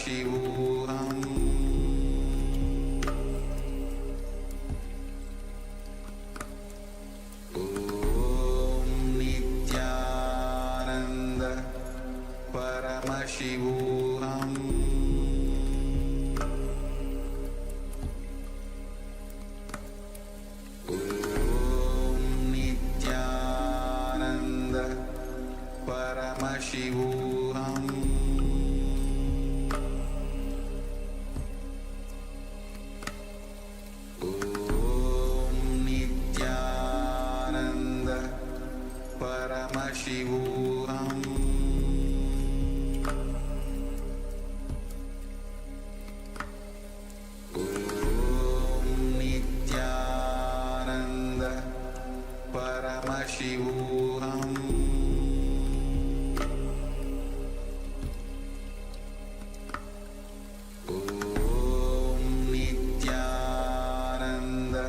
Paramashivoham Om Nityananda Paramashivoham Om Nityananda Paramashivoham Om Nityananda Paramashivoham Om Nityananda Paramashivoham Om Nityananda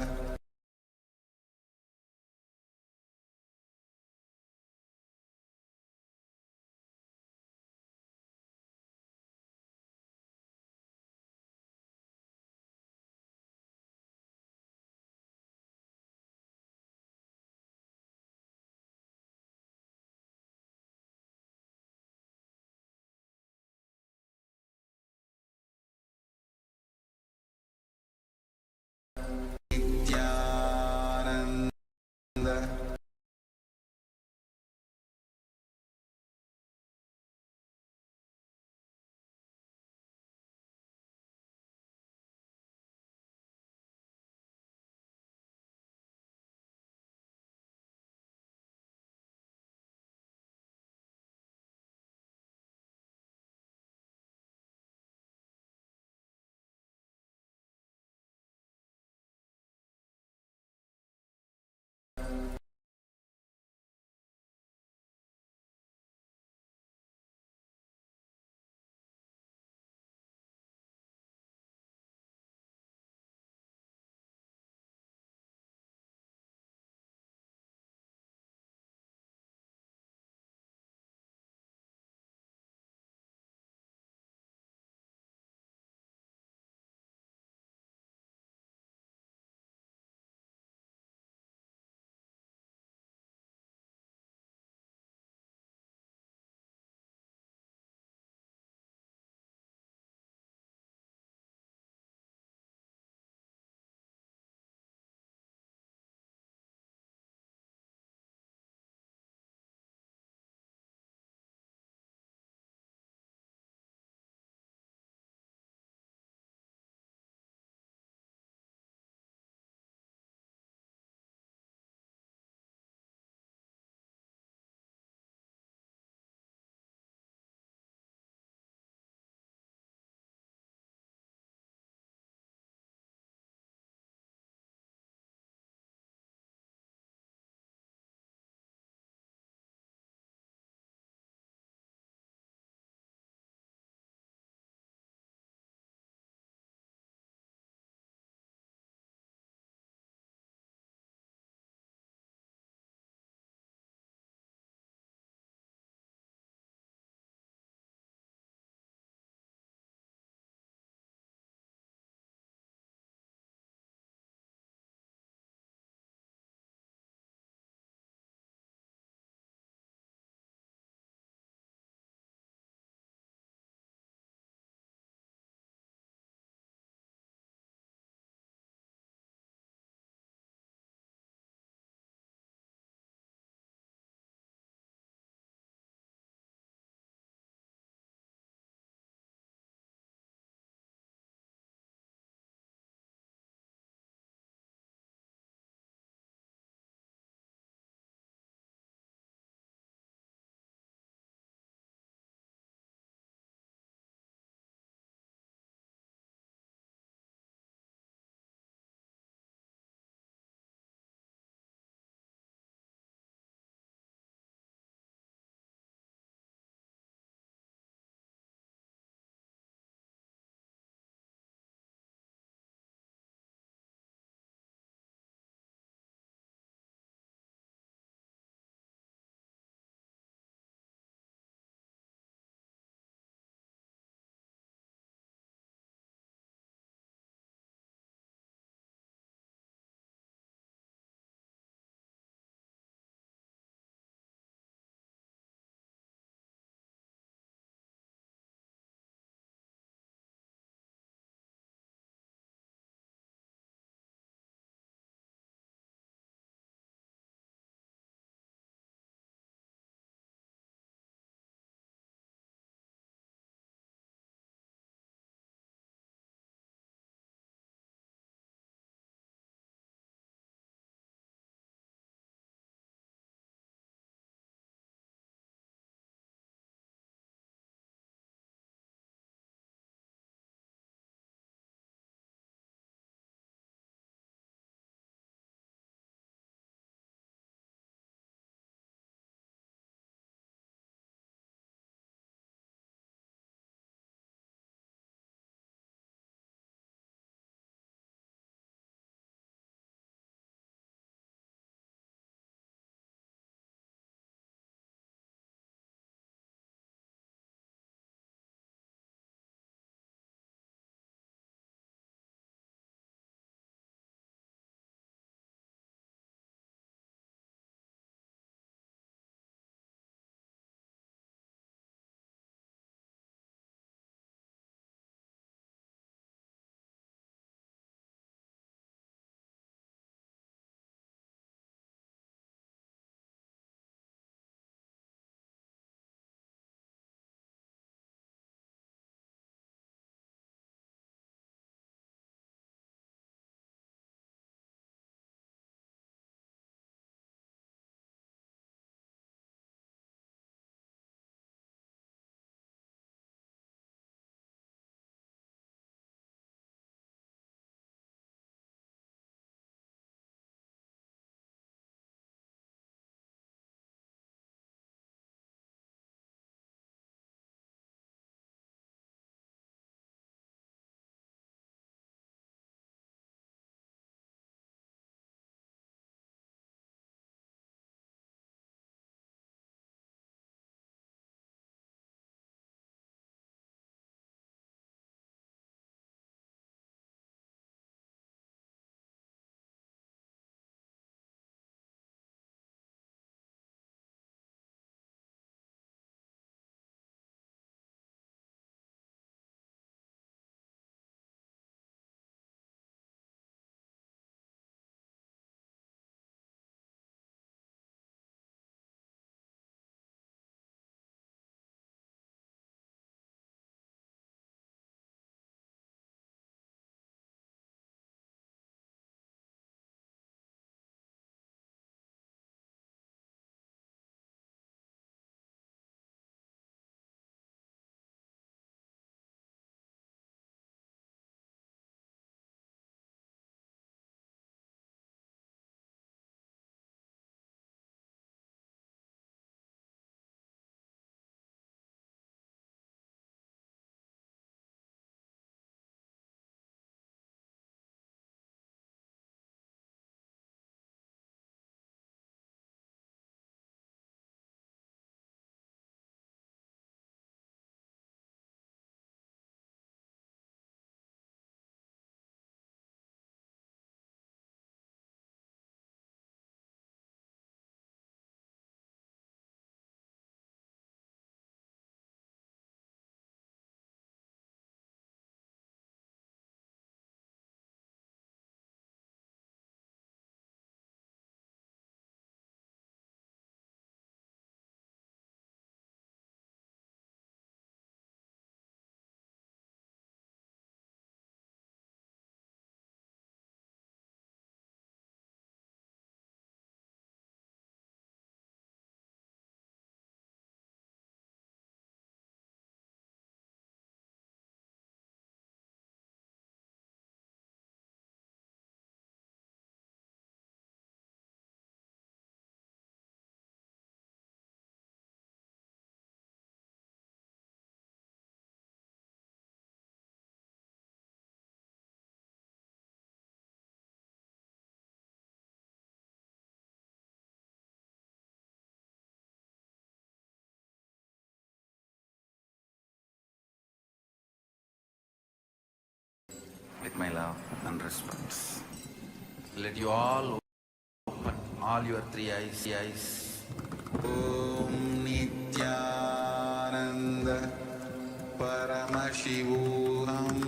my love and respects. Let you all open all your three eyes. Om Nityananda Paramashivoham.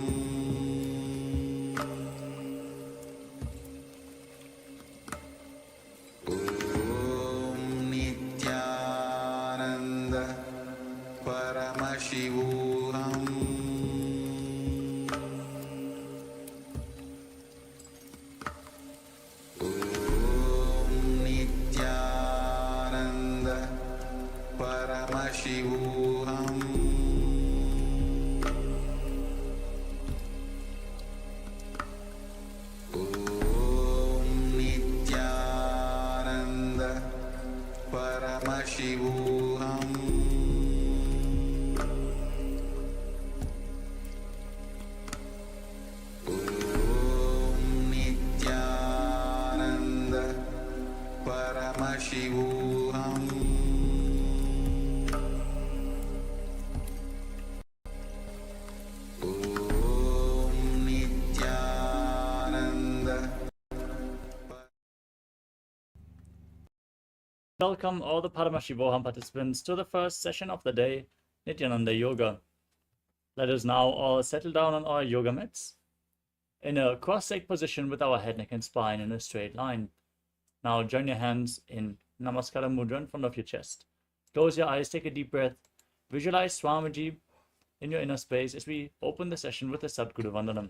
Om Nityananda Paramashivoham. Paramashivoham. Om Nityananda Paramashivoham. Om Nityananda Paramashivoham. Welcome all the Paramashivoham participants to the first session of the day, Nithyananda Yoga. Let us now all settle down on our yoga mats in a cross-legged position with our head, neck and spine in a straight line. Now join your hands in Namaskara Mudra in front of your chest. Close your eyes, take a deep breath. Visualize Swamiji in your inner space as we open the session with a Sadguru Vandanam.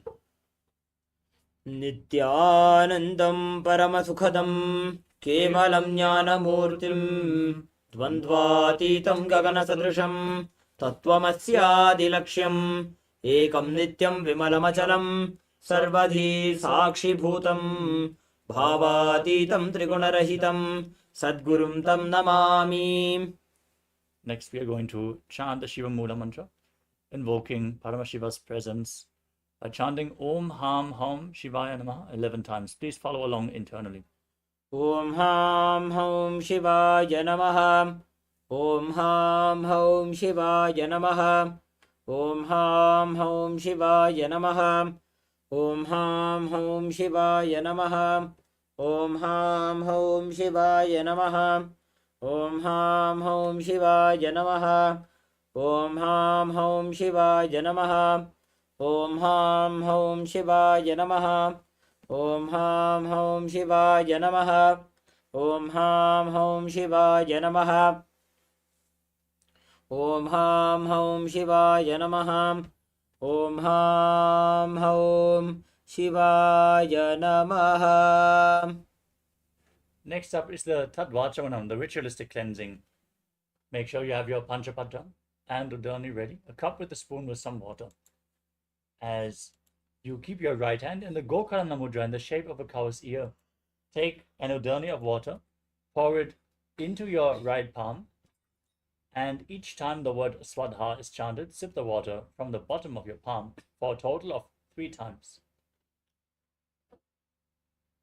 Nityanandam Paramasukhadam Kevalam Jnanamurtim Dvandvatitam Gaganasadrisham Tattvamasyaadilaksham Ekam Nityam Vimalamachalam Sarvadhi Sakshi Bhutam Bhavatitam Trigunarahitam Sadgurum Tam Namami. Next, we are going to chant the Shiva Mula mantra, invoking Paramashiva's presence by chanting Om Ham Hum Shivaya Namaha 11 times. Please follow along internally. Om Ham Hum Shivaya Namaha. Om Ham Hum Shivaya Namaha. Om Ham Hum Shivaya Namaha. Om Ham Hum Shivaya Namaha. Om Ham Hum Shivaya Namaha. Om Ham Hum Shivaya Namaha. Om Ham Hum Shivaya Namaha. Om Ham Hum Shivaya Namaha. Om Ham Hum Shivaya Namaha. Om Ham Hum Shivaya Namaha. Om Ham Hum Shivaya Namaha. Om Ham Hum Shivaya Namaha. Next up is the Tadvachavanam, the ritualistic cleansing. Make sure you have your Panchapadra and Udani ready, a cup with a spoon with some water. As you keep your right hand in the Gokarana Mudra in the shape of a cow's ear, take an Udani of water, pour it into your right palm, and each time the word Swadha is chanted, sip the water from the bottom of your palm for a total of 3 times.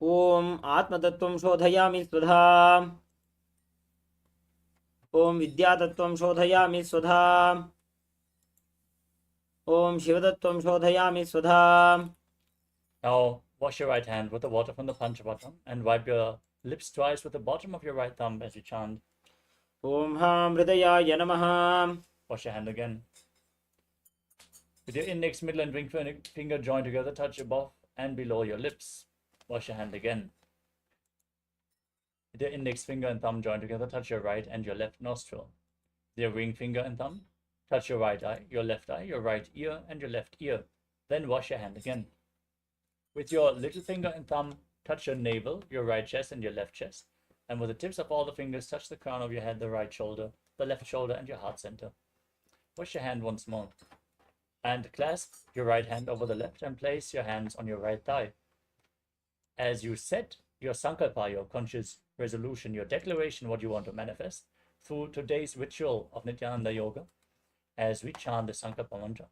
Om Atmatattvam Shodhayami Swadha. Om Vidyatattvam Shodhayami Swadha. Om Shivatattvam Shodhayami Swadha. Now wash your right hand with the water from the Panchapadram and wipe your lips twice with the bottom of your right thumb as you chant. Om Ham Hridayaya Namaha. Wash your hand again. With your index, middle and ring finger joined together, touch above and below your lips. Wash your hand again. With your index finger and thumb joined together, touch your right and your left nostril. With your ring finger and thumb, touch your right eye, your left eye, your right ear, and your left ear. Then wash your hand again. With your little finger and thumb, touch your navel, your right chest, and your left chest. And with the tips of all the fingers, touch the crown of your head, the right shoulder, the left shoulder, and your heart center. Wash your hand once more. And clasp your right hand over the left and place your hands on your right thigh. As you set your sankalpa, your conscious resolution, your declaration, what you want to manifest, through today's ritual of Nityananda Yoga, as we chant the Sankalpa mantra.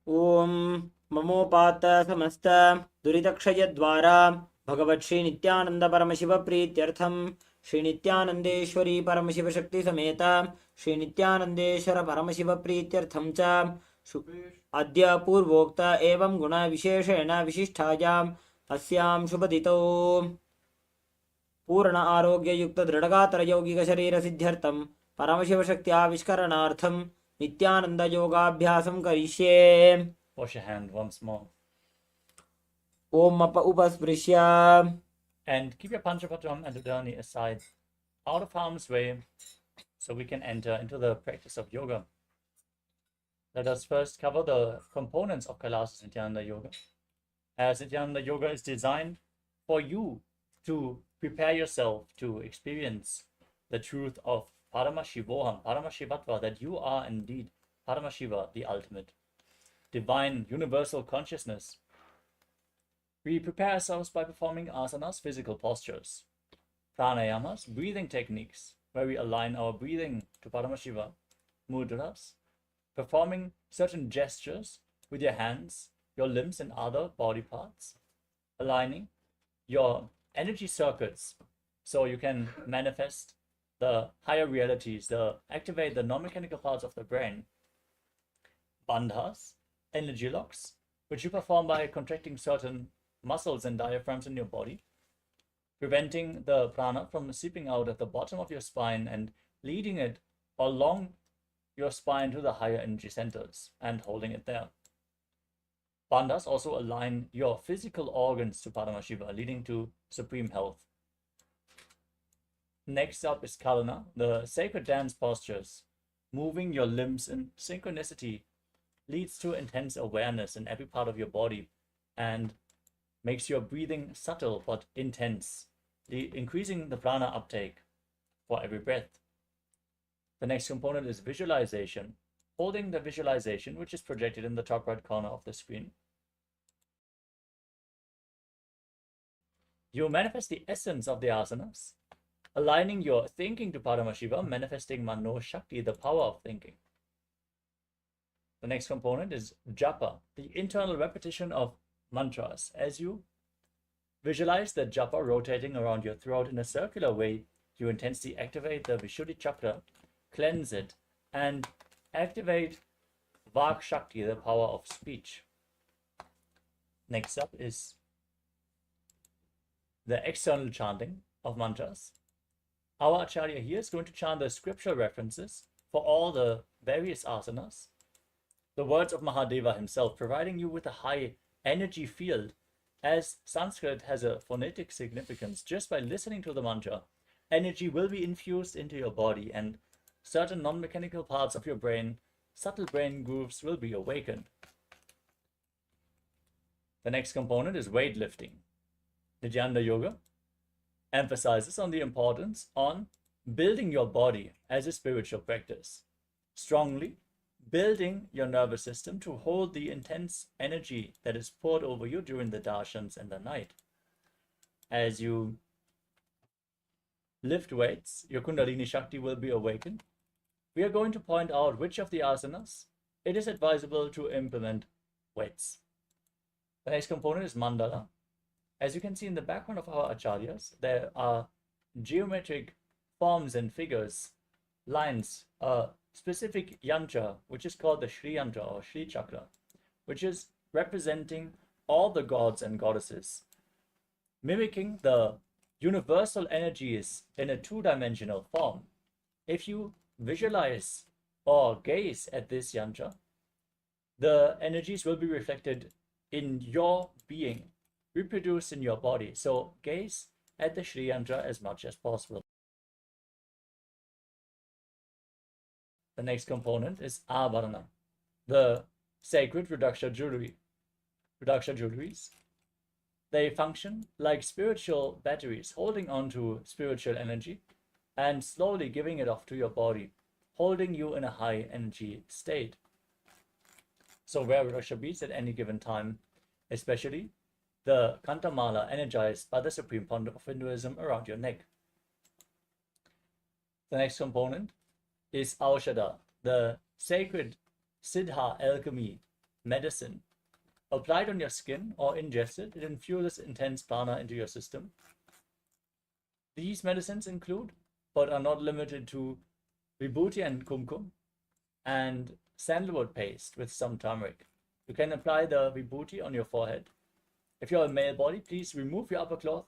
Om Mamopata Samasta Duritakshaya Dvara Bhagavat Sri Nityananda Paramashiva Prityartham Sri Nityanandeshwari Paramashiva Shakti Sameta Sri Nityanandeshwara Paramashiva Prityartham Cha अद्य पूर्वोक्त एवं गुण विशेषेण विशिष्टायाम् अस्यां शुभदितौ पूर्ण आरोग्य युक्त दृढगात्र यौगिक शरीर सिद्ध्यर्थं परमशिवशक्त्याविष्करणार्थं नित्यानंद योगाभ्यासं करिष्ये. Wash your hand once more. Om उपस्पृश्य. And keep your Panchapatam and Udani aside, out of harm's way, so we can enter into the practice of yoga. Let us first cover the components of KAILASA's Nityananda Yoga. As Nityananda Yoga is designed for you to prepare yourself to experience the truth of Paramashivoham, Paramashivatva, that you are indeed Paramashiva, the ultimate, divine, universal consciousness. We prepare ourselves by performing asanas, physical postures, pranayamas, breathing techniques, where we align our breathing to Paramashiva, mudras, performing certain gestures with your hands, your limbs and other body parts, aligning your energy circuits so you can manifest the higher realities, activate the non-mechanical parts of the brain, bandhas, energy locks, which you perform by contracting certain muscles and diaphragms in your body, preventing the prana from seeping out at the bottom of your spine and leading it along your spine to the higher energy centers and holding it there. Bandhas also align your physical organs to Paramashiva, leading to supreme health. Next up is Kalana, the sacred dance postures. Moving your limbs in synchronicity leads to intense awareness in every part of your body and makes your breathing subtle but intense, increasing the prana uptake for every breath. The next component is visualization, holding the visualization, which is projected in the top right corner of the screen. You manifest the essence of the asanas, aligning your thinking to Paramashiva, manifesting Mano Shakti, the power of thinking. The next component is japa, the internal repetition of mantras. As you visualize the japa rotating around your throat in a circular way, you intensely activate the Vishuddhi chakra, cleanse it, and activate Vak Shakti, the power of speech. Next up is the external chanting of mantras. Our Acharya here is going to chant the scriptural references for all the various asanas, the words of Mahadeva himself, providing you with a high energy field, as Sanskrit has a phonetic significance. Just by listening to the mantra, energy will be infused into your body and certain non-mechanical parts of your brain, subtle brain grooves, will be awakened. The next component is weightlifting. Nityananda Yoga emphasizes on the importance on building your body as a spiritual practice, strongly building your nervous system to hold the intense energy that is poured over you during the darshans and the night. As you lift weights, your Kundalini Shakti will be awakened. We are going to point out which of the asanas it is advisable to implement weights. The next component is mandala. As you can see in the background of our acharyas, there are geometric forms and figures, lines, a specific yantra, which is called the Shri Yantra or Shri Chakra, which is representing all the gods and goddesses, mimicking the universal energies in a two-dimensional form. If you visualize or gaze at this yantra, the energies will be reflected in your being, reproduced in your body. So gaze at the Shri Yantra as much as possible. The next component is Avarana, the sacred Rudraksha jewelry. Rudraksha jewelries, they function like spiritual batteries, holding on to spiritual energy and slowly giving it off to your body, holding you in a high energy state. So wear Rudraksha beads at any given time, especially the Kantamala energized by the Supreme Pontiff of Hinduism around your neck. The next component is Aushadha, the sacred Siddha alchemy medicine. Applied on your skin or ingested, it infuses intense prana into your system. These medicines include, but are not limited to, Vibhuti and Kumkum, and sandalwood paste with some turmeric. You can apply the vibhuti on your forehead. If you're a male body, please remove your upper cloth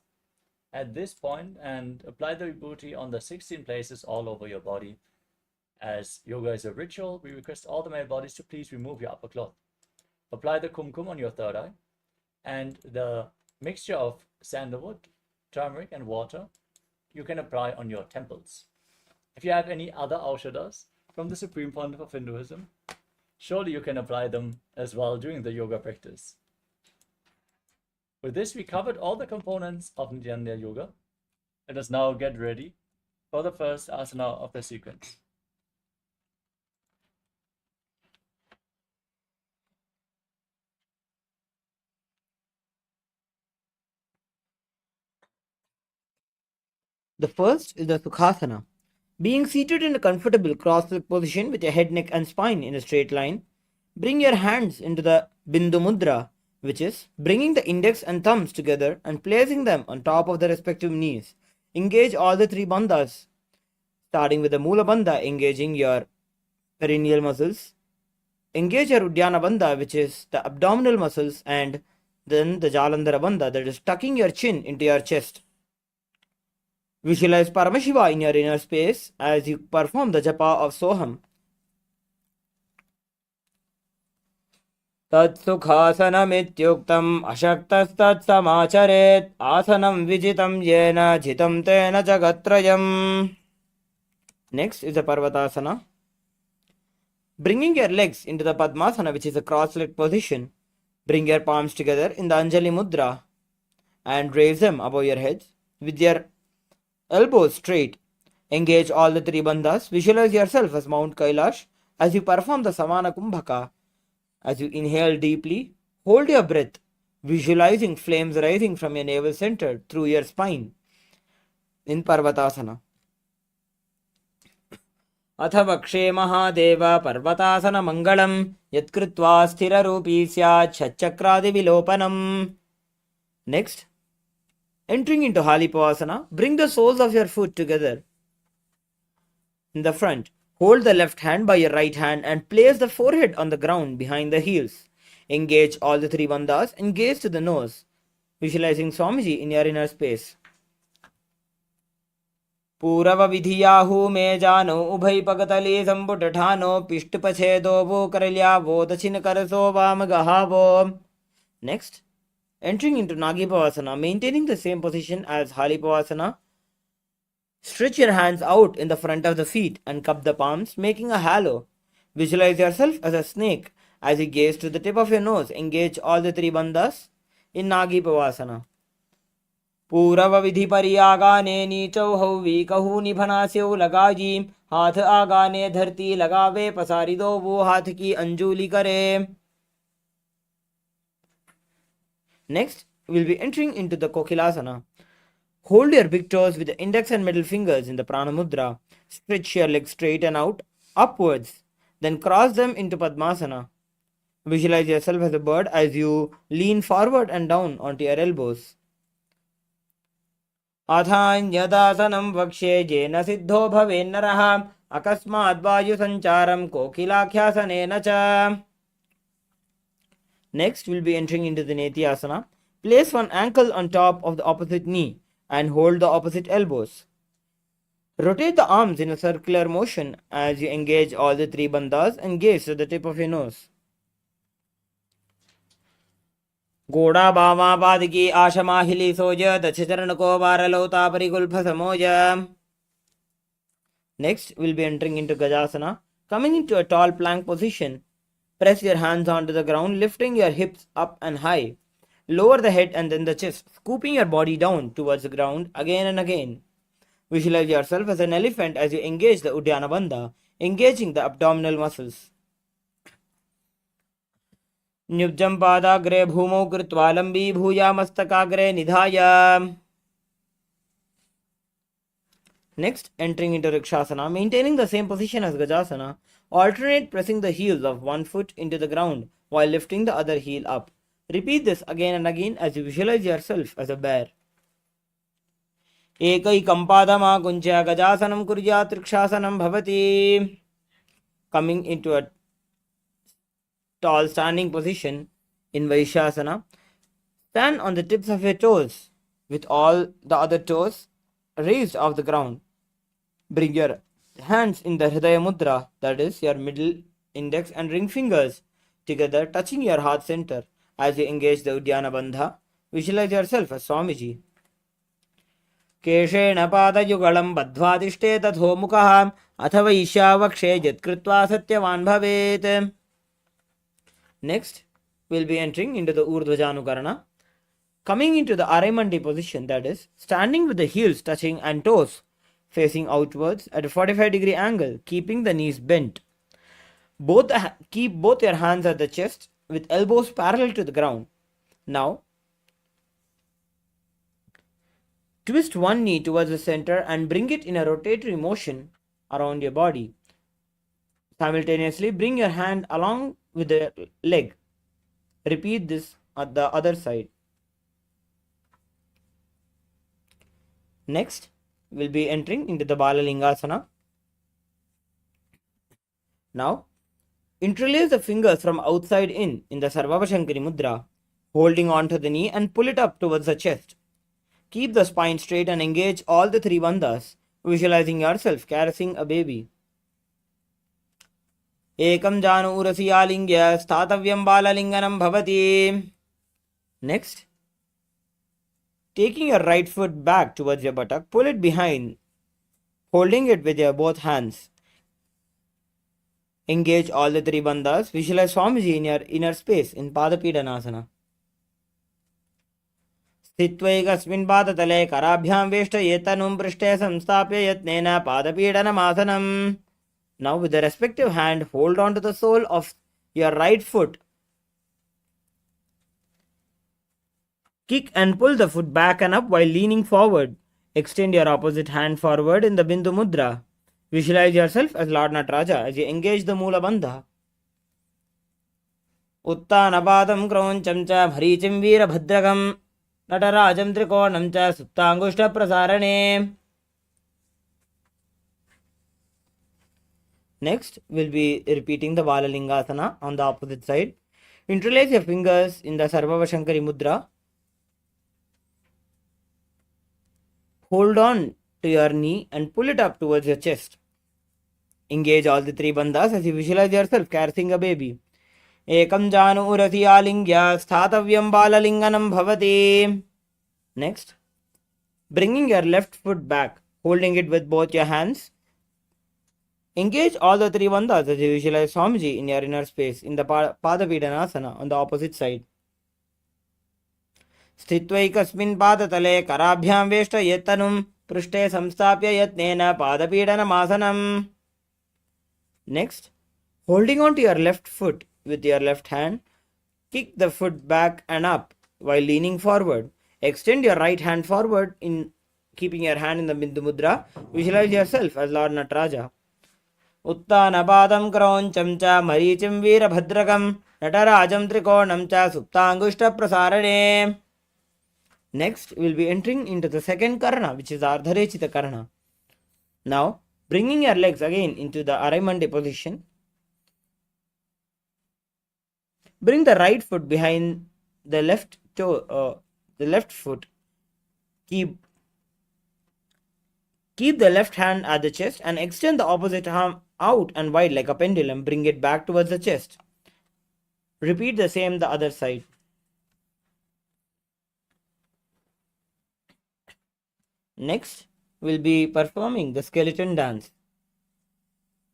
at this point and apply the vibhuti on the 16 places all over your body. As yoga is a ritual, we request all the male bodies to please remove your upper cloth. Apply the kumkum on your third eye, and the mixture of sandalwood, turmeric, and water you can apply on your temples. If you have any other aushadas from the Supreme Pontiff of Hinduism, surely you can apply them as well during the yoga practice. With this, we covered all the components of Nityananda Yoga. Let us now get ready for the first asana of the sequence. The first is the Sukhasana. Being seated in a comfortable cross-legged position with your head, neck and spine in a straight line, bring your hands into the Bindu Mudra, which is bringing the index and thumbs together and placing them on top of the respective knees. Engage all the three bandhas, starting with the Mula Bandha, engaging your perineal muscles. Engage your Uddiyana Bandha, which is the abdominal muscles, and then the Jalandhara Bandha, that is tucking your chin into your chest. Visualize Paramashiva in your inner space as you perform the japa of Soham. Tatsukhasanamityuktam ashaktastat asanam vijitam yena jitam tena jagatrayam. Next is the Parvatasana. Bringing your legs into the Padmasana, which is a cross-legged position. Bring your palms together in the Anjali Mudra and raise them above your heads with your elbows straight. Engage all the three bandhas. Visualize yourself as Mount Kailash as you perform the Samana Kumbhaka. As you inhale deeply, hold your breath, visualizing flames rising from your navel center through your spine in Parvatasana. Atha vakshe mahadeva Parvatasana mangalam yatkritva sthira rupi syat shatchakradi vilopanam. Next, entering into Halipavasana, bring the soles of your foot together in the front. Hold the left hand by your right hand and place the forehead on the ground behind the heels. Engage all the three bandhas and gaze to the nose, visualizing Swamiji in your inner space. Purava vidhiyahu me jano ubhai pagatali samputatano pishtpachedo vo karalyavo dachin karaso vamagahavo. Next, entering into Nagipavasana, maintaining the same position as Halipavasana. Stretch your hands out in the front of the feet and cup the palms, making a halo. Visualize yourself as a snake as you gaze to the tip of your nose. Engage all the three bandhas in Nagipavasana. Purava vidhi pariyagane नीचौ हौवी कहू निभनास्यौ लगाजी हाथ आगाने धरती लगावे पसारी दो वो हाथ की अंजुली करे. Next, we will be entering into the Kokilasana. Hold your big toes with the index and middle fingers in the Prana Mudra. Stretch your legs straight and out, upwards. Then cross them into Padmasana. Visualize yourself as a bird as you lean forward and down onto your elbows. Adhanyadasanam vakshe jena siddho bhavennaraha akasmad vayu sancharam kokilakhyasane cha. Next, we will be entering into the Nityasana. Place one ankle on top of the opposite knee and hold the opposite elbows. Rotate the arms in a circular motion as you engage all the three bandhas and gaze to the tip of your nose. Goda bhava padiki ashamahili soja dachicharanako varalota parigulpha samoja. Next, we'll be entering into Gajasana. Coming into a tall plank position, press your hands onto the ground, lifting your hips up and high. Lower the head and then the chest, scooping your body down towards the ground again and again. Visualize yourself as an elephant as you engage the Uddiyana Bandha, engaging the abdominal muscles. Nyubjam padagre bhumo kritva lambi bhuya mastakagre nidhaya. Next, entering into Rikshasana, maintaining the same position as Gajasana, alternate pressing the heels of one foot into the ground while lifting the other heel up. Repeat this again and again as you visualize yourself as a bear. Ekai kampadama kuncha gajasanam kurya trikshasanam bhavati. coming into a tall standing position in Vaishasana. Stand on the tips of your toes with all the other toes raised off the ground. Bring your hands in the Hridaya Mudra, that is, your middle, index, and ring fingers together, touching your heart center. As you engage the Uddiyana Bandha, visualize yourself as Swamiji. केशेण पादयुगलं बद्ध्वातिष्ठेत तथोमुखः अथ वैश्यावक्षे यत्कृत्वा सत्यवान् भवेत्. Next, we'll be entering into the Urdhvajanukarana. Coming into the Arimandi position, that is, standing with the heels touching and toes facing outwards at a 45-degree angle, keeping the knees bent. Keep both your hands at the chest with elbows parallel to the ground. Now, twist one knee towards the center and bring it in a rotatory motion around your body. Simultaneously, bring your hand along with the leg. Repeat this at the other side. Next, we'll be entering into the Balalingasana. Now, interlace the fingers from outside in the Sarvabhashankari Mudra, holding onto the knee and pull it up towards the chest. Keep the spine straight and engage all the three bandhas, visualizing yourself caressing a baby. Ekam janu urasi alingya sthatavyam balalinganam bhavati. Next, taking your right foot back towards your buttock, pull it behind, holding it with your both hands. Engage all the three bandhas. Visualize Swamiji in your inner space in Padapidanasana. स्थित्वैकस्मिन् पादतले कराभ्यां वेष्टयेतनुं पृष्ठे संस्थाप्य यत्नेन पादपीडनमासनम्. Now with the respective hand, hold on to the sole of your right foot. Kick and pull the foot back and up while leaning forward. Extend your opposite hand forward in the Bindu Mudra. Visualize yourself as Lord Nataraja as you engage the Mula Bandha. Uttanapadam Krauncham cha Bharicim Veerabhadragam Natarajam Trikonam cha Suptangushta Prasarane. Next, we'll be repeating the Balalingasana on the opposite side. Interlace your fingers in the Sarvabhashankari Mudra. Hold on to your knee and pull it up towards your chest. Engage all the three bandhas as you visualize yourself caressing a baby. Ekam janu urasi alingya sthatavyam balalinganam bhavati. Next, bringing your left foot back, holding it with both your hands. Engage all the three bandhas as you visualize Swamiji in your inner space in the Padapidanasana on the opposite side. स्थित्वैकस्मिन् पादतले कराभ्यां वेष्टयेतनुं पृष्ठे संस्थाप्य यत्नेन पादपीडनमासनम्. Next, holding on to your left foot with your left hand, kick the foot back and up while leaning forward. Extend your right hand forward in keeping your hand in the Bindu Mudra. Visualize yourself as Lord Nataraja. Uttanapadam Krauncham cha Maricim Veerabhadragam Natarajam Trikonam cha Suptangushta Prasarane. Next, we'll be entering into the second Karana, which is Ardharechita Karana. Now, bringing your legs again into the Arimandi position. Bring the right foot behind the left toe, the left foot. Keep the left hand at the chest and extend the opposite arm out and wide like a pendulum. Bring it back towards the chest. Repeat the same the other side. Next, we'll be performing the skeleton dance.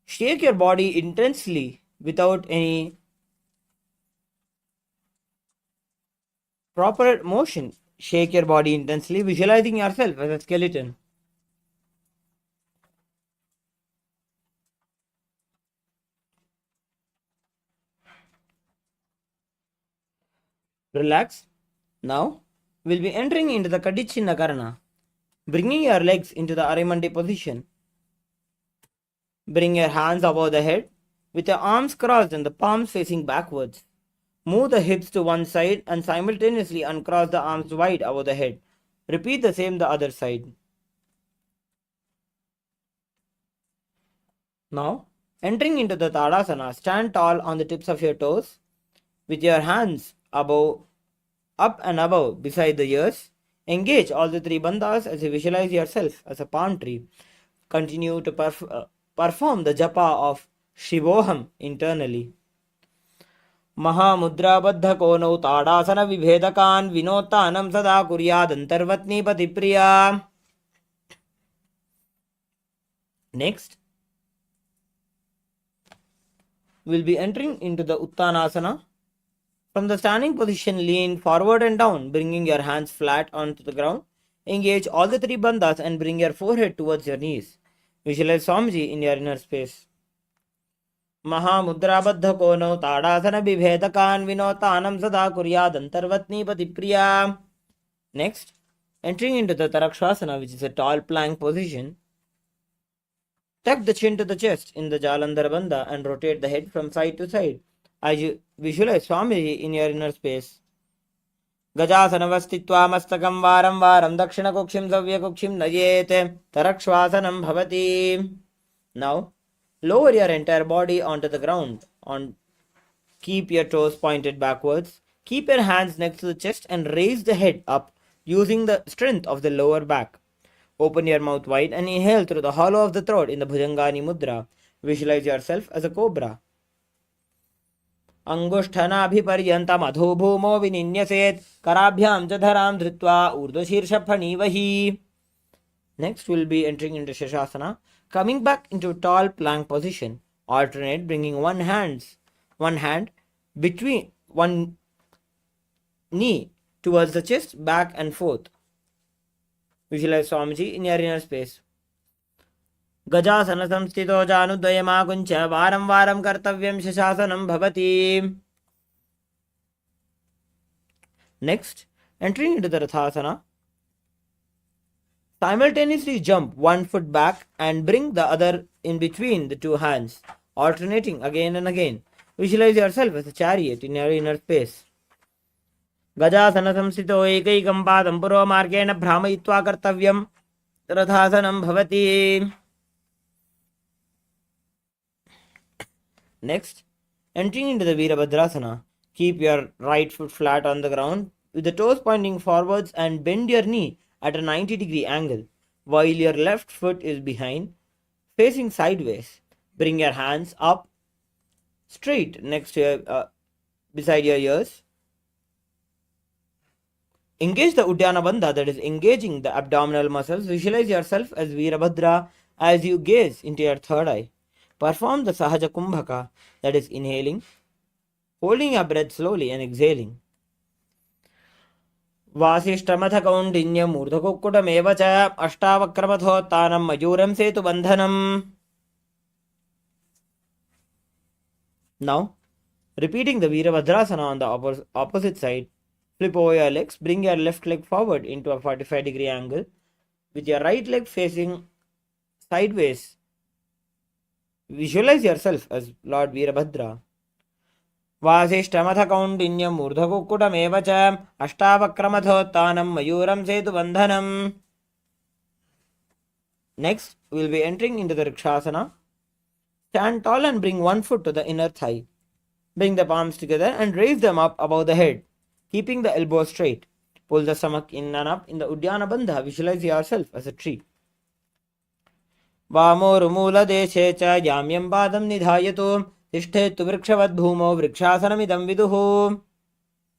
Shake your body intensely without any proper motion. Shake your body intensely, visualizing yourself as a skeleton. Relax. Now, we'll be entering into the Kadichinna Karana. Bringing your legs into the Arimandi position. Bring your hands above the head with your arms crossed and the palms facing backwards. Move the hips to one side and simultaneously uncross the arms wide above the head. Repeat the same the other side. Now, Entering into the Tadasana, stand tall on the tips of your toes with your hands up and above beside the ears. Engage all the three bandhas as you visualize yourself as a palm tree. Continue to perform the japa of Shivoham internally. महामुद्राबद्धकोनौ ताडासनविभेदकान् विनोत्तानं सदा कुर्यादन्तर्वत्नीपतिप्रिया. Next, we'll be entering into the Uttanasana. From the standing position, lean forward and down, bringing your hands flat onto the ground. Engage all the three bandhas and bring your forehead towards your knees. Visualize Swamiji in your inner space. महामुद्राबद्धकोनौ ताडासनविभेदकान् विनोत्तानं सदा कुर्यादन्तर्वत्नीपतिप्रिया. Next, entering into the Tarakshasana, which is a tall plank position. Tuck the chin to the chest in the Jalandhar Bandha and rotate the head from side to side as you visualize Swamiji in your inner space. Gajasanavastitva mastakam varam varam dakshinakukshim savyakukshim nayet tarakshvasanam bhavati. Now, lower your entire body onto the ground. Keep your toes pointed backwards. Keep your hands next to the chest and raise the head up using the strength of the lower back. Open your mouth wide and inhale through the hollow of the throat in the Bhujangani Mudra. Visualize yourself as a cobra. Angushthanaabhiparyantam adho bhumo vininyaset karabhyam jadharam dhritva urdhashirshaphanivahi. Next, we'll be entering into Shashasana. Coming back into a tall plank position. Alternate, bringing one hand between one knee towards the chest, back and forth. Visualize Swamiji in your inner space. Gajasana samstito janudvayamakuncha varam varam kartavyam shashasanam bhavati. Next, entering into the Rathasana. Simultaneously jump one foot back and bring the other in between the two hands, alternating again and again. Visualize yourself as a chariot in your inner space. Gajasana samsito ekaikam padam puromargena bhramayitva kartavyam rathasanam bhavati. Next, entering into the Virabhadrasana. Keep your right foot flat on the ground with the toes pointing forwards and bend your knee at a 90-degree angle while your left foot is behind, facing sideways. Bring your hands up straight next to your beside your ears. Engage the Uddiyana Bandha, that is engaging the abdominal muscles. Visualize yourself as Virabhadra as you gaze into your third eye. Perform the Sahaja Kumbhaka, that is inhaling, holding your breath slowly and exhaling. Vasishtamatha kaundinyam urdhakukkutamev cha ashtavakramathotthanam mayuram setu bandhanam. Now, repeating the Virabhadrasana on the opposite side. Flip over your legs, bring your left leg forward into a 45-degree angle with your right leg facing sideways. Visualize yourself as Lord Virabhadra. Vasishtamatha kaundinyam urdhakukkutamev cha ashtavakramathotthanam mayuram setu bandhanam. Next, we will be entering into the Rikshasana. Stand tall and bring one foot to the inner thigh. Bring the palms together and raise them up above the head, keeping the elbows straight. Pull the stomach in and up in the Uddiyana Bandha. Visualize yourself as a tree. Vamorumula deshe cha yamyam padam nidhayato tishthetu vrikshavad bhumo vrikshasanamidam viduhu.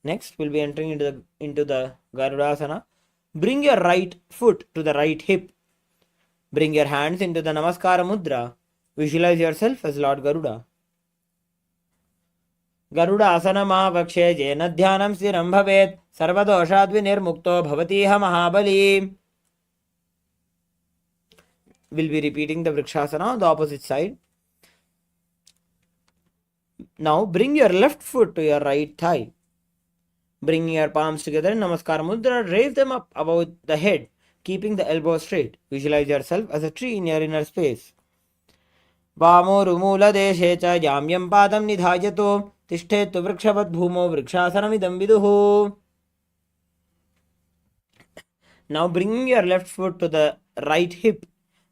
Next, we'll be entering into the Garudasana. Bring your right foot to the right hip. Bring your hands into the Namaskara Mudra. Visualize yourself as Lord Garuda. Garuda asana vakshe jena dhyanam stiram bhavet sarvadoshad vinirmukto bhavatiha mahabali. We'll be repeating the Vrikshasana on the opposite side. Now bring your left foot to your right thigh. Bring your palms together in Namaskar Mudra. Raise them up above the head, keeping the elbows straight. Visualize yourself as a tree in your inner space. Vamorumula deshe cha yamyam padam nidhayato tishthetu vrikshavad bhumo vrikshasanamidam viduhu. Now bringing your left foot to the right hip,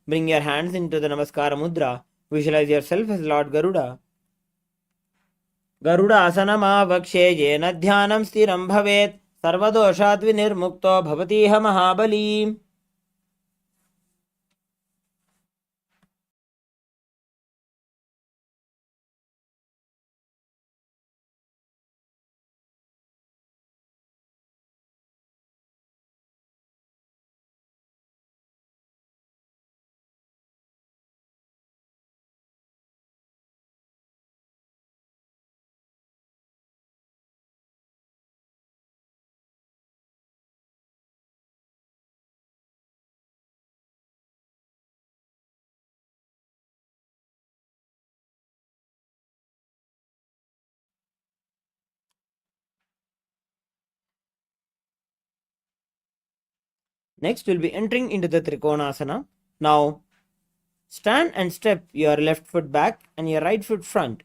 bring your hands into the Namaskara Mudra. Visualize yourself as Lord Garuda. Garudasanamavakshe yena dhyanam stiram bhavet sarvadoshat vinirmukto bhavatiha mahabali. Next, we'll be entering into the Trikonasana. Now, stand and step your left foot back and your right foot front.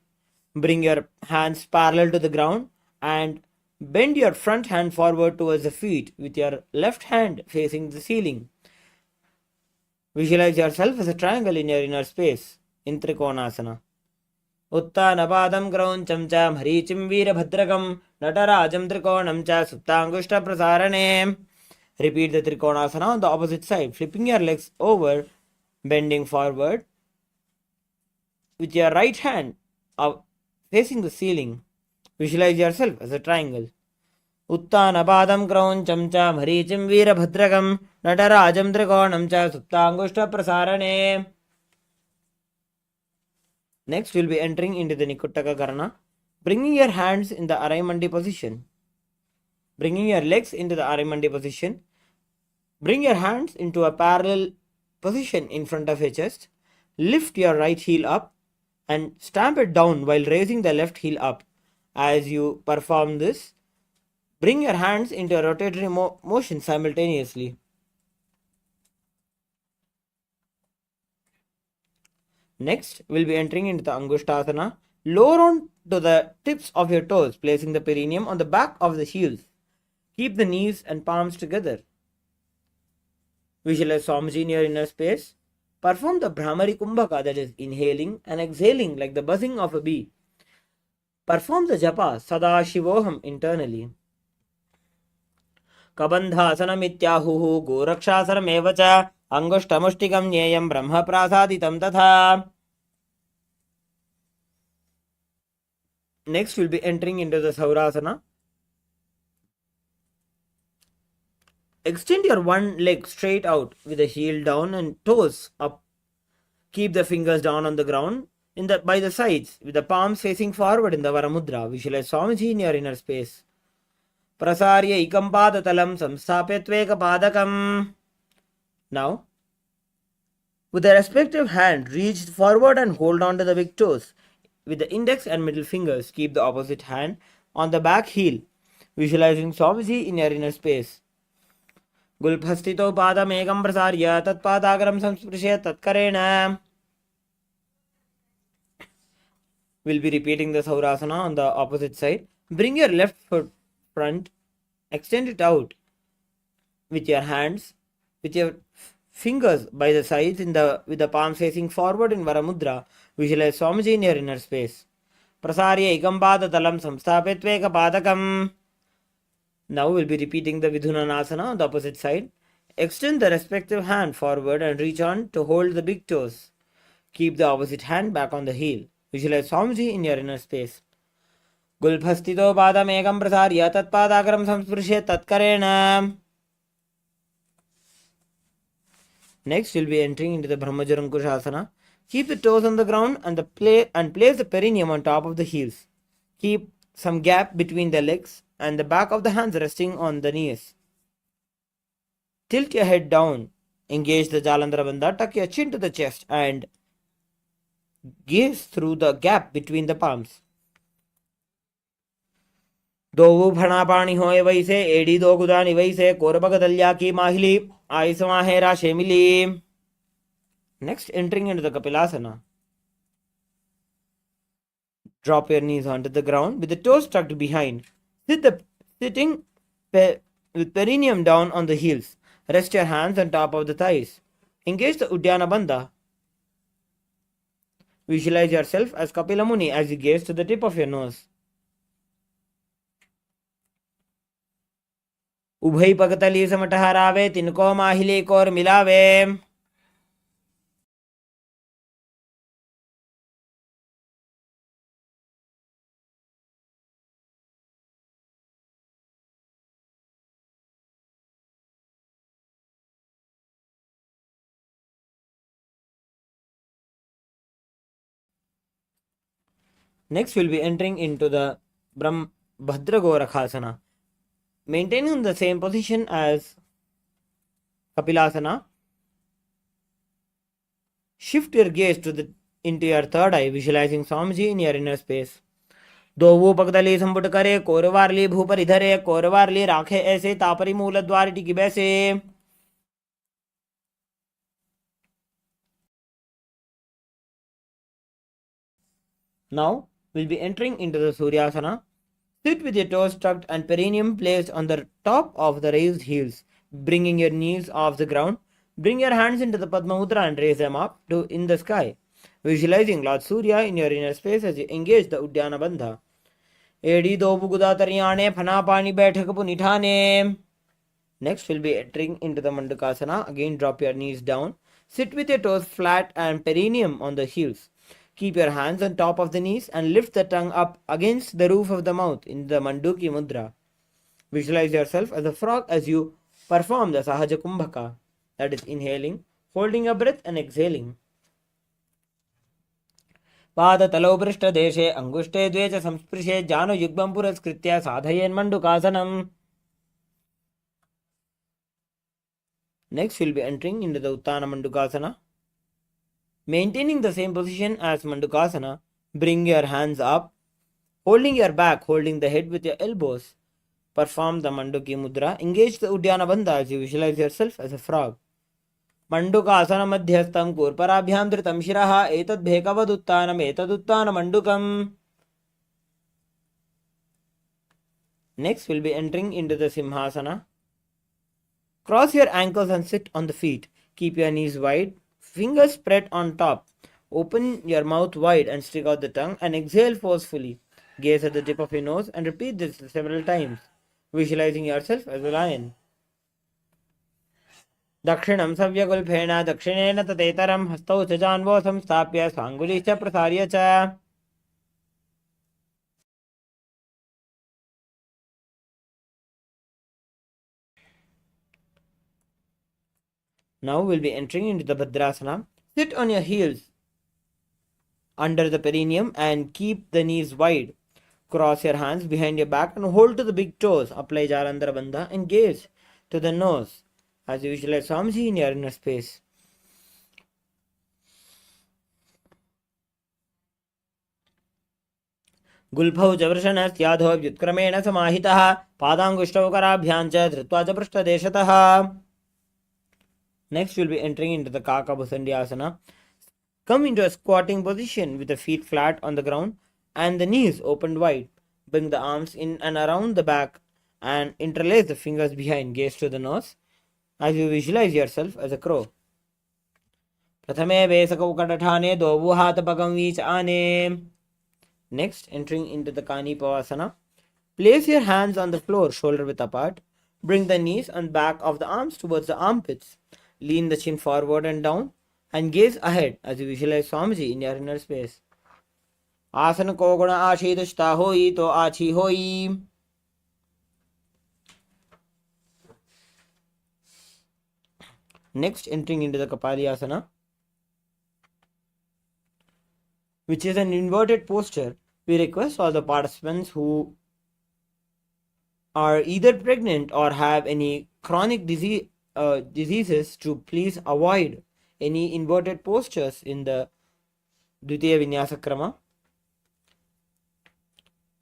Bring your hands parallel to the ground and bend your front hand forward towards the feet with your left hand facing the ceiling. Visualize yourself as a triangle in your inner space in Trikonasana. Uttanapadam Krauncham cha Marichim Veerabhadragam Natarajam Trikonam cha Suptangushta Prasarane. Repeat the Trikonasana on the opposite side, flipping your legs over, bending forward with your right hand facing the ceiling. Visualize yourself as a triangle. Uttanapadam Krauncham cha Marichim Veerabhadragam Natarajam Trikonam cha Suptangushta Prasarane. Next, we'll be entering into the Nikuttaka Karana, bringing your hands in the Araimandi position. Bringing your legs into the Araimandi position. Bring your hands into a parallel position in front of your chest. Lift your right heel up and stamp it down while raising the left heel up. As you perform this, bring your hands into a rotatory motion simultaneously. Next, we'll be entering into the Angushtasana. Lower on to the tips of your toes, placing the perineum on the back of the heels. Keep the knees and palms together. Visualize Swamiji in your inner space. Perform the Brahmari Kumbhaka, that is inhaling and exhaling like the buzzing of a bee. Perform the japa Sadashivoham internally. Kabandhasana mityahuhu gorakshasana mevacha angushtamushtikam nyeyam brahma prasaditam tatha. Next, we'll be entering into the Saurasana. Extend your one leg straight out with the heel down and toes up. Keep the fingers down on the ground by the sides with the palms facing forward in the Varamudra. Visualize Swamiji in your inner space. Prasarya ikam padatalam samsthapetveka padakam. Now, with the respective hand, reach forward and hold on to the big toes. With the index and middle fingers, keep the opposite hand on the back heel. Visualizing Swamiji in your inner space. Gulbhastito padam ekam prasarya tat padagaram samsprishe tatkarena. We'll be repeating the Saurasana on the opposite side. Bring your left foot front, extend it out with your hands, with your fingers by the sides with the palms facing forward in Varamudra. Visualize Swamiji in your inner space. Prasarya ikam padatalam samsthapetveka padakam. Now we'll be repeating the Vidhunanasana on the opposite side. Extend the respective hand forward and reach on to hold the big toes. Keep the opposite hand back on the heel. Visualize Swamiji in your inner space. Gulbhastito padam ekam prasarya tat padagaram samsprishe tatkarena. Next, we'll be entering into the Brahmajarankushasana. Keep the toes on the ground and place the perineum on top of the heels. Keep some gap between the legs and the back of the hands resting on the knees. Tilt your head down. Engage the Jalandhara Bandha. Tuck your chin to the chest and gaze through the gap between the palms. दो भणा पाणी होए वैसे AD दो गुदानी वैसे कोरबग दल्या की माहिली आइसवा है राशे मिली. Next, entering into the Kapilasana. Drop your knees onto the ground with the toes tucked behind. Sitting with perineum down on the heels. Rest your hands on top of the thighs. Engage the Uddiyana Bandha. Visualize yourself as Kapila Muni as you gaze to the tip of your nose. उभय पगतली समट हरावे तिनको माहिले core मिलावे. Next, we'll be entering into the Bhadra Gorakhasana. Maintaining the same position as Kapilasana, shift your gaze into your third eye, visualizing Swamiji in your inner space. दोवो पगदली संपुट करे कोरवारली भूपर इधरे कोरवारली राखे ऐसे तापरी मूल द्वार टिकी बैसे. Now we'll be entering into the Suryasana. Sit with your toes tucked and perineum placed on the top of the raised heels, bringing your knees off the ground. Bring your hands into the Padma Mudra and raise them up to in the sky, visualizing Lord Surya in your inner space as you engage the Uddiyana Bandha. एडी दो बुगुदा तरियाने फना पानी बैठक पुनिठाने. Next, we'll be entering into the Mandukasana. Again, drop your knees down. Sit with your toes flat and perineum on the heels. Keep your hands on top of the knees and lift the tongue up against the roof of the mouth in the Manduki Mudra. Visualize yourself as a frog as you perform the Sahaja Kumbhaka. That is inhaling, holding your breath and exhaling. पादतलौ पृष्ठदेशे अङ्गुष्ठे द्वे च संस्पृशे जानुयुग्मं पुरस्कृत्य साधयेन्मण्डुकासनम्. Next, we'll be entering into the Uttana Mandukasana. Maintaining the same position as Mandukasana, bring your hands up, holding your back, holding the head with your elbows. Perform the Manduki Mudra. Engage the Uddiyana Bandha as you visualize yourself as a frog. मंडुकासन मध्यस्थं कूर्पराभ्यां धृतं शिरः एतद्भेकवदुत्तानम् एतदुत्तानमण्डुकम्. Next, we'll be entering into the Simhasana. Cross your ankles and sit on the feet. Keep your knees wide, fingers spread on top. Open your mouth wide and stick out the tongue and exhale forcefully. Gaze at the tip of your nose and repeat this several times, visualizing yourself as a lion. दक्षिणं सव्यगुल्फेन दक्षिणेन तदेतरं हस्तौ च जान्वौ संस्थाप्य स्वाङ्गुलीश्च प्रसार्य च. Now we'll be entering into the Bhadrasana. Sit on your heels under the perineum and keep the knees wide. Cross your hands behind your back and hold to the big toes. Apply Jalandhara Bandha and gaze to the nose as you visualize Swamiji in your inner space. गुल्फौ च वृषणस्याधो व्युत्क्रमेण समाहितः पादाङ्गुष्ठौ कराभ्यां च धृत्वा च पृष्ठदेशतः. Next, we'll be entering into the Kaka Bhusandhyasana. Come into a squatting position with the feet flat on the ground and the knees opened wide. Bring the arms in and around the back and interlace the fingers behind. Gaze to the nose as you visualize yourself as a crow. प्रथमे वेसकौ कटठाने दोवु हातपगं वीच आने. Next, entering into the Kanipavasana. Place your hands on the floor, shoulder width apart. Bring the knees and back of the arms towards the armpits. Lean the chin forward and down and gaze ahead as you visualize Swamiji in your inner space. आसन को गुण आशीदुष्टा होई तो आछी होई. Next, entering into the Kapalyasana, which is an inverted posture. We request all the participants who are either pregnant or have any chronic diseases to please avoid any inverted postures in the Dvitiya Vinyasa Krama.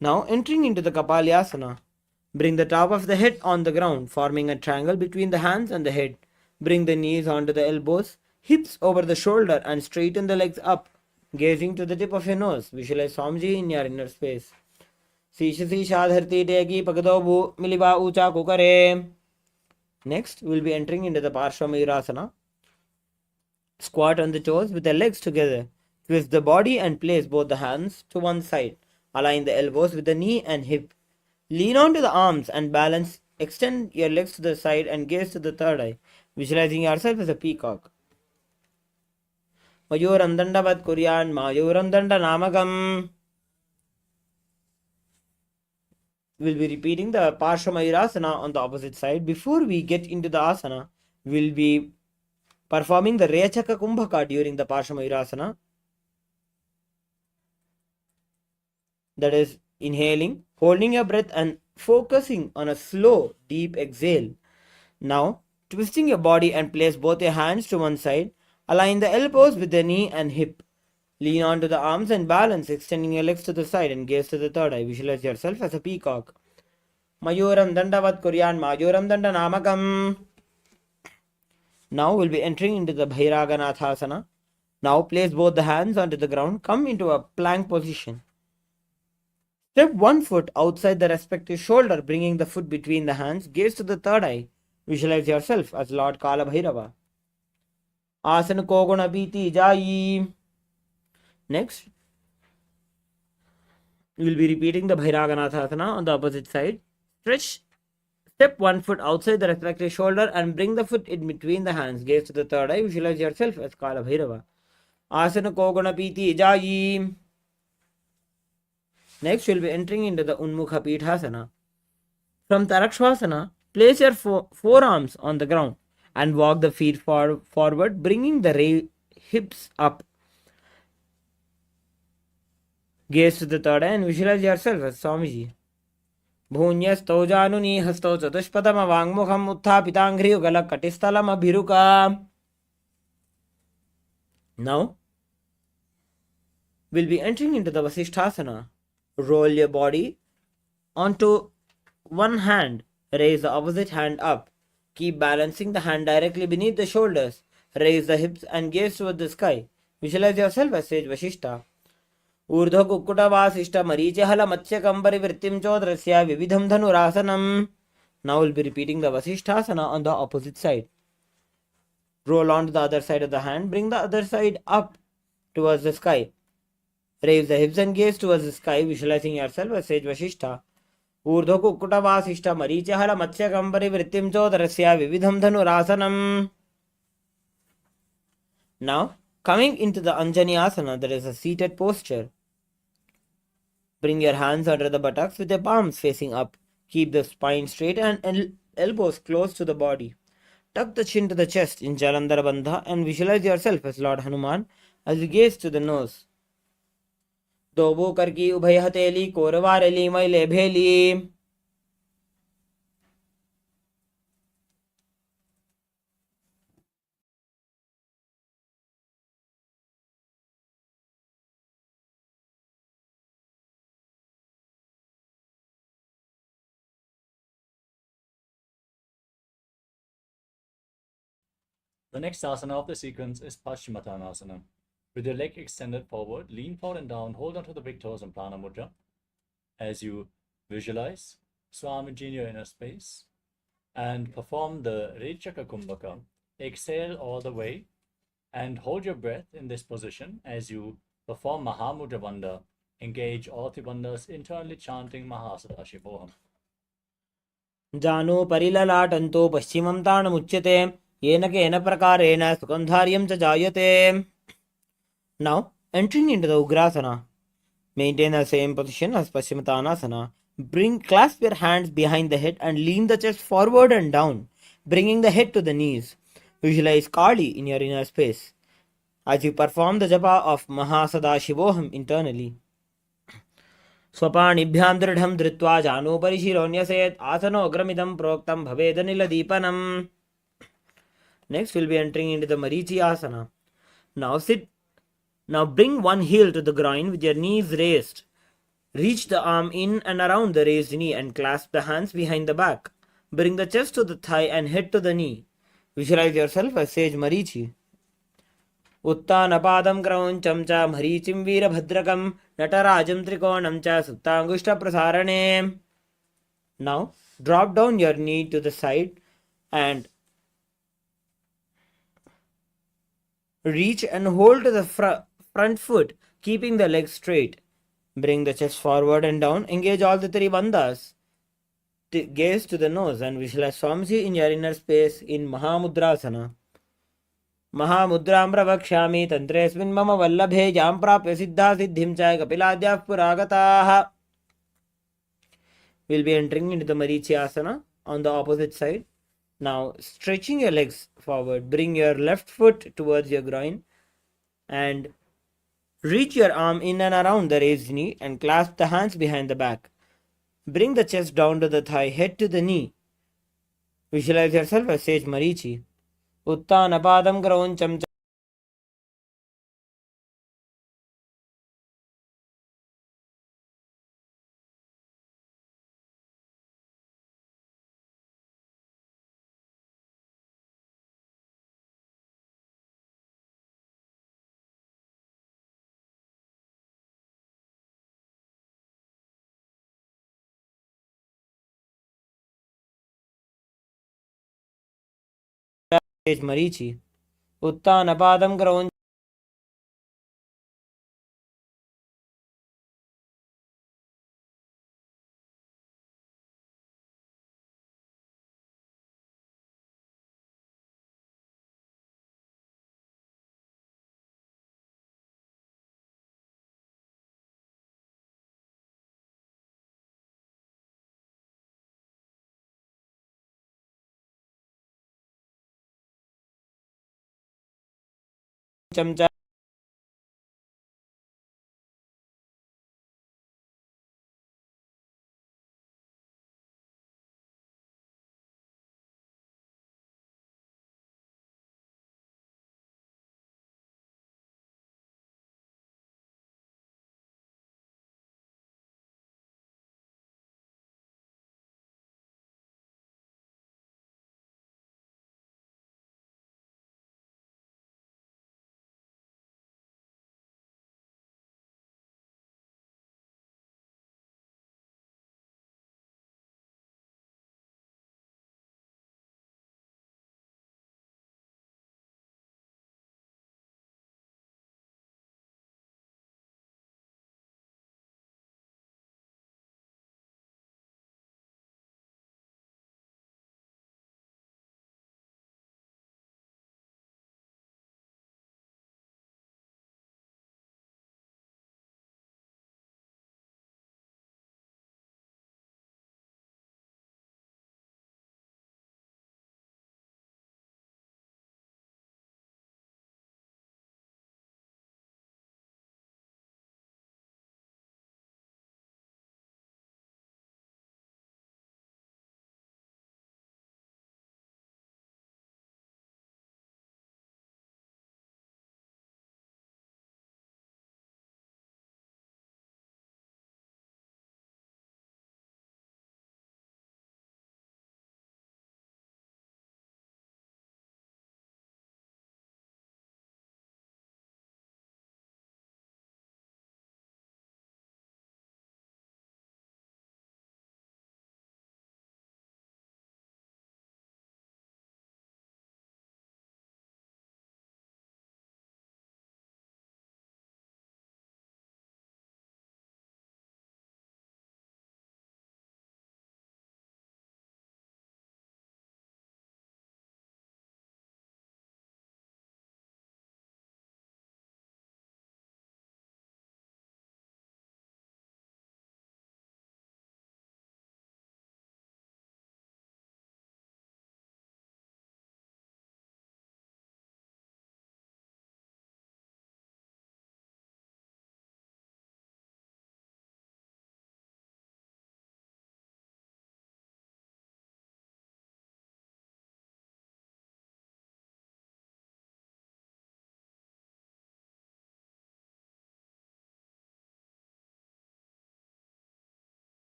Now, entering into the Kapalyasana, bring the top of the head on the ground, forming a triangle between the hands and the head. Bring the knees onto the elbows, hips over the shoulder, and straighten the legs up, gazing to the tip of your nose. Visualize Swamiji in your inner space. Sisha Sisha Dharti Tegi Pagadobu Miliba Ucha Kukare. Next, we'll be entering into the Parshva Mayurasana. Squat on the toes with the legs together. Twist the body and place both the hands to one side. Align the elbows with the knee and hip. Lean onto the arms and balance. Extend your legs to the side and gaze to the third eye, visualizing yourself as a peacock. Mayuram dandavat kuryan mayuram danda namakam. We'll be repeating the Paramashivoham on the opposite side. Before we get into the asana, we'll be performing the Rechaka Kumbhaka during the Paramashivoham. That is inhaling, holding your breath and focusing on a slow, deep exhale. Now, twisting your body and place both your hands to one side. Align the elbows with the knee and hip. Lean onto the arms and balance, extending your legs to the side and gaze to the third eye. Visualize yourself as a peacock. Mayuram dandavat kuryan mayuram danda namakam. Now we'll be entering into the Bhairaganathasana. Now place both the hands onto the ground. Come into a plank position. Step one foot outside the respective shoulder, bringing the foot between the hands. Gaze to the third eye. Visualize yourself as Lord Kala Bhairava. Asana Koguna Piti Jayi. Next, we will be repeating the Bhairaganathasana on the opposite side. Stretch. Step one foot outside the respective shoulder and bring the foot in between the hands. Gaze to the third eye. Visualize yourself as Kala Bhairava. Asana Koguna Piti Jayi. Next, we will be entering into the Unmukha Pithasana. From Tarakshvasana, place your forearms on the ground and walk the feet forward, bringing the hips up. Gaze to the third eye and visualize yourself as Swamiji. Bhunyastau januni hastau chatushpadama vangmukham uthapitangri ugalak katistalam abhiruka. Now, we'll be entering into the Vasishthasana. Roll your body onto one hand. Raise the opposite hand up. Keep balancing the hand directly beneath the shoulders. Raise the hips and gaze toward the sky. Visualize yourself as Sage Vashishta. Urdhva Kukkuta Vasishta Marichehala Matsya Kambari Vrittim Chodrasya Vividham Dhanurasanam. Now we'll be repeating the Vasishthasana on the opposite side. Roll onto the other side of the hand. Bring the other side up towards the sky. Raise the hips and gaze towards the sky, visualizing yourself as Sage Vashishta. Urdhva Kukkuta Vasishta Marichehala Matsya Kambari Vrittim Chodrasya Vividham Dhanurasanam. Now, coming into the Anjani Asana, there is a seated posture. Bring your hands under the buttocks with your palms facing up. Keep the spine straight and elbows close to the body. Tuck the chin to the chest in Jalandhara Bandha and visualize yourself as Lord Hanuman as you gaze to the nose. Dobu karki ubhay hateli koravareli maile bheli. The next asana of the sequence is Paschimottanasana. With your leg extended forward, lean forward and down, hold onto the big toes in Prana Mudra. As you visualize Swamiji in your inner space and perform the Rechaka Kumbhaka, exhale all the way and hold your breath in this position as you perform Mahamudra Bandha. Engage all three bandhas internally chanting Mahasadashivoham. Jano parilalatanto paschimam tanamuchyate yena kena prakarena sukandharyam cha jayate. Now, entering into the Ugrasana. Maintain the same position as Paschimottanasana. Clasp your hands behind the head and lean the chest forward and down, bringing the head to the knees. Visualize Kali in your inner space as you perform the japa of Mahasadashivoham internally. Swapanibhyam dridham dhritva jano parishironyasayat asano agramidam proktam bhavedanila deepanam. Next, we'll be entering into the Marichi Asana. Now bring one heel to the groin with your knees raised. Reach the arm in and around the raised knee and clasp the hands behind the back. Bring the chest to the thigh and head to the knee. Visualize yourself as Sage Marichi. Uttanapadam krauncham cha marichim veerabhadrakam natarajam trikonam cha suptangushta prasarane. Now drop down your knee to the side and reach and hold to the front front foot, keeping the legs straight. Bring the chest forward and down. Engage all the three bandhas. Gaze to the nose and visualize Swamiji in your inner space in Mahamudrasana. महामुद्रां प्रवक्ष्यामि तन्त्रेऽस्मिन् मम वल्लभे यां प्राप्य सिद्धा सिद्धिं च कपिलाद्याः पुरागताः. We'll be entering into the Marichyasana on the opposite side. Now, stretching your legs forward, bring your left foot towards your groin and reach your arm in and around the raised knee and clasp the hands behind the back. Bring the chest down to the thigh, head to the knee. Visualize yourself as sage Marichi. Uttanapadam Krauncham sage Marichi. Uttanapadam Krauncham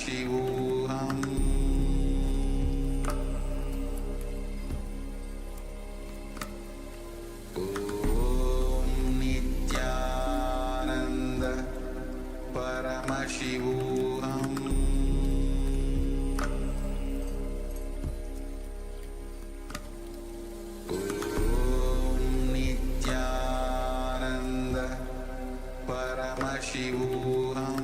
Paramashivoham Om Nityananda Paramashivoham Om Nityananda Paramashivoham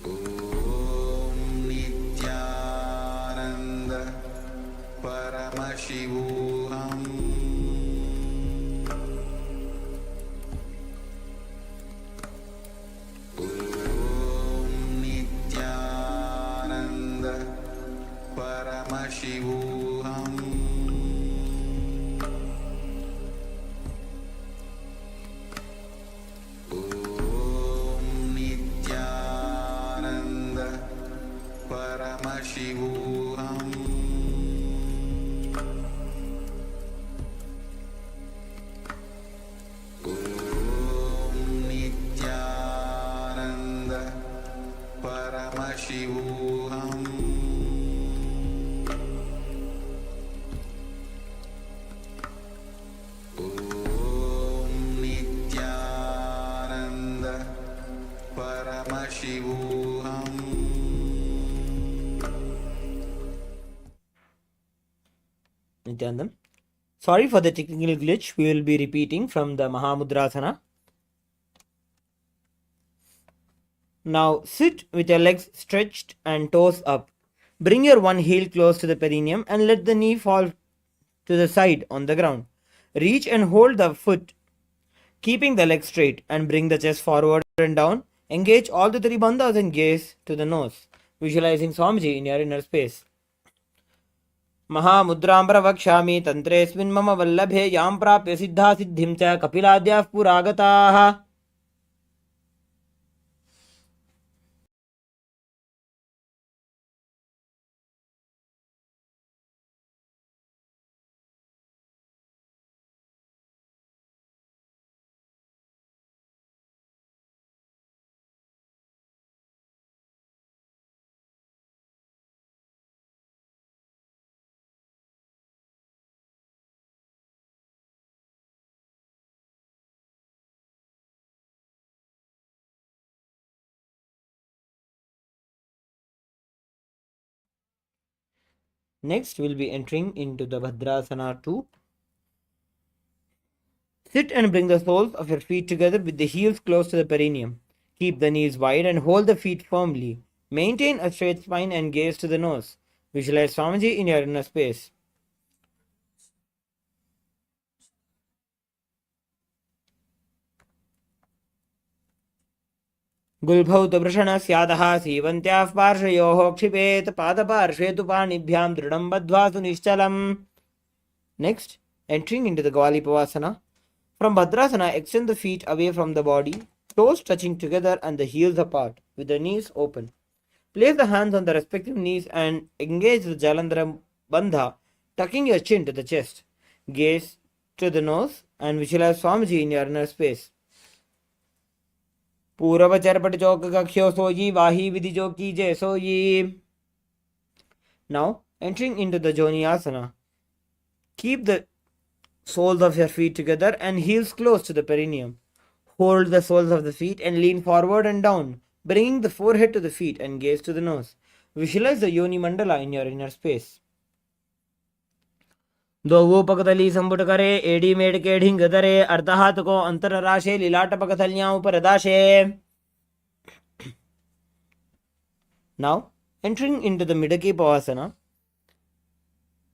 Om Nityananda Paramashivoham Om Nityananda Paramashivoham Om Nityananda Paramashivoham Om Nityananda Paramashivoham Om Nityananda Paramashivoham Nityanandam. Sorry for the technical glitch. We will be repeating from the Mahamudrasana. Now sit with your legs stretched and toes up. Bring your one heel close to the perineum and let the knee fall to the side on the ground. Reach and hold the foot, keeping the leg straight, and bring the chest forward and down. Engage all the three bandhas and gaze to the nose, visualizing Swamiji in your inner space. महामुद्रां प्रवक्ष्यामि तन्त्रेऽस्मिन् मम वल्लभे यां प्राप्य सिद्धा सिद्धिं च कपिलाद्याः पुरागताः. Next, we'll be entering into the Bhadrasana 2. Sit and bring the soles of your feet together with the heels close to the perineum. Keep the knees wide and hold the feet firmly. Maintain a straight spine and gaze to the nose. Visualize Swamiji in your inner space. गुल्भौतवृषणस्यादः सीवन्त्याः पार्श्वयोः क्षिपेत् पादपार्श्वे तु पाणिभ्यां दृढं बद्ध्वा सुनिश्चलम्. Next, entering into the Gvalipavasana. From Bhadrasana, extend the feet away from the body, toes touching together and the heels apart, with the knees open. Place the hands on the respective knees and engage the Jalandhara Bandha, tucking your chin to the chest. Gaze to the nose and visualize Swamiji in your inner space. पूरव चरपट चौक कक्ष्यो सोयी वाही विधि जो कीजे सोयी. Now, entering into the Joniasana. Keep the soles of your feet together and heels close to the perineum. Hold the soles of the feet and lean forward and down, bringing the forehead to the feet and gaze to the nose. Visualize the Yoni Mandala in your inner space. दोवो पकतली संपुट करे AD made के ढिंग दरे अर्धहात को अंतर राशे लीलाट पकथलियां ऊपर दाशे. Now, entering into the Midaki Pavasana.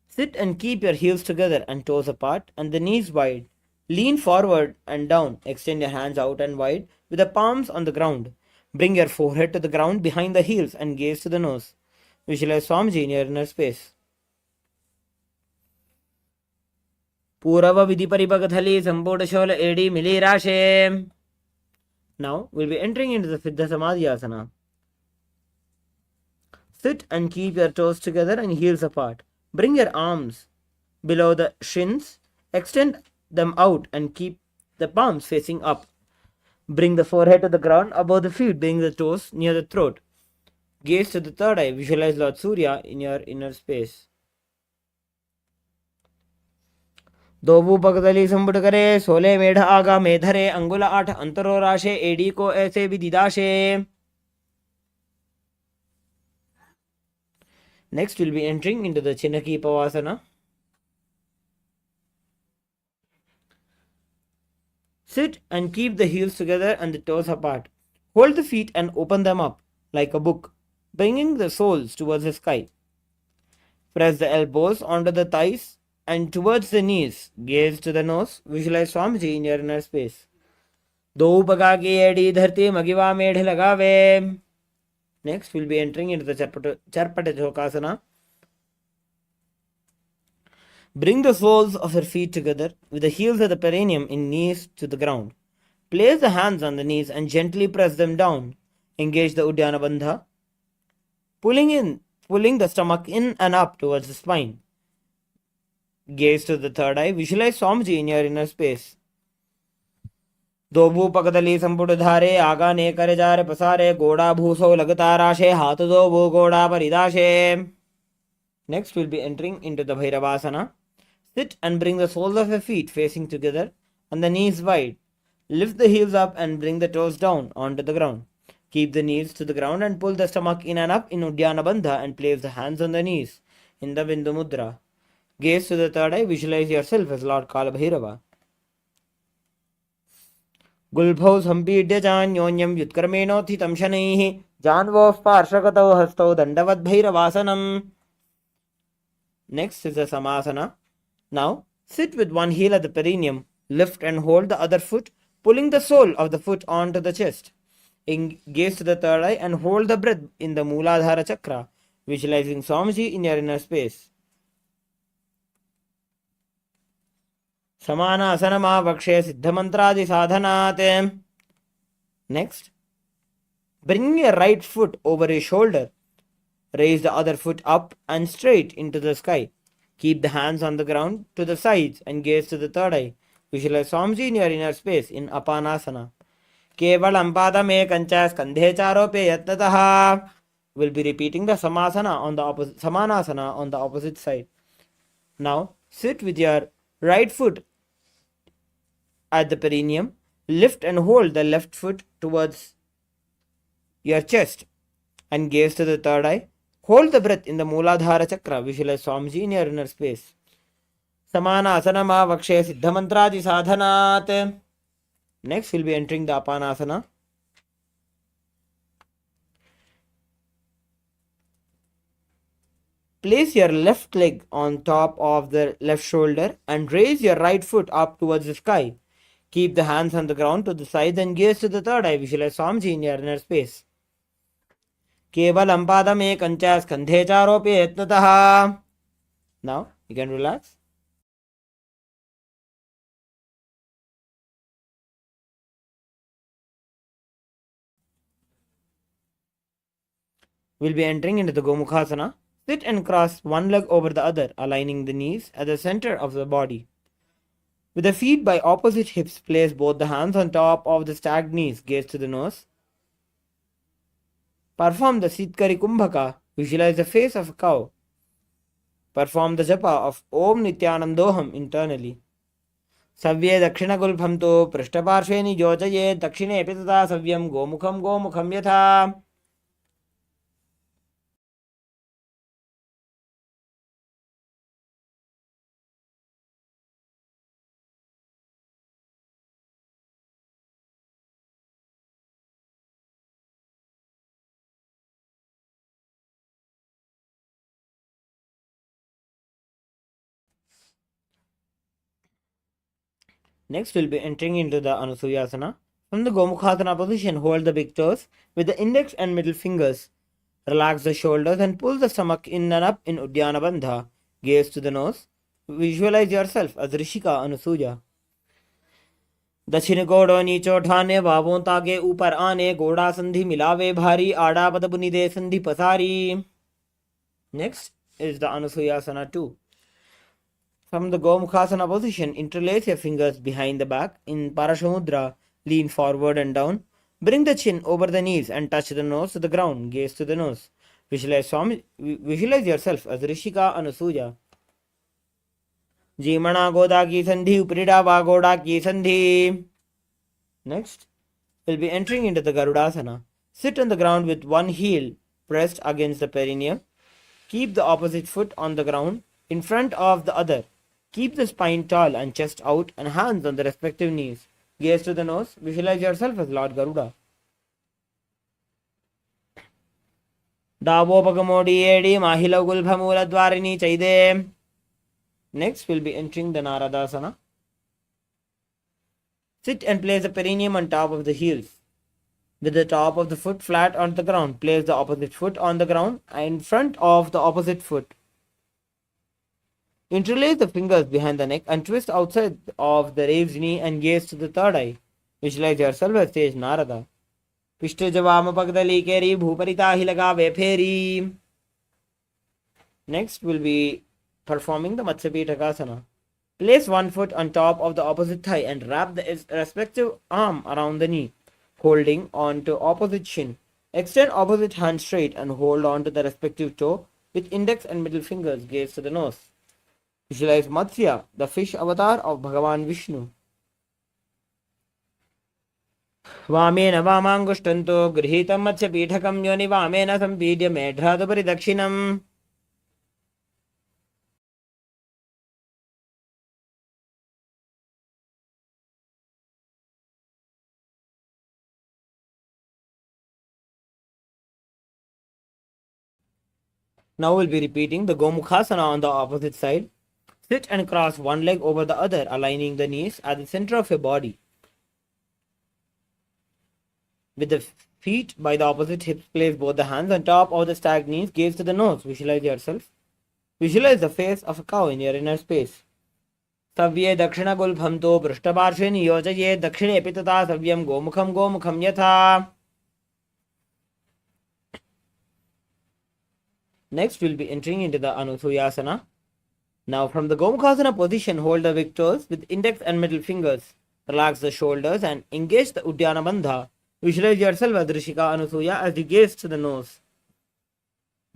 Sit and keep your heels together and toes apart and the knees wide. Lean forward and down. Extend your hands out and wide with the palms on the ground. Bring your forehead to the ground behind the heels and gaze to the nose. Visualize Swamiji in your inner space. पूरव विधि परिपकथली संपुट शोल एडी मिली राशे. Now we'll be entering into the Siddha Samadhi Asana. Sit and keep your toes together and heels apart. Bring your arms below the shins. Extend them out and keep the palms facing up. Bring the forehead to the ground above the feet, bring the toes near the throat. Gaze to the third eye. Visualize Lord Surya in your inner space. दोबू पगदली संबुट करे, सोले मेढ़ आगा मेधरे, अंगुल 8 अंतरो राशे, AD को ऐसे विदिदाशे. Next, we'll be entering into the Chinaki Pavasana. Sit and keep the heels together and the toes apart. Hold the feet and open them up like a book, bringing the soles towards the sky. Press the elbows onto the thighs and towards the knees. Gaze to the nose. Visualize Swamiji in your inner space. दो पगा की एड़ी धरती मगिवा मेढ़ लगावे. Next, we'll be entering into the Charpata Chokasana. Bring the soles of your feet together with the heels of the perineum in knees to the ground. Place the hands on the knees and gently press them down. Engage the Uddiyana Bandha. Pulling the stomach in and up towards the spine. Gaze to the third eye. Visualize Swamiji in your inner space. दोबू पकदली संपुट धारे, आगा ने करे जारे पसारे, गोड़ा भूसो लगता राशे, हाथ दोबू गोड़ा परिदाशे. Next, we'll be entering into the Bhairavasana. Sit and bring the soles of your feet facing together and the knees wide. Lift the heels up and bring the toes down onto the ground. Keep the knees to the ground and pull the stomach in and up in Uddiyana Bandha and place the hands on the knees in the Bindu Mudra. Gaze to the third eye. Visualize yourself as Lord Kala Bhairava. गुल्भौ सम्पीड्य चान्योन्यं व्युत्कर्मेणोत्थितं शनैः जान्वोः पार्श्वगतौ हस्तौ दण्डवद्भैरवासनम्. Next is the Samasana. Now, sit with one heel at the perineum, lift and hold the other foot, pulling the sole of the foot onto the chest. Gaze to the third eye and hold the breath in the Mooladhara Chakra, visualizing Swamiji in your inner space. Samanasana vakshe siddhamantradi sadhanat. Next, bring your right foot over your shoulder. Raise the other foot up and straight into the sky. Keep the hands on the ground to the sides and gaze to the third eye. Visualize Swamiji in your inner space in Apanasana. Kevalam padame kancha skandhe charope yatnataha. We'll be repeating the Samanasana on the opposite side. Now, sit with your right foot at the perineum. Lift and hold the left foot towards your chest and gaze to the third eye. Hold the breath in the Mooladhara Chakra. Visualize Swamiji in your inner space. Samanasana ma vakshe siddhamantradi sadhanat. Next, we'll be entering the Apanasana. Place your left leg on top of the left shoulder and raise your right foot up towards the sky. Keep the hands on the ground to the sides and gaze to the third eye. Visualize Swamiji in your inner space. Kevalam padame kancha skandhe charope yatnataha. Now, you can relax. We'll be entering into the Gomukhasana. Sit and cross one leg over the other, aligning the knees at the center of the body. With the feet by opposite hips, place both the hands on top of the stacked knees. Gaze to the nose. Perform the Sitkari Kumbhaka. Visualize the face of a cow. Perform the japa of Om Nithyanandoham internally. Savye Dakshina Gulbham to Prishtaparsheni Jojaye Dakshine Epitata Savyam Gomukham Yatha. Next, we'll be entering into the Anusuyasana. From the Gomukhasana position, hold the big toes with the index and middle fingers. Relax the shoulders and pull the stomach in and up in Uddiyana Bandha. Gaze to the nose. Visualize yourself as Rishika Anusuya. दक्षिण गोड़ो नीचो ठाने बाबों ताके ऊपर आने गोड़ा संधि मिलावे भारी आड़ा पद बुनि दे संधि पसारी. Next is the Anusuyasana 2. From the Gomukhasana position, interlace your fingers behind the back in Parashamudra Lean forward and down. Bring the chin over the knees and touch the nose to the ground. Gaze to the nose. Visualize yourself as Rishika Anasuya. Jimana Goda ki sandhi uprida vagoda ki sandhi. Next, we'll be entering into the Garudasana. Sit on the ground with one heel pressed against the perineum. Keep the opposite foot on the ground in front of the other. Keep the spine tall and chest out and hands on the respective knees. Gaze to the nose. Visualize yourself as Lord Garuda. Davopagamo edi mahila gulbhamula dwarini chaide. Next, we'll be entering the Naradasana. Sit and place the perineum on top of the heels. With the top of the foot flat on the ground, place the opposite foot on the ground in front of the opposite foot. Interlace the fingers behind the neck and twist outside of the raised knee and gaze to the third eye. Visualize yourself as sage Narada. Pishta javama pagdali keri bhuparita hilagave pheri. Next, we'll be performing the Matsyapitakasana. Place one foot on top of the opposite thigh and wrap the respective arm around the knee, holding on to opposite shin. Extend opposite hand straight and hold on to the respective toe with index and middle fingers. Gaze to the nose. Visualize Matsya, the fish avatar of Bhagavan Vishnu. Vamena vamangushtanto grihitam Matsyapitakam yoni vamena sampidya medhradupari dakshinam. Now we'll be repeating the Gomukhasana on the opposite side. Sit and cross one leg over the other, aligning the knees at the center of your body. With the feet by the opposite hips, place both the hands on top of the stacked knees. Gaze to the nose. Visualize yourself. Visualize the face of a cow in your inner space. Savye dakshina gulbhamto prishtaparshve niyojaye dakshine pitata savyam gomukham yatha. Next, we'll be entering into the Anusuyasana. Now, from the Gomukhasana position, hold the big toes with index and middle fingers. Relax the shoulders and engage the Uddiyana Bandha. Visualize yourself as Rishika Anusuya as you gaze to the nose.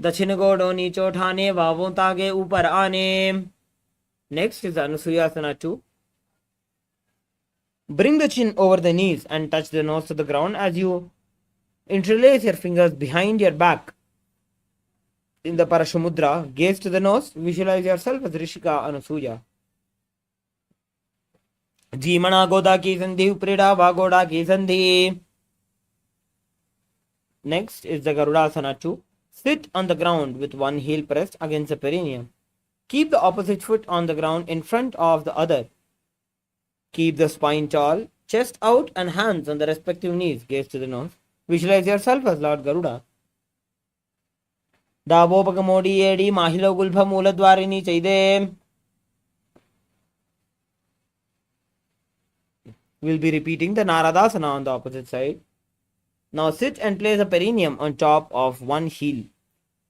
Dachina godo nicho thane vavon tage upar aane. Next is Anusuyasana 2. Bring the chin over the knees and touch the nose to the ground as you interlace your fingers behind your back. In the Parashamudra, gaze to the nose. Visualize yourself as Rishika Anusuya. Jimana goda ki sandhi uprida vagoda ki sandhi. Next is the Garudasana 2. Sit on the ground with one heel pressed against the perineum. Keep the opposite foot on the ground in front of the other. Keep the spine tall, chest out and hands on the respective knees. Gaze to the nose. Visualize yourself as Lord Garuda. Davopakamodi edi mahilo gulbha mooladwarini chaide. We'll be repeating the Naradasana on the opposite side. Now sit and place a perineum on top of one heel,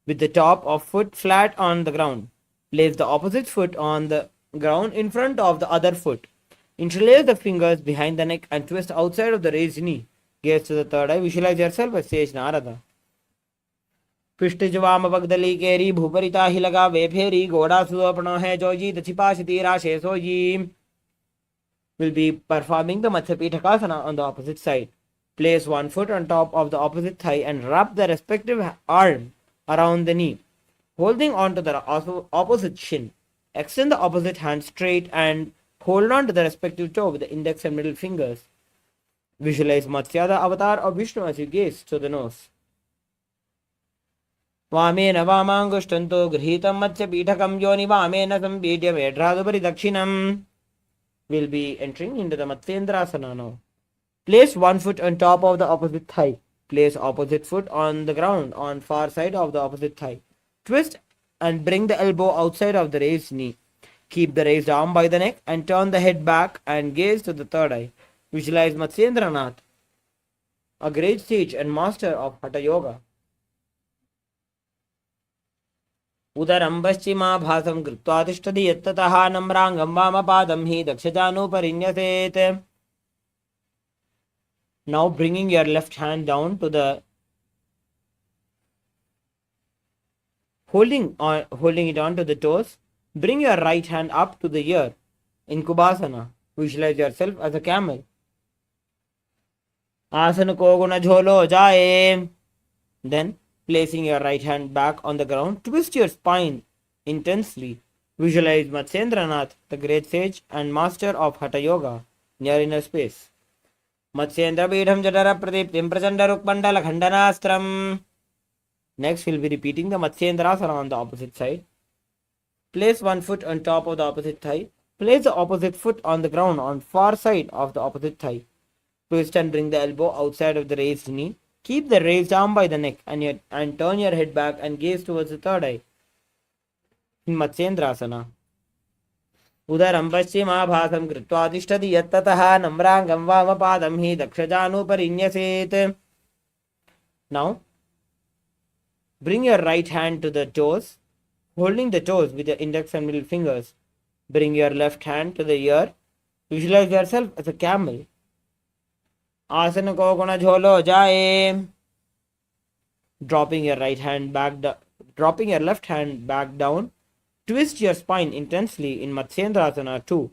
with the top of foot flat on the ground. Place the opposite foot on the ground in front of the other foot. Interlace the fingers behind the neck and twist outside of the raised knee. Gaze to the third eye. Visualize yourself as sage Narada. पिष्टजवाम पगदली केरी भूपरिता ही लगा वे फेरी घोड़ा सुअपना है जोजी दछिपाश तीरा शेषोजी. Will be performing the Matsyapitakasana on the opposite side. Place one foot on top of the opposite thigh and wrap the respective arm around the knee, holding on to the opposite shin. Extend the opposite hand straight and hold on to the respective toe with the index and middle fingers. Visualize Matsya, the avatar of Vishnu, as you gaze to the nose. Vamena vamangushtanto grihitam Matsyapitakam yoni vamena sampidya medhradupari dakshinam. We'll be entering into the Matsyendrasana now. Place one foot on top of the opposite thigh. Place opposite foot on the ground on far side of the opposite thigh. Twist and bring the elbow outside of the raised knee. Keep the raised arm by the neck and turn the head back and gaze to the third eye. Visualize Matsyendranath, a great sage and master of Hatha Yoga. Udaram paschima bhasam kriptva tishtadi yattataha namrangam vamapadam hi dakshajanu parinyaset. Now bringing your left hand down to the holding it onto the toes. Bring your right hand up to the ear in Kubasana. Visualize yourself as a camel. Asana ko guna jholo jaye. Then placing your right hand back on the ground, twist your spine intensely. Visualize Matsyendranath, the great sage and master of Hatha Yoga, near inner space. Matsyendra Bidham Jatara Pradiptim Prachanda Rukmandala Khandanastram. Next, we'll be repeating the Matsyendrasana on the opposite side. Place one foot on top of the opposite thigh. Place the opposite foot on the ground on far side of the opposite thigh. Twist and bring the elbow outside of the raised knee. Keep the raised arm by the neck and turn your head back and gaze towards the third eye. In Matsyendrasana. Udaram paschimabhasam kritva tishtati yattataha namrangam vamapadam hi dakshajanu. Now, bring your right hand to the toes, holding the toes with your index and middle fingers. Bring your left hand to the ear. Visualize yourself as a camel. Asana ko guna jholo jaye. Dropping your left hand back down. Twist your spine intensely in Matsyendrasana 2.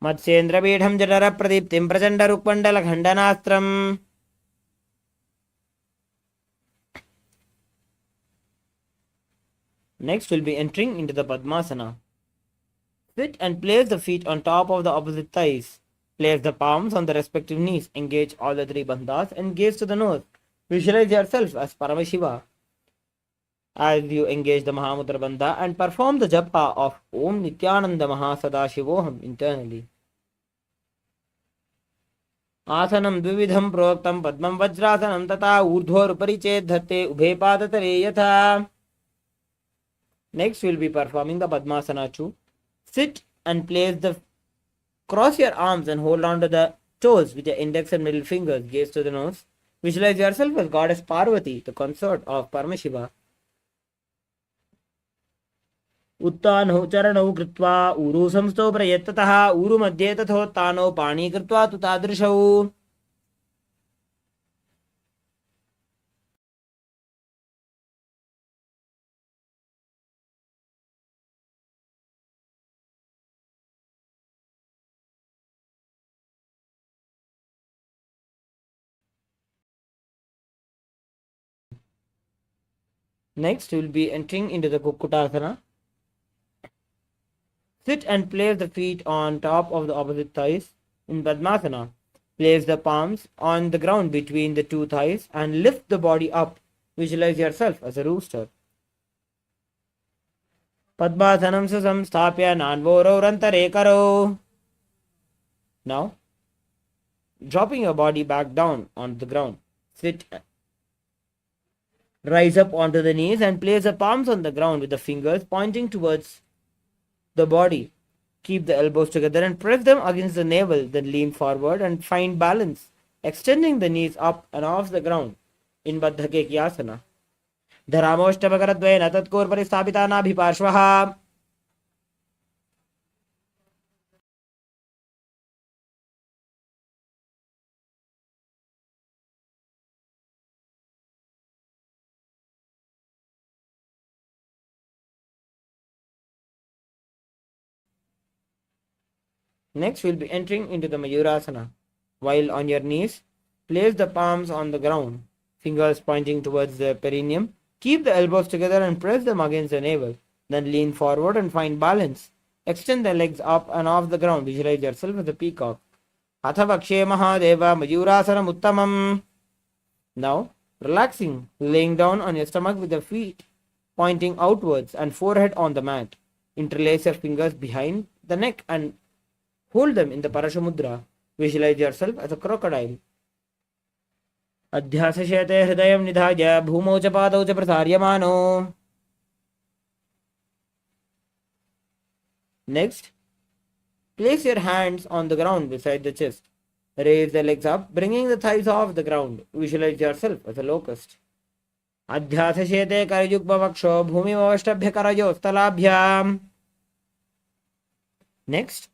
Matsyendra Bidham Jatara Pradiptim Prachanda Rukmandala Khandanastram. Next, we'll be entering into the Padmasana. Sit and place the feet on top of the opposite thighs. Place the palms on the respective knees. Engage all the three bandhas and gaze to the nose. Visualize yourself as Paramashiva. As you engage the Mahamudra Bandha and perform the japa of Om Nityananda Sadashivoham internally. Asanam dvividham proktam padmam vajrasanam tata urdhor upariche dhate ubhe padatare yatha. Next, we'll be performing the Padmasana 2. Sit and cross your arms and hold on to the toes with your index and middle fingers. Gaze to the nose. Visualize yourself as Goddess Parvati, the consort of Paramashiva. उत्तानौ चरणौ कृत्वा ऊरु संस्थौ प्रयत्ततः ऊरु मध्ये तथोत्तानौ पाणी कृत्वा तु तादृशौ. Next, we will be entering into the Kukkutasana. Sit and place the feet on top of the opposite thighs in Padmasana. Place the palms on the ground between the two thighs and lift the body up. Visualize yourself as a rooster. Padmasanam samstapya nanvoro rantare karo. Now, dropping your body back down on the ground. Sit. Rise up onto the knees and place the palms on the ground with the fingers pointing towards the body. Keep the elbows together and press them against the navel, then lean forward and find balance, extending the knees up and off the ground in Baddhakekyasana. Dharamoshtabhakaradvayena tatkor paristapita nabhiparshvaha. Next, we'll be entering into the Mayurasana. While on your knees, place the palms on the ground, fingers pointing towards the perineum. Keep the elbows together and press them against the navel. Then lean forward and find balance. Extend the legs up and off the ground. Visualize yourself as a peacock. Atha Vakshe Mahadeva Mayurasana Uttamam. Now, relaxing, laying down on your stomach with the feet pointing outwards and forehead on the mat. Interlace your fingers behind the neck and hold them in the Parashamudra. Visualize yourself as a crocodile. Adhyasashete hridayam nidhaya bhumau cha padau cha prasaryamano. Next, place your hands on the ground beside the chest. Raise the legs up, bringing the thighs off the ground. Visualize yourself as a locust. Adhyasashete karayukva vaksho bhumi vavashtabhya karayo stalabhyam. Next,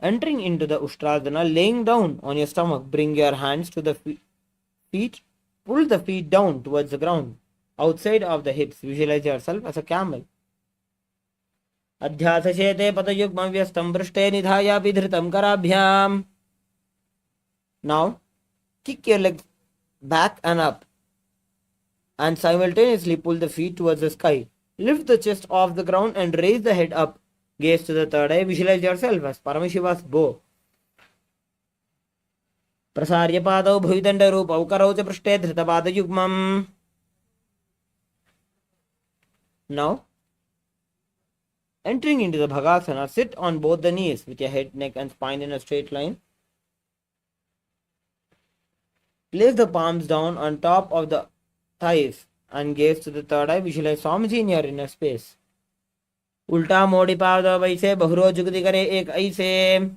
Entering into the Ustrasana, laying down on your stomach, bring your hands to the feet, pull the feet down towards the ground, outside of the hips. Visualize yourself as a camel. अध्यासशेते पतयुग्मं व्यस्तं पृष्ठे निधायापि धृतं कराभ्याम्. Now, kick your legs back and up and simultaneously pull the feet towards the sky. Lift the chest off the ground and raise the head up. Gaze to the third eye. Visualize yourself as Paramashiva's bow. प्रसार्य पादौ भुविदण्डरूपौ करौ च पृष्ठे धृतपादयुग्मम्. Now, entering into the Bhagasana, sit on both the knees with your head, neck and spine in a straight line. Place the palms down on top of the thighs and gaze to the third eye. Visualize Swamiji in your inner space. Ulta modi pada vaise bahuro jugati kare ek aise.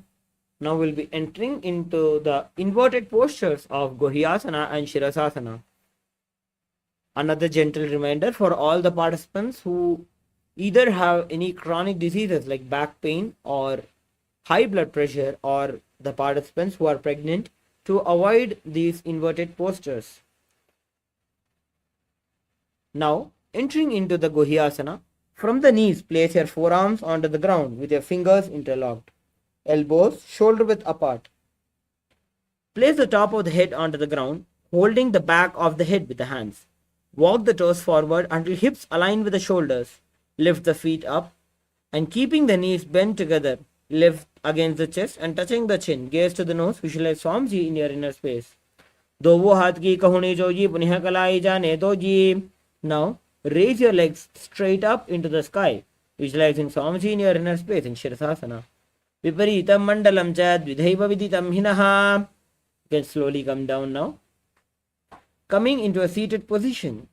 Now we'll be entering into the inverted postures of Gohyasana and Shirasasana. Another gentle reminder for all the participants who either have any chronic diseases like back pain or high blood pressure, or the participants who are pregnant, to avoid these inverted postures. Now, entering into the Gohyasana, from the knees, place your forearms onto the ground with your fingers interlocked, elbows shoulder-width apart. Place the top of the head onto the ground, holding the back of the head with the hands. Walk the toes forward until hips align with the shoulders. Lift the feet up and keeping the knees bent together, lift against the chest and touching the chin. Gaze to the nose. Visualize Swamiji in your inner space. Do wo haath ki kahuni joji punih kalai jane doji. Now raise your legs straight up into the sky, visualizing Swamiji in your inner space in Shirasasana. Viparitam mandalam cha dvidhaiva viditam hinaha. You can slowly come down now. Coming into a seated position.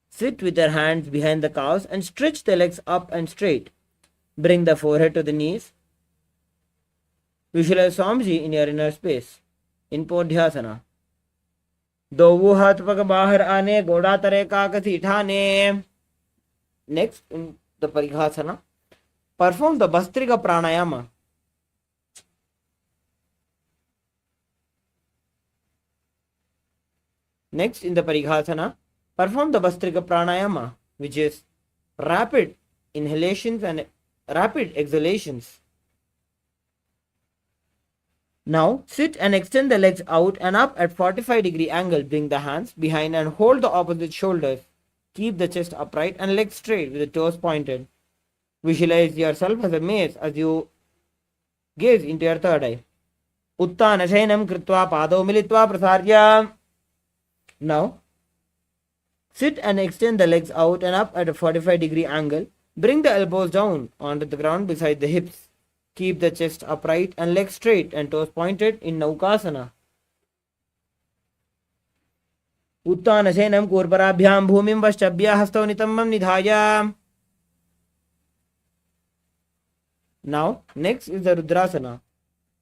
Sit with your hands behind the calves and stretch the legs up and straight. Bring the forehead to the knees. Visualize Swamiji in your inner space in Podhyasana. Dovu hath pag bahar aane, goda tare kakasi thane. Next, in the Parighasana, perform the Bastrika Pranayama. Next, in the Parighasana, perform the Bastrika Pranayama, which is rapid inhalations and rapid exhalations. Now, sit and extend the legs out and up at 45-degree angle. Bring the hands behind and hold the opposite shoulders. Keep the chest upright and legs straight with the toes pointed. Visualize yourself as a mace as you gaze into your third eye. Uttana shayanam kritva padau militva prasarya. Now, sit and extend the legs out and up at a 45-degree angle. Bring the elbows down onto the ground beside the hips. Keep the chest upright and legs straight and toes pointed in Naukasana. Uttana shayanam kurparabhyam bhumim vaschabhya hastau nitambam nidhaya. Now, next is the Rudrasana.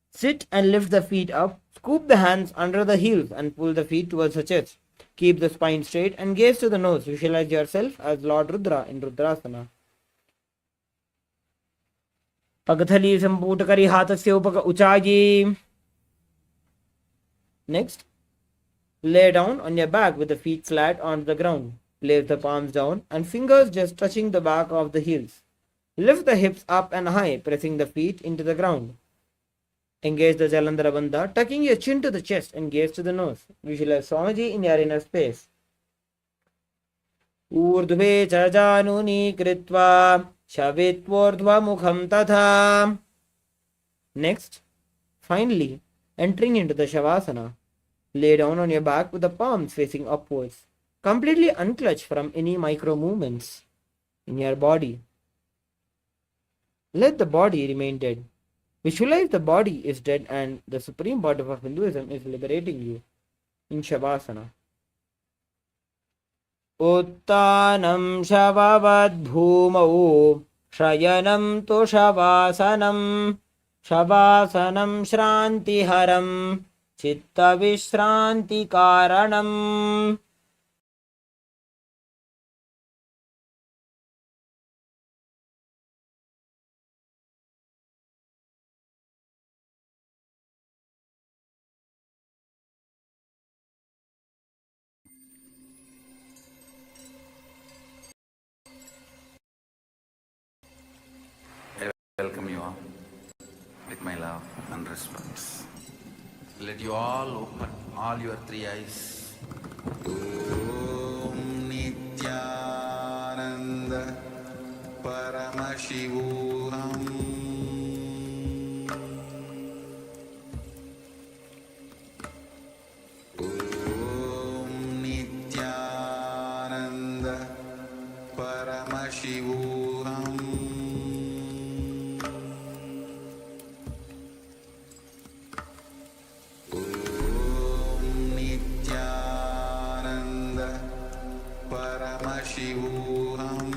Sit and lift the feet up. Scoop the hands under the heels and pull the feet towards the chest. Keep the spine straight and gaze to the nose. Visualize yourself as Lord Rudra in Rudrasana. Pagathali samputakari hatasya upaka uchaji. Next, lay down on your back with the feet flat on the ground. Place the palms down and fingers just touching the back of the heels. Lift the hips up and high, pressing the feet into the ground. Engage the Jalandhara Bandha, tucking your chin to the chest and gaze to the nose. Visualize Swamiji in your inner space. Urdhve cha januni kritva shavitvordhva mukham tatha. Next, finally, entering into the Shavasana. Lay down on your back with the palms facing upwards. Completely unclutch from any micro movements in your body. Let the body remain dead. Visualize the body is dead and the Supreme Pontiff of Hinduism is liberating you in Shavasana. Uttanam Shavavad Bhumau Shayanam Tu Shavasanam Shavasanam Shrantiharam Chitta Vishranti Karanam. with my love and respects. Let you all open all your three eyes. Om Nityananda Paramashivoham Om Nityananda Paramashivoham Om Nityananda Paramashivoham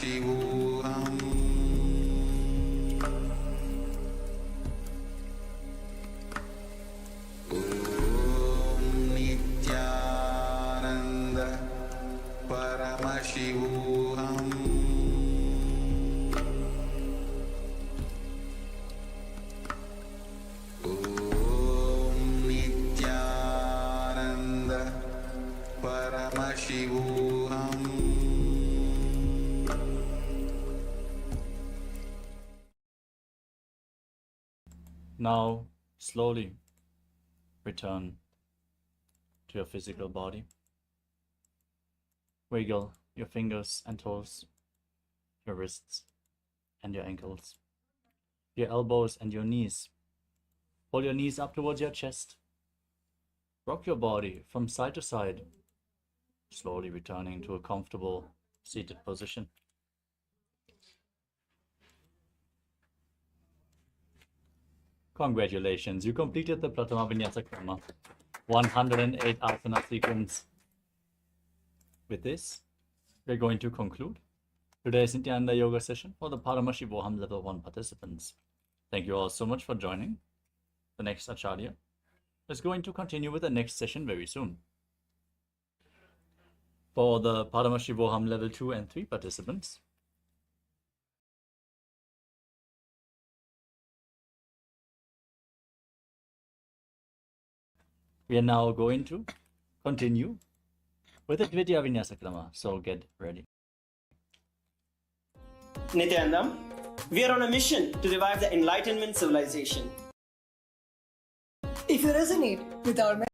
Paramashivoham Nityananda Paramashivoham Nityananda Paramashivoham. Now, slowly return to your physical body. Wiggle your fingers and toes, your wrists and your ankles, your elbows and your knees. Pull your knees up towards your chest. Rock your body from side to side, slowly returning to a comfortable seated position. Congratulations, you completed the Pratama Vinyasa Krama, 108 asana sequence. With this, we're going to conclude today's Nityananda Yoga session for the Paramashivoham Level 1 participants. Thank you all so much for joining. The next Acharya is going to continue with the next session very soon. For the Paramashivoham Level 2 and 3 participants, we are now going to continue with the Dvitiya Vinyasa Krama, so get ready. Nityanandam, we are on a mission to revive the Enlightenment civilization. If you resonate with our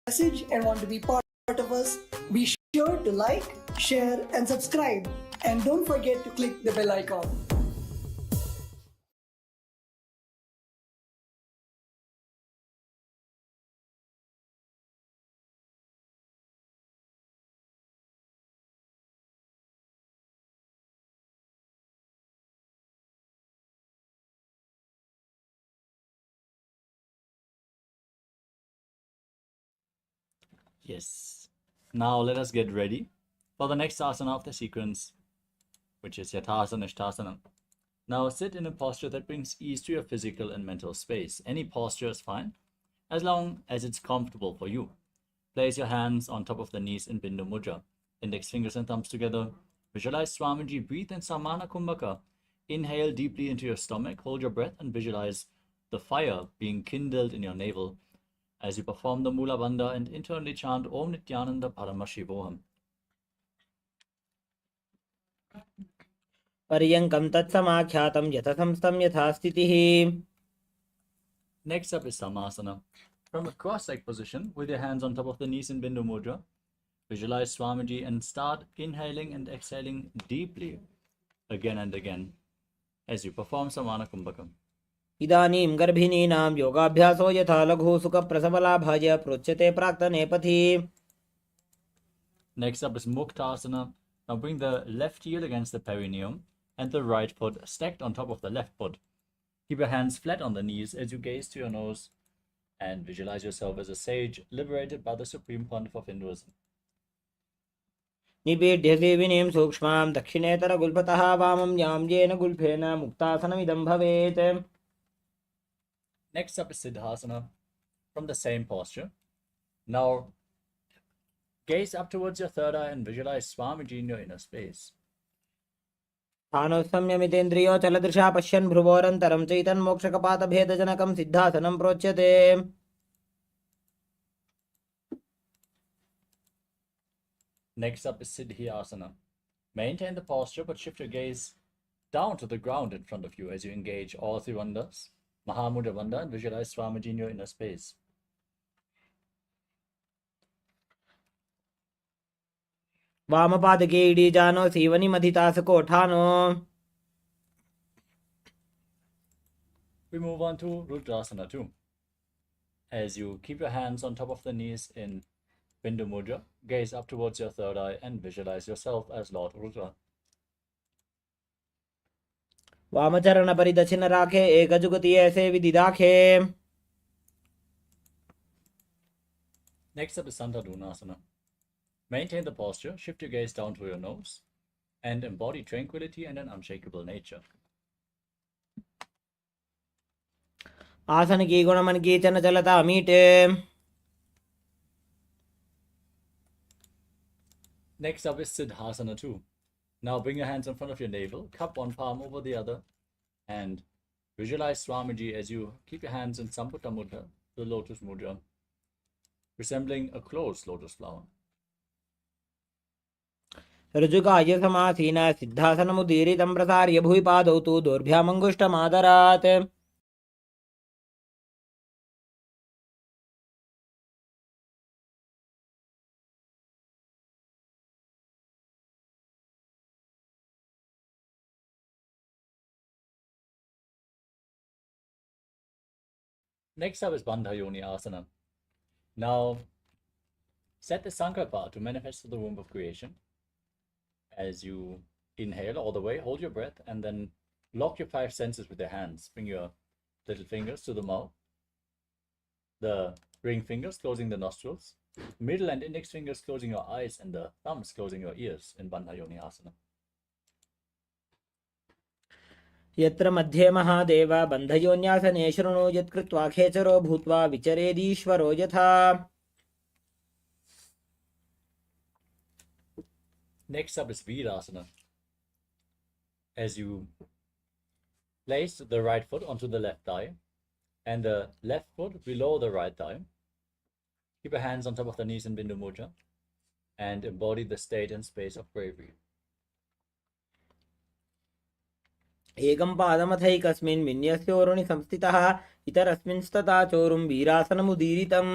message and want to be part of us, be sure to like, share, and subscribe. And don't forget to click the bell icon. Yes. Now let us get ready for the next asana of the sequence, which is Yathasana Ishtasana. Now sit in a posture that brings ease to your physical and mental space. Any posture is fine, as long as it's comfortable for you. Place your hands on top of the knees in Bindu Mudra, index fingers and thumbs together. Visualize Swamiji, breathe in Samana Kumbhaka. Inhale deeply into your stomach, hold your breath and visualize the fire being kindled in your navel as you perform the Mula Bandha and internally chant Om Nityananda Paramashivoham. पर्यङ्कं तत्समाख्यातं यथसंस्थं यथा स्थितिः. Next up is Samasana. From a cross-legged position with your hands on top of the knees in Bindu Mudra, visualize Swamiji and start inhaling and exhaling deeply again and again as you perform Samana Kumbhakam. इदानीं गर्भिणीनां योगाभ्यासो यथा लघु सुखप्रसवलाभाय प्रोच्यते प्राक्तनेपथि. Next up is Muktasana. Now bring the left heel against the perineum and the right foot stacked on top of the left foot. Keep your hands flat on the knees as you gaze to your nose and visualize yourself as a sage liberated by the Supreme Pontiff of Hinduism. निबीड्यसे विनीं सूक्ष्मां दक्षिणेतरगुल्फतः वामं यां येन गुल्फेन मुक्तासनमिदं भवेत्. Next up is Siddhasana from the same posture. Now gaze up towards your third eye and visualize Swamiji in your inner space. स्थानोत्सम्यमितेन्द्रियो चलदृशा पश्यन् भ्रुवोरन्तरं चैतन्मोक्षकपातभेदजनकं सिद्धासनं प्रोच्यते. Next up is Siddhyasana. Maintain the posture but shift your gaze down to the ground in front of you as you engage all three bandhas, Mahamudra Bandha, and visualize Swamiji in your inner space. वामपादके इडीजानो सीवनिमधितासकोठानो. We move on to Rudrasana too. As you keep your hands on top of the knees in Bindu Mudra, gaze up towards your third eye and visualize yourself as Lord Rudra. वामचरण परिदक्षिण राखे एक जुगति ऐसे विधि दाखे. Next up is Santadunasana. Maintain the posture, shift your gaze down to your nose, and embody tranquility and an unshakable nature. आसन की गुण मन की चन चलता मीटे. Next up is Siddhasana 2. Now bring your hands in front of your navel, cup one palm over the other, and visualize Swamiji as you keep your hands in Samputa Mudra, the lotus mudra, resembling a closed lotus flower. ऋजुकाय समासीन सिद्धासनमुदीरितं प्रसार्य भुवि पादौ तु दोर्भ्यामङ्गुष्ठमादरात्. Next up is Bandha Yoni Asana. Now, set the Sankalpa to manifest the womb of creation. As you inhale all the way, hold your breath, and then lock your 5 senses with your hands. Bring your little fingers to the mouth, the ring fingers closing the nostrils, middle and index fingers closing your eyes, and the thumbs closing your ears in Bandha Yoni Asana. यत्र मध्ये महादेव बन्धयोन्यासने शृणु यत्कृत्वा खेचरो भूत्वा विचरेदीश्वरो यथा. Next up is Virasana. As you place the right foot onto the left thigh and the left foot below the right thigh, keep your hands on top of the knees in Bindu Mudra and embody the state and space of bravery. एकं पादमथैकस्मिन् विन्यस्योरुणि संस्थितः इतरस्मिंस्तथा चोरुं वीरासनमुदीरितम्.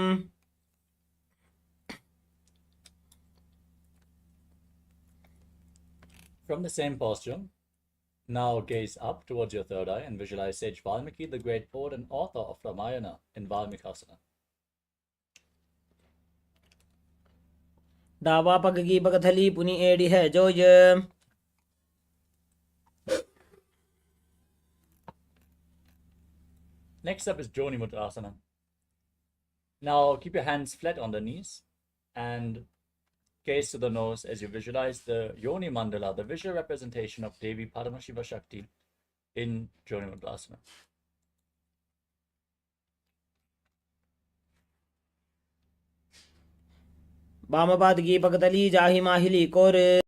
From the same posture, now gaze up towards your third eye and visualize Sage Valmiki, the great poet and author of Ramayana, in Valmikasana. दावा पग की पगथली पुनि एड़ी है जोज. Next up is Joni Mudra Asana. Now keep your hands flat on the knees and gaze to the nose as you visualize the Yoni Mandala, the visual representation of Devi Paramashiva Shakti in Joni Mudra Asana. वामपाद की पगतली जाहि माहिली core.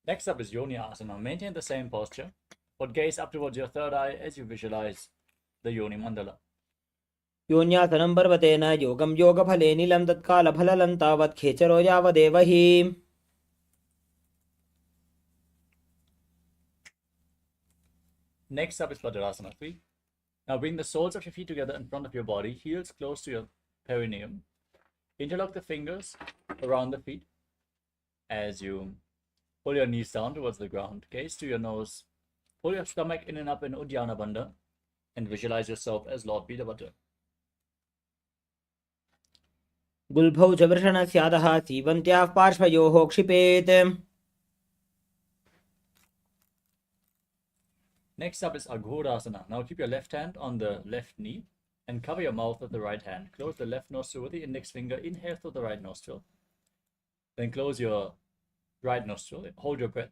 Next up is Yoni Asana. Maintain the same posture, but gaze up towards your third eye as you visualize the Yoni Mandala. योन्यासनं पर्वतेन योगं योगफले नीलं तत्कालफललं तावत् खेचरो यावदेव हि. Next up is Vajrasana 3. Now bring the soles of your feet together in front of your body, heels close to your perineum. Interlock the fingers around the feet as you pull your knees down towards the ground. Gaze to your nose. Pull your stomach in and up in Uddiyana Bandha and visualize yourself as Lord Vidabhadra. गुल्भौ च वृषणस्यादः सीवन्त्याः पार्श्वयोः क्षिपेत्. Next up is Aghorasana. Now keep your left hand on the left knee and cover your mouth with the right hand. Close the left nostril with the index finger. Inhale through the right nostril. Then close your right nostril. Hold your breath.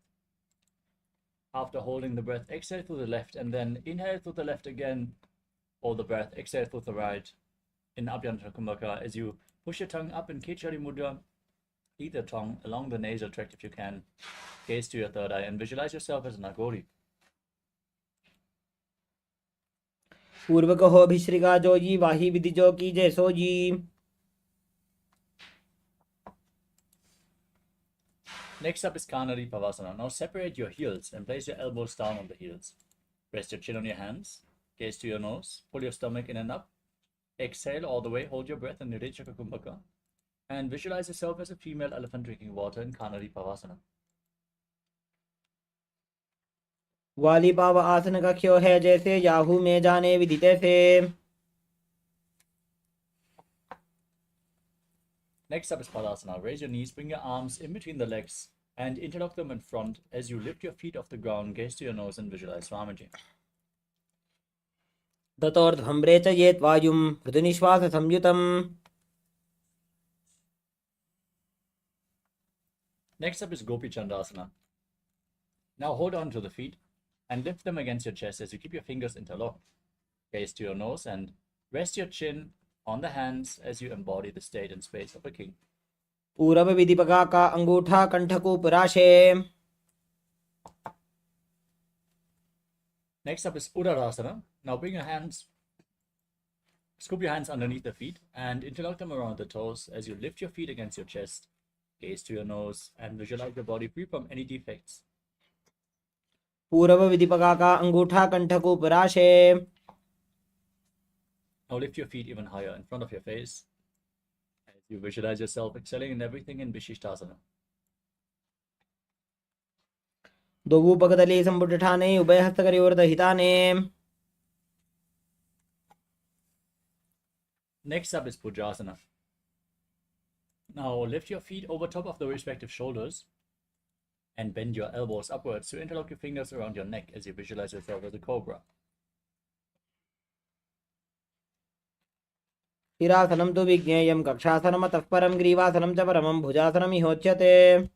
After holding the breath, exhale through the left and then inhale through the left again. Hold the breath. Exhale through the right in Abhyantara Kumbhaka as you push your tongue up in Kichari Mudra. Eat the tongue along the nasal tract if you can. Gaze to your third eye and visualize yourself as an Aghori. पूर्वक हो भिश्रिका जोजी वाही विधि जो की जय sooji. Next up is Kanari Pavasana. Now separate your heels and place your elbows down on the heels. Rest your chin on your hands. Gaze to your nose. Pull your stomach in and up. Exhale all the way. Hold your breath in Nirechaka Kumbhaka. And visualize yourself as a female elephant drinking water in Kanari Pavasana. वाली पाव आसन कख्यो है जैसे Yahoo में जाने विदिते से. Next up is Padasana. Raise your knees, bring your arms in between the legs and interlock them in front as you lift your feet off the ground, gaze to your nose and visualize Swamiji. ततोर्ध्वं रेचयेत् वायुं मृदुनिश्वाससंयुतम्. Next up is Gopi Chandasana. Now hold on to the feet and lift them against your chest as you keep your fingers interlocked. Gaze to your nose and rest your chin on the hands as you embody the state and space of a king. पूरव विधिपगा का अंगूठा कंठकूपराशे. Next up is Uttarasana. Now bring your hands, scoop your hands underneath the feet and interlock them around the toes as you lift your feet against your chest. Gaze to your nose and visualize your body free from any defects. पूरव विधिपगा का अंगूठा कंठकूपराशे. Now lift your feet even higher in front of your face as you visualize yourself excelling in everything in Vishishtasana. दोवूपगतले संपुटठाने उभयहस्तकरयोर्दहिताने. Next up is Pujasana. Now lift your feet over top of the respective shoulders and bend your elbows upwards to interlock your fingers around your neck as you visualize yourself as a cobra. शिरासनं तु विज्ञेयं कक्षासनमतः परं ग्रीवासनं च परमं भुजासनमिहोच्यते.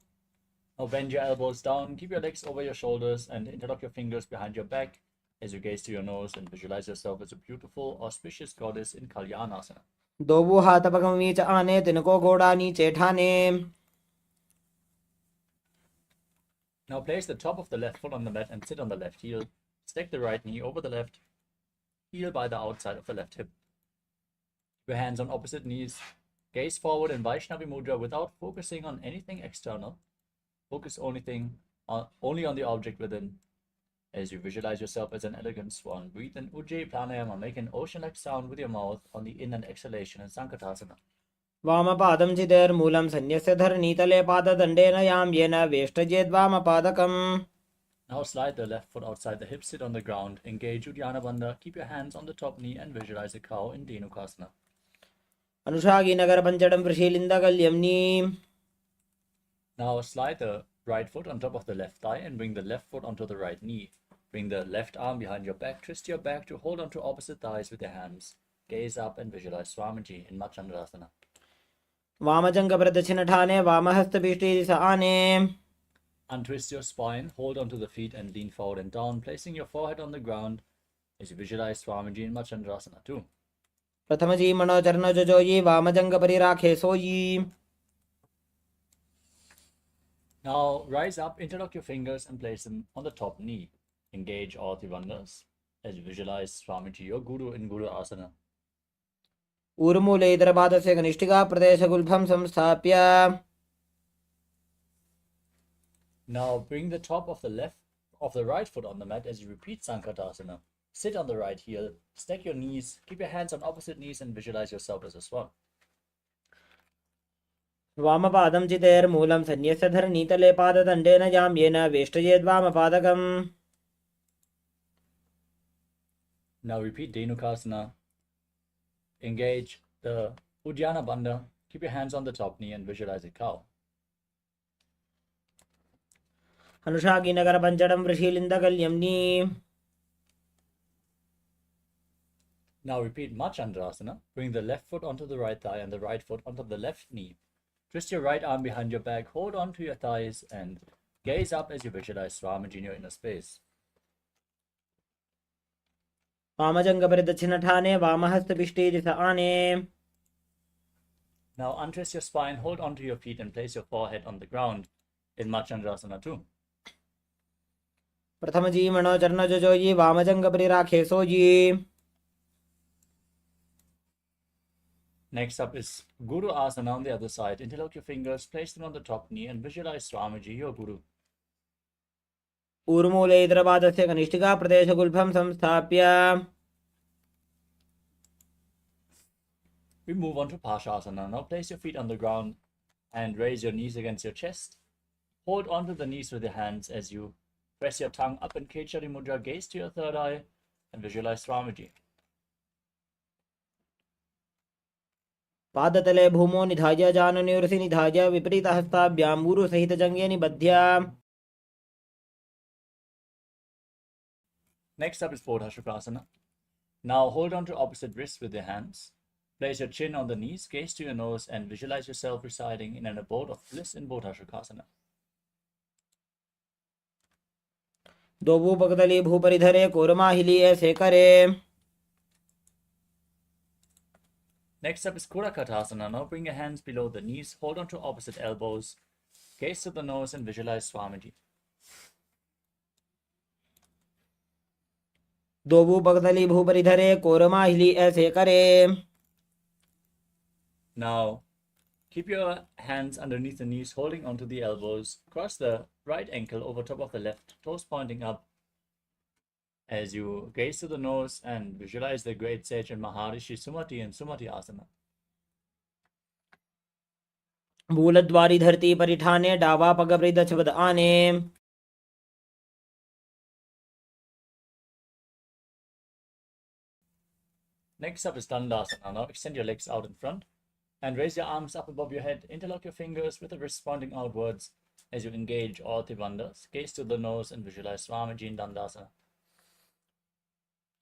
Now bend your elbows down, keep your legs over your shoulders and interlock your fingers behind your back as you gaze to your nose and visualize yourself as a beautiful, auspicious goddess in Kalyanasana. दोवू हाथ पगमी च आने तिनको घोड़ा नीचे ठाने. Now place the top of the left foot on the mat and sit on the left heel. Stack the right knee over the left heel by the outside of the left hip. Your hands on opposite knees. Gaze forward in Vaishnavi Mudra without focusing on anything external. Focus only on the object within. As you visualize yourself as an elegant swan, breathe in Ujjayi Pranayama, make an ocean-like sound with your mouth on the in and exhalation in Sankatasana. वामपादं चितेर्मूलं सन्यस्य धरणीतले पाददण्डेन यां येन वेष्टयेद्वामपादकम्. Now slide the left foot outside the hip, sit on the ground, engage Uddiyana Bandha, keep your hands on the top knee and visualize a cow in Dhenukasana. अनुषागी Nagar पंचडं प्रशीलिन्दकल्यम्नी. Now slide the right foot on top of the left thigh and bring the left foot onto the right knee. Bring the left arm behind your back, twist your back to hold onto opposite thighs with your hands. Gaze up and visualize Swamiji in Machandrasana. वामजंग प्रदक्षिण ठाने वामहस्तपीष्टे स आने. Untwist your spine, hold onto the feet and lean forward and down, placing your forehead on the ground as you visualize Swamiji in Machandrasana too. प्रथम जी मनो चरण जोजी वामजंग परिराखे सोई. Now rise up, interlock your fingers and place them on the top knee. Engage all Trivandhas as you visualize Swamiji, your Guru, in Guru Asana. ऊर्मूले इतरपादस्य कनिष्ठिका प्रदेशगुल्फं संस्थाप्य. Now bring the top of the right foot on the mat as you repeat Sankatasana. Sit on the right heel, stack your knees, keep your hands on opposite knees and visualize yourself as a swan. वामपादं चितेर्मूलं सन्यस्य धरणीतले पाददण्डेन यां येन वेष्टयेद्वामपादकम्. Now repeat Dhenukasana. Engage the Uddiyana Bandha. Keep your hands on the top knee and visualize a cow. अनुषागी Nagar पंचडं प्रशीलिन्दकल्यम्नी. Now repeat Machandrasana. Bring the left foot onto the right thigh and the right foot onto the left knee. Twist your right arm behind your back, hold on to your thighs and gaze up as you visualize Swamiji in your inner space. वामजंग प्रदक्षिण ठाने वामहस्तपीष्टे स आने. Now untwist your spine, hold onto your feet and place your forehead on the ground in Machandrasana too. प्रथम जी मनो चरण जोजी वामजंग परिराखे सोई. Next up is Guru Asana on the other side. Interlock your fingers, place them on the top knee and visualize Swamiji, your Guru. ऊर्मूले इतरपादस्य कनिष्ठिका प्रदेशगुल्फं संस्थाप्य. We move on to Pashasana. Now place your feet on the ground and raise your knees against your chest. Hold onto the knees with your hands as you press your tongue up in Kechari Mudra, gaze to your third eye and visualize Swamiji. पादतले भूमो निधाय जानन्युरसि निधाय विपरीतहस्ताभ्यां गुरुसहितजङ्गे निबध्य. Next up is Bodhasukasana. Now hold on to opposite wrists with your hands. Place your chin on the knees, gaze to your nose, and visualize yourself residing in an abode of bliss in Bodhasukasana. दो भूपगतली भूपरिधरे कूर्माहिली ऐसे करे. Next up is Kurakatasana. Now bring your hands below the knees, hold on to opposite elbows, gaze to the nose, and visualize Swamiji. दो भूपगतली भूपरिधरे कूर्माहिली ऐसे करे. Now keep your hands underneath the knees, holding onto the elbows. Cross the right ankle over top of the left, toes pointing up. As you gaze to the nose and visualize the great sage and Maharishi Sumati and Sumati Asana. भूलद्वारी धरती परिठाने डावा पगवृद छबद आने. Next up is Dandasana. Now extend your legs out in front and raise your arms up above your head. Interlock your fingers with the wrists pointing outwards as you engage all Tribandhas. Gaze to the nose and visualize Swamiji in Dandasana.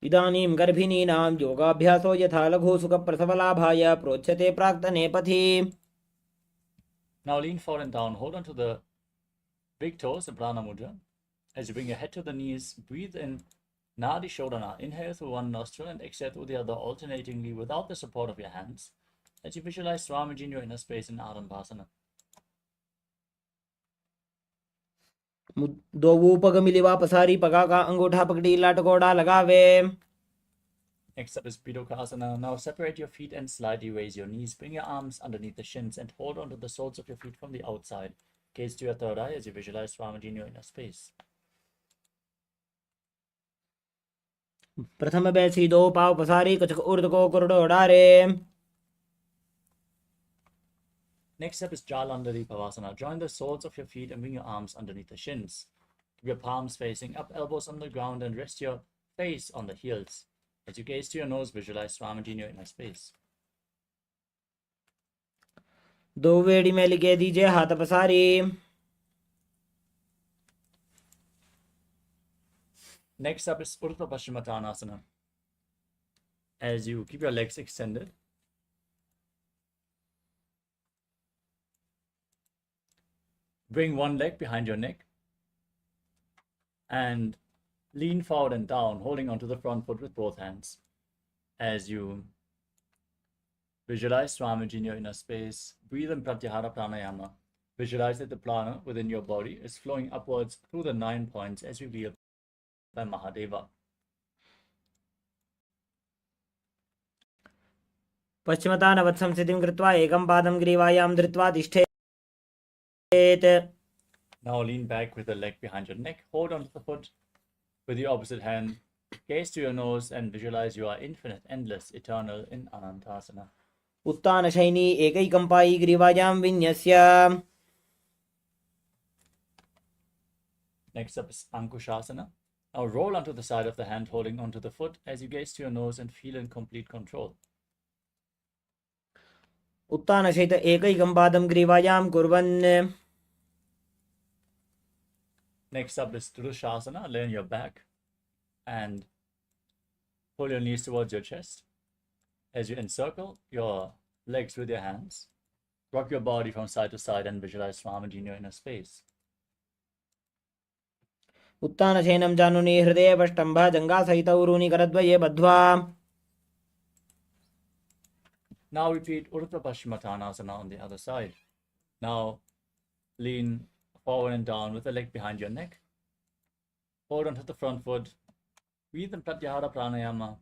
इदानीं गर्भिणीनां योगाभ्यासो यथा लघु सुखप्रसवलाभाय प्रोच्यते प्राक्तने पथि. Now lean forward and down. Hold on to the big toes, the Prana Mudra. As you bring your head to the knees, breathe in Nadi Shodhana. Inhale through one nostril and exhale through the other alternatingly without the support of your hands. As you visualize Swamiji in your inner space in Adambasana. दो पग मिलिवा पसारी पगा का अंगूठा पकड़ी लटकोड़ा लगावे. Next up is Pidokasana. Now separate your feet and slightly raise your knees. Bring your arms underneath the shins and hold onto the soles of your feet from the outside. Gaze to your third eye as you visualize Swamiji in your inner space. प्रथम बैसी दो पाव पसारी कचक उर्द को कुरडो डारे. Next up is Jalandhari Pavasana. Join the soles of your feet and bring your arms underneath the shins. Keep your palms facing up, elbows on the ground, and rest your face on the heels. As you gaze to your nose, visualize Swamiji in your inner space. दो वेड़ी में लिखे दीजिए हाथ पसारी. Next up is Urdhva Paschimottanasana. As you keep your legs extended, bring one leg behind your neck and lean forward and down, holding onto the front foot with both hands. As you visualize Swamiji in your inner space, breathe in Pratyahara Pranayama. Visualize that the prana within your body is flowing upwards through the 9 points as revealed by Mahadeva. पश्चिमतानवत् संस्थितिं कृत्वा एकं पादं ग्रीवायां धृत्वा तिष्ठेत्. Now lean back with the leg behind your neck. Hold onto the foot with the opposite hand. Gaze to your nose and visualize you are infinite, endless, eternal in Anantasana. उत्तानशयनी एकैकं पायी ग्रीवायां विन्यस्य. Next up is Ankushasana. Now roll onto the side of the hand, holding onto the foot as you gaze to your nose and feel in complete control. उत्तानशयित एकैकं पादं ग्रीवायां कुर्वन्. Next up is Tridushasana. Lay on your back and pull your knees towards your chest. As you encircle your legs with your hands, rock your body from side to side and visualize Swamiji in your inner space. उत्तानशयनं जानुनी हृदये पष्टम्भा जङ्घासहित उरूनि करद्वये बद्ध्वा. Now repeat Urdhva Paschimottanasana on the other side. Now lean forward and down with the leg behind your neck. Hold onto the front foot. Breathe in Pratyahara Pranayama.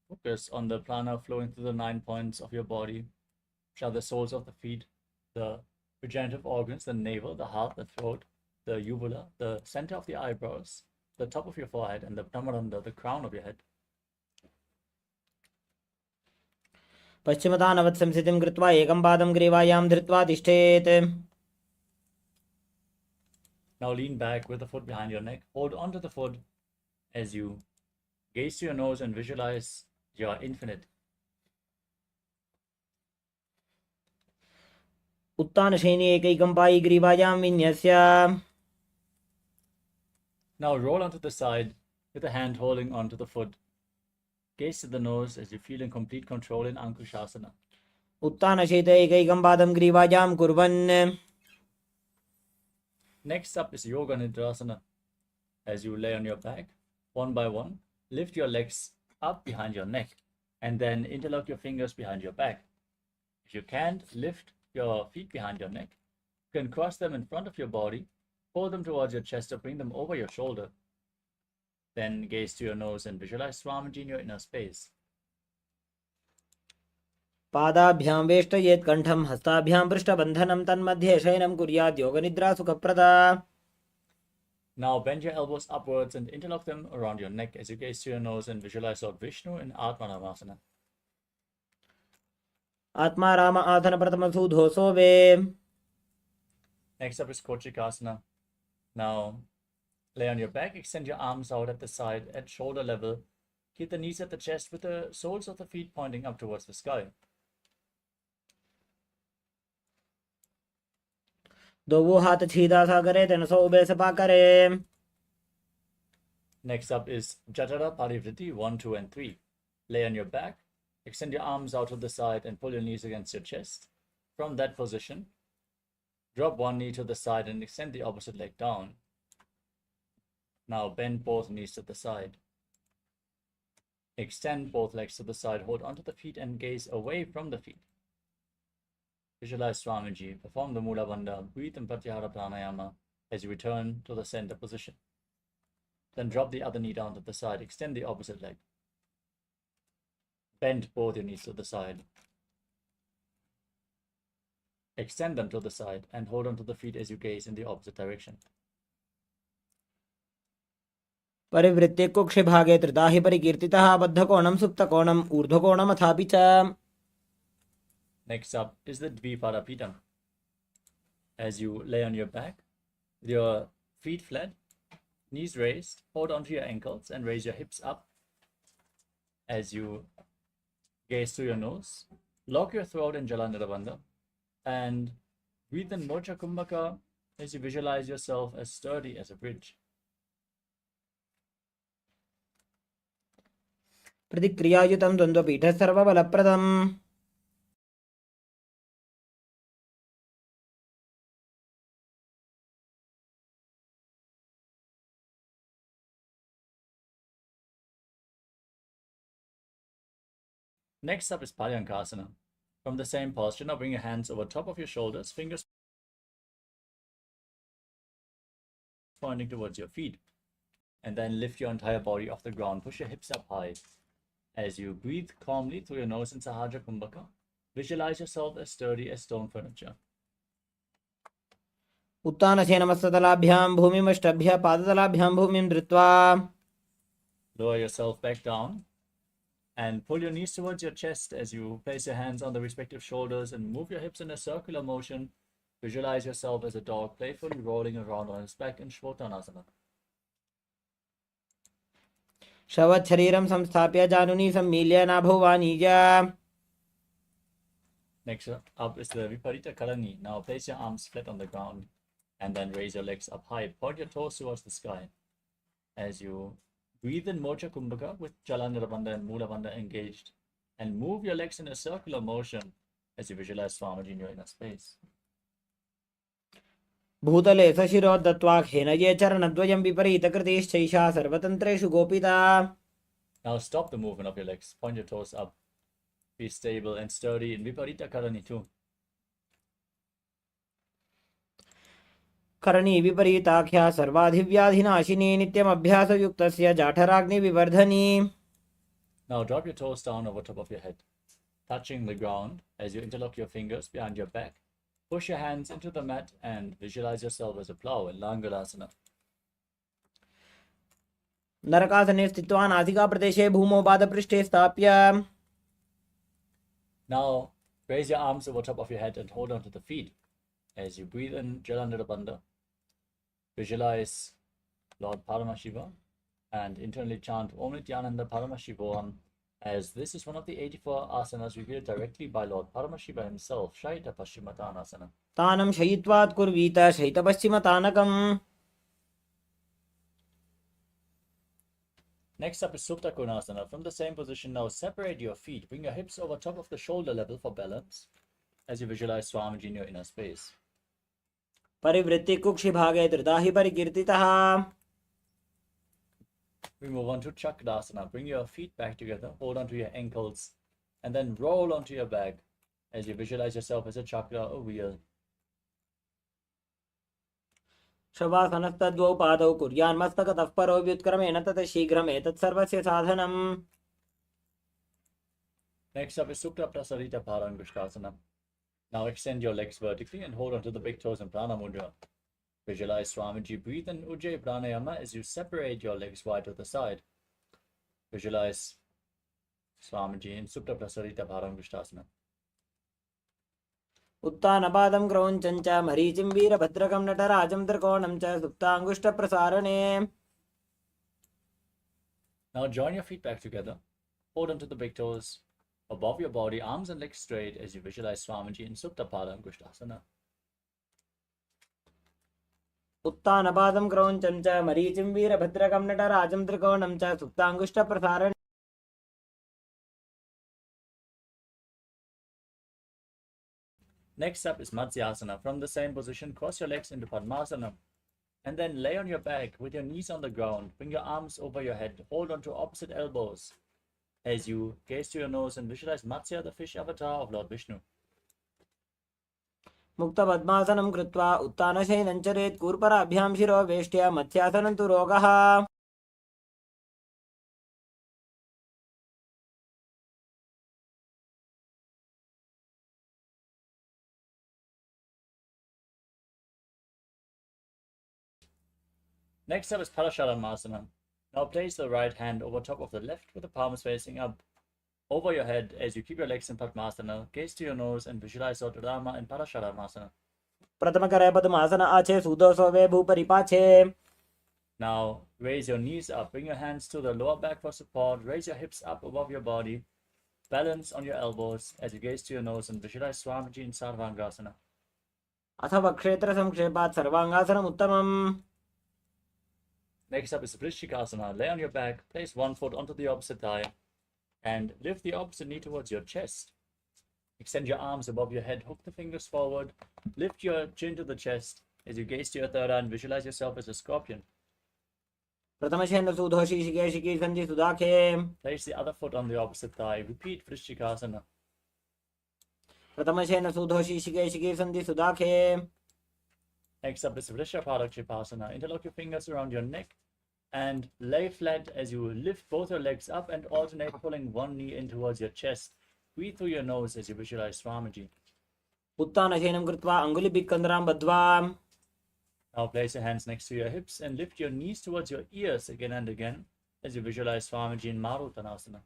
Focus on the prana flowing through the 9 points of your body, which are the soles of the feet, the regenerative organs, the navel, the heart, the throat, the uvula, the center of the eyebrows, the top of your forehead, and the Brahmaranda, the crown of your head. पश्चिमतानवत् संस्थितिं कृत्वा एकं पादं ग्रीवायां धृत्वा तिष्ठेत्. Now lean back with the foot behind your neck. Hold onto the foot as you gaze to your nose and visualize you are infinite. उत्तानशयने एकैकं Pai ग्रीवायां विन्यस्य Now roll onto the side with a hand holding onto the foot. Gaze to the nose as you feel in complete control in Ankushasana. उत्तानशयित एकैकं पादं ग्रीवायां कुर्वन् Next up is Yoga Nidrasana. As you lay on your back, one by one, lift your legs up behind your neck and then interlock your fingers behind your back. If you can't lift your feet behind your neck, you can cross them in front of your body, pull them towards your chest or bring them over your shoulder. Then gaze to your nose and visualize Swamiji in your inner space. पादाभ्यां वेष्टयेत् कण्ठं हस्ताभ्यां पृष्ठबन्धनं तन्मध्ये शयनं कुर्यात् योगनिद्रा सुखप्रदा. Now bend your elbows upwards and interlock them around your neck as you gaze to your nose and visualize Lord Vishnu in Atmanamasana. आत्मा राम आसन प्रथम सुधोसो वे. Next up is Kochikasana. Now lay on your back, extend your arms out at the side at shoulder level. Keep the knees at the chest with the soles of the feet pointing up towards the sky. दोवो हाथ छीदा सा करे तेन सो ube Sapa करे. Next up is Jatara Parivritti 1, 2, and 3. Lay on your back, extend your arms out to the side and pull your knees against your chest. From that position, drop one knee to the side and extend the opposite leg down. Now bend both knees to the side. Extend both legs to the side, hold onto the feet and gaze away from the feet. Visualize Swamiji, perform the Mula Bandha, breathe in Pratyahara Pranayama as you return to the center position. Then drop the other knee down to the side, extend the opposite leg. Bend both your knees to the side. Extend them to the side and hold onto the feet as you gaze in the opposite direction. परिवृत्ते कुक्षे भागे त्रिदाहि परिकीर्तितः बद्धकोणं सुप्तकोणं ऊर्ध्वकोणम् अथापि च. Next up is the Dvipadapitam. As you lay on your back, with your feet flat, knees raised, hold onto your ankles and raise your hips up. As you gaze through your nose, lock your throat in Jalandhara and breathe in Mocha Kumbhaka as you visualize yourself as sturdy as a bridge. प्रतिक्रियायुतं द्वन्द्वपीठः सर्वबलप्रदम्. Next up is Paryankasana. From the same posture, now bring your hands over top of your shoulders, fingers pointing towards your feet. And then lift your entire body off the ground. Push your hips up high. As you breathe calmly through your nose in Sahaja Kumbhaka, visualize yourself as sturdy as stone furniture. उत्तानशयनमस्ततलाभ्यां भूमिमष्टभ्य पादतलाभ्यां भूमिं धृत्वा. Lower yourself back down and pull your knees towards your chest as you place your hands on the respective shoulders and move your hips in a circular motion. Visualize yourself as a dog playfully rolling around on its back in Shvotanasana. शवत् शरीरं संस्थाप्य जानुनी सम्मील्य नाभौ वाणिज्य. Next up is the Viparita Kalani. Now place your arms flat on the ground and then raise your legs up high. Point your toes towards the sky. As you breathe in Mocha Kumbhaka with Jalandhara Bandha and Mula Bandha engaged and move your legs in a circular motion as you visualize Swamiji in your inner space. भूतले सशिरो दत्त्वा खेनये चरणद्वयं विपरीतकृतिश्चैषा सर्वतन्त्रेषु गोपिता. Now stop the movement of your legs. Point your toes up. Be stable and sturdy in Viparita Karani too. Karni विपरीताख्या सर्वाधिव्याधिनाशिनी नित्यमभ्यासयुक्तस्य जाठराग्निविवर्धनी. Now drop your toes down over top of your head, touching the ground as you interlock your fingers behind your back. Push your hands into the mat and visualize yourself as a plow in Langalasana. नरकासने स्थित्वा नासिकाप्रदेशे भूमौ पादपृष्ठे स्थाप्य. Now raise your arms over top of your head and hold on to the feet. As you breathe in Jalandhara Bandha, visualize Lord Paramashiva and internally chant Om Nityananda Paramashivoham as this is one of the 84 asanas revealed directly by Lord Paramashiva himself, Shaita Paschimatanasana. तानं शयित्वात् कुर्वीत शयितपश्चिमतानकम्. Next up is Supta Konasana. From the same position, now separate your feet. Bring your hips over top of the shoulder level for balance as you visualize Swamiji in your inner space. परिवृत्ति कुक्षिभागे धृता हि परिकीर्तितः. We move on to Chakradasana. Bring your feet back together, hold onto your ankles, and then roll onto your back as you visualize yourself as a chakra, a wheel. शवासनस्तद्वौ पादौ कुर्यान् मस्तकतः परो व्युत्क्रमेण ततः शीघ्रम् एतत् सर्वस्य साधनम्. Next up is Supta Prasarita Parangushtasana. Now extend your legs vertically and hold onto the big toes in Prana Mudra. Visualize Swamiji breathe in Ujjayi Pranayama as you separate your legs wide to the side. Visualize Swamiji in Supta Prasarita Parangushtasana. उत्तानपादं क्रौञ्चं च मरीचिं वीरभद्रकं नटराजं त्रिकोणं च सुप्ताङ्गुष्ठप्रसारणे. Now join your feet back together. Hold onto the big toes above your body, arms and legs straight as you visualize Swamiji in Supta Parangushtasana. उत्तानपादं क्रौञ्चं च मरीचिं वीरभद्रकं नटराजं त्रिकोणं च सुप्ताङ्गुष्ठप्रसारणे. Next up is Matsyasana. From the same position, cross your legs into Padmasana and then lay on your back with your knees on the ground. Bring your arms over your head. Hold on to opposite elbows as you gaze to your nose and visualize Matsya, the fish avatar of Lord Vishnu. मुक्तपद्मासनं कृत्वा उत्तानशयनं चरेत् कूर्पराभ्यां शिरो वेष्ट्या मत्स्यासनं तु रोगः. Next up is Parasharamasana. Now place the right hand over top of the left with the palms facing up over your head as you keep your legs in Padmasana. Gaze to your nose and visualize Sotarama in Parasharamasana. प्रथमकरे पद्मासन आचे सुदोषो वे भूपरिपाचे. Now raise your knees up. Bring your hands to the lower back for support. Raise your hips up above your body. Balance on your elbows as you gaze to your nose and visualize Swamiji in Sarvangasana. अथ वक्षेत्र संक्षेपात् सर्वांगासनम् उत्तमम्. Next up is Vrishchikasana. Lay on your back, place one foot onto the opposite thigh, and lift the opposite knee towards your chest. Extend your arms above your head, hook the fingers forward, lift your chin to the chest as you gaze to your third eye and visualize yourself as a scorpion. प्रथमशेन सुधोषि शिकेशिकी सन्धि सुदाखे. Place the other foot on the opposite thigh. Repeat Vrishchikasana. प्रथमशेन सुधोषि शिकेशिकी सन्धि सुदाखे. Next up is Vrishapadaksipasana. Interlock your fingers around your neck and lay flat as you lift both your legs up and alternate pulling one knee in towards your chest. Breathe through your nose as you visualize Swamiji. उत्तानशयनं कृत्वा अङ्गुलिभिक्कन्द्रां बद्ध्वा. Now place your hands next to your hips and lift your knees towards your ears again and again as you visualize Swamiji in Marutanasana.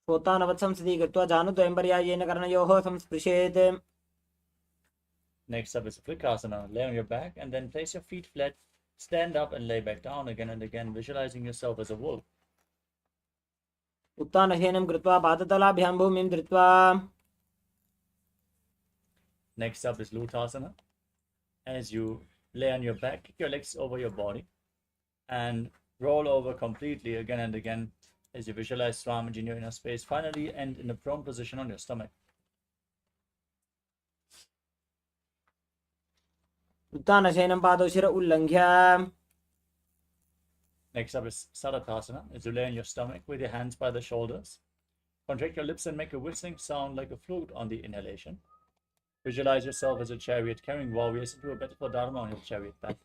स्वोत्तानवत् संस्थितिः कृत्वा जानुद्वयं पर्यायेन कर्णयोः संस्पृशेत्. Next up is Vrikasana. Lay on your back and then place your feet flat. Stand up and lay back down again and again, visualizing yourself as a wolf. उत्तानशयनं कृत्वा पादतलाभ्यां भूमिं धृत्वा. Next up is Lutasana. As you lay on your back, kick your legs over your body and roll over completely again and again as you visualize Swamiji in your inner space. Finally, end in a prone position on your stomach. उत्तानशयनं पादौ शिर उल्लङ्घ्य. Next up is Sadatasana. As you lay on your stomach with your hands by the shoulders. Contract your lips and make a whistling sound like a flute on the inhalation. Visualize yourself as a chariot carrying warriors into a battle for Dharma on your chariot back.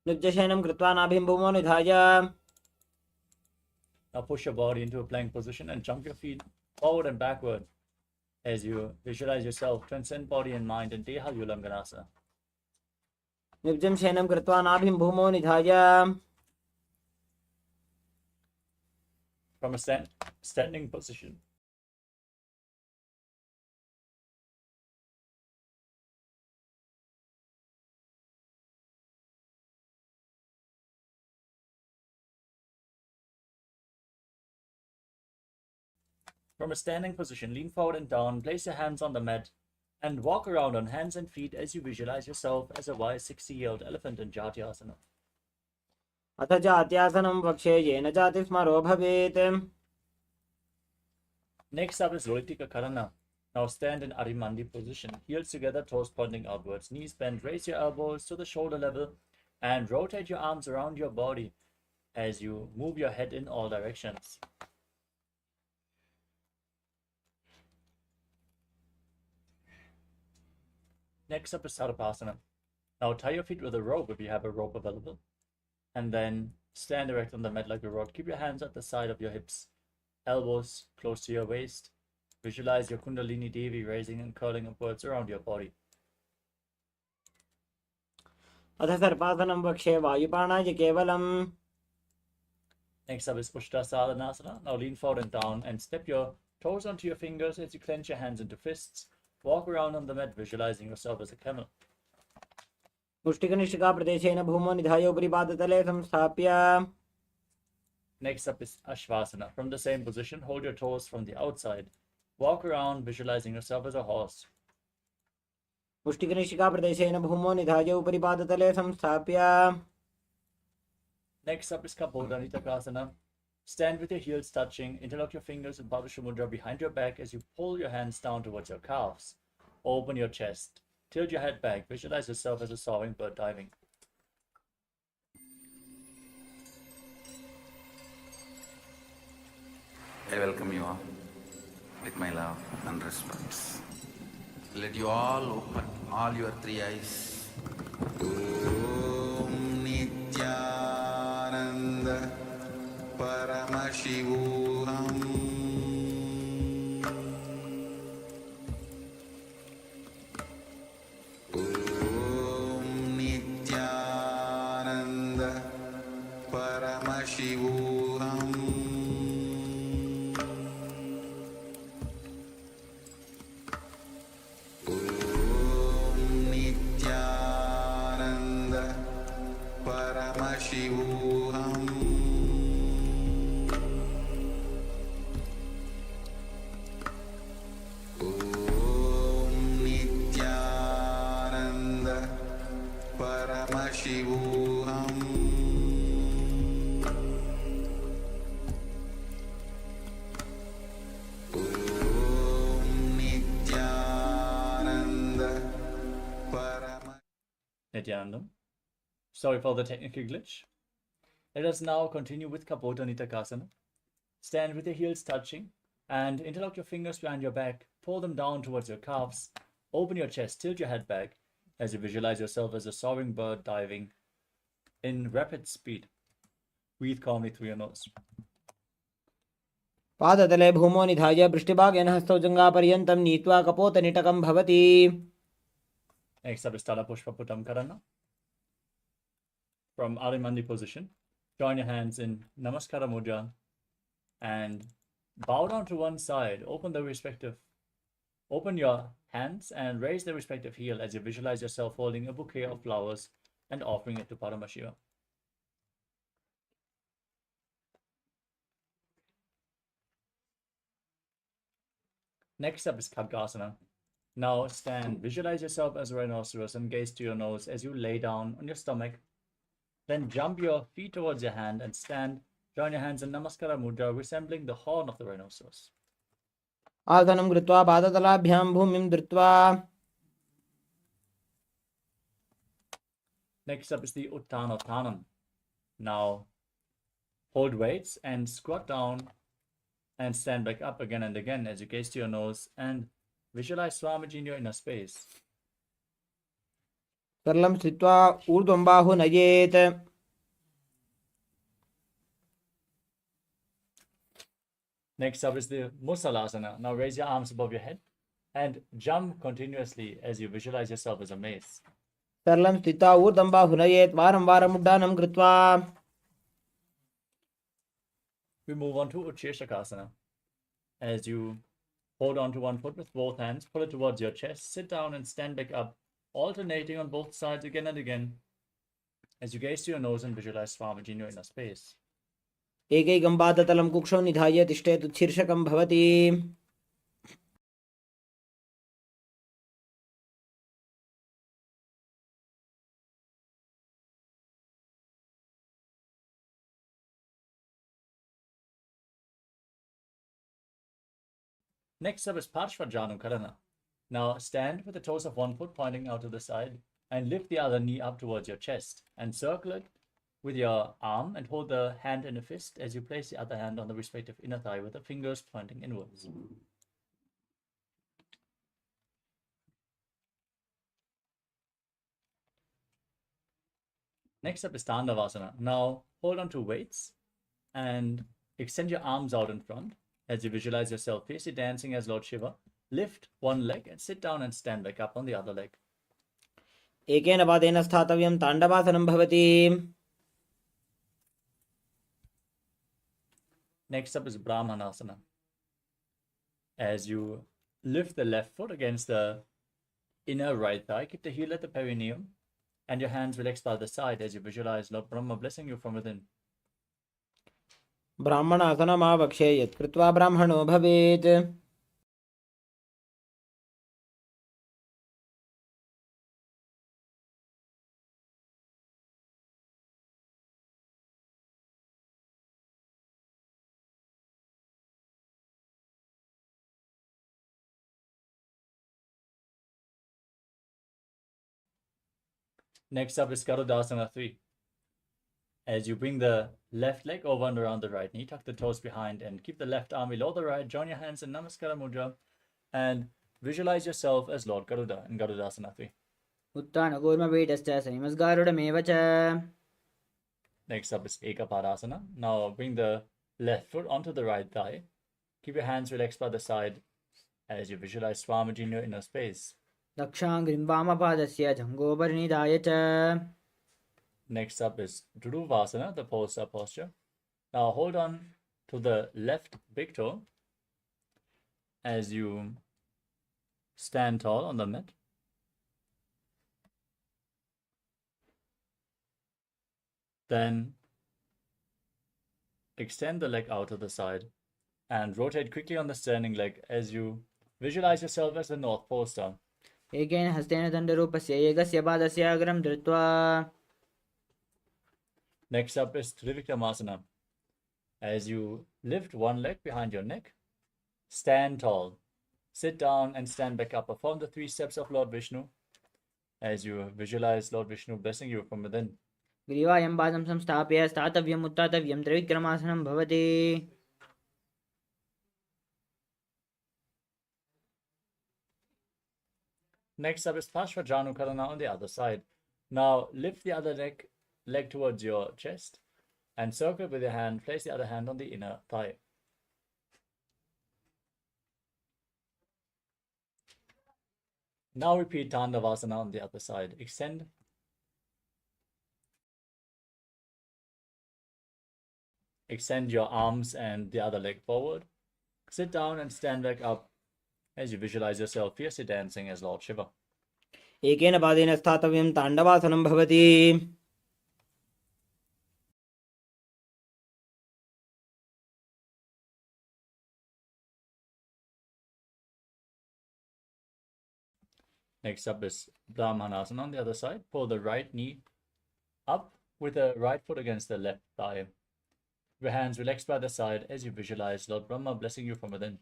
नित्यशयनं कृत्वा नाभिं भूमौ निधाय. Now push your body into a plank position and jump your feet forward and backward as you visualize yourself transcend body and mind in Deha Ulanganasana. नित्यं शयनं कृत्वा नाभिं भूमौ निधाय. From a standing position, From a standing position, lean forward and down, place your hands on the mat, and walk around on hands and feet as you visualize yourself as a wise 60-year-old elephant in Jatyasana. अथ जात्यासनं वक्षे येन जातिस्मरो भवेत्. Next up is Loitika Karana. Now stand in Arimandi position. Heels together, toes pointing outwards, knees bent. Raise your elbows to the shoulder level and rotate your arms around your body as you move your head in all directions. Next up is Sarvasana. Now tie your feet with a rope if you have a rope available. And then stand erect on the mat like a rod. Keep your hands at the side of your hips. Elbows close to your waist. Visualize your Kundalini Devi raising and curling upwards around your body. अथ सर्पासनं वक्षे वायुपाणाय केवलम्. Next up is Ushtrasadhanasana. Now lean forward and down and step your toes onto your fingers as you clench your hands into fists. Walk around on the mat, visualizing yourself as a camel. मुष्टिकनिष्ठिका प्रदेशेन भूमौ निधाय उपरि पादतले संस्थाप्य. Next up is Ashvasana. From the same position, hold your toes from the outside. Walk around, visualizing yourself as a horse. मुष्टिकनिष्ठिका प्रदेशेन भूमौ निधाय उपरि पादतले संस्थाप्य. Next up is Kapodanitakasana. Stand with your heels touching, interlock your fingers in Padusha Mudra behind your back as you pull your hands down towards your calves. Open your chest. Tilt your head back. Visualize yourself as a soaring bird diving. I welcome you all with my love and respect. Let you all open all your three eyes. Om Nithyananda Paramashivoham Om Nithyananda Paramashivoham Paramashivoham Om Nithyananda Paramashivoham Om Nithyananda Paramashivoham. Nityanandam. Sorry for the technical glitch. Let us now continue with Kapodanitakasana. Stand with your heels touching and interlock your fingers behind your back. Pull them down towards your calves. Open your chest, tilt your head back as you visualize yourself as a soaring bird diving in rapid speed. Breathe calmly through your nose. पादतले भूमौ निधाय पृष्ठभागेन हस्तौ जङ्घापर्यन्तं नीत्वा कपोतनिटकं भवति. Next up is Tala Pushpa Putam Karana. From Arimandi position, join your hands in Namaskara Mudra and bow down to one side. Open your hands and raise the respective heel as you visualize yourself holding a bouquet of flowers and offering it to Paramashiva. Next up is Khadgasana. Now stand, visualize yourself as a rhinoceros and gaze to your nose as you lay down on your stomach. Then jump your feet towards your hand and stand. Join your hands in Namaskara Mudra, resembling the horn of the rhinoceros. आसनं कृत्वा पादतलाभ्यां भूमिं धृत्वा. Next up is the Uttanottanam. Now hold weights and squat down and stand back up again and again as you gaze to your nose and visualize Swamiji in your inner space. सरलं स्थित्वा ऊर्ध्वं बाहु नयेत्. Next up is the Musalasana. Now raise your arms above your head and jump continuously as you visualize yourself as a mace. सरलं स्थित्वा ऊर्ध्वं बाहु नयेत् वारं वारम् उड्डानं कृत्वा. We move on to Utsheshakasana. As you hold on to one foot with both hands, pull it towards your chest, sit down and stand back up, alternating on both sides again and again as you gaze to your nose and visualize Swamiji in your inner space. एकैकं पादतलं कुक्षौ निधाय तिष्ठेत् उत्शीर्षकं भवति. Next up is Parshvajanu Karana. Now stand with the toes of one foot pointing out to the side and lift the other knee up towards your chest and circle it with your arm and hold the hand in a fist as you place the other hand on the respective inner thigh with the fingers pointing inwards. Next up is Tandavasana. Now hold on to weights and extend your arms out in front as you visualize yourself fiercely dancing as Lord Shiva. Lift one leg and sit down and stand back up on the other leg. एकेन पादेन स्थातव्यं ताण्डवासनं भवति. Next up is Brahmanasana. As you lift the left foot against the inner right thigh, keep the heel at the perineum and your hands relaxed by the side as you visualize Lord Brahma blessing you from within. ब्राह्मणासनमावक्षे यत् कृत्वा ब्राह्मणो भवेत्. Next up is Garudasana 3. As you bring the left leg over and around the right knee, tuck the toes behind and keep the left arm below the right, join your hands in Namaskara Mudra and visualize yourself as Lord Garuda in Garudasana 3. उत्तानकूर्मपीठश्च संयमस्गारुडमेव च. Next up is Ekapadasana. Now bring the left foot onto the right thigh. Keep your hands relaxed by the side as you visualize Swamiji in your inner space. दक्षाङ्घ्रिं वामपादस्य जङ्घोपरिनिधाय च. Next up is Dhuruvasana, the pulsar posture. Now hold on to the left big toe as you stand tall on the mat. Then extend the leg out to the side and rotate quickly on the standing leg as you visualize yourself as the North Pole star. एकेन हस्तेन दण्डरूपस्य एकस्य पादस्य अग्रं धृत्वा. Next up is Trivikramasana. As you lift one leg behind your neck, stand tall, sit down and stand back up. Perform the 3 steps of Lord Vishnu as you visualize Lord Vishnu blessing you from within. ग्रीवायं पादं संस्थाप्य स्थातव्यम् उत्थातव्यं त्रिविक्रमासनं भवति. Next up is Parshvajanu Karana on the other side. Now lift the other leg towards your chest and circle with your hand. Place the other hand on the inner thigh. Now repeat Tandavasana on the other side. Extend your arms and the other leg forward. Sit down and stand back up as you visualize yourself fiercely dancing as Lord Shiva. एकेन पादेन स्थातव्यं ताण्डवासनं भवति. Next up is Brahmanasana on the other side. Pull the right knee up with the right foot against the left thigh. Your hands relaxed by the side as you visualize Lord Brahma blessing you from within.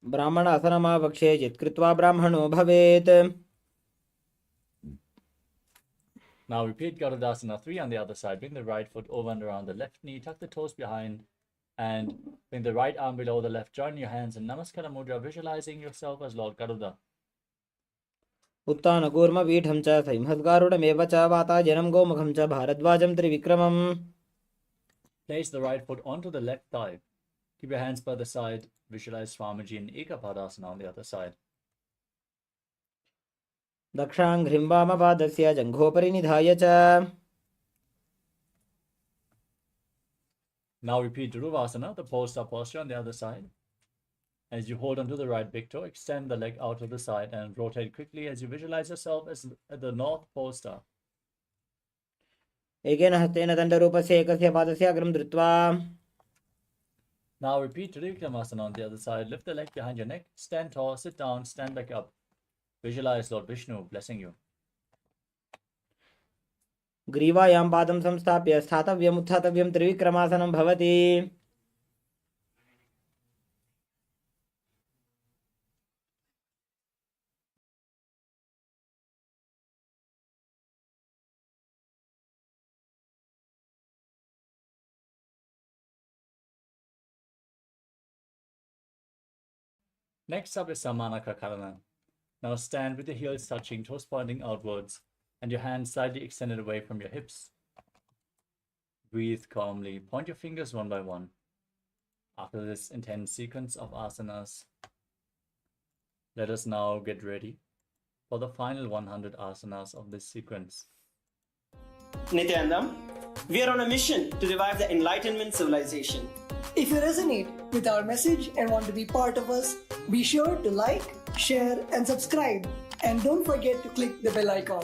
ब्राह्मणासनमावक्षे यत् कृत्वा ब्राह्मणो भवेत्. Now repeat Garudasana 3 on the other side. Bring the right foot over and around the left knee. Tuck the toes behind and bring the right arm below the left. Join your hands in Namaskara Mudra, visualizing yourself as Lord Garuda. उत्तानकूर्मपीठं च संहस्गारुडमेव च वाताजनं गोमुखं च भारद्वाजं त्रिविक्रमम्. Place the right foot onto the left thigh. Keep your hands by the side. Visualize Swamiji in Ekapadasana on the other side. दक्षाङ्घ्रिं वामपादस्य जङ्घोपरिनिधाय च. Now repeat Dhuruvasana, the pole-star posture on the other side. As you hold onto the right big toe, extend the leg out to the side and rotate quickly as you visualize yourself as the North Pole star. एकेन हस्तेन दण्डरूपस्य एकस्य पादस्य अग्रं धृत्वा Now repeat Trivikramasana on the other side. Lift the leg behind your neck. Stand tall, sit down, stand back up. Visualize Lord Vishnu blessing you. ग्रीवायां पादं संस्थाप्य स्थातव्यम् उत्थातव्यं त्रिविक्रमासनं भवति. Next up is Samanaka Karana. Now stand with your heels touching, toes pointing outwards, and your hands slightly extended away from your hips. Breathe calmly. Point your fingers one by one. After this intense sequence of asanas, let us now get ready for the final 100 asanas of this sequence. Nithyanandam, we are on a mission to revive the Enlightenment civilization. If you resonate with our message and want to be part of us, be sure to like, share, and subscribe. And don't forget to click the bell icon.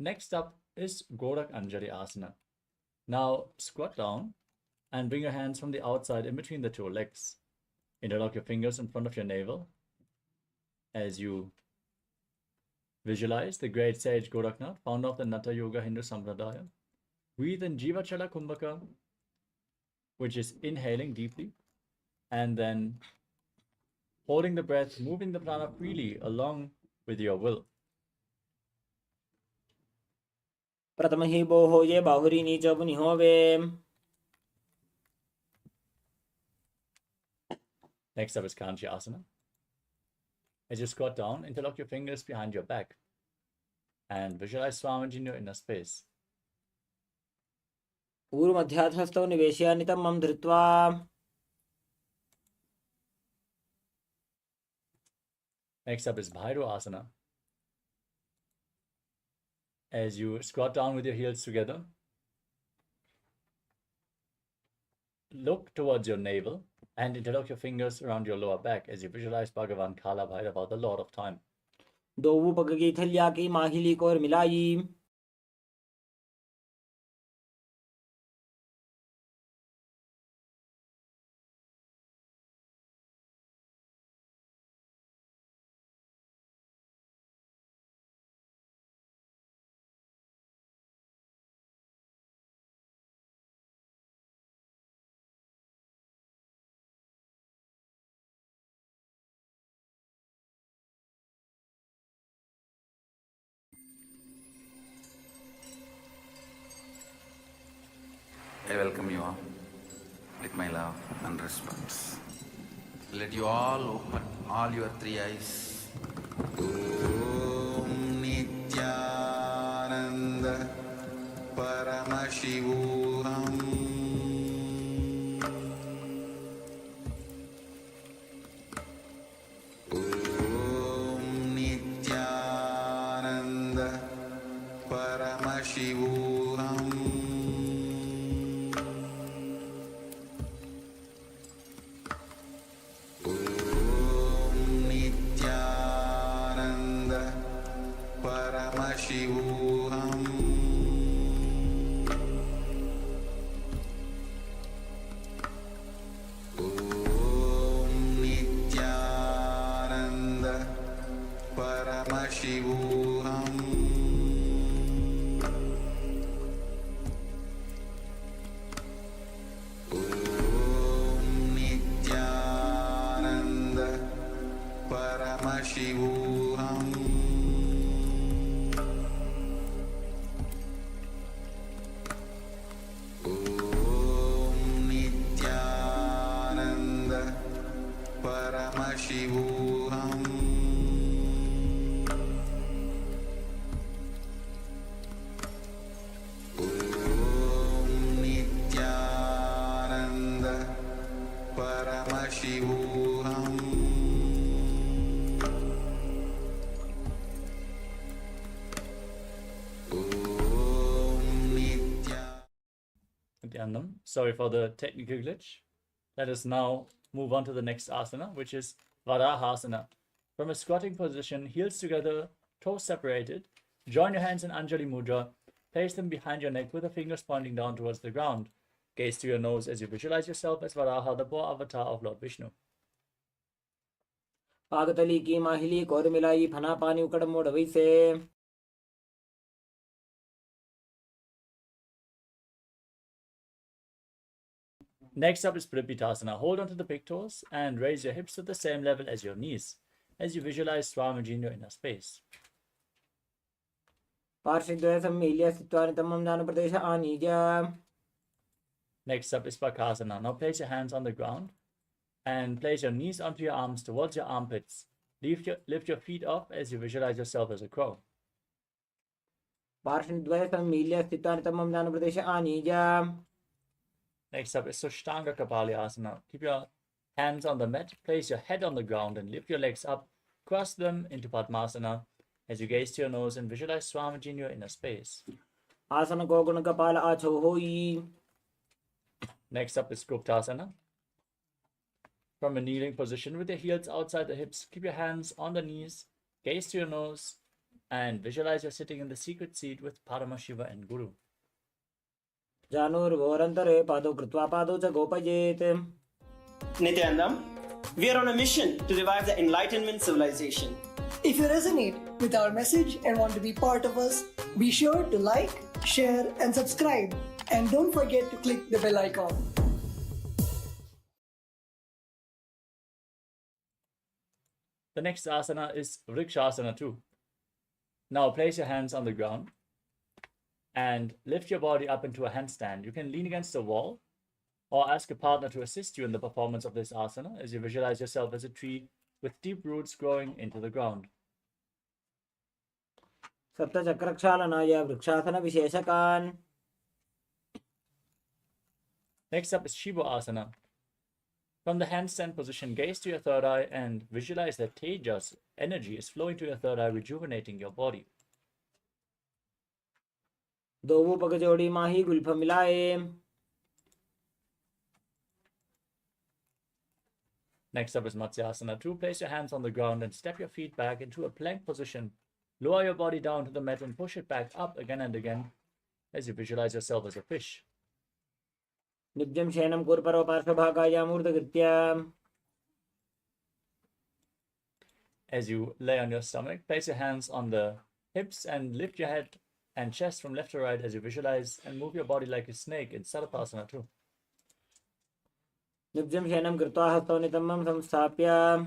Next up is Gorak Anjali Asana. Now squat down and bring your hands from the outside in between the two legs. Interlock your fingers in front of your navel as you visualize the great sage Goraknath, founder of the Natha Yoga Hindu Sampradaya. Breathe in Jiva Chala Kumbhaka, which is inhaling deeply, and then holding the breath, moving the prana freely along with your will. प्रथम हि बोहो ये बाहुरी नीच पुनिहोवे. Next up is Kanchi Asana. As you squat down, interlock your fingers behind your back and visualize Swamiji in your inner space. ऊर्ध्वमध्यात्स्थौ निवेश्य नितम्बं धृत्वा. Next up is Bhairo Asana. As you squat down with your heels together, look towards your navel and interlock your fingers around your lower back as you visualize Bhagavan Kala Bhairava, the Lord of Time. दो पग की थलिया की माहिली को और मिलाई. I welcome you all with my love and respect. Let you all open all your three eyes. Om Nithyananda Paramashivoham Om Nithyananda Paramashivoham Paramashivoham Om Nithyananda Paramashivoham Om Nithyananda Paramashivoham Paramashivoham Om Nityanandam. Sorry for the technical glitch. Let us now move on to the next asana, which is Varahasana. From a squatting position, heels together, toes separated, join your hands in Anjali Mudra, place them behind your neck with the fingers pointing down towards the ground. Gaze to your nose as you visualize yourself as Varaha, the boar avatar of Lord Vishnu. पागतली की माहिली core मिलाई फना पानी उकड़ मोड़ वैसे Next up is Paripitasana. Hold onto the big toes and raise your hips to the same level as your knees as you visualize Swamiji in your inner space. पार्श्वद्वय सम्मील्य स्थित्वा नितम्बं ज्ञानप्रदेश आनीय. Next up is Bakasana. Now place your hands on the ground and place your knees onto your arms towards your armpits. Lift your feet up as you visualize yourself as a crow. पार्श्वद्वय सम्मील्य स्थित्वा नितम्बं ज्ञानप्रदेश आनीय. Next up is Sushtanga Kapalayasana. Keep your hands on the mat, place your head on the ground and lift your legs up. Cross them into Padmasana as you gaze to your nose and visualize Swamiji in your inner space. आसन को गुण कपाल आछो होई. Next up is Guptasana. From a kneeling position with your heels outside the hips, keep your hands on the knees, gaze to your nose, and visualize you're sitting in the secret seat with Paramashiva and Guru. जानूर्भोरन्तरे पादौ कृत्वा पादौ च गोपयेत्. Nityanandam, we are on a mission to revive the Enlightenment civilization. If you resonate with our message and want to be part of us, be sure to like, share, and subscribe. And don't forget to click the bell icon. The next asana is Vrikshasana 2. Now place your hands on the ground and lift your body up into a handstand. You can lean against the wall or ask a partner to assist you in the performance of this asana as you visualize yourself as a tree with deep roots growing into the ground. सप्तचक्रक्षालनाय vrikshasana विशेषकान्. Next up is Shiva Asana. From the handstand position, gaze to your third eye and visualize that Tejas energy is flowing to your third eye, rejuvenating your body. दो पग जोड़ी माही Gulf मिलाए. Next up is Matsyasana 2. Place your hands on the ground and step your feet back into a plank position. Lower your body down to the mat and push it back up again and again as you visualize yourself as a fish. निब्जं शयनं कुर्परो पार्श्वभागाय मूर्धकृत्य. As you lay on your stomach, place your hands on the hips and lift your head and chest from left to right as you visualize and move your body like a snake in Sarapasana 2. निब्जं शयनं कृत्वा हस्तौ नितम्बं संस्थाप्य.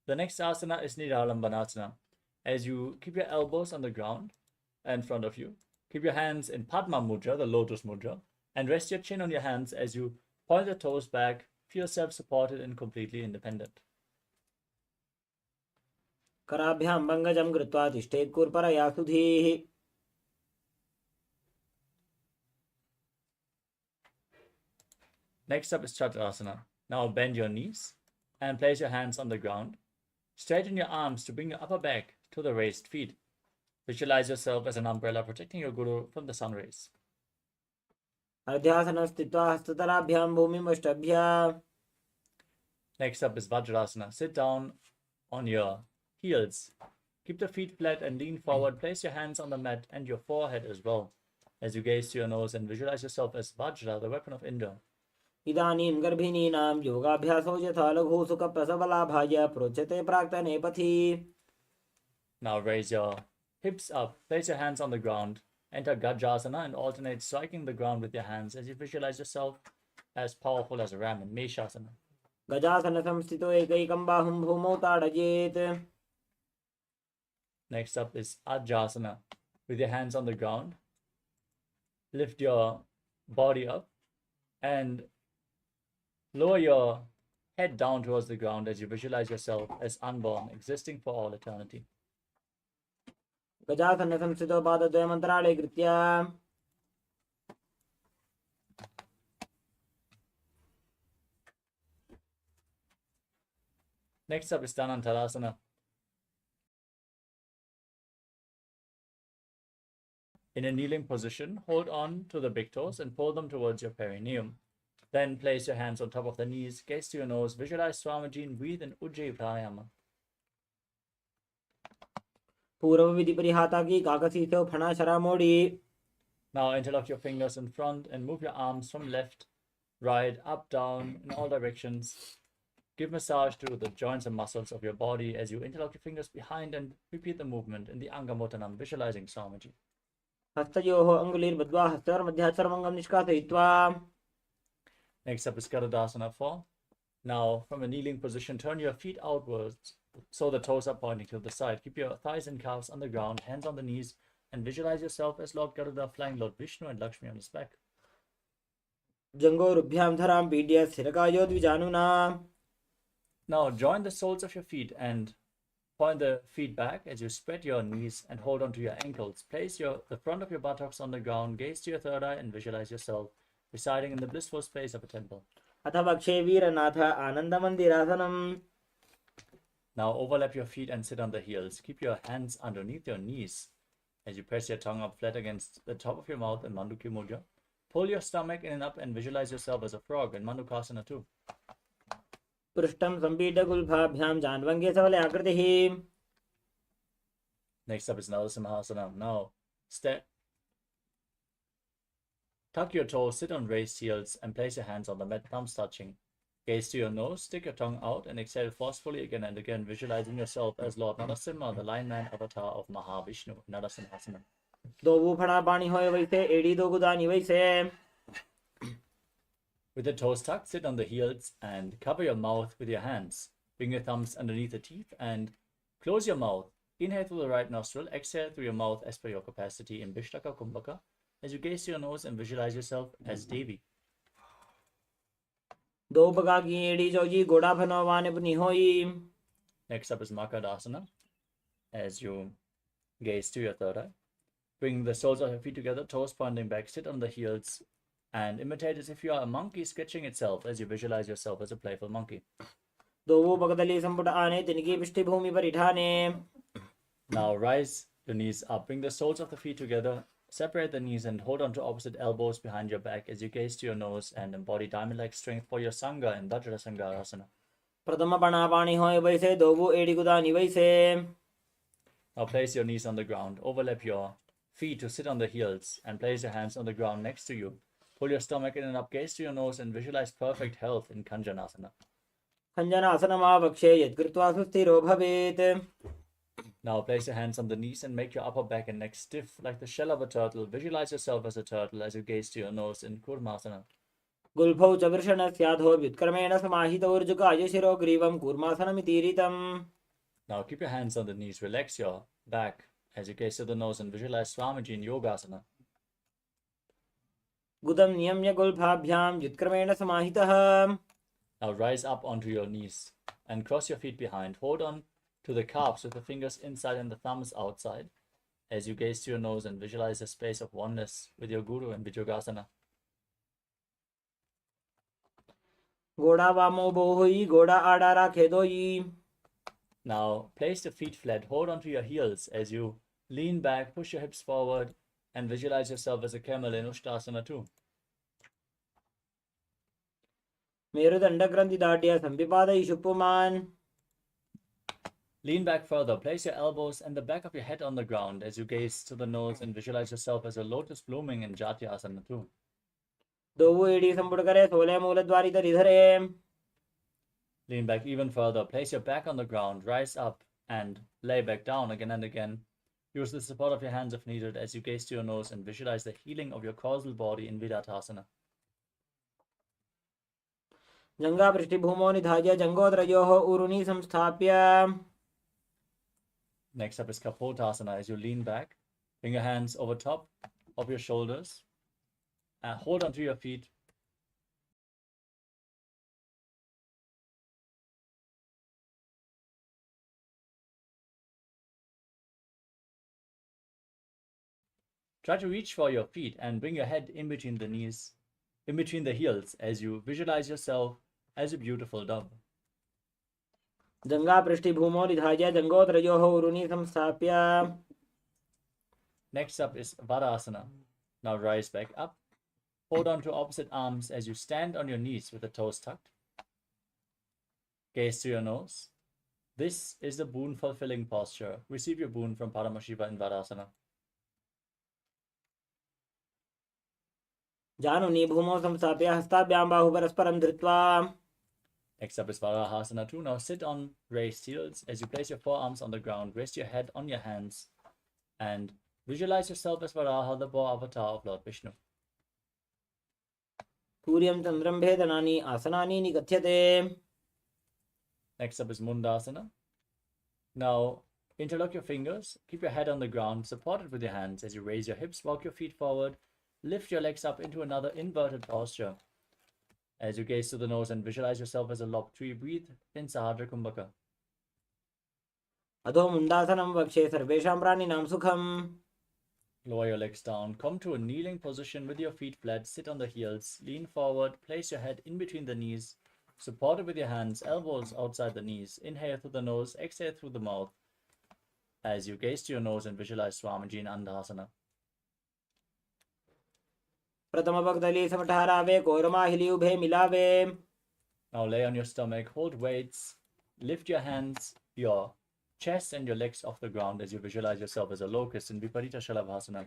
The next asana is Niralambanasana. As you keep your elbows on the ground in front of you, keep your hands in Padma Mudra, the lotus mudra, and rest your chin on your hands as you point your toes back, feel self-supported and completely independent. कराभ्यां भङ्गजं कृत्वा तिष्ठेत् कुर्परया सुधीः. Next up is Chaturasana. Now bend your knees and place your hands on the ground. Straighten your arms to bring your upper back to the raised feet. Visualize yourself as an umbrella protecting your guru from the sun rays. अर्ध्यासनं स्थित्वा हस्ततलाभ्यां भूमिमुष्टभ्य. Next up is Vajrasana. Sit down on your heels. Keep the feet flat and lean forward. Place your hands on the mat and your forehead as well as you gaze to your nose and visualize yourself as Vajra, the weapon of Indra. इदानीं गर्भिणीनां योगाभ्यासो यथा लघु सुखप्रसवलाभाय प्रोच्यते प्राक्तने पथि. Now raise your hips up. Place your hands on the ground. Enter Gajasana and alternate striking the ground with your hands as you visualize yourself as powerful as a ram in Meshasana. गजासन संस्थितो एकैकं बाहुं भूमौ ताडयेत्. Next up is Ajasana. With your hands on the ground, lift your body up and lower your head down towards the ground as you visualize yourself as unborn, existing for all eternity. गजासने संस्थितो पादद्वयमन्तराळे कृत्य Next up is Dhanantarasana. In a kneeling position, hold on to the big toes and pull them towards your perineum. Then place your hands on top of the knees, gaze to your nose, visualize Swamiji and breathe in Ujjayi Pranayama. पूर्व विधि परिहाता की काकसी से फणा शरा मोड़ी. Now interlock your fingers in front and move your arms from left, right, up, down, in all directions. Give massage to the joints and muscles of your body as you interlock your fingers behind and repeat the movement in the Angamotanam, visualizing Swamiji. हस्तयोः अङ्गुलीर्बद्ध्वा हस्तयोर्मध्यात् सर्वङ्गं निष्कासयित्वा. Next up is Garudasana 4. Now, from a kneeling position, turn your feet outwards so the toes are pointing to the side. Keep your thighs and calves on the ground, hands on the knees, and visualize yourself as Lord Garuda flying Lord Vishnu and Lakshmi on his back. जङ्घोरुभ्यां धरां पीड्य स्थिरकायो द्विजानुना. Now, join the soles of your feet and point the feet back as you spread your knees and hold onto your ankles. Place the front of your buttocks on the ground, gaze to your third eye, and visualize yourself residing in the blissful space of a temple. अथ वक्षे वीरनाथ आनन्दमन्दिरासनम्. Now overlap your feet and sit on the heels. Keep your hands underneath your knees as you press your tongue up flat against the top of your mouth in Mandukya Mudra. Pull your stomach in and up and visualize yourself as a frog in Mandukasana 2. पृष्ठं सम्पीड्य गुल्फाभ्यां जान्वङ्गे सबले आकृतिः. Next up is Narasimhasana. Now tuck your toes, sit on raised heels, and place your hands on the mat, thumbs touching. Gaze to your nose, stick your tongue out, and exhale forcefully again and again, visualizing yourself as Lord Narasimha, the lion man avatar of Mahavishnu, Narasimhasana. दो फणा पानी होए वैसे एड़ी दो गुदानी वैसे. With the toes tucked, sit on the heels and cover your mouth with your hands. Bring your thumbs underneath the teeth and close your mouth. Inhale through the right nostril, exhale through your mouth as per your capacity in Vishtaka Kumbhaka as you gaze to your nose and visualize yourself as Devi. दो बगा की एड़ी जोजी गोड़ा फनवाने अपनी होई. Next up is Makadasana as you gaze to your third eye. Bring the soles of your feet together, toes pointing back, sit on the heels, and imitate as if you are a monkey sketching itself as you visualize yourself as a playful monkey. दो बगदली संपुट आने तिनकी पृष्ठभूमि पर इठाने. Now rise your knees up, bring the soles of the feet together, separate the knees and hold on to opposite elbows behind your back as you gaze to your nose and embody diamond-like strength for your Sangha in Vajrasangarasana. प्रथम पणा पानी होए वैसे दो एड़ी गुदानी वैसे. Now place your knees on the ground, overlap your feet to sit on the heels, and place your hands on the ground next to you. Pull your stomach in and up, gaze to your nose, and visualize perfect health in Kanjanasana. खञ्जनासनमावक्षे यत्कृत्वा सुस्थिरो भवेत्. Now place your hands on the knees and make your upper back and neck stiff like the shell of a turtle. Visualize yourself as a turtle as you gaze to your nose in Kurmasana. गुल्फौ च वृषणस्याधो व्युत्क्रमेण समाहितोर्जुकाय शिरो ग्रीवं कूर्मासनमितीरितम्. Now keep your hands on the knees, relax your back as you gaze to the nose and visualize Swamiji in Yogasana. गुदं नियम्य गुल्फाभ्यां व्युत्क्रमेण समाहितः. Now rise up onto your knees and cross your feet behind. Hold on to the calves with the fingers inside and the thumbs outside as you gaze to your nose and visualize a space of oneness with your Guru in Vijogasana. घोड़ा वामो बोहोई घोड़ा आड़ा राखे दोई. Now place the feet flat, hold onto your heels as you lean back, push your hips forward, and visualize yourself as a camel in Ushtasana 2. मेरुदण्ड ग्रंथि दाढ्य संपिपादयिषु पुमान्. Lean back further, place your elbows and the back of your head on the ground as you gaze to the nose and visualize yourself as a lotus blooming in Jatyasana 2. दो एड़ी संपुट करे 16 मूलद्वारी धरे. Lean back even further, place your back on the ground, rise up and lay back down again and again. Use the support of your hands if needed as you gaze to your nose and visualize the healing of your causal body in Vidatasana. जंगा पृष्ठभूमो निधाय जंगोदरयोः ऊरुनि संस्थाप्य. Next up is Kapotasana as you lean back. Bring your hands over top of your shoulders and hold onto your feet. Try to reach for your feet and bring your head in between the knees, in between the heels, as you visualize yourself as a beautiful dove. जंगा पृष्ठभूमौ निधाय जंगोत्रयोः उरुनि संस्थाप्य. Next up is Varasana. Now rise back up. Hold on to opposite arms as you stand on your knees with the toes tucked. Gaze to your nose. This is the boon fulfilling posture. Receive your boon from Paramashiva in Varasana. जानुनि भूमौ संस्थाप्य हस्ताभ्यां बाहु परस्परं धृत्वा. Next up is Varahasana 2. Now sit on raised heels. As you place your forearms on the ground, rest your head on your hands and visualize yourself as Varaha, the boar avatar of Lord Vishnu. सूर्यं चन्द्रं भेदनानि आसनानि निगच्छते. Next up is Mundasana. Now interlock your fingers, keep your head on the ground, supported with your hands. As you raise your hips, walk your feet forward, lift your legs up into another inverted posture. As you gaze to the nose and visualize yourself as a lopped tree, breathe in Sahadra Kumbhaka. अधो मुण्डासनं वक्षे सर्वेषां प्राणिनां सुखम्. Lower your legs down, come to a kneeling position with your feet flat, sit on the heels, lean forward, place your head in between the knees, supported with your hands, elbows outside the knees. Inhale through the nose, exhale through the mouth. As you gaze to your nose and visualize Swamiji in Andhasana. प्रथमभक्तली समठहरावे कोरमाहिली उभे मिलावे. Now lay on your stomach, hold weights, lift your hands, your chest and your legs off the ground as you visualize yourself as a locust in Viparita Shalavasana.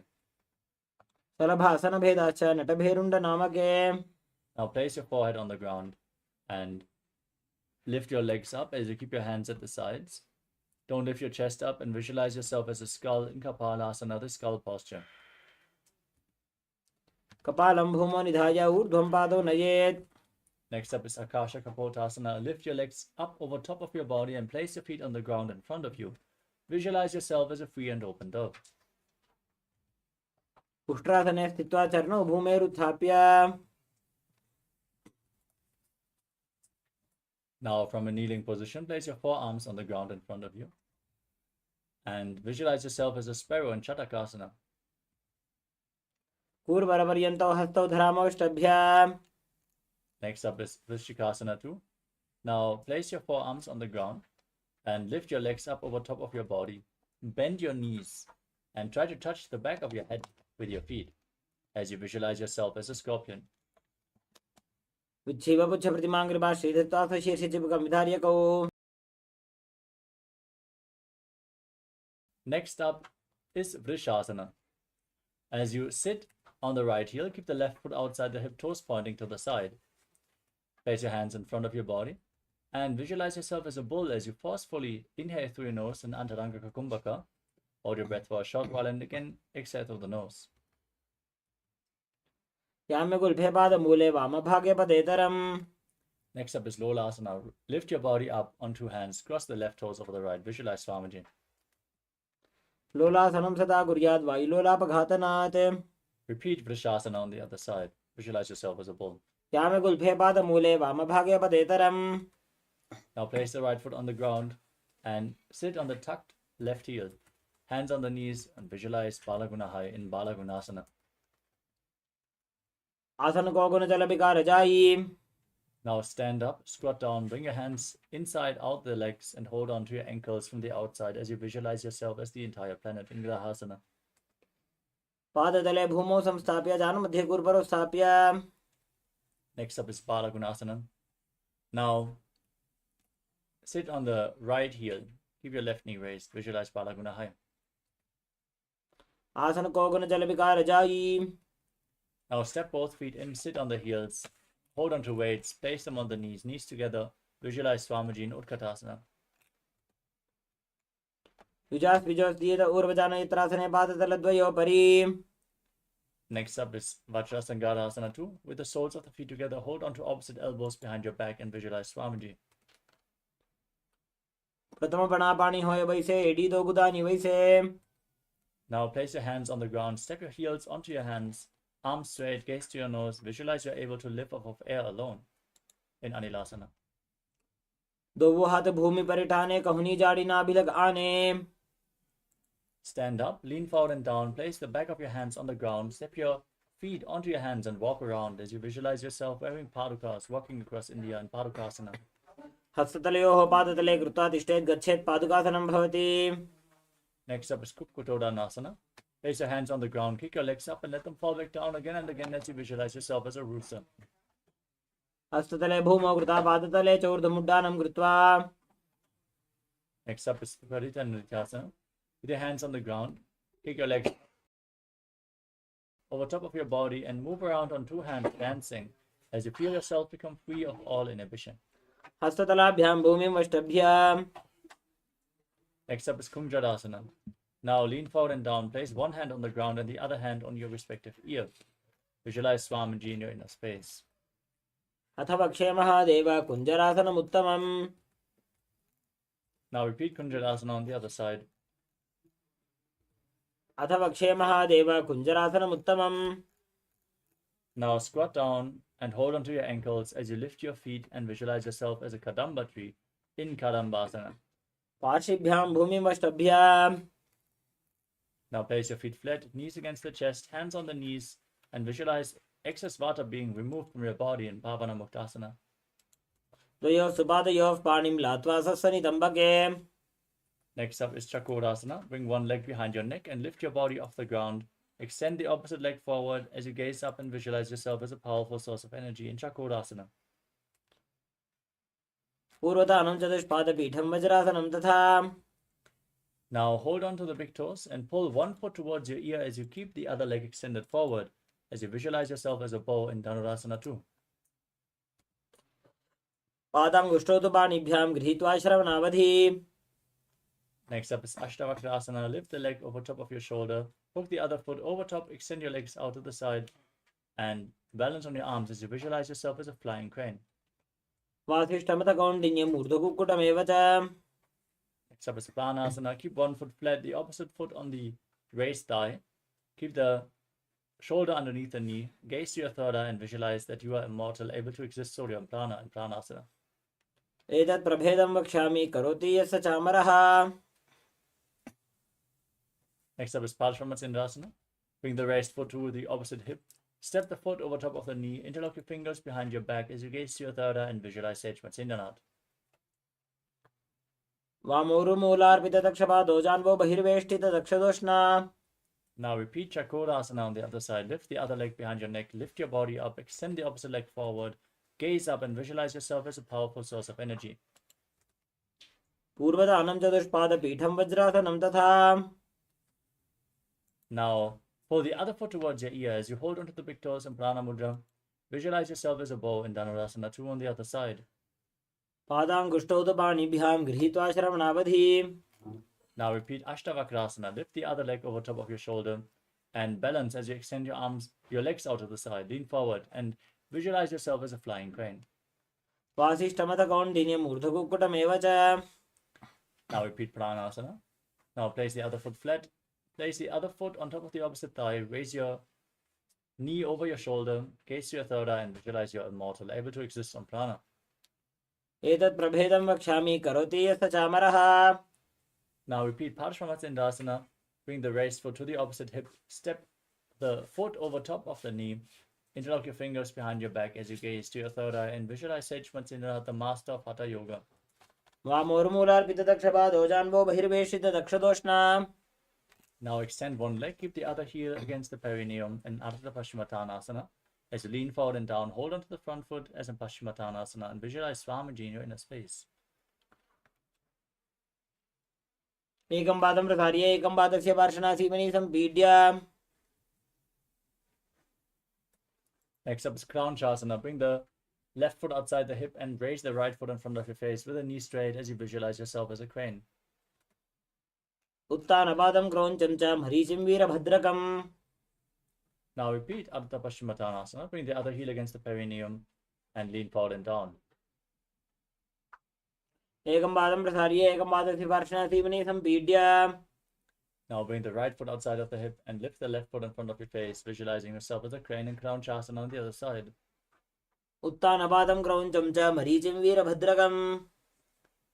सलभासन भेदाच नटभेरुण्ड नामके. Now place your forehead on the ground and lift your legs up as you keep your hands at the sides. Don't lift your chest up and visualize yourself as a skull in Kapalasana, the skull posture. कपालं भूमौ निधाय ऊर्ध्वं पादौ नयेत्. Next up is Akasha Kapotasana. Lift your legs up over top of your body and place your feet on the ground in front of you. Visualize yourself as a free and open dove. उष्ट्रासने स्थित्वा चरणौ भूमेरुत्थाप्य. Now from a kneeling position, place your forearms on the ground in front of you. And visualize yourself as a sparrow in Chatakasana. कूर्वरपर्यन्तौ हस्तौ धरामौष्टभ्य. Next up is Vrishikasana 2. Now place your forearms on the ground and lift your legs up over top of your body. Bend your knees and try to touch the back of your head with your feet as you visualize yourself as a scorpion. विच्छिवपुच्छ प्रतिमाङ्कृपा श्रीधत्वा स्वशीर्षचिबुकं विधार्यकौ. Next up is Vrishasana. As you sit on the right heel, keep the left foot outside the hip, toes pointing to the side. Place your hands in front of your body and visualize yourself as a bull as you forcefully inhale through your nose in Antaranga Kumbhaka. Hold your breath for a short while and again exhale through the nose. याम्यगुल्फे पादमूले वामभागे पदेतरम्. Next up is Lolasana. Lift your body up on two hands, cross the left toes over the right. Visualize Swamiji. लोलासनं सदा कुर्यात् वायुलोलापघातनात्. Repeat Vrishasana on the other side. Visualize yourself as a bull. याम्यगुल्फे पादमूले वामभागे पदेतरम्. Now place the right foot on the ground and sit on the tucked left heel. Hands on the knees and visualize Balagunahai in Balagunasana. आसन को गुण जल विकार जाई. Now stand up, squat down, bring your hands inside out the legs and hold on to your ankles from the outside as you visualize yourself as the entire planet in Grahasana. पादतले भूमौ संस्थाप्य जानुमध्ये गुरुपरौ स्थाप्य. Next up is Balagunasana. Now sit on the right heel. Keep your left knee raised. Visualize Balagunahai. आसन को गुण जल विकार जाई. Now step both feet in, sit on the heels. Hold on to weights, place them on the knees together. Visualize Swamiji in Utkatasana. युजास् विजोस् दीयत ऊर्वजानयत्रासने पादतलद्वयोपरि. Next up is Vajrasangadasana 2. With the soles of the feet together, hold on to opposite elbows behind your back and visualize Swamiji. प्रथम प्रणापाणि होय वैसे AD दो गुदानि वैसे. Now place your hands on the ground, step your heels onto your hands, Arms straight, gaze to your nose. Visualize you're able to live off of air alone in Anilasana. दोवों हाथ भूमि पर ठाने कहूनी जाड़ी नाभि लग आने. Stand up, lean forward and down. Place the back of your hands on the ground. Step your feet onto your hands and walk around as you visualize yourself wearing padukas, walking across India in Padukasana. हस्ततलयोः पादतले कृत्वा तिष्ठेत् गच्छेत् पादुकासनं भवति. Next up is Kukkutodhanasana. Place your hands on the ground, kick your legs up and let them fall back down again and again as you visualize yourself as a rooster. हस्ततले भूमौ कृता पादतले चोर्धमुड्डानं कृत्वा. Next up is Parita Nityasana. With your hands on the ground, kick your legs over top of your body and move around on two hands, dancing as you feel yourself become free of all inhibition. हस्ततलाभ्यां भूमिं वष्टभ्याम्. Next up is Kunjadasana. Now lean forward and down. Place one hand on the ground and the other hand on your respective ear. Visualize Swamiji in your inner space. अथ वक्षे महादेव कुञ्जरासनम् उत्तमम्. Now repeat Kunjadasana on the other side. अथ वक्षे महादेव कुञ्जरासनम् उत्तमम्. Now squat down and hold onto your ankles as you lift your feet and visualize yourself as a Kadamba tree in Kadambasana. पार्श्विभ्यां भूमिं वष्टभ्याम्. Now place your feet flat, knees against the chest, hands on the knees, and visualize excess vata being removed from your body in Pavana Muktasana. द्वयोः सुपादयोः पाणिं लात्वा सस्सनितम्बके. Next up is Chakrasana. Bring one leg behind your neck and lift your body off the ground. Extend the opposite leg forward as you gaze up and visualize yourself as a powerful source of energy in Chakrasana. पूर्वतानं चतुष्पादपीठं वज्रासनं तथा. Now hold on to the big toes and pull one foot towards your ear as you keep the other leg extended forward as you visualize yourself as a bow in Dhanurasana 2. पादाङ्गुष्ठौ तु पाणिभ्यां गृहीत्वा श्रवणावधि. Next up is Ashtavakrasana. Lift the leg over top of your shoulder. Hook the other foot over top. Extend your legs out to the side. And balance on your arms as you visualize yourself as a flying crane. वासिष्ठमथ कौण्डिन्यम् ऊर्ध्वकुक्कुटमेव च. Next up is Pranasana. Keep one foot flat, the opposite foot on the raised thigh. Keep the shoulder underneath the knee. Gaze to your third eye and visualize that you are immortal, able to exist solely on prana in Pranasana. एतत् प्रभेदं वक्ष्यामि करोति यस्य चामरः. Next up is Parshvamatsindasana. Bring the raised foot to the opposite hip. Step the foot over top of the knee. Interlock your fingers behind your back as you gaze to your third eye and visualize Sejmatsindanath. वामोरुमूलार्पितदक्षपादो जान्वो बहिर्वेष्टितदक्षदोष्णा. Now repeat Chakrasana on the other side. Lift the other leg behind your neck. Lift your body up. Extend the opposite leg forward. Gaze up and visualize yourself as a powerful source of energy. पूर्वतानं चतुष्पादपीठं वज्रासनं तथा. Now pull the other foot towards your ear as you hold onto the big toes in Prana Mudra. Visualize yourself as a bow in Dhanurasana 2 on the other side. पादाङ्गुष्ठौ तु पाणिभ्यां गृहीत्वा श्रवणावधि. Now repeat Ashtavakrasana. Lift the other leg over top of your shoulder and balance as you extend your arms, your legs out to the side. Lean forward and visualize yourself as a flying crane. वासिष्ठमथ कौण्डिन्यम् ऊर्ध्वकुक्कुटमेव च. Now repeat Pranasana. Now place the other foot flat. Place the other foot on top of the opposite thigh. Raise your knee over your shoulder. Gaze to your third eye and visualize you're immortal, able to exist on prana. एतत् प्रभेदं वक्ष्यामि करोति यस्य चामरः. Now repeat Parshvamatsindasana. Bring the raised foot to the opposite hip. Step the foot over top of the knee. Interlock your fingers behind your back as you gaze to your third eye and visualize Sejmatsindanath, the master of Hatha Yoga. वामोरुमूलार्पितदक्षपादो जान्वो बहिर्वेष्टितदक्षदोष्णा. Now extend one leg, keep the other heel against the perineum in Ardha Paschimottanasana. As you lean forward and down, hold onto the front foot as in Paschimottanasana and visualize Swamiji in your inner space. एकं पादं प्रसार्य एकं पादस्य पार्श्वनासीमनि सम्पीड्य. Next up is Crown Shasana. Bring the left foot outside the hip and raise the right foot in front of your face with the knee straight as you visualize yourself as a crane. उत्तानपादं क्रौञ्चं च मरीचिं वीरभद्रकम्. Now repeat Ardha Paschimottanasana. Bring the other heel against the perineum and lean forward and down. एकं पादं प्रसार्य एकं पादस्य पार्श्वनासीमनि सम्पीड्य. Now bring the right foot outside of the hip and lift the left foot in front of your face, visualizing yourself as a crane and crown chasana on the other side. उत्तानपादं क्रौञ्चं च मरीचिं वीरभद्रकम्.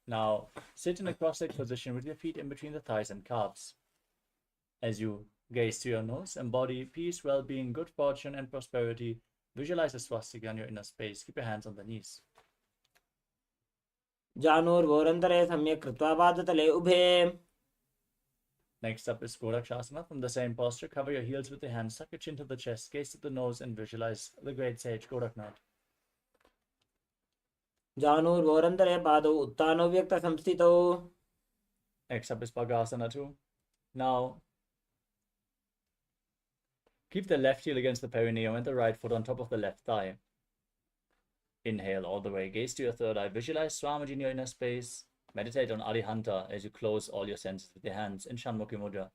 Now sit in a cross-legged position with your feet in between the thighs and calves. As you gaze to your nose, embody peace, well-being, good fortune, and prosperity. Visualize a swastika in your inner space. Keep your hands on the knees. जानुर्वोरन्तरे सम्यक् कृत्वा पादतले उभे. Next up is Gorakshasana. From the same posture, cover your heels with your hands, suck your chin to the chest, gaze to the nose, and visualize the great sage Goraknath. जानुर्वोरन्तरे पादौ उत्तानौ व्यक्तसंस्थितौ. Next up is Bhagasana 2. Now, keep the left heel against the perineum and the right foot on top of the left thigh. Inhale all the way, gaze to your third eye, visualize Swamiji in your inner space. Meditate on Arihanta as you close all your senses with your hands in Shanmukhi Mudra.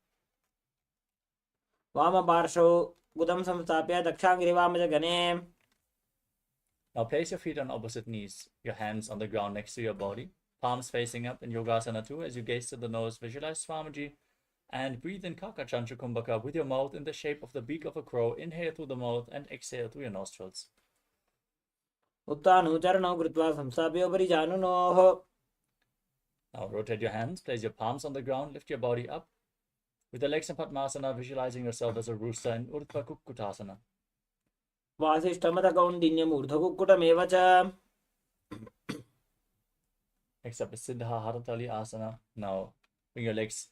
वामपार्श्वौ गुदं संस्थाप्य दक्षाङ्गिरिवामजगणे. Now place your feet on opposite knees, your hands on the ground next to your body, palms facing up in Yogasana 2. As you gaze to the nose, visualize Swamiji and breathe in Kakachantra Kumbhaka with your mouth in the shape of the beak of a crow. Inhale through the mouth and exhale through your nostrils. उत्तानौ चरणौ कृत्वा संस्थाप्य उपरि जानुनोः. Now rotate your hands, place your palms on the ground, lift your body up. With the legs in Padmasana, visualizing yourself as a rooster in Urdhva Kukkutasana. वासिष्ठमतकौण्डिन्यम् ऊर्ध्वकुक्कुटमेव च. Next up is Siddha Haratali Asana. Now bring your legs,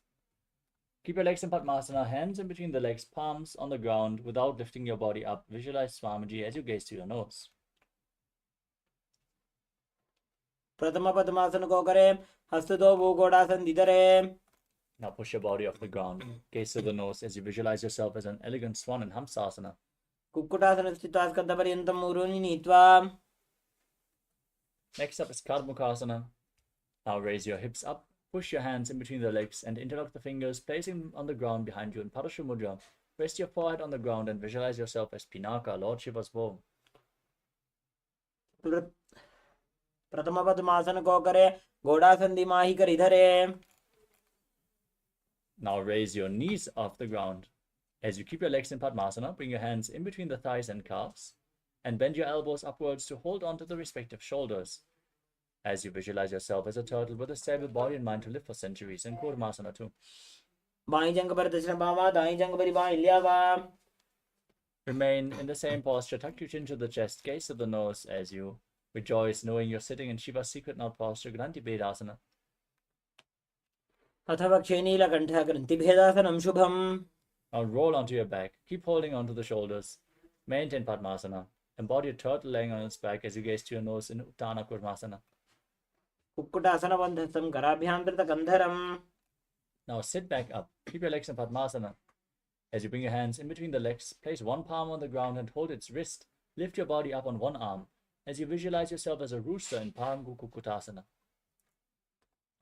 keep your legs in Padmasana, hands in between the legs, palms on the ground without lifting your body up. Visualize Swamiji as you gaze to your nose. प्रथम पद्मासन को करें, हस्तदो भूगोड़ासन दिधरे. Now push your body off the ground, gaze to the nose as you visualize yourself as an elegant swan in Hamsasana. Kukkutasana स्थित्वा स्कन्धपर्यन्तं ऊरुनि नीत्वा. Next up is Kardmukasana. Now raise your hips up, push your hands in between the legs and interlock the fingers, placing them on the ground behind you in Parashu Mudra. Rest your forehead on the ground and visualize yourself as Pinaka, Lord Shiva's bow. प्रथम पद्मासन को करे, घोड़ासन दिमाही कर इधरे. Now raise your knees off the ground. As you keep your legs in Padmasana, bring your hands in between the thighs and calves and bend your elbows upwards to hold on to the respective shoulders. As you visualize yourself as a turtle with a stable body and mind to live for centuries in Kurmasana 2. By जंग पर दक्षिण बामा, दाई जंग पर by लियावा. Remain in the same posture, tuck your chin to the chest, gaze to the nose as you rejoice knowing you're sitting in Shiva's secret mouth posture, Granti Bedasana. अथवा क्षेनीलकण्ठ ग्रन्थिभेदासनं शुभम्. Now roll onto your back, keep holding onto the shoulders. Maintain Padmasana. Embody a turtle laying on its back as you gaze to your nose in Uttana Kurmasana. कुक्कुटासनबन्धस्थं कराभ्यान्तृतकन्धरम्. Now sit back up, keep your legs in Padmasana. As you bring your hands in between the legs, place one palm on the ground and hold its wrist. Lift your body up on one arm as you visualize yourself as a rooster in Parangu Kukkutasana.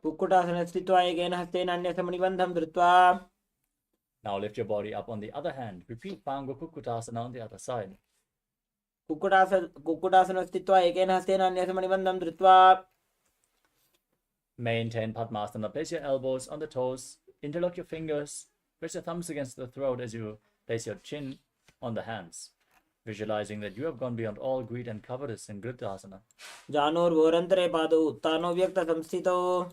Kukkutasana स्थित्वा एकेन हस्तेन अन्यसमणिबन्धं धृत्वा. Now lift your body up on the other hand. Repeat Parangu Kukkutasana on the other side. Kukkutasana स्थित्वा एकेन हस्तेन अन्यसमणिबन्धं धृत्वा. Maintain Padmasana. Place your elbows on the toes. Interlock your fingers. Press your thumbs against the throat as you place your chin on the hands. Visualizing that you have gone beyond all greed and covetous in Gridasana. जानुर्वोरन्तरे पादौ उत्तानो व्यक्तसंस्थितौ.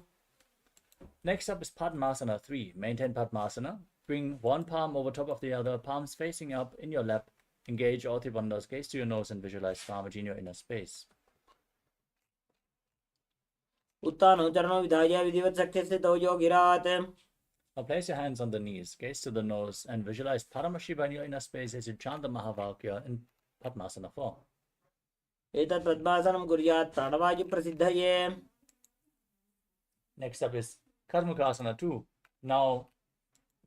Next up is Padmasana 3. Maintain Padmasana. Bring one palm over top of the other, palms facing up in your lap. Engage all three bandhas, gaze to your nose and visualize Swamiji in your inner space. उत्तानो चरणौ विधाय विधिवत् शक्तिस्थितौ योगिरात्. Now place your hands on the knees, gaze to the nose and visualize Paramashivoham in your inner space as you chant the Mahavakya in Padmasana form. एतत् पद्मासनं कुर्यात् प्राणवायुप्रसिद्धये. Next up is Karmukasana 2. Now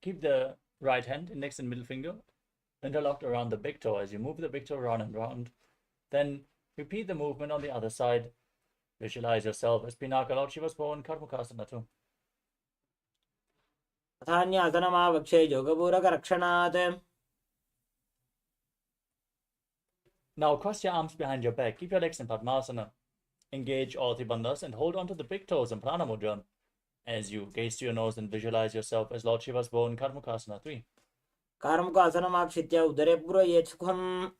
keep the right hand, index and middle finger interlocked around the big toe as you move the big toe round and round. Then repeat the movement on the other side. Visualize yourself as Pinaka, Lord Shiva's bow in Karmukasana 2. अथान्यासनमावक्षे योगपूरकरक्षणात्. Now cross your arms behind your back. Keep your legs in Padmasana. Engage all three bandhas and hold on to the big toes in Prana Mudra. as you gaze to your nose and visualize yourself as Lord Shiva's bow in Karmukasana 3. कार्मुकासनमाक्षित्य उदरे पूरयेत् सुखम्.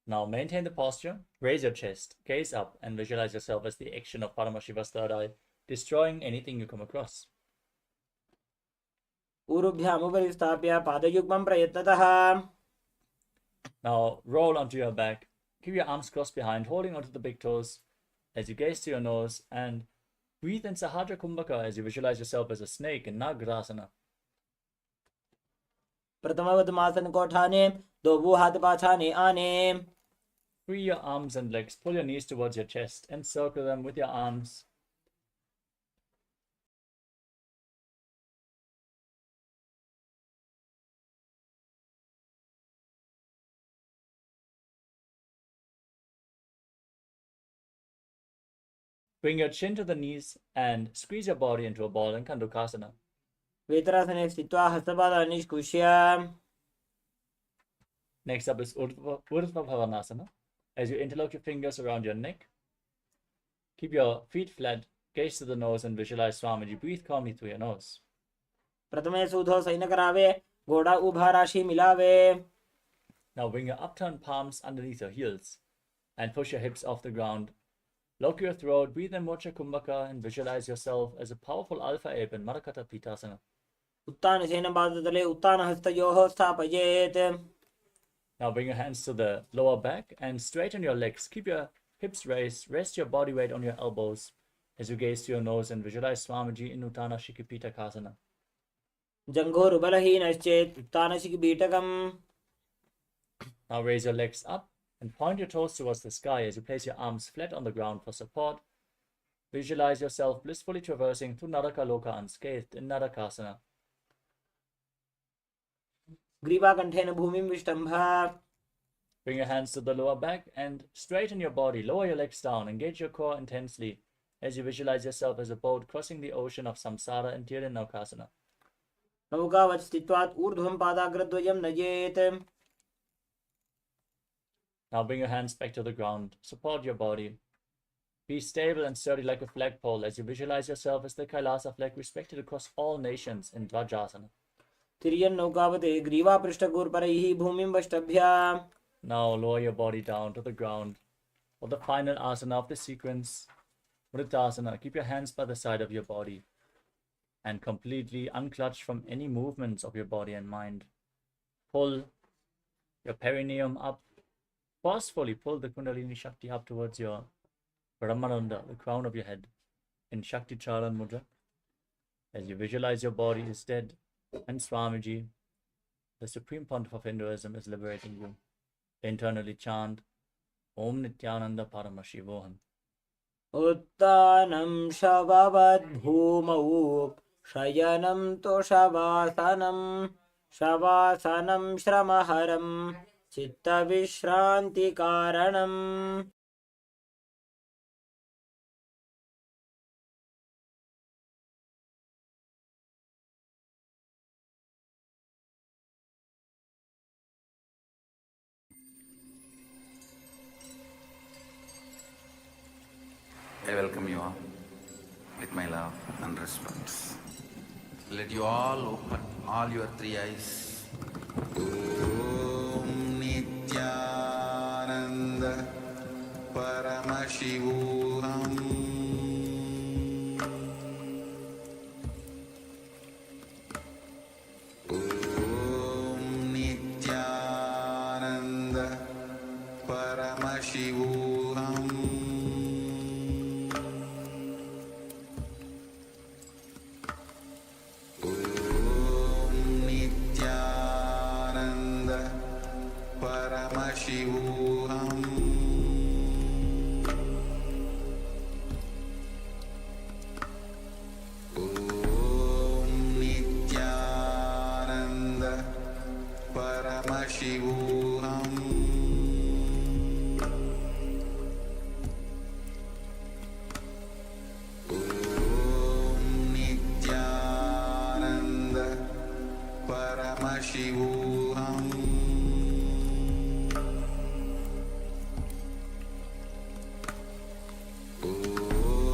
Now maintain the posture, raise your chest, gaze up, and visualize yourself as the action of Paramashiva's third eye, destroying anything you come across. ऊरुभ्यामुपरि स्थाप्य पादयुग्मं प्रयत्नतः. Now roll onto your back, keep your arms crossed behind, holding onto the big toes as you gaze to your nose, and breathe in Sahadra Kumbhaka as you visualize yourself as a snake in Nagrasana. प्रथमवद्मासन को ठाने दो वो हाथ पाछाने आने. Free your arms and legs, pull your knees towards your chest, encircle them with your arms. Bring your chin to the knees and squeeze your body into a ball in Kandukasana. वेतरासने स्थित्वा हस्तपादान् निष्कुष्य. Next up is Urdhva Bhavanasana. As you interlock your fingers around your neck, keep your feet flat, gaze to the nose, and visualize Swamiji. Breathe calmly through your nose. प्रथमे सूधो San करावे घोड़ा उभा राशि मिलावे. Now bring your upturned palms underneath your heels and push your hips off the ground. Lock your throat, breathe in Mocha Kumbhaka, and visualize yourself as a powerful alpha ape in Marakata Pitasana. उत्तान सेन पादतले उत्तान हस्तयोः स्थापयेत्. Now bring your hands to the lower back and straighten your legs. Keep your hips raised, rest your body weight on your elbows as you gaze to your nose and visualize Swamiji in Uttana Shikipitakasana. जंघोर बलहीनश्चेत् Utthan शिखिपीठकम्. Now raise your legs up and point your toes towards the sky as you place your arms flat on the ground for support. Visualize yourself blissfully traversing through Naraka Loka unscathed in Narakasana. ग्रीवाकण्ठेन भूमिं विष्टम्भ. Bring your hands to the lower back and straighten your body. Lower your legs down. Engage your core intensely as you visualize yourself as a boat crossing the ocean of samsara in Tiranaukasana. नौकावत् स्थित्वात् ऊर्ध्वं पादाग्रद्वयं नयेत्. Now bring your hands back to the ground. Support your body. Be stable and sturdy like a flagpole as you visualize yourself as the Kailasa flag respected across all nations in Dvajasana. तिर्यन् नौकावते ग्रीवापृष्ठगोर्परैः भूमिं वष्टभ्य. Now lower your body down to the ground for the final asana of the sequence, Mritasana. Keep your hands by the side of your body and completely unclutch from any movements of your body and mind. Pull your perineum up. Forcefully pull the Kundalini Shakti up towards your Brahmananda, the crown of your head, in Shakti Charan Mudra. As you visualize your body is dead and Swamiji, the Supreme Pontiff of Hinduism, is liberating you. Internally chant Om Nityananda Paramashivoham. उत्तानं शववद्भूमौ शयनं तोषवासनं शवासनं श्रमहरं चित्तविश्रान्तिकारणम्. I welcome you all with my love and respect. Let you all open all your three eyes. Om Nityananda Paramashivoham. Om Nityananda Paramashivoham. Paramashivoham. Om Nityananda Paramashivoham. Om Nityananda Paramashivoham. Om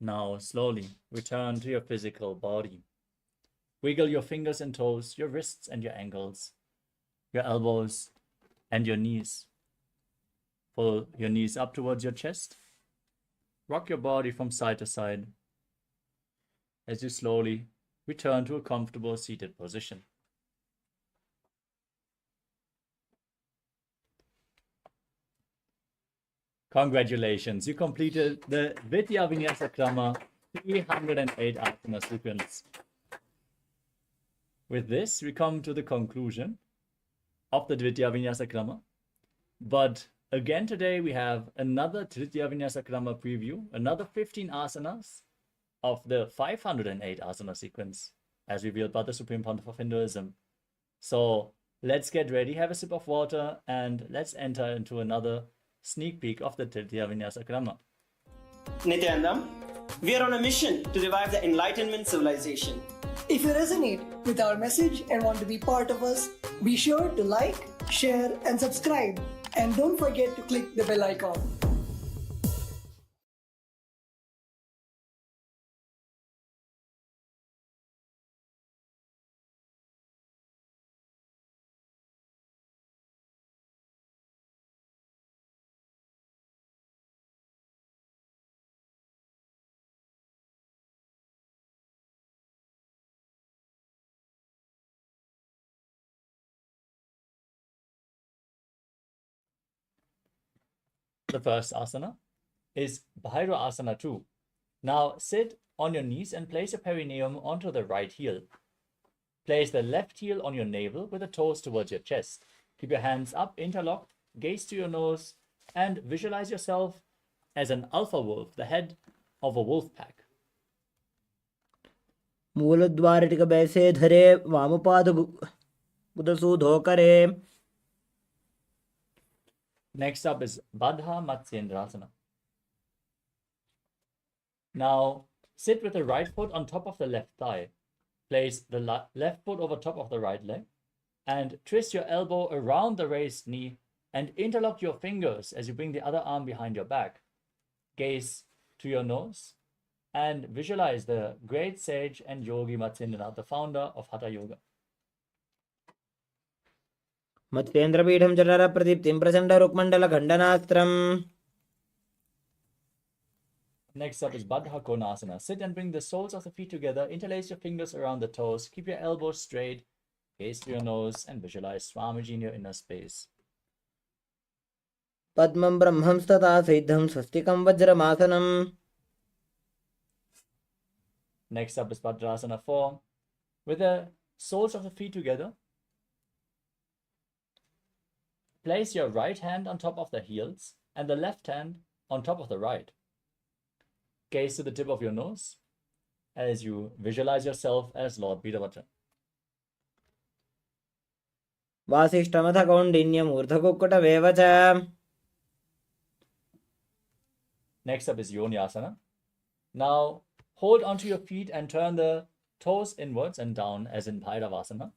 Now slowly return to your physical body. Wiggle your fingers and toes, your wrists and your ankles, your elbows and your knees. Pull your knees up towards your chest. Rock your body from side to side as you slowly return to a comfortable seated position. Congratulations, you completed the Vidya Vinyasa Krama 308 asana sequence. With this, we come to the conclusion of the Dvitiya Vinyasa Krama. But again today we have another Tritiya Vinyasa Krama preview, another 15 asanas of the 508 asana sequence as revealed by the Supreme Pontiff of Hinduism. So let's get ready, have a sip of water, and let's enter into another sneak peek of the Tritiya Vinyasa Krama. Nityanandam, we are on a mission to revive the Enlightenment civilization. If you resonate with our message and want to be part of us, be sure to like, share, and subscribe. And don't forget to click the bell icon. The first asana is Bhaira Asana 2. Now sit on your knees and place your perineum onto the right heel. Place the left heel on your navel with the toes towards your chest. Keep your hands up, interlocked, gaze to your nose, and visualize yourself as an alpha wolf, the head of a wolf pack. मूलद्वारिटिक बैसे धरे वामपाद गुदसूधो करे. Next up is Baddha Matsyendrasana. Now sit with the right foot on top of the left thigh. Place the left foot over top of the right leg and twist your elbow around the raised knee and interlock your fingers as you bring the other arm behind your back. Gaze to your nose and visualize the great sage and yogi Matsyendranath, the founder of Hatha Yoga. मत्स्येन्द्रपीठं चरर प्रदीप्तिं प्रचण्डरुक्मण्डलखण्डनास्त्रम्. Next up is Baddha Konasana. Sit and bring the soles of the feet together. Interlace your fingers around the toes. Keep your elbows straight. Gaze to your nose and visualize Swamiji in your inner space. पद्मं ब्रह्मं तथा सिद्धं स्वस्तिकं वज्रमासनम्. Next up is Bhadrasana 4. With the soles of the feet together, place your right hand on top of the heels and the left hand on top of the right. Gaze to the tip of your nose as you visualize yourself as Lord Bidavata. वासिष्ठमथ कौण्डिन्यम् ऊर्ध्वकुक्कुटमेव च. Next up is Yonyasana. Now hold onto your feet and turn the toes inwards and down as in Bhairavasana.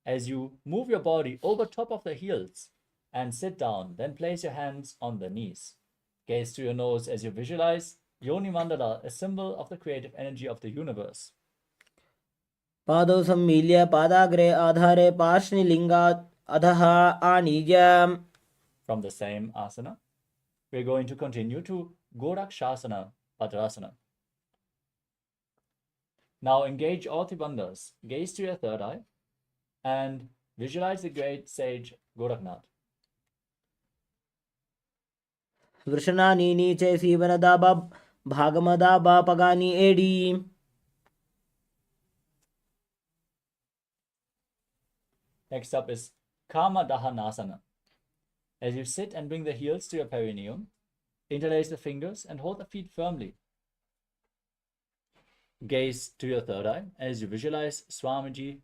As you move your body over top of the heels and sit down, then place your hands on the knees. Gaze to your nose as you visualize Yoni Mandala, a symbol of the creative energy of the universe. पादौ सम्मील्य पादाग्रे आधारे पार्श्वलिङ्गात् अधः आनीय. From the same asana, we're going to continue to Gorakshasana, Bhadrasana. Now engage all three bandhas. Gaze to your third eye and visualize the great sage Goraknath. वृषणानि च सीवनदाबा भागमदाबा पगानि AD. Next up is Kama Dahanasana. As you sit and bring the heels to your perineum, interlace the fingers and hold the feet firmly. Gaze to your third eye as you visualize Swamiji,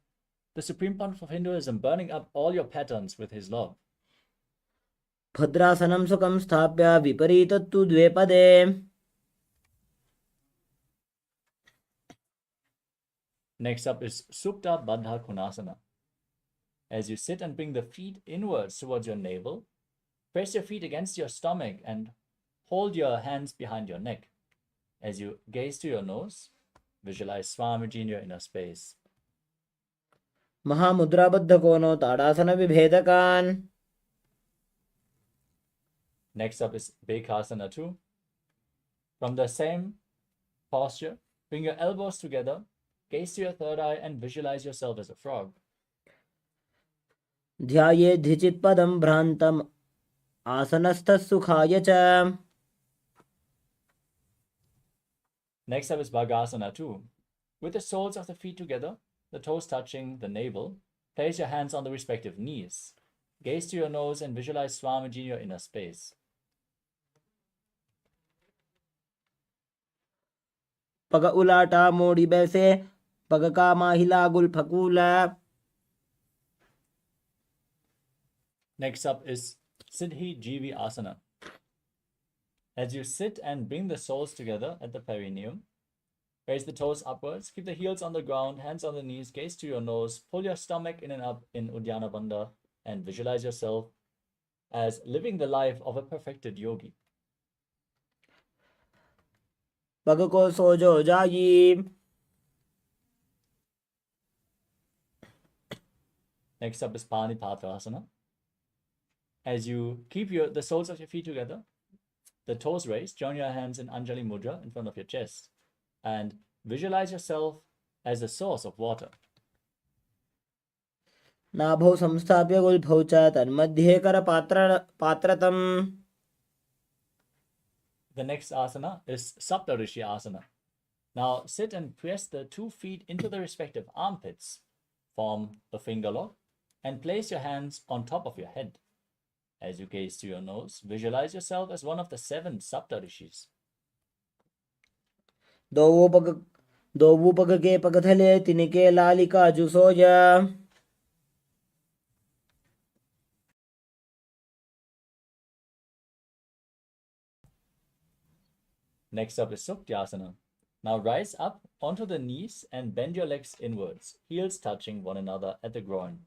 the Supreme Pontiff of Hinduism, burning up all your patterns with his love. भद्रासनं सुखं स्थाप्य विपरीतत्तु द्वे पदे. Next up is Supta Baddha Konasana. As you sit and bring the feet inwards towards your navel, press your feet against your stomach and hold your hands behind your neck. As you gaze to your nose, visualize Swamiji in your inner space. महामुद्राबद्ध कोनो ताड़ासन विभेदकान्. Next up is Bekasana 2. From the same posture, bring your elbows together, gaze to your third eye, and visualize yourself as a frog. ध्यायेद्धिचित् पदं भ्रान्तम् आसनस्थः सुखाय च. Next up is Bhagasana 2. With the soles of the feet together, the toes touching the navel, place your hands on the respective knees. Gaze to your nose and visualize Swamiji in your inner space. पग उलाटा मोड़ी बैसे पग का माहिला गुल फकूला. Next up is Siddhi Jivi Asana. As you sit and bring the soles together at the perineum, raise the toes upwards, keep the heels on the ground, hands on the knees, gaze to your nose, pull your stomach in and up in Uddiyana Bandha, and visualize yourself as living the life of a perfected yogi. पग को सोजो जाई. Next up is Panipatra Asana. As you keep the soles of your feet together, the toes raised, join your hands in Anjali Mudra in front of your chest, and visualize yourself as the source of water. नाभौ संस्थाप्य गुल्फौ च तन्मध्ये कर पात्रतम्. The next asana is Saptarishi Asana. Now sit and press the 2 feet into the respective armpits. Form a finger lock and place your hands on top of your head. As you gaze to your nose, visualize yourself as one of the 7 Saptarishis. दोवु पग के पगथले तिनके लालिका जुसोज. Next up is Suktyasana. Now rise up onto the knees and bend your legs inwards, heels touching one another at the groin.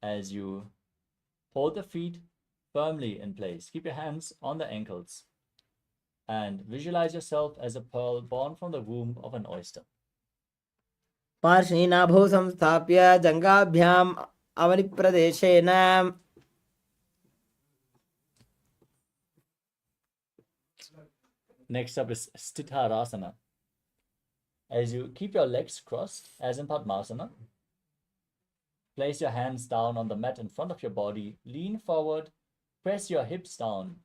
As you hold the feet firmly in place, keep your hands on the ankles, and visualize yourself as a pearl born from the womb of an oyster. पार्श्वि नाभौ संस्थाप्य जङ्घाभ्याम् अवनिप्रदेशेन. Next up is Sthitarasana. As you keep your legs crossed, as in Padmasana, place your hands down on the mat in front of your body, lean forward, press your hips down,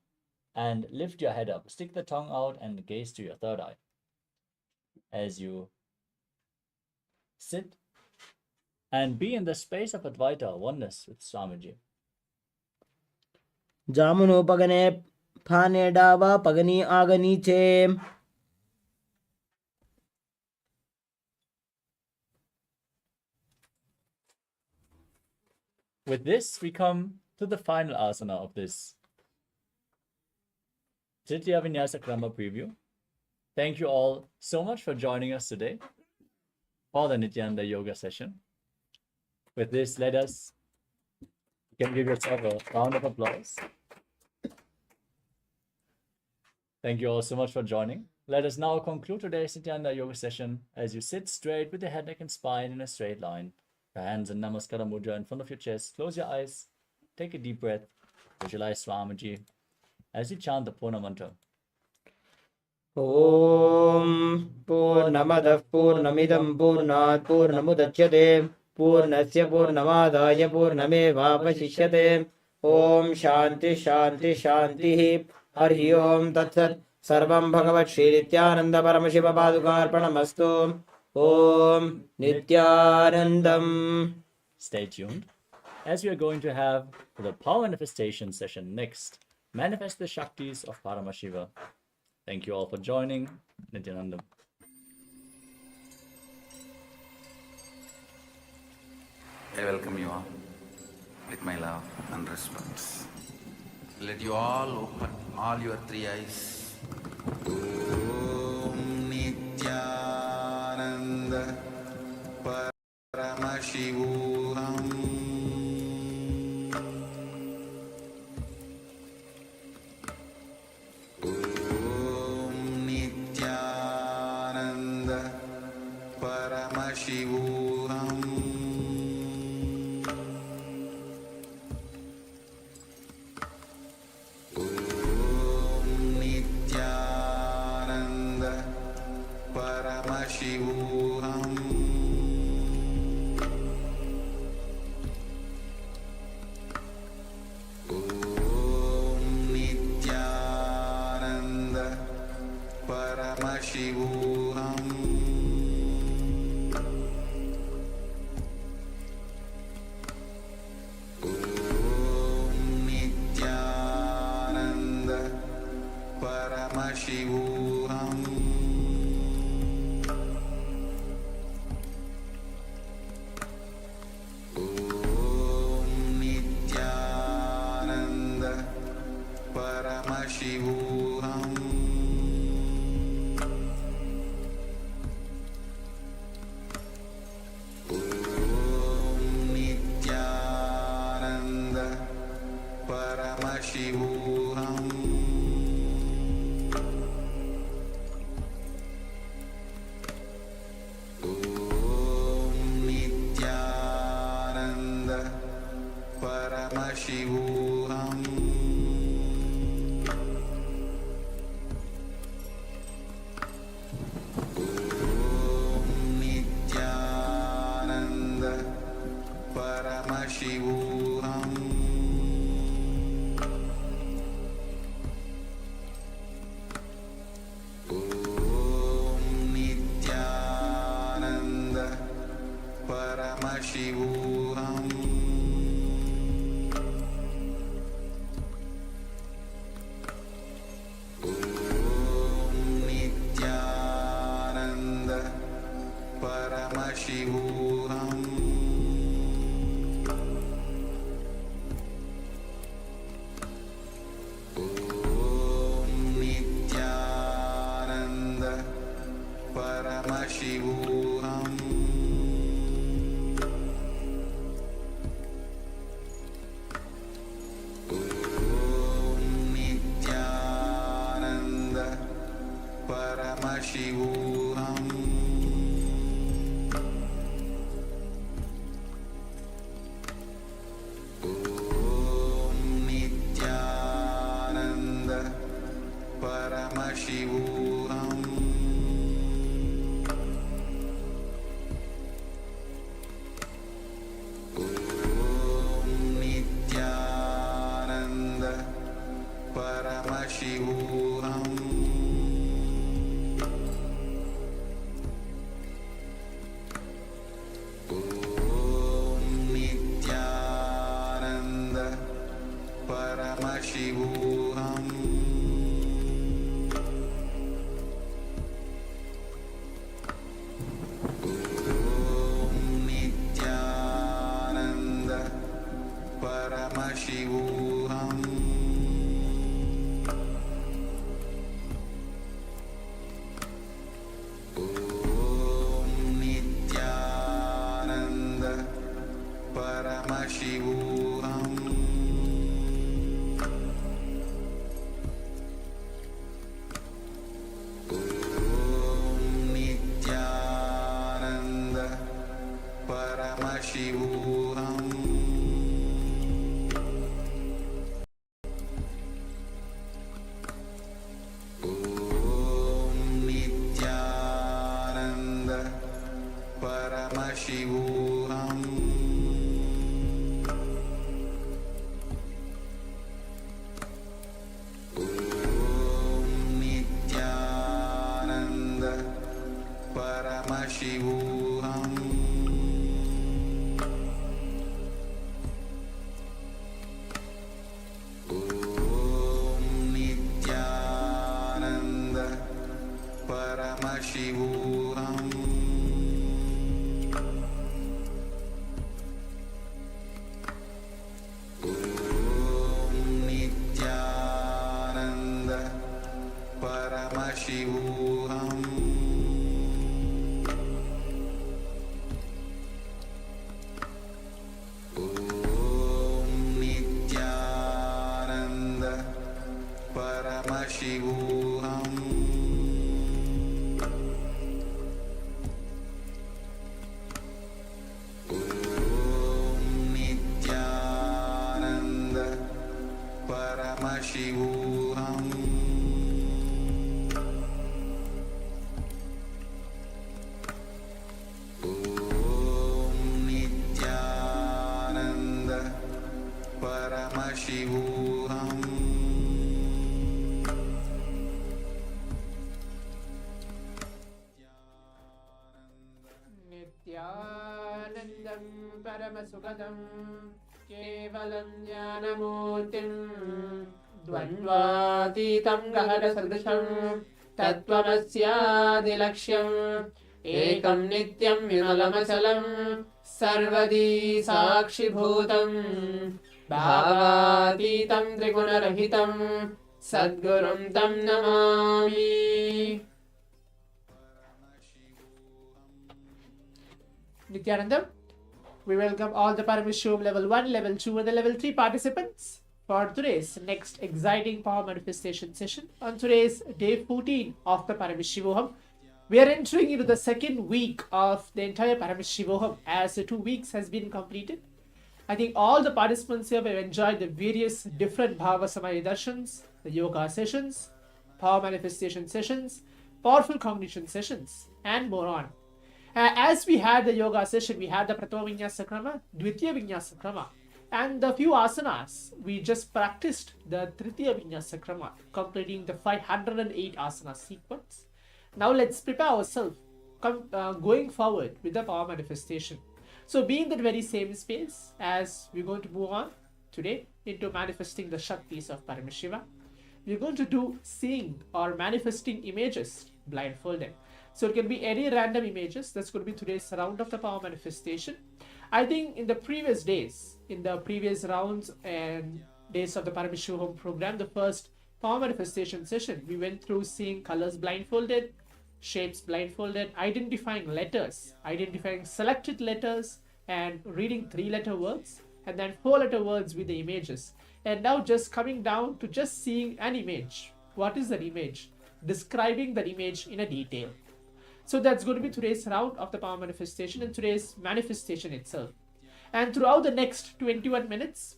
and lift your head up. Stick the tongue out and gaze to your third eye. As you sit and be in the space of Advaita, oneness with Swamiji. जामुनो पगने फाने डावा पगनी आगनी चे. With this, we come to the final asana of this Jitya Vinyasa Krama preview. Thank you all so much for joining us today for the Nityananda Yoga session. With this, you can give yourself a round of applause. Thank you all so much for joining. Let us now conclude today's Nityananda Yoga session as you sit straight with your head, neck, and spine in a straight line. Your hands in Namaskara Mudra in front of your chest. Close your eyes. Take a deep breath. Visualize Swamiji as you chant the Purna mantra. ॐ पूर्णमदः पूर्णमिदं पूर्णात् पूर्णमुदच्यते पूर्णस्य पूर्णमादाय पूर्णमेवावशिष्यते. ॐ शान्ति शान्ति शान्तिः. हरि ओं तत्सत्. सर्वं भगवत् श्री नित्यानंद परमशिव पादुकार्पणमस्तु. ॐ नित्यानन्दम्. Stay tuned as we are going to have the power manifestation session next. Manifest the Shaktis of Paramashiva. Thank you all for joining. Nityanandam. I welcome you all with my love and respect. Let you all open all your 3 eyes. Om Nityananda Paramashivoham Om Nityananda Paramashivoham Om Nityananda Paramashivoham Paramashivoham Om Nityananda Paramashivoham Om Nityananda Paramashivoham Paramashivoham Om Nityananda Paramashivoham Om Nityananda Paramashivoham Paramashivoham Om Nityananda Paramashivoham Om Nityananda Paramashivoham Paramashivoham Om Nityananda Paramashivoham Om Nityananda Paramashivoham Paramashivoham Om Nityananda Paramashivoham Om Nityananda Paramashivoham Paramashivoham Om Nityananda Paramashivoham Om Nityananda Paramashivoham Paramashivoham Om Nityananda Paramashivoham Nityanandam Paramasukadam Kevalam Jnanamurtim द्वन्द्वातीतं गहनसदृशं तत्त्वमस्यादिलक्ष्यम् एकं नित्यं विमलमचलं सर्वदी साक्षिभूतम् भावातीतं त्रिगुणरहितं सद्गुरुं तं Namami. Nithyanandam, we welcome all the Paramashivoham Level 1, Level 2 and the Level 3 participants for today's next exciting power manifestation session. On today's day 14 of the Paramashivoham, we are entering into the second week of the entire Paramashivoham as the 2 weeks has been completed. I think all the participants here have enjoyed the various different Bhava Samadhi Darshans, the yoga sessions, power manifestation sessions, powerful cognition sessions, and more on. As we had the yoga session, we had the Pratama Vinyasa Krama, Dvitiya Vinyasa Krama, and the few asanas. We just practiced the Tritiya Vinyasa Krama, completing the 508 asana sequence. Now let's prepare ourselves going forward with the power manifestation. So be in that very same space as we're going to move on today into manifesting the Shaktis of Paramashiva. We're going to do seeing or manifesting images blindfolded. So it can be any random images. That's going to be today's round of the power manifestation. I think in the previous days, in the previous rounds and days of the Paramashivoham program, the first power manifestation session, we went through seeing colors blindfolded, shapes blindfolded, identifying letters, identifying selected letters, and reading 3-letter words, and then 4-letter words with the images. And now just coming down to just seeing an image. What is that image? Describing that image in a detail. So that's going to be today's round of the power manifestation and today's manifestation itself. And throughout the next 21 minutes,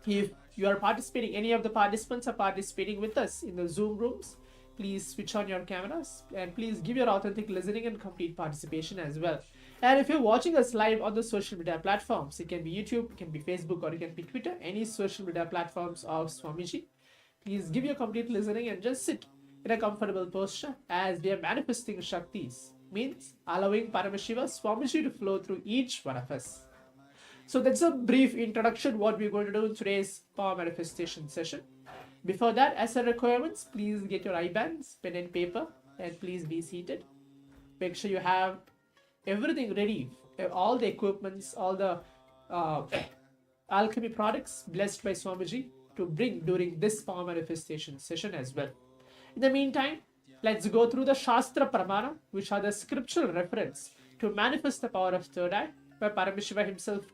if you are participating, any of the participants are participating with us in the Zoom rooms, please switch on your cameras and please give your authentic listening and complete participation as well. And if you're watching us live on the social media platforms, it can be YouTube, it can be Facebook, or it can be Twitter, any social media platforms of Swamiji, please give your complete listening and just sit in a comfortable posture as we are manifesting Shaktis, means allowing Paramashiva Swamiji to flow through each one of us. So that's a brief introduction what we're going to do in today's power manifestation session. Before that, as a requirements, please get your eye bands, pen and paper, and please be seated. Make sure you have everything ready, all the equipments, all the alchemy products blessed by Swamiji to bring during this power manifestation session as well. In the meantime, let's go through the Shastra Pramana, which are the scriptural reference to manifest the power of third eye, where Paramashiva himself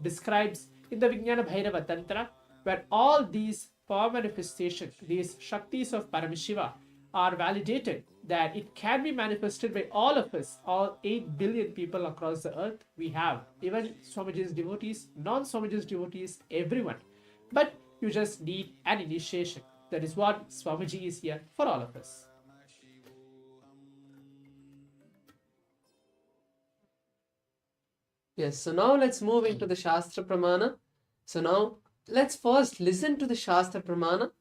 describes in the Vijnana Bhairava Tantra, where all these power manifestations, these Shaktis of Paramashiva, are validated that it can be manifested by all of us, all 8 billion people across the earth. We have even Swamiji's devotees, non-Swamiji's devotees, everyone. But you just need an initiation. That is what Swamiji is here for all of us. Yes, so now let's move into the Shastra Pramana. So now let's first listen to the Shastra Pramana.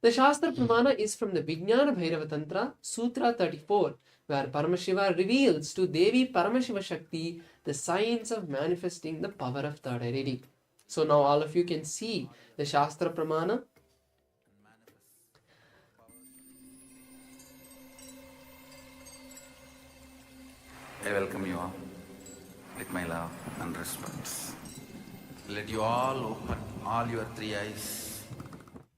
The Shastra Pramana is from the Vijnana Bhairava Tantra, Sutra 34, where Paramashiva reveals to Devi Paramashiva Shakti the science of manifesting the power of third eye reading. So now all of you can see the Shastra Pramana. I welcome you all with my love and respects. Let you all open all your 3 eyes.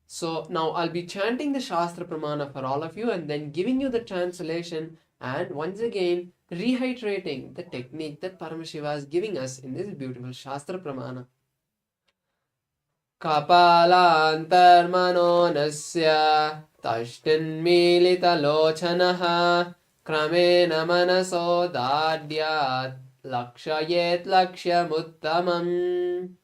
So now I'll be chanting the Shastra Pramana for all of you and then giving you the translation and once again reiterating the technique that Paramashiva is giving us in this beautiful Shastra Pramana. Kapalantarmano nasya tashtin milita lochanaha kramena manaso dadyat lakshayet lakshyamuttamam.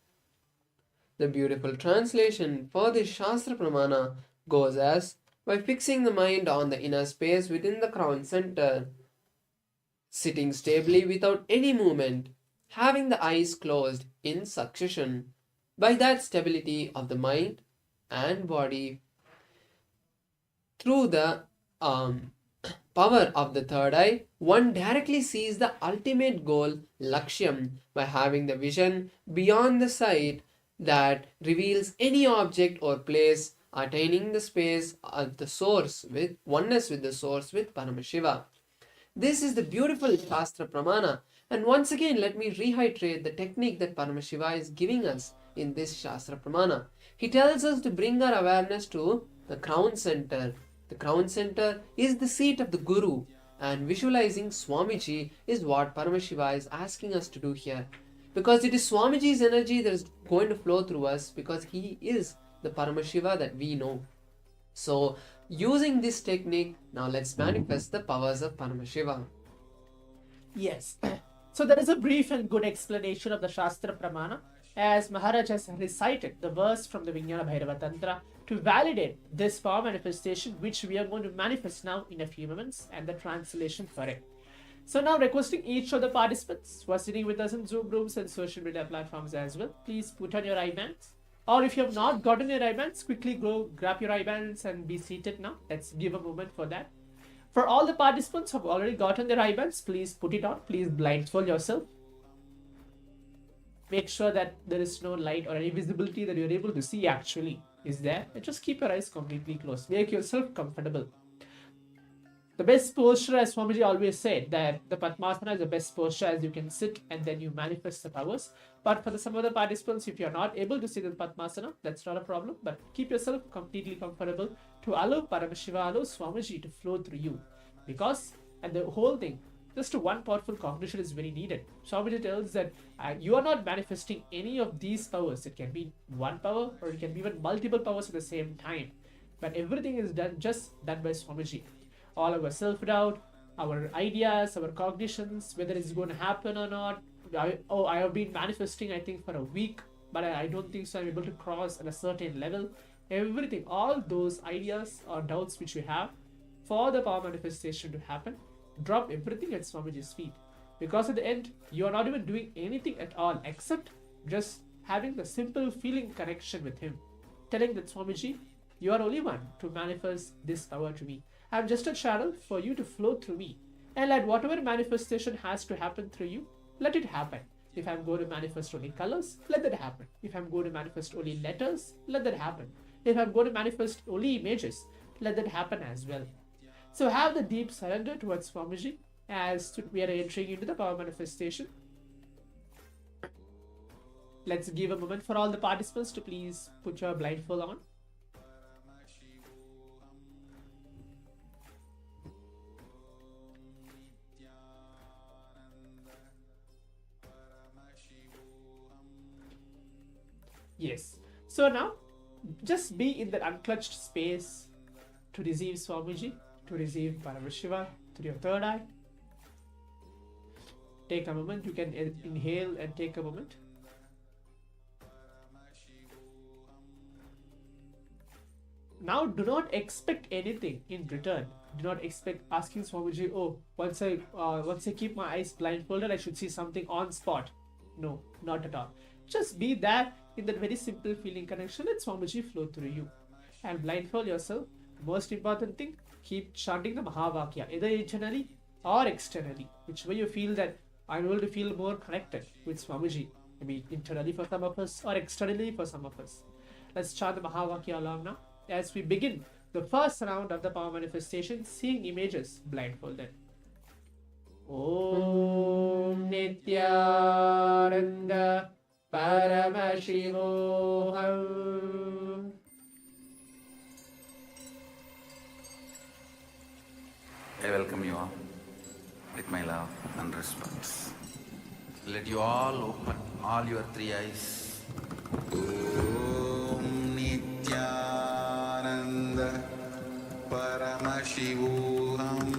The beautiful translation for this Shastra Pramana goes as, by fixing the mind on the inner space within the crown center, sitting stably without any movement, having the eyes closed in succession, by that stability of the mind and body, through the power of the third eye, one directly sees the ultimate goal, Lakshyam, by having the vision beyond the sight that reveals any object or place attaining the space of the source with oneness with the source with Paramashiva. This is the beautiful Shastra Pramana. And once again, let me reiterate the technique that Paramashiva is giving us in this Shastra Pramana. He tells us to bring our awareness to the crown center. The crown center is the seat of the Guru, and visualizing Swamiji is what Paramashiva is asking us to do here. Because it is Swamiji's energy that is going to flow through us, because he is the Paramashiva that we know. So, using this technique, now let's manifest the powers of Paramashiva. Yes. So there is a brief and good explanation of the Shastra Pramana, as Maharaj has recited the verse from the Vijnana Bhairava Tantra to validate this power manifestation, which we are going to manifest now in a few moments, and the translation for it. So now requesting each of the participants who are sitting with us in Zoom rooms and social media platforms as well, please put on your eyebands. Or if you have not gotten your eyebands, quickly go grab your eyebands and be seated now. Let's give a moment for that. For all the participants who have already gotten their eyebands, please put it on. Please blindfold yourself. Make sure that there is no light or any visibility that you're able to see actually is there. And just keep your eyes completely closed. Make yourself comfortable. The best posture, as Swamiji always said, that the Padmasana is the best posture, as you can sit and then you manifest the powers. But for some other participants, if you're not able to sit in Padmasana, that's not a problem. But keep yourself completely comfortable to allow Paramashiva, allow Swamiji to flow through you. Because, and the whole thing, just one powerful cognition is very needed. Swamiji tells that you are not manifesting any of these powers. It can be one power or it can be even multiple powers at the same time. But everything is done by Swamiji. All our self-doubt, our ideas, our cognitions, whether it's going to happen or not. I have been manifesting, I think, for a week, but I don't think so I'm able to cross at a certain level. Everything, all those ideas or doubts which we have for the power manifestation to happen, drop everything at Swamiji's feet. Because at the end, you are not even doing anything at all except just having the simple feeling connection with him. Telling that Swamiji, you are only one to manifest this power to me. I'm just a channel for you to flow through me. And let whatever manifestation has to happen through you, let it happen. If I'm going to manifest only colors, let that happen. If I'm going to manifest only letters, let that happen. If I'm going to manifest only images, let that happen as well. So have the deep surrender towards Swamiji as we are entering into the power manifestation. Let's give a moment for all the participants to please put your blindfold on. Yes. So now, just be in that unclutched space to receive Swamiji, to receive Paramashiva through your third eye. Take a moment. You can inhale and take a moment. Now, do not expect anything in return. Do not expect asking Swamiji, oh, once I keep my eyes blindfolded, I should see something on spot. No, not at all. Just be there in that very simple feeling connection. Let Swamiji flow through you. And blindfold yourself. Most important thing, keep chanting the Mahavakya, either internally or externally. Which way you feel that I'm able to feel more connected with Swamiji. Maybe internally for some of us or externally for some of us. Let's chant the Mahavakya along now as we begin the first round of the power manifestation, seeing images blindfolded. Om Nityananda Paramashivoham. I welcome you all with my love and respect. Let you all open all your three eyes. Om Nityananda Paramashivoham.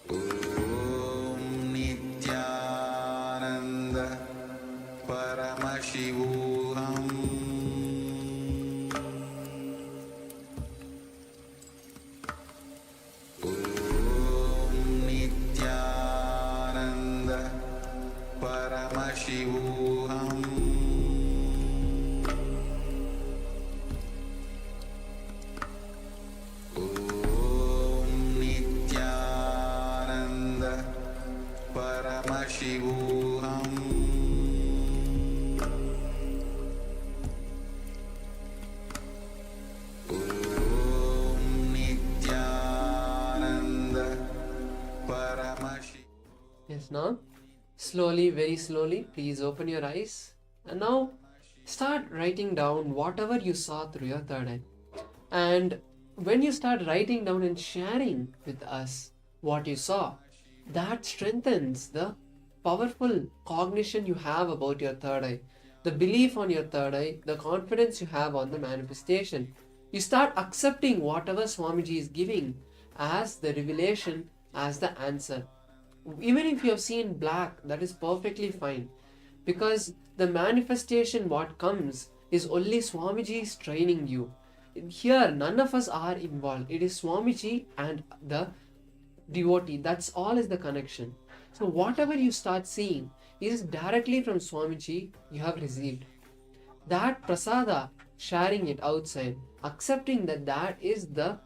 Om Nityananda Paramashivoham. Paramashivoham. Om Nityananda Paramashivoham. Yes, now slowly, very slowly, please open your eyes. And now start writing down whatever you saw through your third eye. And when you start writing down and sharing with us what you saw, that strengthens the powerful cognition you have about your third eye, the belief on your third eye, the confidence you have on the manifestation. You start accepting whatever Swamiji is giving as the revelation, as the answer. Even if you have seen black, that is perfectly fine, because the manifestation what comes is only Swamiji's training you. Here none of us are involved. It is Swamiji and the devotee. That's all is the connection. So whatever you start seeing is directly from Swamiji you have received. That prasada, sharing it outside, accepting that that is the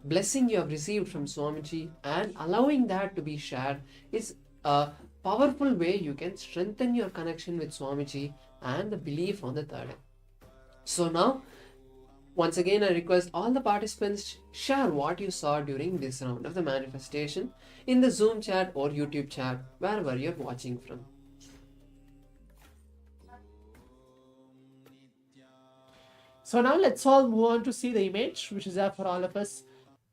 blessing you have received from Swamiji and allowing that to be shared is a powerful way you can strengthen your connection with Swamiji and the belief on the third eye. So now, once again, I request all the participants share what you saw during this round of the manifestation in the Zoom chat or YouTube chat, wherever you're watching from. So now let's all move on to see the image which is there for all of us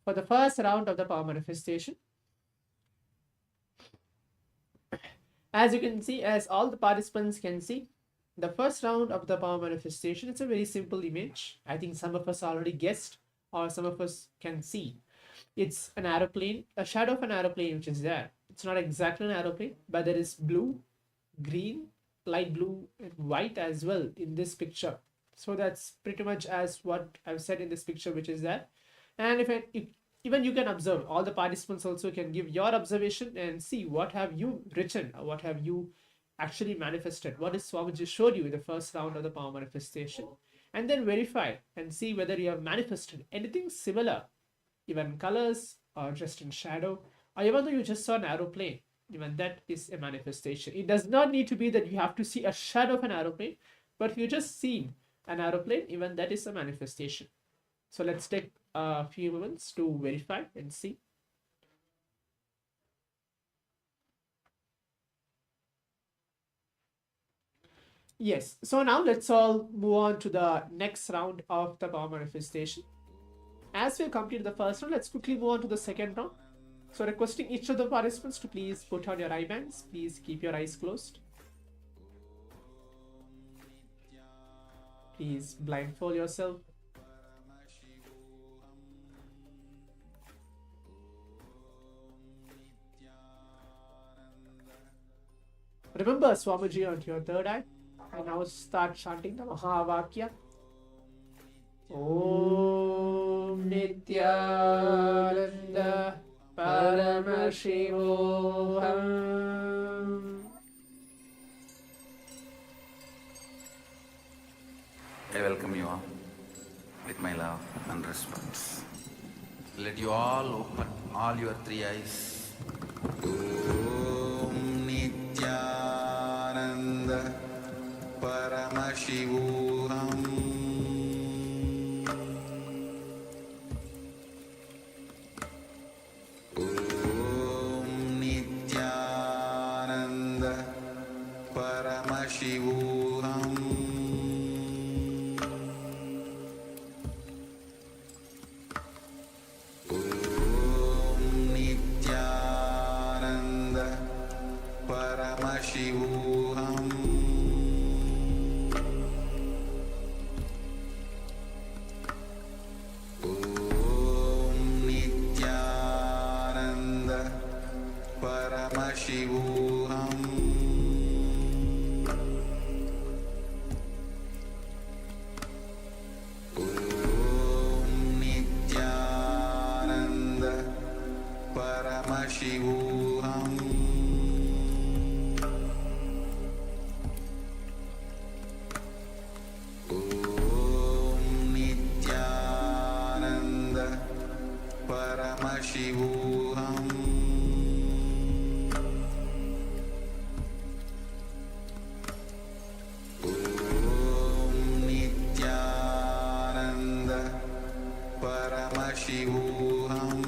for the first round of the power manifestation. As you can see, as all the participants can see, the first round of the power manifestation, it's a very simple image. I think some of us already guessed, or some of us can see. It's an aeroplane, a shadow of an aeroplane which is there. It's not exactly an aeroplane, but there is blue, green, light blue, and white as well in this picture. So that's pretty much as what I've said in this picture which is there. And if even you can observe, all the participants also can give your observation and see what have you written, or what have you actually manifested, what is Swamiji showed you in the first round of the power manifestation, and then verify and see whether you have manifested anything similar, even colors or just in shadow, or even though you just saw an aeroplane, even that is a manifestation. It does not need to be that you have to see a shadow of an aeroplane, but if you just seen an aeroplane, even that is a manifestation. So let's take a few moments to verify and see. Yes, so now let's all move on to the next round of the power manifestation. As we complete the first round, let's quickly move on to the second round. So requesting each of the participants to please put on your eye bands. Please keep your eyes closed. Please blindfold yourself. Remember Swamiji onto your third eye. And now start chanting the Mahavakya. Om Nityananda Paramashivoham. I welcome you all with my love and respect. Let you all open all your three eyes. Om Nityananda Paramashivoham. Om Nityananda Paramashivoham. Om Nityananda Paramashivoham. Om Nityananda Paramashivoham. Om Nityananda Paramashivoham. Om Nityananda Paramashivoham. Om Nityananda Paramashivoham.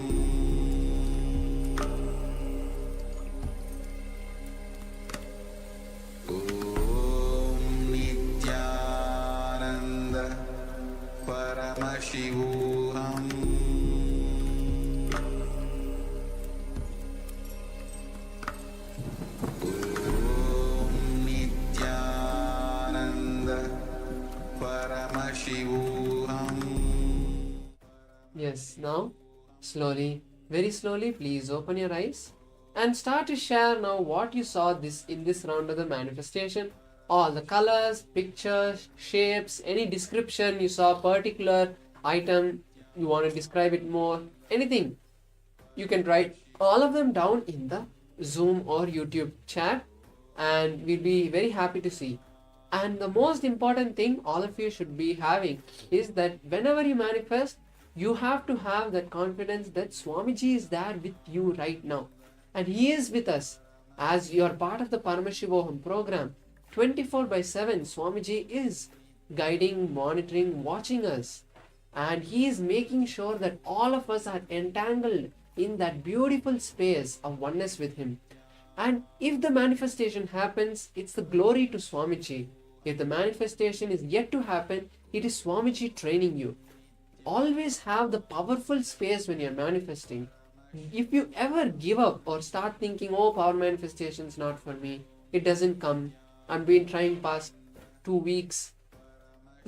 Yes, now slowly, very slowly, please open your eyes and start to share now what you saw in this round of the manifestation. All the colors, pictures, shapes, any description you saw, particular item, you want to describe it more, anything. You can write all of them down in the Zoom or YouTube chat, and we'll be very happy to see. And the most important thing all of you should be having is that whenever you manifest, you have to have that confidence that Swamiji is there with you right now. And he is with us as you are part of the Paramashivoham program. 24/7, Swamiji is guiding, monitoring, watching us. And he is making sure that all of us are entangled in that beautiful space of oneness with him. And if the manifestation happens, it's the glory to Swamiji. If the manifestation is yet to happen, it is Swamiji training you. Always have the powerful space when you're manifesting. If you ever give up or start thinking, oh, power manifestation is not for me, it doesn't come, I've been trying past 2 weeks,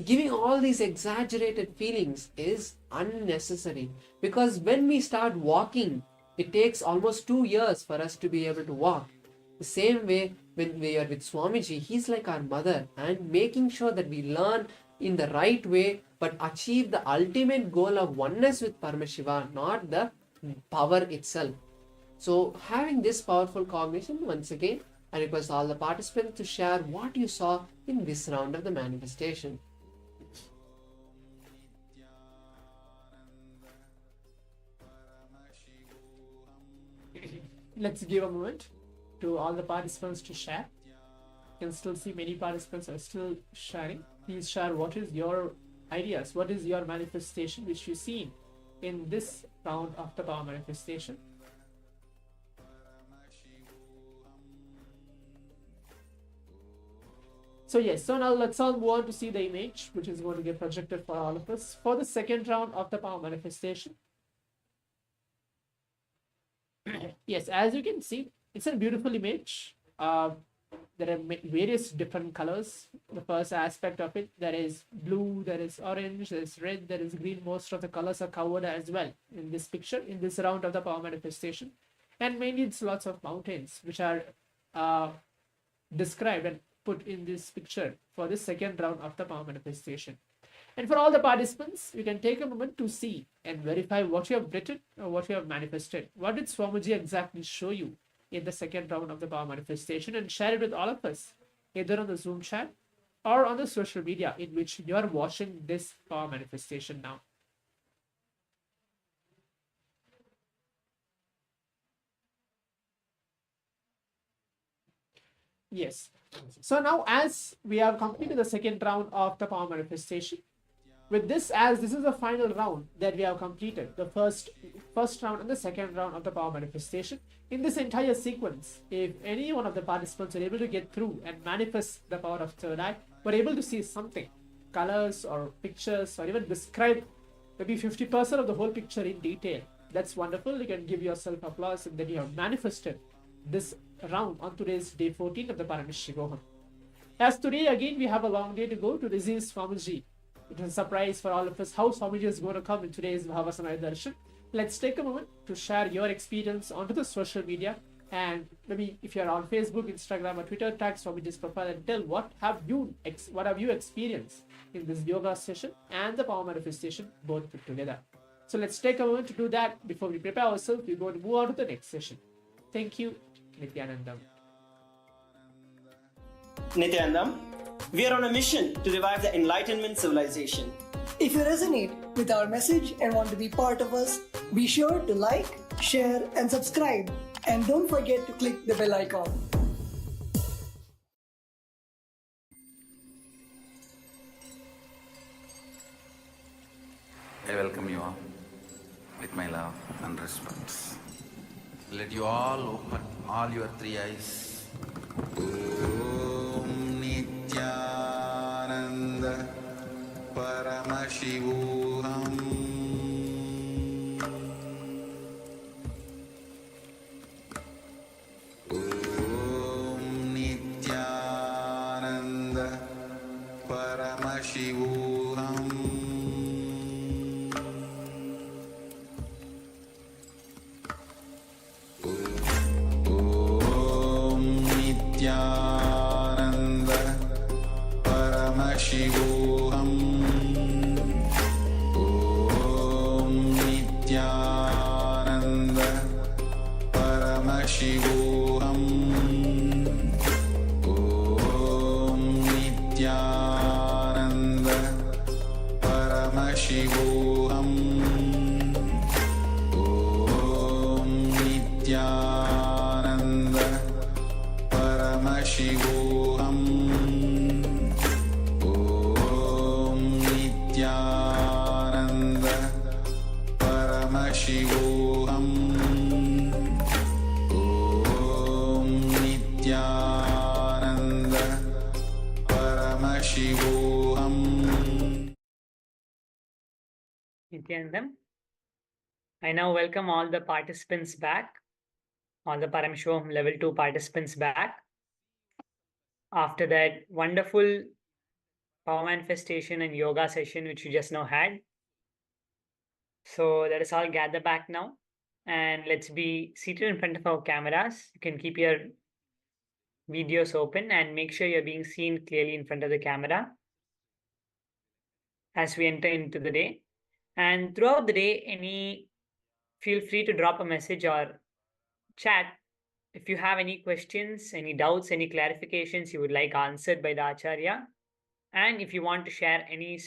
giving all these exaggerated feelings is unnecessary. Because when we start walking, it takes almost 2 years for us to be able to walk. The same way when we are with Swamiji, he's like our mother, and making sure that we learn in the right way but achieve the ultimate goal of oneness with Paramashiva, not the power itself. So having this powerful cognition, once again, I request all the participants to share what you saw in this round of the manifestation. Let's give a moment to all the participants to share. You can still see many participants are still sharing. Please share what is your ideas, what is your manifestation which you've seen in this round of the power manifestation. So yes, so now let's all move on to see the image which is going to get projected for all of us for the second round of the power manifestation. Yes, as you can see, it's a beautiful image. There are various different colors. The first aspect of it, there is blue, there is orange, there is red, there is green. Most of the colors are covered as well in this picture, in this round of the power manifestation. And mainly it's lots of mountains which are described and put in this picture for this second round of the power manifestation. And for all the participants, you can take a moment to see and verify what you have written or what you have manifested. What did Swamiji exactly show you in the second round of the power manifestation, and share it with all of us, either on the Zoom chat or on the social media in which you are watching this power manifestation now. Yes. So now as we have completed the second round of the power manifestation, with this, as this is the final round that we have completed, the first round and the second round of the power manifestation, in this entire sequence, if any one of the participants are able to get through and manifest the power of third eye, were able to see something, colors or pictures, or even describe maybe 50% of the whole picture in detail, that's wonderful. You can give yourself applause, and then you have manifested this round on today's day 14 of the Paramashivoham. As today again we have a long day to go to receive Swamiji. It is a surprise for all of us how Swamiji is going to come in today's Bhavasana Darshan. Let's take a moment to share your experience onto the social media, and maybe if you're on Facebook, Instagram or Twitter, tag Swamiji's profile and tell what have you experienced in this yoga session and the power manifestation both put together. So let's take a moment to do that. Before we prepare ourselves, we're going to move on to the next session. Thank you. Nithyanandam. Nithyanandam, we are on a mission to revive the Enlightenment civilization. If you resonate with our message and want to be part of us, be sure to like, share, and subscribe. And don't forget to click the bell icon. I welcome you all with my love and respect. Let you all open all your three eyes. Om Nithyananda Paramashivoham Om Nithyananda Paramashivoham Nityananda Paramashivoham Om Nityananda Paramashivoham Om Nityananda Paramashivoham Om Nityananda Paramashivoham Om Nityananda Paramashivoham Om Nityananda Paramashivoham. Nityanandam. I now welcome all the participants back, all the Paramashivoham Level 2 participants back. After that wonderful power manifestation and yoga session which you just now had. So let us all gather back now and let's be seated in front of our cameras. You can keep your videos open and make sure you're being seen clearly in front of the camera as we enter into the day. And throughout the day, feel free to drop a message or chat if you have any questions, any doubts, any clarifications you would like answered by the Acharya. And if you want to share any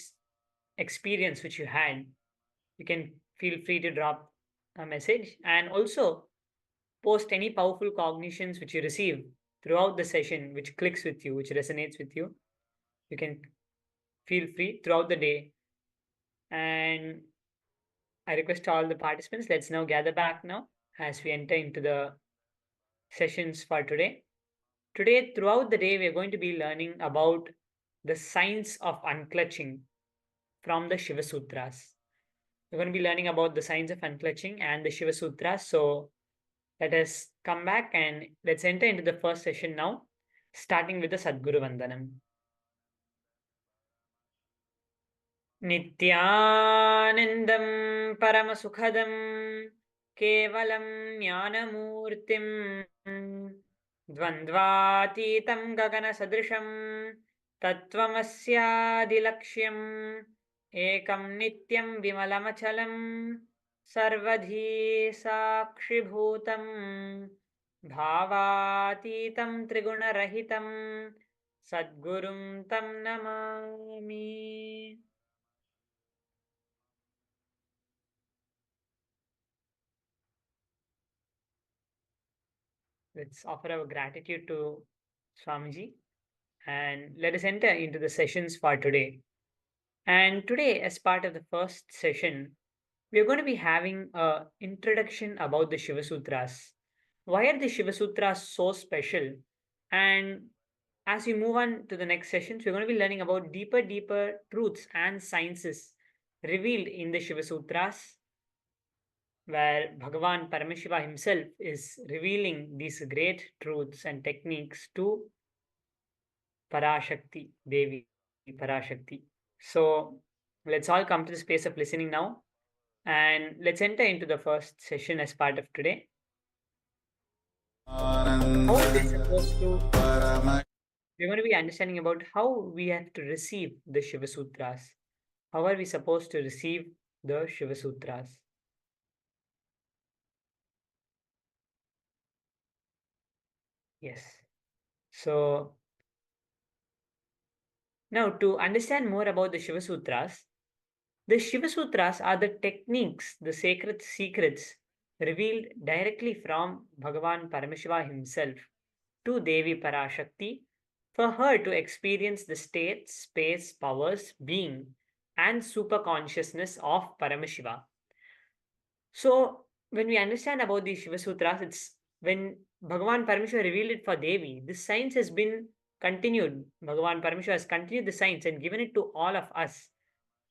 experience which you had, you can feel free to drop a message and also post any powerful cognitions which you receive throughout the session, which clicks with you, which resonates with you. You can feel free throughout the day. And I request all the participants, let's now gather back now as we enter into the sessions for today. Today, throughout the day, we are going to be learning about the science of unclutching from the Shiva Sutras. We're going to be learning about the science of unclutching and the Shiva Sutras. So let us come back and let's enter into the first session now, starting with the Sadguru Vandanam. Nityanandam Paramasukhadam Kevalam Jnanamurtim Dvandvatitam Gagana Sadrisham Tattvamasyadilaksham Ekam Nityam Vimalamachalam Sarvadhi Sakshibhutam Bhavatitam Trigunarahitam Sadgurum Tam Namami. Let's offer our gratitude to Swamiji and let us enter into the sessions for today. And today, as part of the first session, we are going to be having an introduction about the Shiva Sutras. Why are the Shiva Sutras so special? And as we move on to the next sessions, we're going to be learning about deeper truths and sciences revealed in the Shiva Sutras, where Bhagavan Paramashiva himself is revealing these great truths and techniques to Parashakti, Devi Parashakti. So let's all come to the space of listening now and let's enter into the first session as part of today. How we're supposed to, we're going to be understanding about how we have to receive the Shiva Sutras. How are we supposed to receive the Shiva Sutras? Yes. So now to understand more about the Shiva Sutras are the techniques, the sacred secrets revealed directly from Bhagavan Paramashiva himself to Devi Parashakti for her to experience the state, space, powers, being and super consciousness of Paramashiva. So when we understand about the Shiva Sutras, it's when Bhagavan Paramashiva revealed it for Devi, this science has been continued. Bhagavan Paramashiva has continued the science and given it to all of us.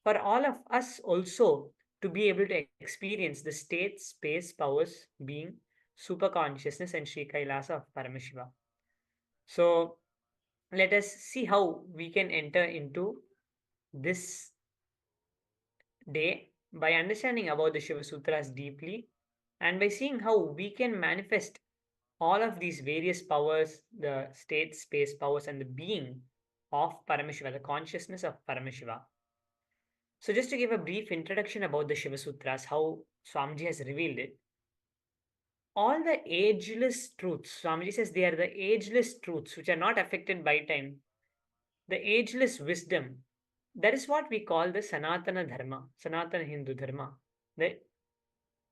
For all of us also to be able to experience the state, space, powers, being, super consciousness and Sri KAILASA of Paramashiva. So let us see how we can enter into this day by understanding about the Shiva Sutras deeply and by seeing how we can manifest all of these various powers, the state, space powers, and the being of Paramashiva, the consciousness of Paramashiva. So just to give a brief introduction about the Shiva Sutras, how Swamiji has revealed it. All the ageless truths, Swamiji says they are the ageless truths which are not affected by time. The ageless wisdom, that is what we call the Sanatana Dharma, Sanatana Hindu Dharma, the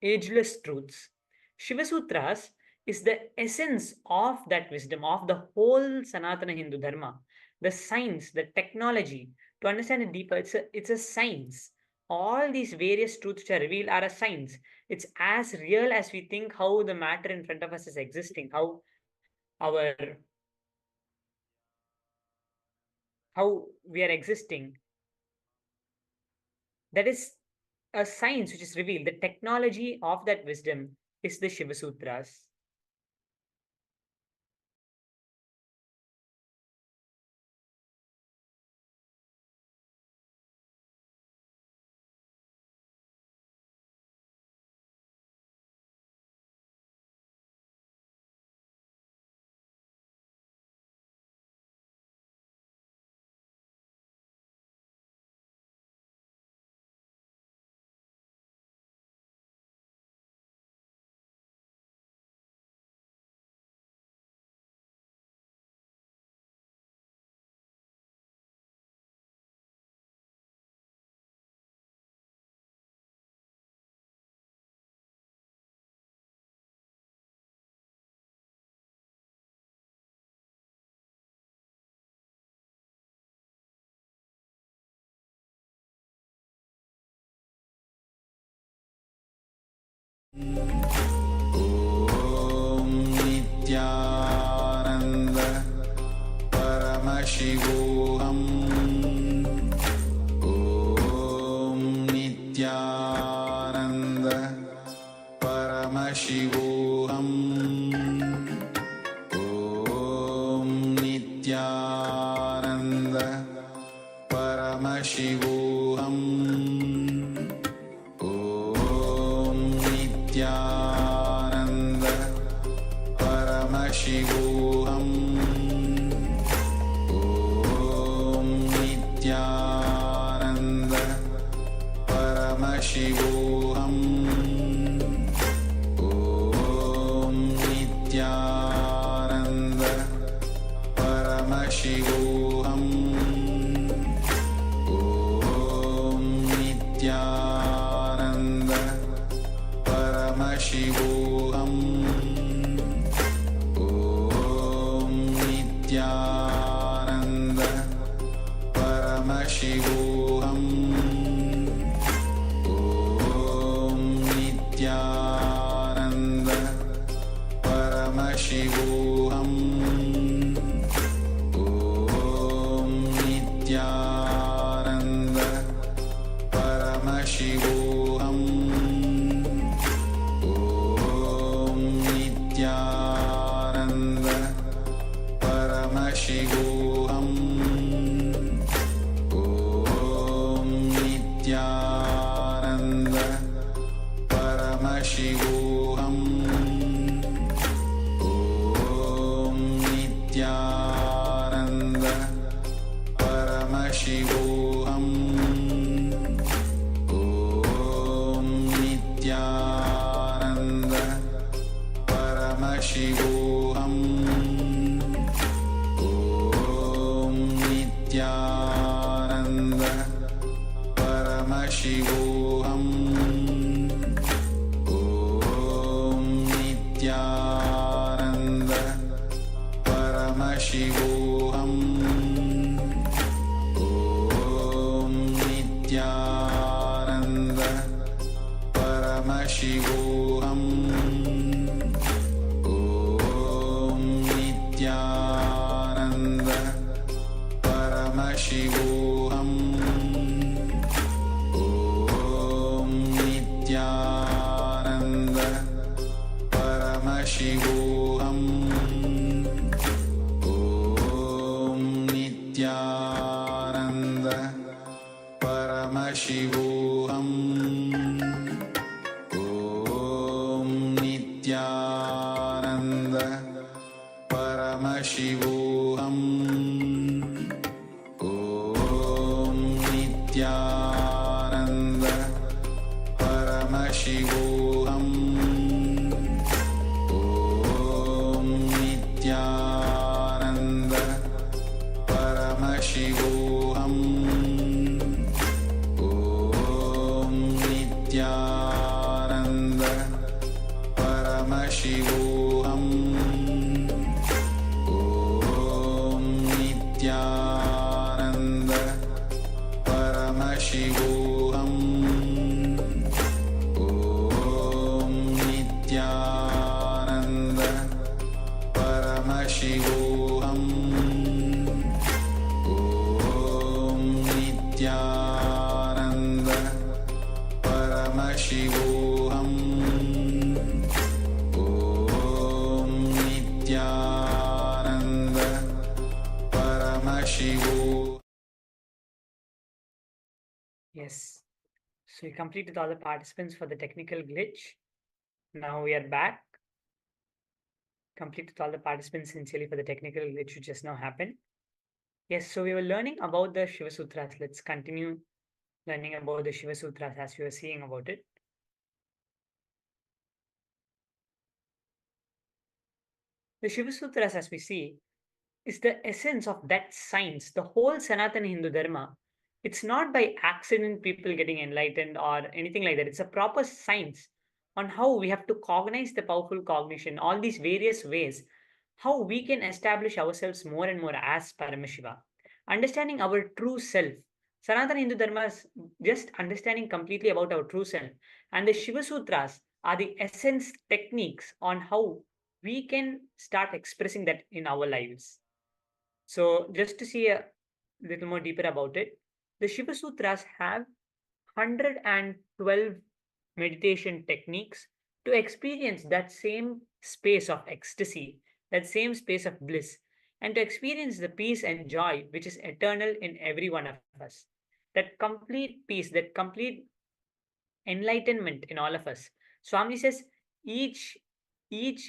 ageless truths. Shiva Sutras is the essence of that wisdom, of the whole Sanatana Hindu Dharma. The science, the technology, to understand it deeper, it's a science. All these various truths which are revealed are a science. It's as real as we think how the matter in front of us is existing, how we are existing. That is a science which is revealed. The technology of that wisdom is the Shiva Sutras. ॐ नित्यानन्द परमशिवोऽहम् ॐ नित्यानन्द परमशिवोऽहम् ॐ नित्यानन्द परमशिवोऽहम् नित्यानन्द परमशिवोऽहम् ॐ नित्यानन्द परमशिवोऽहम् ॐ नित्यानन्द परमशिवोऽहम् ॐ नित्यानन्द परमशिवोऽहम् ॐ नित्यानन्द परमशिवोऽहम् ॐ नित्यानन्द परमशिवोऽहम् ॐ नित्यानन्द परमशिवोऽहम् नित्यानन्द परमशिवोऽहम् ॐ नित्यानन्द परमशिवोऽहम् ॐ नित्यानन्द परमशिवोऽहम् ॐ नित्यानन्द परमशिवोऽहम् ॐ नित्यानन्द परमशिवोऽहम् ॐ नित्यानन्द परमशिवोऽहम् ॐ नित्यानन्द परमशिवोऽहम् ॐ नित्यानन्द परमशिवोऽहम् ॐ नित्यानन्द परमशिवोऽहम् ॐ नित्यानन्द परमशिवोऽहम् ॐ Nityanand Paramashivoham Om Nityananda Paramashivoham Om Nityananda Paramashivoham Om Nityananda Paramashivoham Om Nityananda Paramashivoham Om Nityananda Paramashivoham Om Nityananda Paramashivoham Om Nityananda Paramashivoham. Yes. So we completed all the participants for the technical glitch. Now we are back. Completed all the participants sincerely for the technical glitch which just now happened. Yes, so we were learning about the Shiva Sutras. Let's continue learning about the Shiva Sutras as we were seeing about it. The Shiva Sutras, as we see, is the essence of that science, the whole Sanatana Hindu Dharma. It's not by accident people getting enlightened or anything like that. It's a proper science on how we have to cognize the powerful cognition, all these various ways, how we can establish ourselves more and more as Paramashiva, understanding our true self. Sanatana Hindu Dharma is just understanding completely about our true self. And the Shiva Sutras are the essence techniques on how we can start expressing that in our lives. So just to see a little more deeper about it, the Shiva Sutras have 112 meditation techniques to experience that same space of ecstasy, that same space of bliss, and to experience the peace and joy which is eternal in every one of us. That complete peace, that complete enlightenment in all of us. Swamiji says each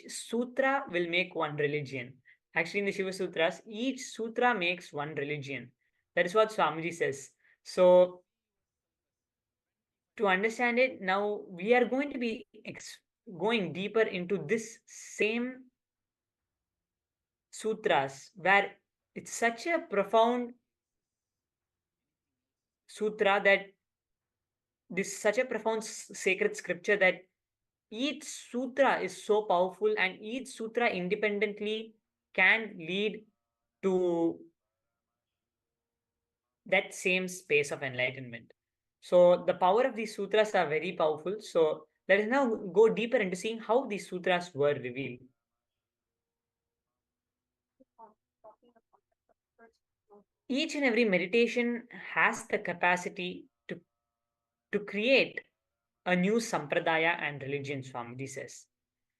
sutra will make one religion. Actually, in the Shiva Sutras, each sutra makes one religion. That is what Swamiji says. So, to understand it, now we are going to be going deeper into this same sutras where it's such a profound sutra that this is such a profound sacred scripture that each sutra is so powerful and each sutra independently can lead to that same space of enlightenment. So the power of these sutras are very powerful. So let us now go deeper into seeing how these sutras were revealed. Each and every meditation has the capacity to create a new sampradaya and religion, Swamiji says.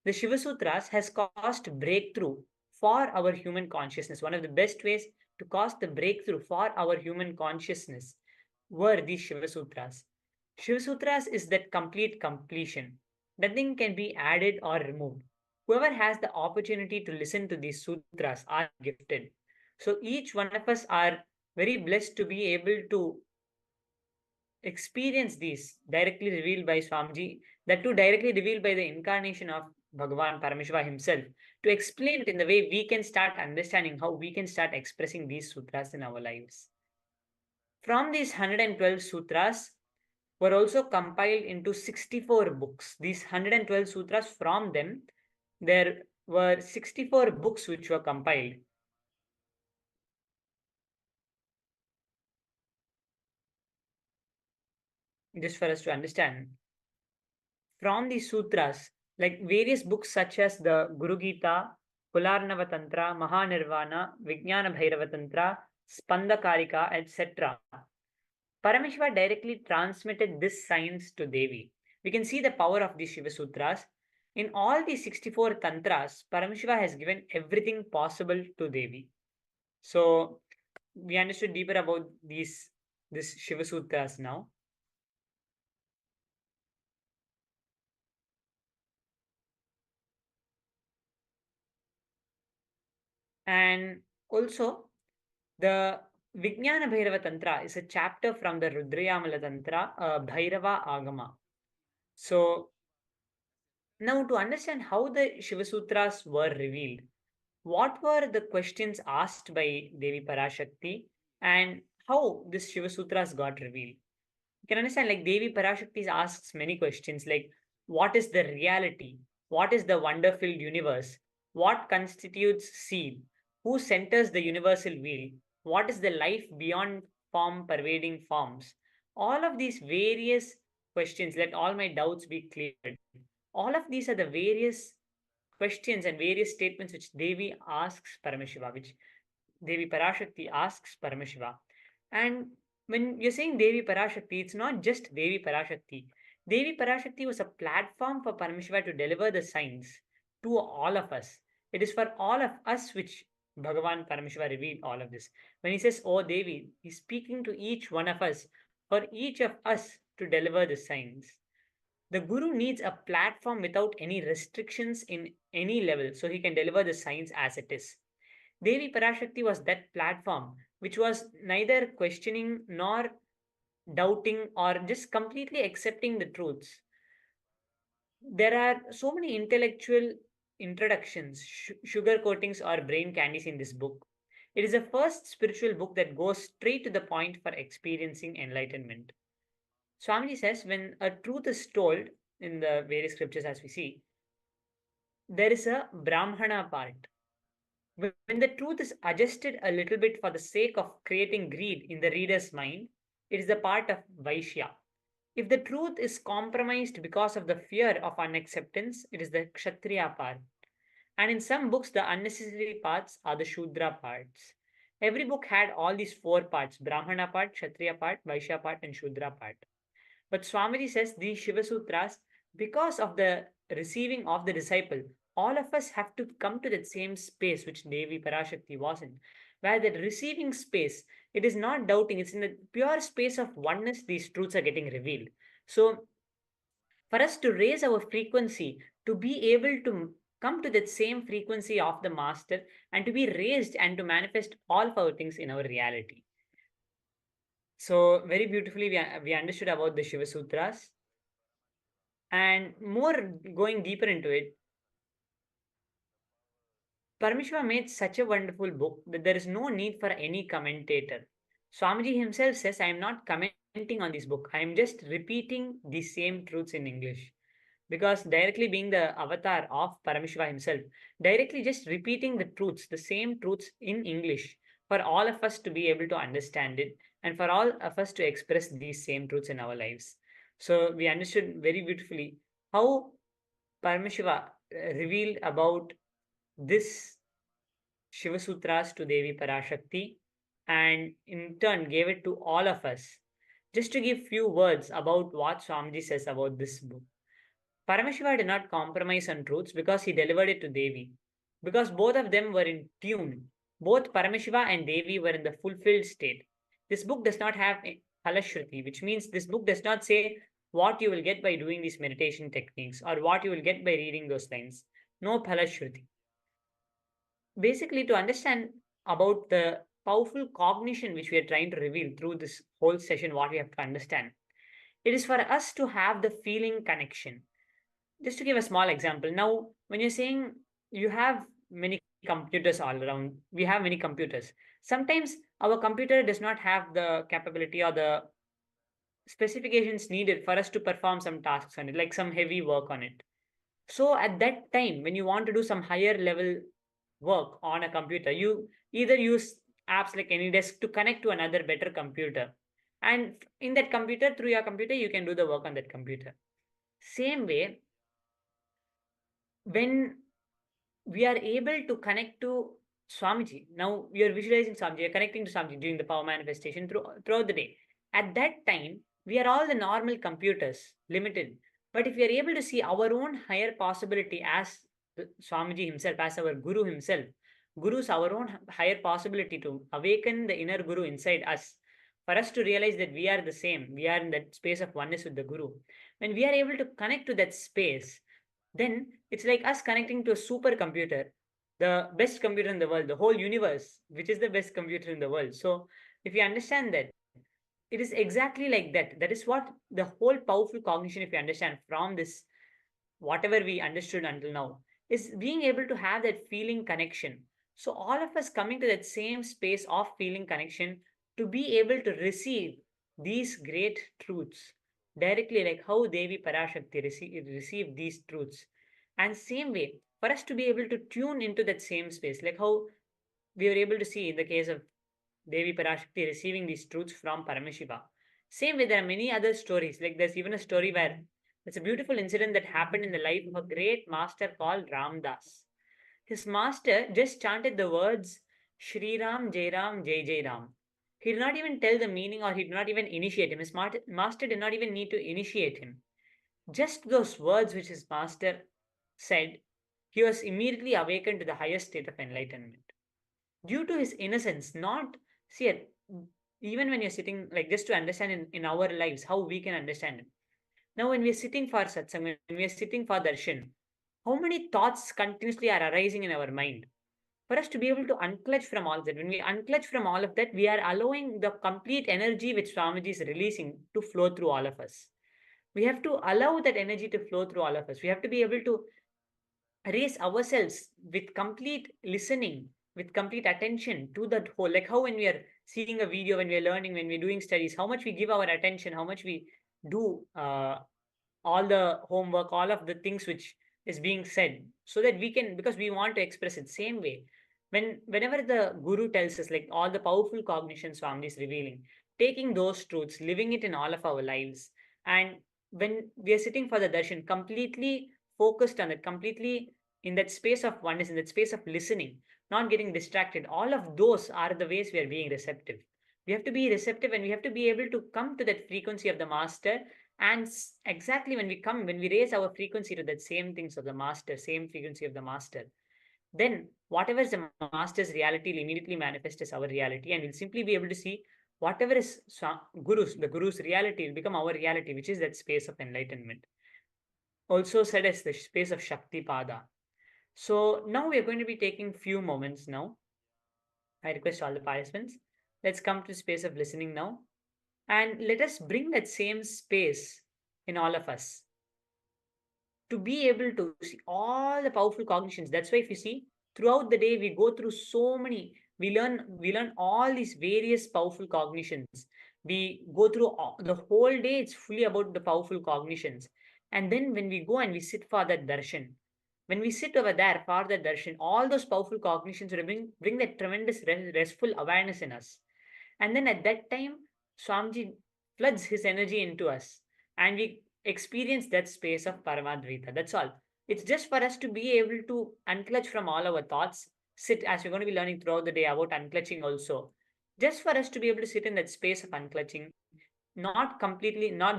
The Shiva Sutras has caused breakthrough for our human consciousness. One of the best ways to cause the breakthrough for our human consciousness were these Shiva Sutras. Shiva Sutras is that complete completion. Nothing can be added or removed. Whoever has the opportunity to listen to these sutras are gifted. So each one of us are very blessed to be able to experience these directly revealed by Swamiji, that too directly revealed by the incarnation of Bhagavan Paramashiva himself, to explain it in the way we can start understanding how we can start expressing these sutras in our lives. From these 112 sutras were also compiled into 64 books. These 112 sutras, from them, there were 64 books which were compiled. Just for us to understand. From these sutras, like various books such as the Guru Gita, Kularnava Tantra, Mahanirvana, Vijnana Bhairava Tantra, Spandakarika, etc. Paramashiva directly transmitted this science to Devi. We can see the power of these Shiva Sutras. In all these 64 tantras, Paramashiva has given everything possible to Devi. So we understood deeper about this Shiva Sutras now. And also, the Vijnana Bhairava Tantra is a chapter from the Rudrayamala Tantra, Bhairava Agama. So, now to understand how the Shiva Sutras were revealed, what were the questions asked by Devi Parashakti and how this Shiva Sutras got revealed? You can understand like Devi Parashakti asks many questions like what is the reality? What is the wonder-filled universe? What constitutes seed? Who centers the universal wheel? What is the life beyond form pervading forms? All of these various questions, let all my doubts be cleared. All of these are the various questions and various statements which Devi asks Paramashiva, which Devi Parashakti asks Paramashiva. And when you're saying Devi Parashakti, it's not just Devi Parashakti. Devi Parashakti was a platform for Paramashiva to deliver the signs to all of us. It is for all of us which Bhagavan Paramashiva revealed all of this. When he says, Oh Devi, he's speaking to each one of us, for each of us to deliver the signs. The Guru needs a platform without any restrictions in any level so he can deliver the signs as it is. Devi Parashakti was that platform which was neither questioning nor doubting or just completely accepting the truths. There are so many intellectual introductions, sugar coatings, or brain candies in this book. It is the first spiritual book that goes straight to the point for experiencing enlightenment. Swamiji says when a truth is told in the various scriptures, as we see, there is a Brahmana part. When the truth is adjusted a little bit for the sake of creating greed in the reader's mind, it is the part of Vaishya. If the truth is compromised because of the fear of unacceptance, it is the Kshatriya part. And in some books, the unnecessary parts are the Shudra parts. Every book had all these four parts: Brahmana part, Kshatriya part, Vaishya part, and Shudra part. But Swamiji says these Shiva Sutras, because of the receiving of the disciple, all of us have to come to that same space which Devi Parashakti was in, where that receiving space, it is not doubting, it's in the pure space of oneness these truths are getting revealed. So, for us to raise our frequency, to be able to come to that same frequency of the Master and to be raised and to manifest all of our things in our reality. So very beautifully we understood about the Shiva Sutras, and more going deeper into it, Paramashiva made such a wonderful book that there is no need for any commentator. Swamiji himself says, I am not commenting on this book. I am just repeating the same truths in English. Because directly being the avatar of Paramashiva himself, directly just repeating the truths, the same truths in English, for all of us to be able to understand it and for all of us to express these same truths in our lives. So we understood very beautifully how Paramashiva revealed about this Shiva Sutras to Devi Parashakti and in turn gave it to all of us. Just to give few words about what Swamiji says about this book. Paramashiva did not compromise on truths because he delivered it to Devi. Because both of them were in tune. Both Paramashiva and Devi were in the fulfilled state. This book does not have Phalashruti, which means this book does not say what you will get by doing these meditation techniques or what you will get by reading those lines. No Phalashruti. Basically, to understand about the powerful cognition which we are trying to reveal through this whole session, what we have to understand, it is for us to have the feeling connection. Just to give a small example, now when you're saying you have many computers all around, we have many computers. Sometimes our computer does not have the capability or the specifications needed for us to perform some tasks on it, like some heavy work on it. So at that time, when you want to do some higher level work on a computer, you either use apps like AnyDesk to connect to another better computer. And in that computer, through your computer, you can do the work on that computer. Same way, when we are able to connect to Swamiji, now we are visualizing Swamiji, you're connecting to Swamiji during the power manifestation throughout the day. At that time, we are all the normal computers, limited. But if we are able to see our own higher possibility as Swamiji himself, as our Guru himself, Guru's our own higher possibility to awaken the inner Guru inside us, for us to realize that we are the same, we are in that space of oneness with the Guru. When we are able to connect to that space, then it's like us connecting to a supercomputer. the best computer in the world, the whole universe, which is the best computer in the world. So if you understand that, it is exactly like that. That is what the whole powerful cognition, if you understand from this, whatever we understood until now, is being able to have that feeling connection. So all of us coming to that same space of feeling connection to be able to receive these great truths directly, like how Devi Parashakti received these truths. And same way, for us to be able to tune into that same space, like how we were able to see in the case of Devi Parashakti receiving these truths from Paramashiva. Same way, there are many other stories. Like there's even a story where it's a beautiful incident that happened in the life of a great master called Ramdas. His master just chanted the words Shri Ram, Jai Ram, Jai Jai Ram. He did not even tell the meaning, or he did not even initiate him. His master did not even need to initiate him. Just those words which his master said, he was immediately awakened to the highest state of enlightenment. Due to his innocence, not see, even when you're sitting, like just to understand in our lives how we can understand it. Now, when we are sitting for satsang, when we are sitting for darshan, how many thoughts continuously are arising in our mind? For us to be able to unclutch from all of that, when we unclutch from all of that, we are allowing the complete energy which Swamiji is releasing to flow through all of us. We have to allow that energy to flow through all of us. We have to be able to raise ourselves with complete listening, with complete attention to that whole, like how when we are seeing a video, when we are learning, when we're doing studies, how much we give our attention, how much we do all the homework, all of the things which is being said, so that we can, because we want to express it. Same way, whenever the guru tells us, like all the powerful cognition Swami is revealing, taking those truths, living it in all of our lives, and when we are sitting for the darshan, completely focused on it, completely in that space of oneness, in that space of listening, not getting distracted, all of those are the ways we are being receptive. We have to be receptive, and we have to be able to come to that frequency of the master. And exactly when we raise our frequency to that same things of the master, same frequency of the master, then whatever is the master's reality will immediately manifest as our reality, and we'll simply be able to see whatever is the guru's reality will become our reality, which is that space of enlightenment, also said as the space of Shakti Pada. So now we are going to be taking few moments now. I request all the participants, let's come to the space of listening now, and let us bring that same space in all of us to be able to see all the powerful cognitions. That's why if you see throughout the day, we go through so many, we learn all these various powerful cognitions. We go through the whole day, it's fully about the powerful cognitions. And then when we go and we sit for that darshan, when we sit over there for that darshan, all those powerful cognitions will bring that tremendous restful awareness in us. And then at that time, Swamiji floods his energy into us, and we experience that space of Paramadvaita. That's all. It's just for us to be able to unclutch from all our thoughts, sit, as we're going to be learning throughout the day about unclutching also. Just for us to be able to sit in that space of unclutching, not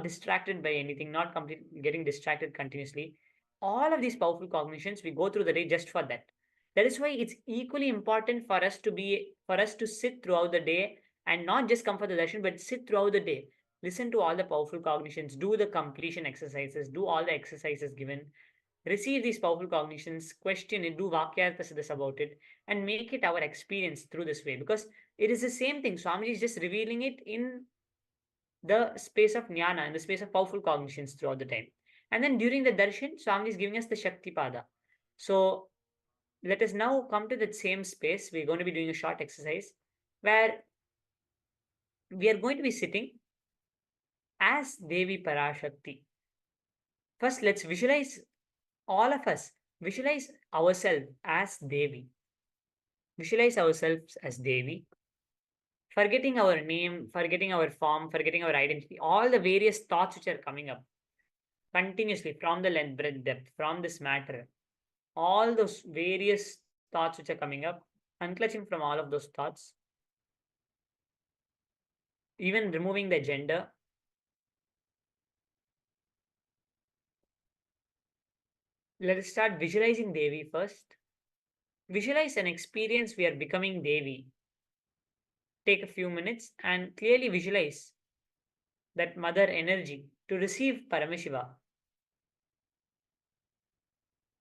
distracted by anything, not completely getting distracted continuously. All of these powerful cognitions, we go through the day just for that. That is why it's equally important for us to sit throughout the day, and not just come for the darshan, but sit throughout the day. Listen to all the powerful cognitions, do the completion exercises, do all the exercises given, receive these powerful cognitions, question it, do vakyarthasiddhas about it, and make it our experience through this way. Because it is the same thing. Swamiji is just revealing it in the space of jnana, in the space of powerful cognitions throughout the time. And then during the darshan, Swamiji is giving us the Shakti Pada. So let us now come to that same space. We're going to be doing a short exercise where we are going to be sitting as Devi Parashakti. First, let's visualize, all of us, visualize ourselves as Devi. Visualize ourselves as Devi. Forgetting our name, forgetting our form, forgetting our identity, all the various thoughts which are coming up continuously from the length, breadth, depth, from this matter, all those various thoughts which are coming up, unclutching from all of those thoughts, even removing the gender. Let us start visualizing Devi first. Visualize an experience we are becoming Devi. Take a few minutes and clearly visualize that mother energy to receive Paramashiva.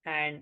And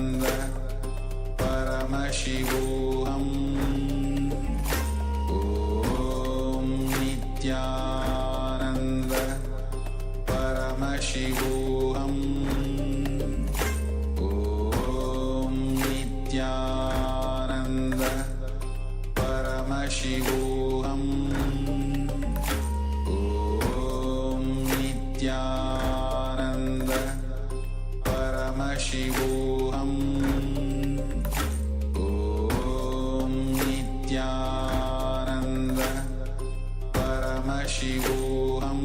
Paramashivoham Om Nityananda Paramashivoham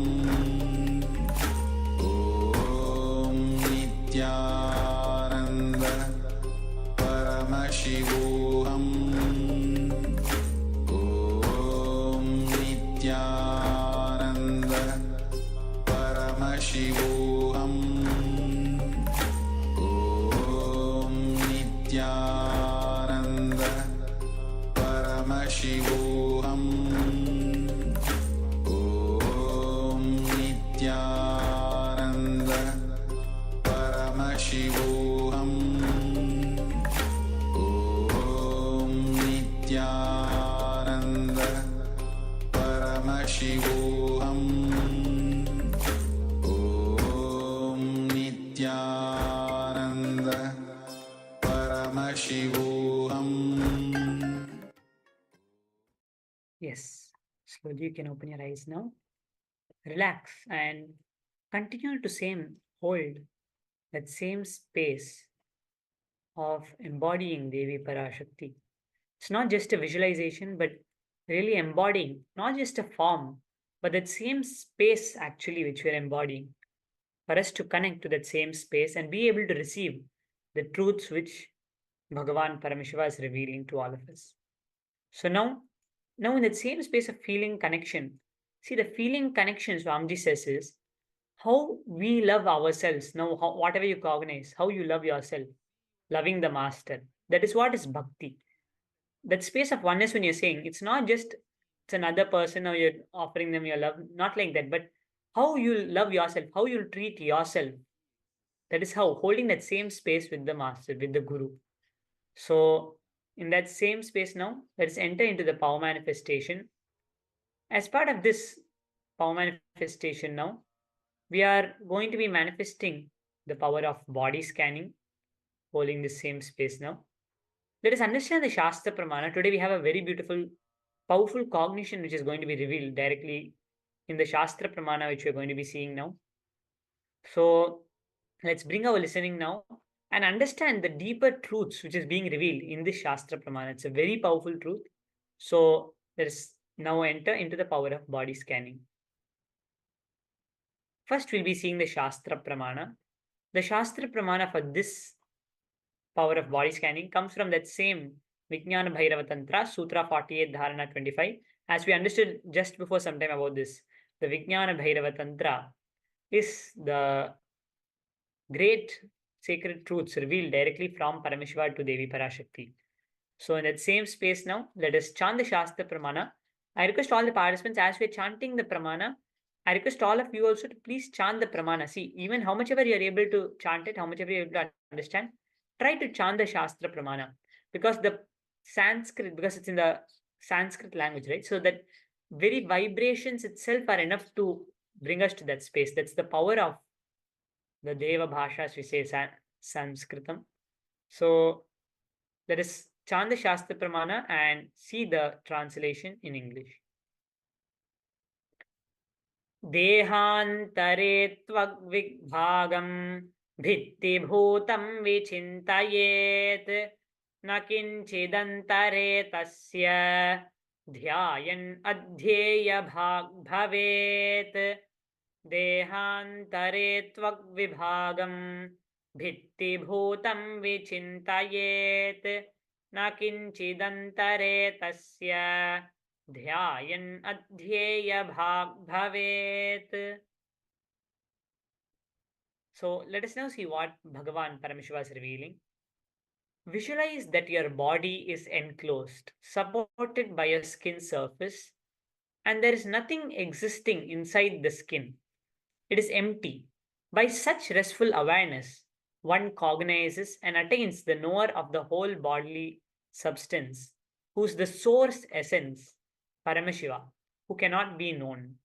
Om Nityananda Paramashivoham Om Nityananda Paramashivoham Om Nityananda Paramashivoham Om Nityananda Paramashivoham Om Nityananda Paramashivoham Om Nityananda Paramashivoham. Yes, slowly you can open your eyes now. Relax and continue to hold that same space of embodying Devi Parashakti. It's not just a visualization, but really embodying not just a form, but that same space actually which we're embodying, for us to connect to that same space and be able to receive the truths which Bhagavan Paramashiva is revealing to all of us. So now in that same space of feeling connection, see the feeling connection, Swamiji says, is how we love ourselves. Now, whatever you cognize, how you love yourself, loving the master. That is what is bhakti. That space of oneness, when you're saying, it's not just it's another person or you're offering them your love, not like that, but how you love yourself, how you treat yourself. That is how, holding that same space with the master, with the guru. So in that same space now, let's enter into the power manifestation. As part of this power manifestation now, we are going to be manifesting the power of body scanning, holding the same space now. Let us understand the Shastra Pramana. Today we have a very beautiful, powerful cognition which is going to be revealed directly in the Shastra Pramana, which we are going to be seeing now. So let's bring our listening now and understand the deeper truths which is being revealed in this Shastra Pramana. It's a very powerful truth. So let us now enter into the power of body scanning. First, we'll be seeing the Shastra Pramana. The Shastra Pramana for this power of body scanning comes from that same Vijnana Bhairava Tantra, Sutra 48, Dharana 25. As we understood just before some time about this, the Vijnana Bhairava Tantra is the great sacred truths revealed directly from Paramashiva to Devi Parashakti. So in that same space now, let us chant the Shastra Pramana. I request all the participants, as we're chanting the Pramana, I request all of you also to please chant the Pramana. See, even how much ever you're able to chant it, how much ever you're able to understand, try to chant the Shastra Pramana. Because the Sanskrit, because it's in the Sanskrit language, right? So that very vibrations itself are enough to bring us to that space. That's the power of the Deva Bhasha, as we say, Sanskritam. So let us chant the Shastra Pramana and see the translation in English. Dehantare tvagvigbhagam bhittibhutam vichintayet nakinchidantare tasya dhyayan adhyeya bhavet. Dehantare tvagvibhagam bhittibhutam vichintayet nakinchidantare tasya dhyayan adhyeya bhavet. So let us now see what Bhagavan Paramashiva is revealing. Visualize that your body is enclosed, supported by a skin surface, and there is nothing existing inside the skin. It is empty. By such restful awareness, one cognizes and attains the knower of the whole bodily substance, who is the source essence, Paramashiva, who cannot be known.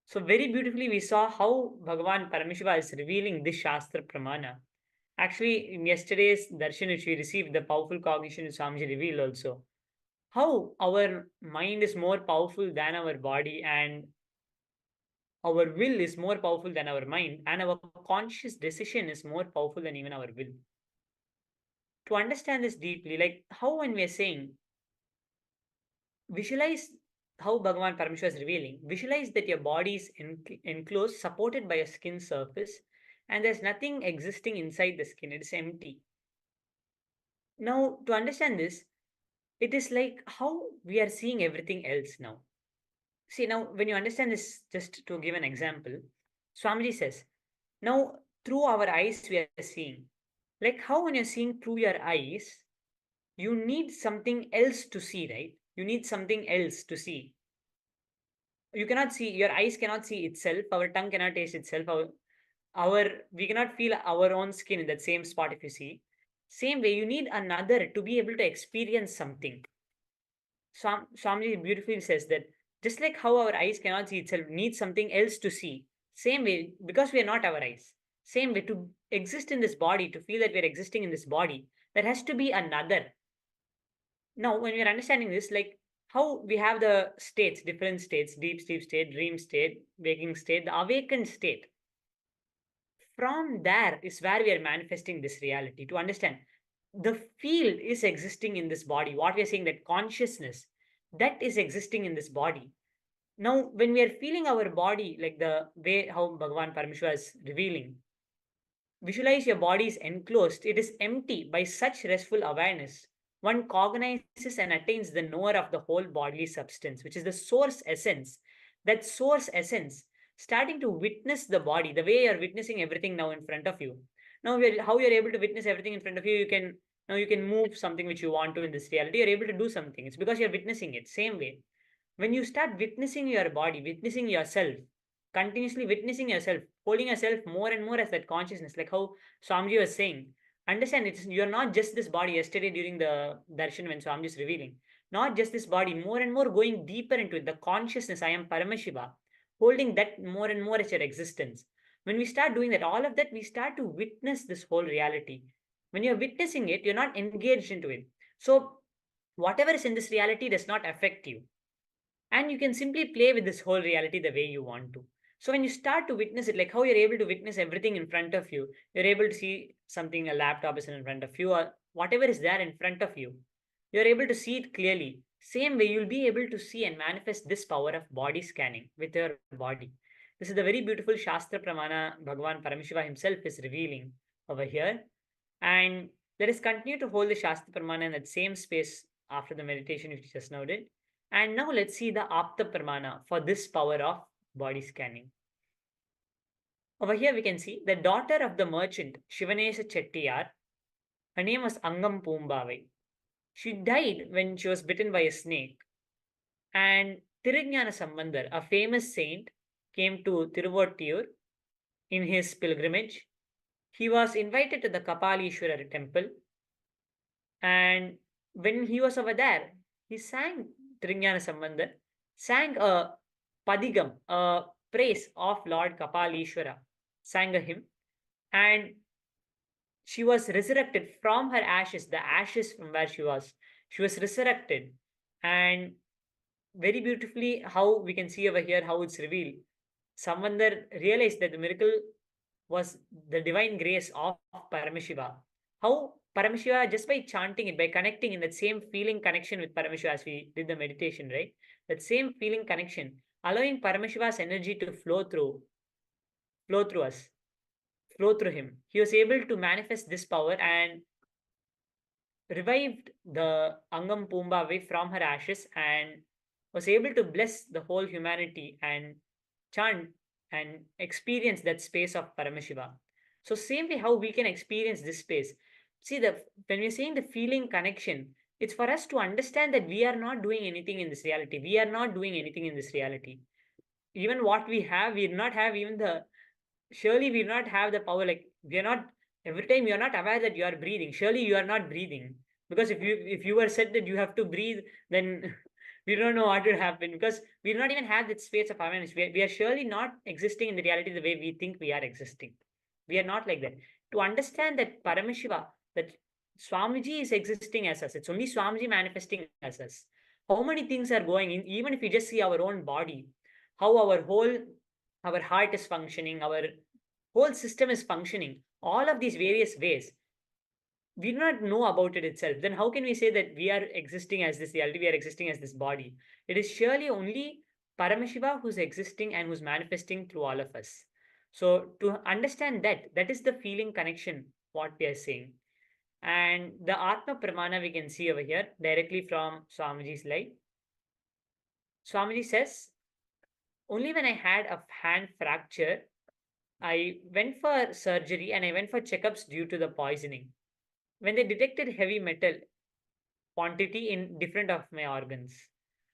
So very beautifully we saw how Bhagavan Paramashiva is revealing this Shastra Pramana. Actually, in yesterday's darshan which we received, the powerful cognition which Swamiji revealed also, how our mind is more powerful than our body, and our will is more powerful than our mind, and our conscious decision is more powerful than even our will. to understand this deeply, like how when we are saying, visualize how Bhagavan Paramashiva is revealing. Visualize that your body is enclosed, supported by a skin surface, and there's nothing existing inside the skin. It is empty. Now, to understand this, it is like how we are seeing everything else now. See, now when you understand this, just to give an example, Swamiji says, now through our eyes we are seeing. Like how when you're seeing through your eyes, you need something else to see, right? You need something else to see. You cannot see, your eyes cannot see itself, our tongue cannot taste itself, we cannot feel our own skin in that same spot if you see. Same way, you need another to be able to experience something. Swamiji beautifully says that just like how our eyes cannot see itself, needs something else to see. Same way, because we are not our eyes. Same way, to exist in this body, to feel that we are existing in this body, there has to be another. Now, when we are understanding this, like how we have the states, different states, deep sleep state, dream state, waking state, the awakened state. From there is where we are manifesting this reality. To understand, the field is existing in this body. What we are saying, that consciousness, that is existing in this body. Now, when we are feeling our body, like the way how Bhagavan Paramashiva is revealing, visualize your body is enclosed, it is empty. By such restful awareness, one cognizes and attains the knower of the whole bodily substance, which is the source essence. That source essence, starting to witness the body, the way you're witnessing everything now in front of you. Now, how you're able to witness everything in front of you, you can move something which you want to in this reality, you're able to do something. It's because you're witnessing it. Same way, when you start witnessing your body, witnessing yourself, continuously witnessing yourself, holding yourself more and more as that consciousness, like how Swamiji was saying, understand you're not just this body. Yesterday during the darshan when Swamiji is revealing, not just this body, more and more going deeper into it, the consciousness, I am Paramashiva, holding that more and more as your existence. When we start doing that, all of that, we start to witness this whole reality. When you're witnessing it, you're not engaged into it. So whatever is in this reality does not affect you. And you can simply play with this whole reality the way you want to. So when you start to witness it, like how you're able to witness everything in front of you, you're able to see something, a laptop is in front of you, or whatever is there in front of you, you're able to see it clearly. Same way, you'll be able to see and manifest this power of body scanning with your body. This is the very beautiful Shastra Pramana Bhagavan Paramashiva himself is revealing over here. And let us continue to hold the Shastra Pramana in that same space after the meditation which we just now did. And now let's see the Apta Pramana for this power of body scanning. Over here we can see the daughter of the merchant Shivanesha Chettiyar. Her name was Angam Poombavai. She died when she was bitten by a snake. And Tirujnana Sambandar, a famous saint, came to Tiruvottiyur in his pilgrimage. He was invited to the Kapalishwara temple. And when he was over there, he sang, Tirujnana Sambandar sang a padigam, a praise of Lord Kapalishwara, sang a hymn, and she was resurrected from her ashes, the ashes from where she was resurrected. And very beautifully, how we can see over here, how it's revealed. Sambandar realized that the miracle was the divine grace of Paramashiva. How Paramashiva, just by chanting it, by connecting in that same feeling connection with Paramashiva as we did the meditation, right? That same feeling connection, allowing Paramashiva's energy to flow through us, flow through him. He was able to manifest this power and revived the Angam Poombavai from her ashes and was able to bless the whole humanity and chant and experience that space of Paramashiva. So same way how we can experience this space. See, when we're saying the feeling connection, it's for us to understand that we are not doing anything in this reality. We are not doing anything in this reality. Even what we have, we do not have even surely we do not have the power. Like we are not, every time you are not aware that you are breathing, surely you are not breathing. Because if you were said that you have to breathe, then we don't know what will happen, because we do not even have that space of awareness. We are surely not existing in the reality the way we think we are existing. We are not like that. To understand that Paramashiva, that Swamiji is existing as us, it's only Swamiji manifesting as us. How many things are going in, even if we just see our own body, how our heart is functioning, our whole system is functioning, all of these various ways. we do not know about it itself, then how can we say that we are existing as this reality, we are existing as this body? It is surely only Paramashiva who's existing and who's manifesting through all of us. So to understand that, that is the feeling connection, what we are saying. And the Atma Pramana we can see over here directly from Swamiji's life. Swamiji says, only when I had a hand fracture, I went for surgery and I went for checkups due to the poisoning. When they detected heavy metal quantity in different of my organs,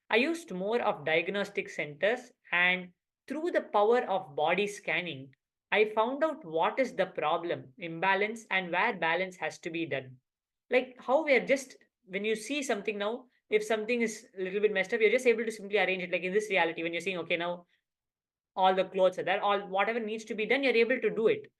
I used more of diagnostic centers, and through the power of body scanning, I found out what is the problem, imbalance, and where balance has to be done. Like how we are just, when you see something now, if something is a little bit messed up, you're just able to simply arrange it. Like in this reality, when you're saying, okay, now all the clothes are there, all whatever needs to be done, you're able to do it.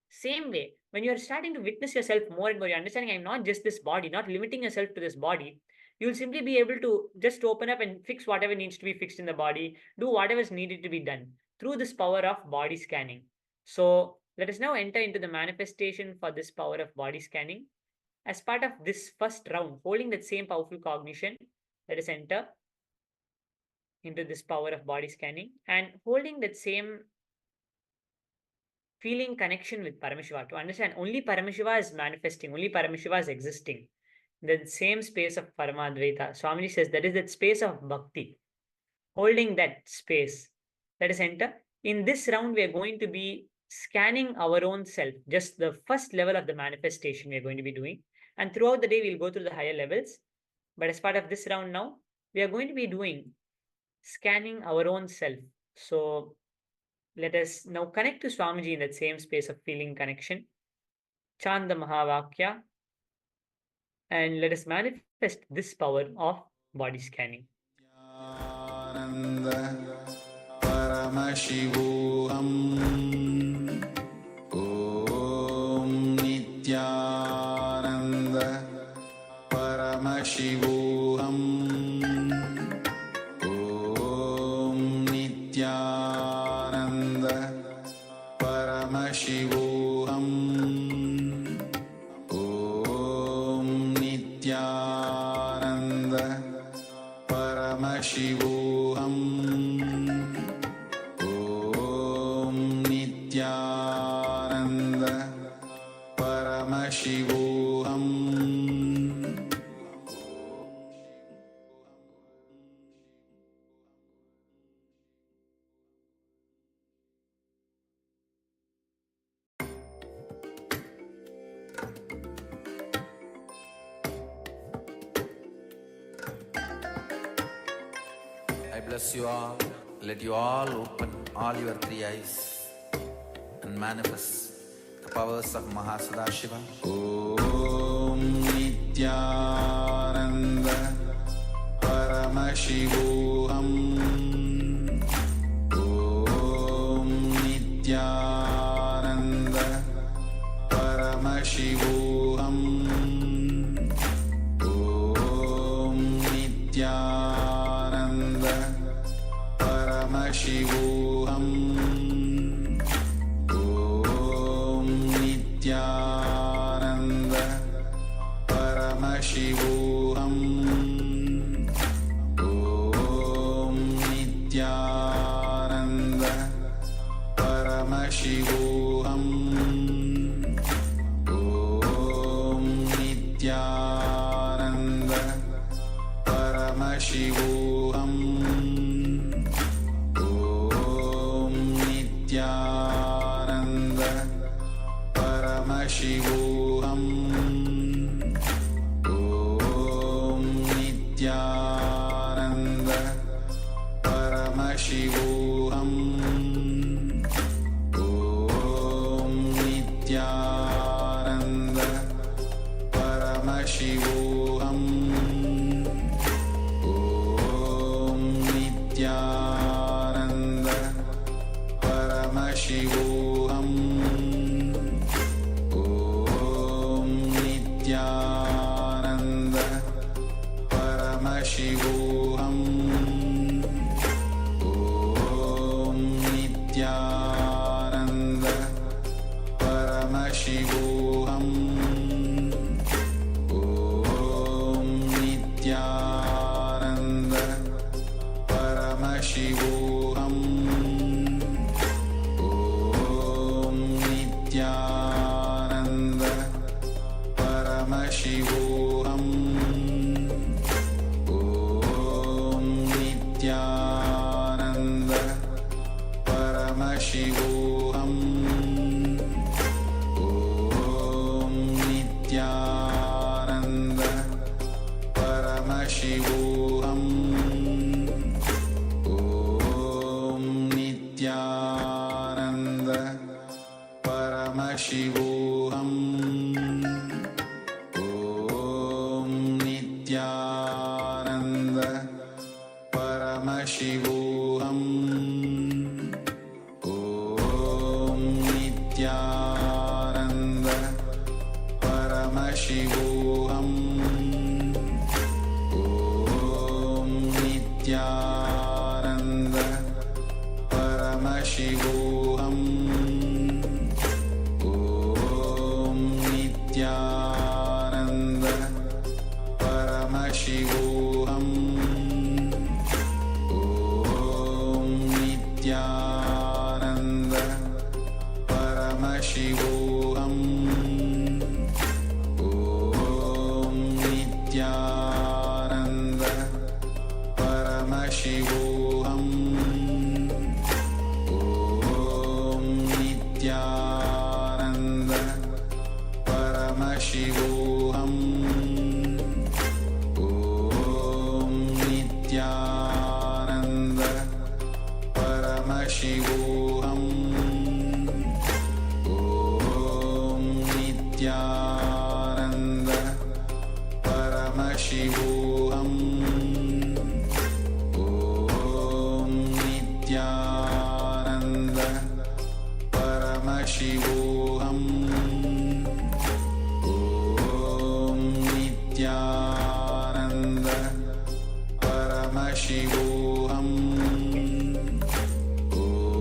Same way, when you're starting to witness yourself more and more, you're understanding I'm not just this body, not limiting yourself to this body, you'll simply be able to just open up and fix whatever needs to be fixed in the body, do whatever is needed to be done through this power of body scanning. So let us now enter into the manifestation for this power of body scanning. As part of this first round, holding that same powerful cognition, let us enter into this power of body scanning and holding that same feeling connection with Paramashiva, to understand only Paramashiva is manifesting, only Paramashiva is existing. The same space of Paramadvaita. Swamiji says that is that space of bhakti. Holding that space, let us enter. In this round, we are going to be scanning our own self, just the first level of the manifestation we are going to be doing. And throughout the day, we'll go through the higher levels. But as part of this round now, we are going to be doing scanning our own self. So let us now connect to Swamiji in that same space of feeling connection. Chant the Mahavakya. And let us manifest this power of body scanning. Paramashivoham Om Nityananda Paramashivoham Om Nityananda Paramashivoham Om Nityananda Paramashivoham Om Nityananda Paramashivoham. I bless you all. Let you all open all your three eyes and manifest the powers of Mahasudashiva. Om Nityananda Paramashivoham Om Nityananda Paramashivoham Om Nityananda Paramashivoham Om Nityananda Paramashivoham Om Nityananda Paramashivoham Om Nityananda Paramashivoham Om Nityananda Paramashivoham Om Nityananda Paramashivoham Om Nityananda Paramashivoham Om Nityananda Paramashivoham Om Nityananda Paramashivoham Om Nityananda Paramashivoham Paramashivoham Om Nityananda Paramashivoham Om Nityananda Paramashivoham Om Nityananda Paramashivoham Om Nityananda Paramashivoham Om Nityananda Paramashivoham Om Nityananda Paramashivoham Om Nityananda Paramashivoham Om Nityananda Paramashivoham Om Nityananda Paramashivoham Om Nityananda Paramashivoham Om Nityananda Paramashivoham Om Nityananda Paramashivoham Om Nityananda Paramashivoham Om Nityananda Paramashivoham Om.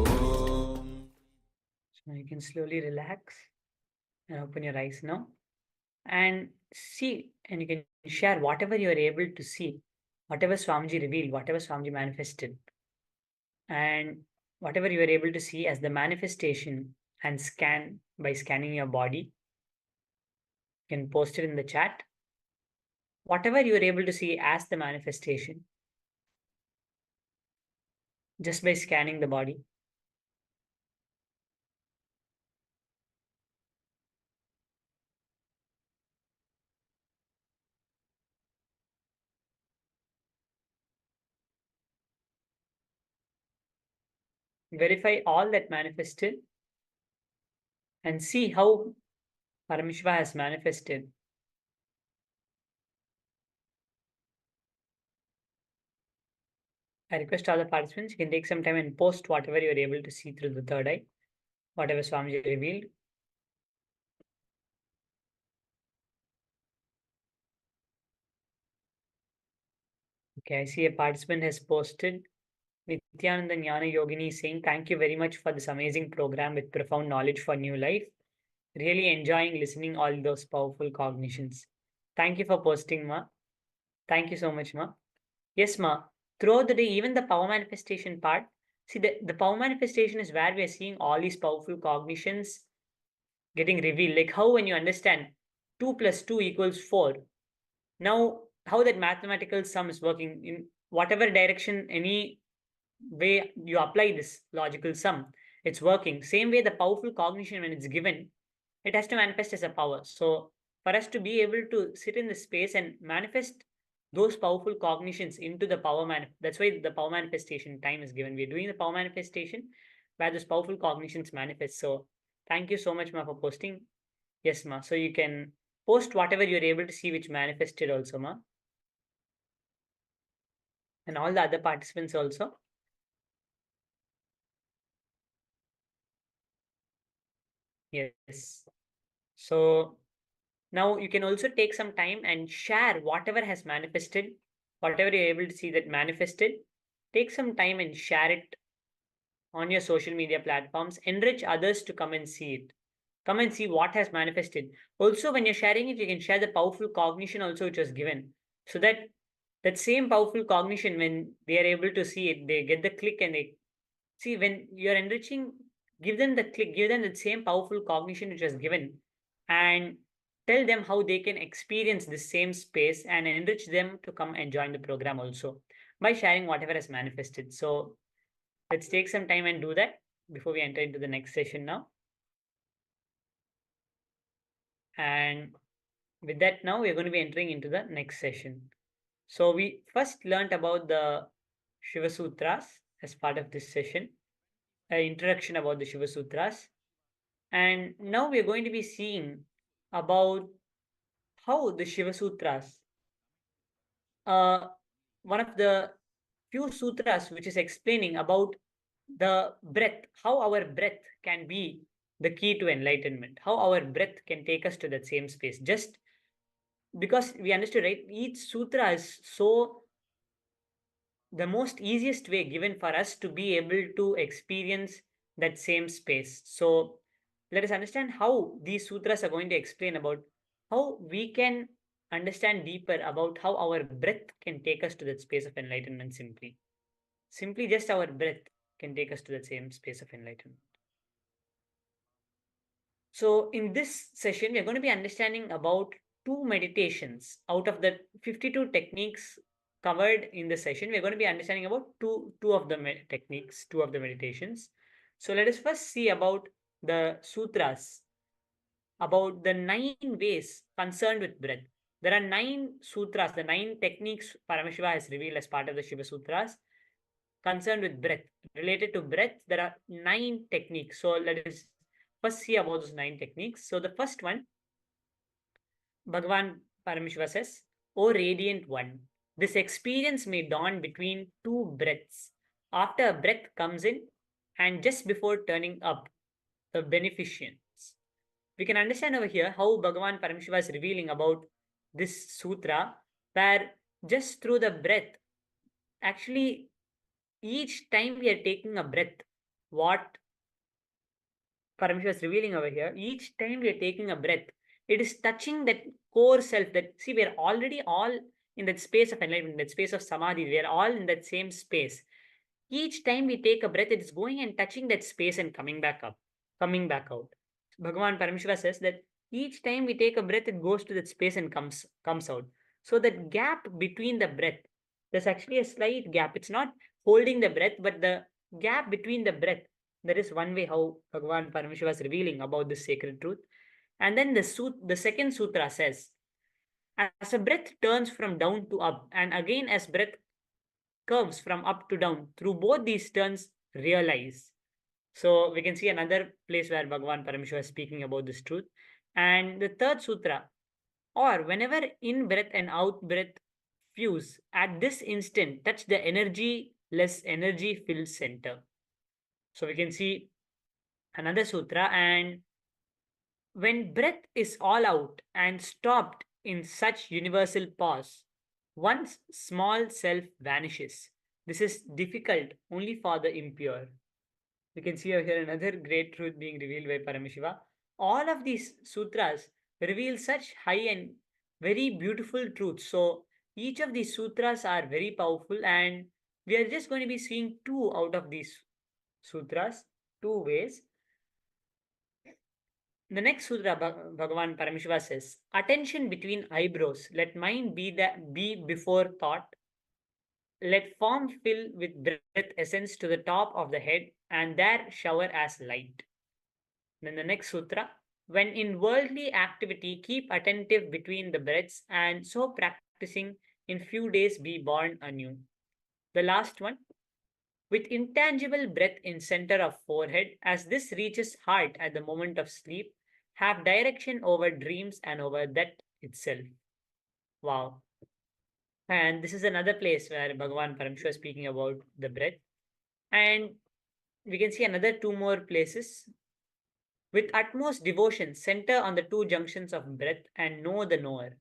So now you can slowly relax and open your eyes now and see, and you can share whatever you are able to see, whatever Swamiji revealed, whatever Swamiji manifested, and whatever you are able to see as the manifestation, and scan by scanning your body. You can post it in the chat. Whatever you are able to see as the manifestation, just by scanning the body. Verify all that manifested and see how Paramashiva has manifested. I request all the participants, you can take some time and post whatever you are able to see through the third eye, whatever Swamiji revealed. Okay, I see a participant has posted. Nityananda Jnana Yogini is saying, thank you very much for this amazing program with profound knowledge for new life. Really enjoying listening all those powerful cognitions. Thank you for posting, Ma. Thank you so much, Ma. Yes, Ma. Throughout the day, even the power manifestation part, see, the power manifestation is where we are seeing all these powerful cognitions getting revealed. Like how when you understand 2 plus 2 equals 4. Now, how that mathematical sum is working in whatever direction, any way you apply this logical sum, it's working. Same way, the powerful cognition, when it's given, it has to manifest as a power. So for us to be able to sit in the space and manifest those powerful cognitions into the power that's why the power manifestation time is given. We're doing the power manifestation where those powerful cognitions manifest. So thank you so much, Ma, for posting. Yes, Ma. So you can post whatever you're able to see which manifested also, Ma. And all the other participants also. Yes. So now you can also take some time and share whatever has manifested, whatever you're able to see that manifested. Take some time and share it on your social media platforms. Enrich others to come and see it. Come and see what has manifested. Also, when you're sharing it, you can share the powerful cognition also which was given. So that same powerful cognition, when they are able to see it, they get the click and they see when you're enriching, give them the click, give them the same powerful cognition which was given. And tell them how they can experience this same space and enrich them to come and join the program also by sharing whatever has manifested. So let's take some time and do that before we enter into the next session now. And with that, now we're going to be entering into the next session. So we first learned about the Shiva Sutras as part of this session, an introduction about the Shiva Sutras. And now we're going to be seeing about how the Shiva Sutras, one of the few sutras which is explaining about the breath, how our breath can be the key to enlightenment, how our breath can take us to that same space. Just because we understood, right? Each sutra is so the most easiest way given for us to be able to experience that same space. So let us understand how these sutras are going to explain about how we can understand deeper about how our breath can take us to that space of enlightenment simply. Simply just our breath can take us to that same space of enlightenment. So in this session, we are going to be understanding about 2 meditations out of the 52 techniques covered in the session. We're going to be understanding about two of the techniques, 2 of the meditations. So let us first see about the sutras, about the 9 ways concerned with breath. There are 9 sutras, the 9 techniques Paramashiva has revealed as part of the Shiva Sutras concerned with breath. Related to breath, there are 9 techniques. So let us first see about those 9 techniques. So the first one, Bhagavan Paramashiva says, O radiant one, this experience may dawn between 2 breaths. After a breath comes in and just before turning up, the beneficence. We can understand over here how Bhagavan Paramashiva is revealing about this sutra, where just through the breath, actually each time we are taking a breath, what Paramashiva is revealing over here, each time we are taking a breath, it is touching that core self that, see, we are already all in that space of enlightenment, that space of samadhi. We are all in that same space. Each time we take a breath, it is going and touching that space and coming back up, coming back out. Bhagavan Paramashiva says that each time we take a breath, it goes to that space and comes out. So that gap between the breath, there's actually a slight gap. It's not holding the breath, but the gap between the breath, that is one way how Bhagavan Paramashiva is revealing about this sacred truth. And then the second sutra says, as a breath turns from down to up, and again as breath curves from up to down, through both these turns, realize. So we can see another place where Bhagavan Paramashiva is speaking about this truth. And the third sutra, or whenever in breath and out breath fuse, at this instant touch the energy-less, energy-filled center. So we can see another sutra, and when breath is all out and stopped in such universal pause, one's small self vanishes. This is difficult only for the impure. We can see over here another great truth being revealed by Paramashiva. All of these sutras reveal such high and very beautiful truths. So each of these sutras are very powerful, and we are just going to be seeing 2 out of these sutras, 2 ways. The next sutra, Bhagavan Paramashiva says, attention between eyebrows, let mind be before thought. Let form fill with breath essence to the top of the head, and there shower as light. Then the next sutra, when in worldly activity, keep attentive between the breaths, and so practicing in few days be born anew. The last one, with intangible breath in center of forehead, as this reaches heart at the moment of sleep, have direction over dreams and over that itself. Wow. And this is another place where Bhagavan Paramashiva is speaking about the breath. And we can see another 2 more places. With utmost devotion, center on the 2 junctions of breath and know the knower.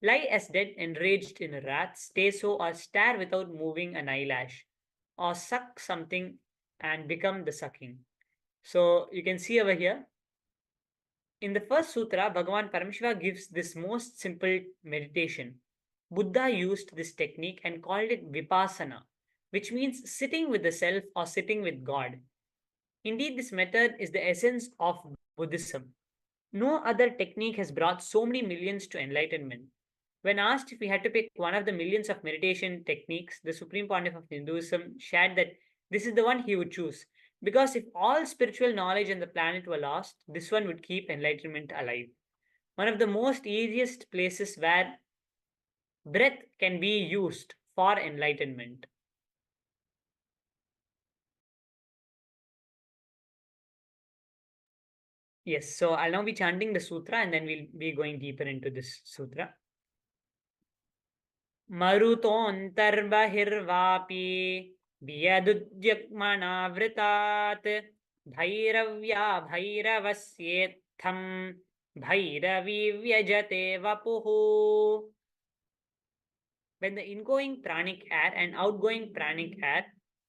Lie as dead, enraged in wrath, stay so, or stare without moving an eyelash, or suck something and become the sucking. So you can see over here, in the first sutra, Bhagavan Paramashiva gives this most simple meditation. Buddha used this technique and called it vipassana, which means sitting with the self or sitting with God. Indeed, this method is the essence of Buddhism. No other technique has brought so many millions to enlightenment. When asked if we had to pick one of the millions of meditation techniques, the Supreme Pontiff of Hinduism shared that this is the one he would choose. Because if all spiritual knowledge on the planet were lost, this one would keep enlightenment alive. One of the most easiest places where breath can be used for enlightenment. Yes, so I'll now be chanting the sutra and then we'll be going deeper into this sutra. मरुतोऽन्तर्बहिर्वापि वियदुद्युक्मनावृतात् भैरव्या भैरवस्येत्थं Bhairavi व्यजते वपुः. When the ingoing pranic air and outgoing pranic air,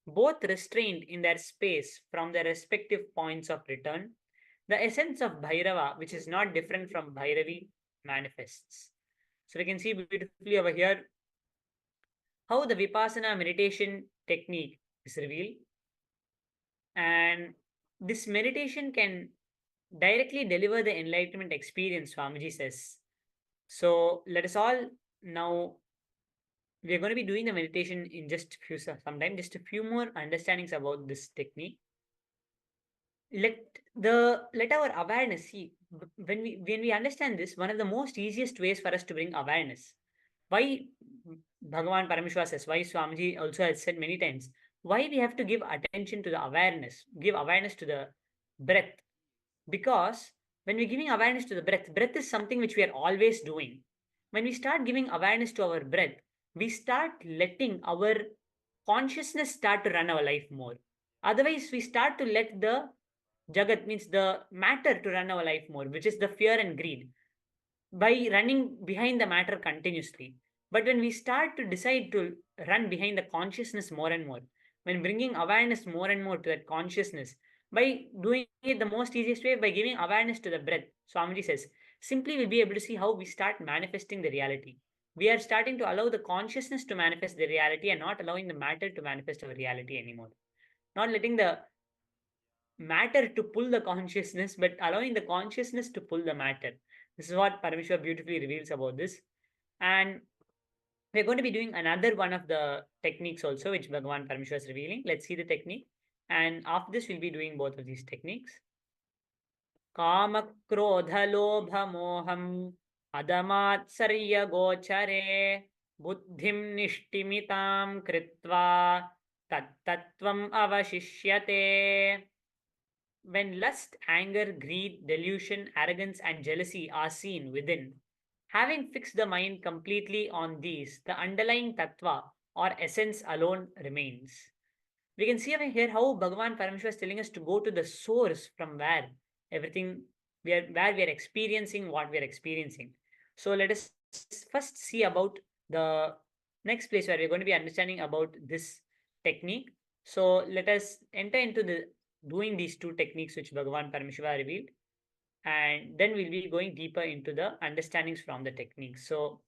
both restrained in their space from their respective points of return, the essence of Bhairava, which is not different from Bhairavi, manifests. So we can see beautifully over here how the Vipassana meditation technique is revealed. And this meditation can directly deliver the enlightenment experience, Swamiji says. So let us all now, we are going to be doing the meditation in just a few more understandings about this technique. Let our awareness see, when we understand this, one of the most easiest ways for us to bring awareness. Why Bhagavan Paramashiva says, why Swamiji also has said many times, why we have to give attention to the awareness, give awareness to the breath. Because when we're giving awareness to the breath is something which we are always doing. When we start giving awareness to our breath, we start letting our consciousness start to run our life more. Otherwise, we start to let the Jagat, means the matter, to run our life more, which is the fear and greed, by running behind the matter continuously. But when we start to decide to run behind the consciousness more and more, when bringing awareness more and more to that consciousness, by doing it the most easiest way, by giving awareness to the breath, Swamiji says, simply we'll be able to see how we start manifesting the reality. We are starting to allow the consciousness to manifest the reality and not allowing the matter to manifest our reality anymore. Not letting the matter to pull the consciousness, but allowing the consciousness to pull the matter. This is what Parameshwar beautifully reveals about this. And we're going to be doing another one of the techniques also, which Bhagavan Parameshwar is revealing. Let's see the technique. And after this, we'll be doing both of these techniques. Kama krodha lobha moham adamatsarya gochare buddhim nishtimitam kritva tattvam avashishyate. When lust, anger, greed, delusion, arrogance, and jealousy are seen within, having fixed the mind completely on these, the underlying tattva or essence alone remains. We can see over here how Bhagavan Parameshwar is telling us to go to the source from where everything, where we are experiencing what we are experiencing. So let us first see about the next place where we're going to be understanding about this technique. So let us enter into the doing these two techniques which Bhagavan Parameshwar revealed, and then we'll be going deeper into the understandings from the techniques. So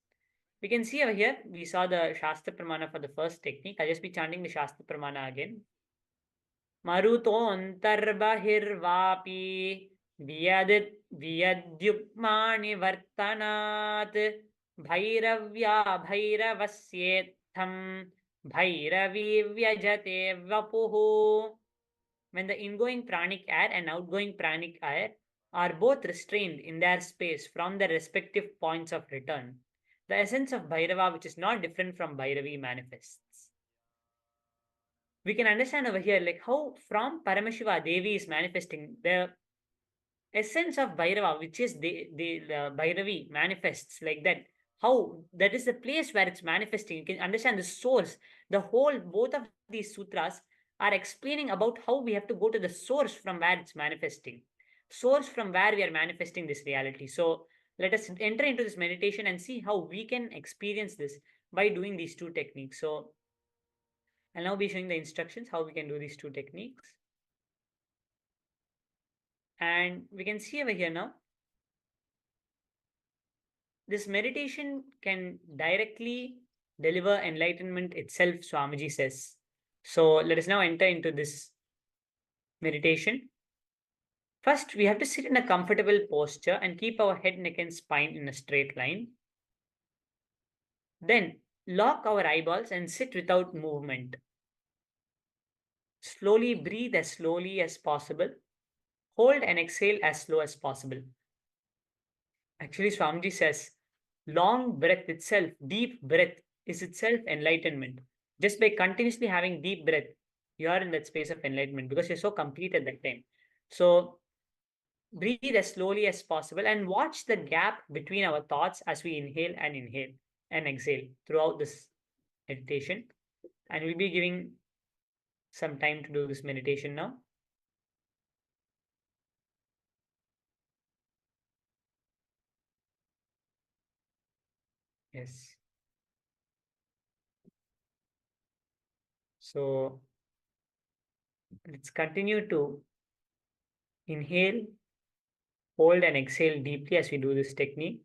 we can see over here, we saw the Shastra Pramana for the first technique. I'll just be chanting the Shastra Pramana again. Marutontarbahirvapi viyadyukmani vartanat bhairavya bhairavasyetham bhairavi vyajate vapuhu. When the ingoing pranic air and outgoing pranic air are both restrained in their space from their respective points of return, the essence of Bhairava, which is not different from Bhairavi, manifests. We can understand over here like how from Paramashiva Devi is manifesting, the essence of Bhairava, which is the Bhairavi, manifests like that. How that is the place where it's manifesting. You can understand the source. The whole, both of these sutras are explaining about how we have to go to the source from where it's manifesting, source from where we are manifesting this reality. So let us enter into this meditation and see how we can experience this by doing these two techniques. So I'll now be showing the instructions how we can do these two techniques. And we can see over here now, this meditation can directly deliver enlightenment itself, Swamiji says. So let us now enter into this meditation. First, we have to sit in a comfortable posture and keep our head, neck, and spine in a straight line. Then, lock our eyeballs and sit without movement. Slowly breathe as slowly as possible. Hold and exhale as slow as possible. Actually, Swamiji says, long breath itself, deep breath is itself enlightenment. Just by continuously having deep breath, you are in that space of enlightenment because you're so complete at that time. So breathe as slowly as possible and watch the gap between our thoughts as we inhale and exhale throughout this meditation. And we'll be giving some time to do this meditation now. Yes. So let's continue to inhale, hold, and exhale deeply as we do this technique.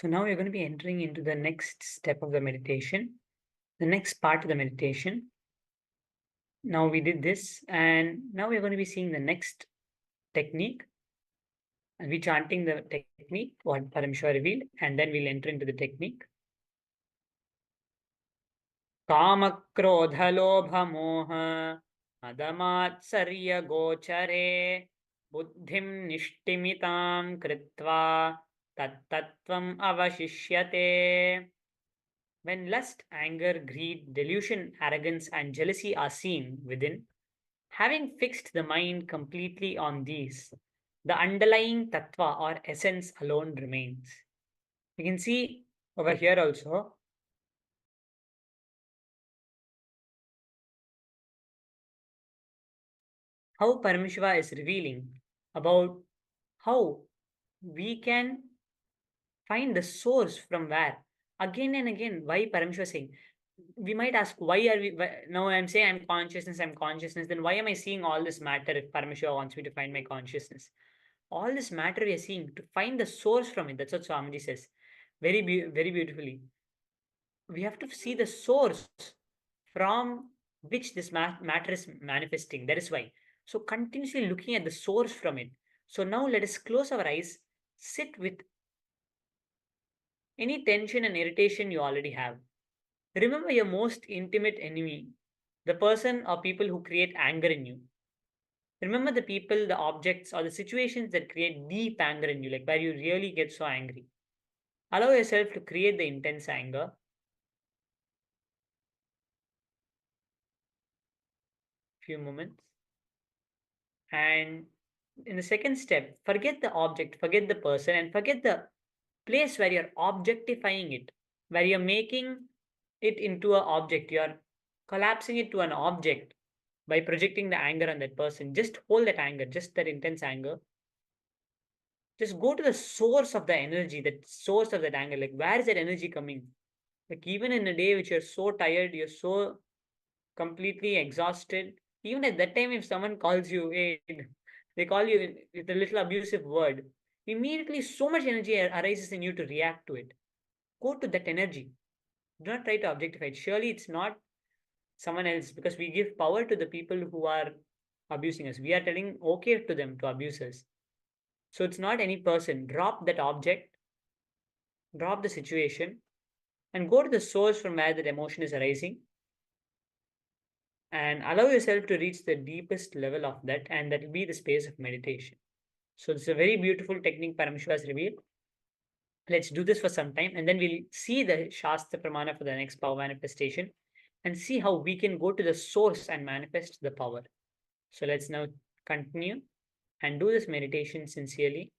So now we're going to be entering into the next step of the meditation, the next part of the meditation. Now we did this, and now we're going to be seeing the next technique. I'll be chanting the technique, what Paramashiva revealed, and then we'll enter into the technique. Kama krodha lobha moha madamatsarsya gochare buddhim nishtimitam kritva tattvam avashishyate. When lust, anger, greed, delusion, arrogance, and jealousy are seen within, having fixed the mind completely on these, the underlying tattva or essence alone remains. You can see over here also, how Paramashiva is revealing about how we can find the source from where. Again and again, why Paramashiva is saying, we might ask, why are we, now I'm saying I'm consciousness, then why am I seeing all this matter if Paramashiva wants me to find my consciousness? All this matter we are seeing, to find the source from it. That's what Swamiji says very beautifully. We have to see the source from which this matter is manifesting. That is why. So continuously looking at the source from it. So now let us close our eyes, sit with any tension and irritation you already have. Remember your most intimate enemy, the person or people who create anger in you. Remember the people, the objects, or the situations that create deep anger in you, like where you really get so angry. Allow yourself to create the intense anger. Few moments. And in the second step, forget the object, forget the person, and forget the place where you're objectifying it, where you're making it into an object. You're collapsing it to an object by projecting the anger on that person. Just hold that anger, just that intense anger. Just go to the source of the energy, that source of that anger. Like, where is that energy coming? Like, even in a day which you're so tired, you're so completely exhausted, even at that time, if someone calls you, hey, they call you with a little abusive word, immediately so much energy arises in you to react to it. Go to that energy. Do not try to objectify it. Surely it's not someone else, because we give power to the people who are abusing us. We are telling okay to them to abuse us. So it's not any person. Drop that object, drop the situation, and go to the source from where that emotion is arising. And allow yourself to reach the deepest level of that, and that will be the space of meditation. So it's a very beautiful technique Paramashiva has revealed. Let's do this for some time, and then we'll see the Shastra Pramana for the next power manifestation and see how we can go to the source and manifest the power. So let's now continue and do this meditation sincerely.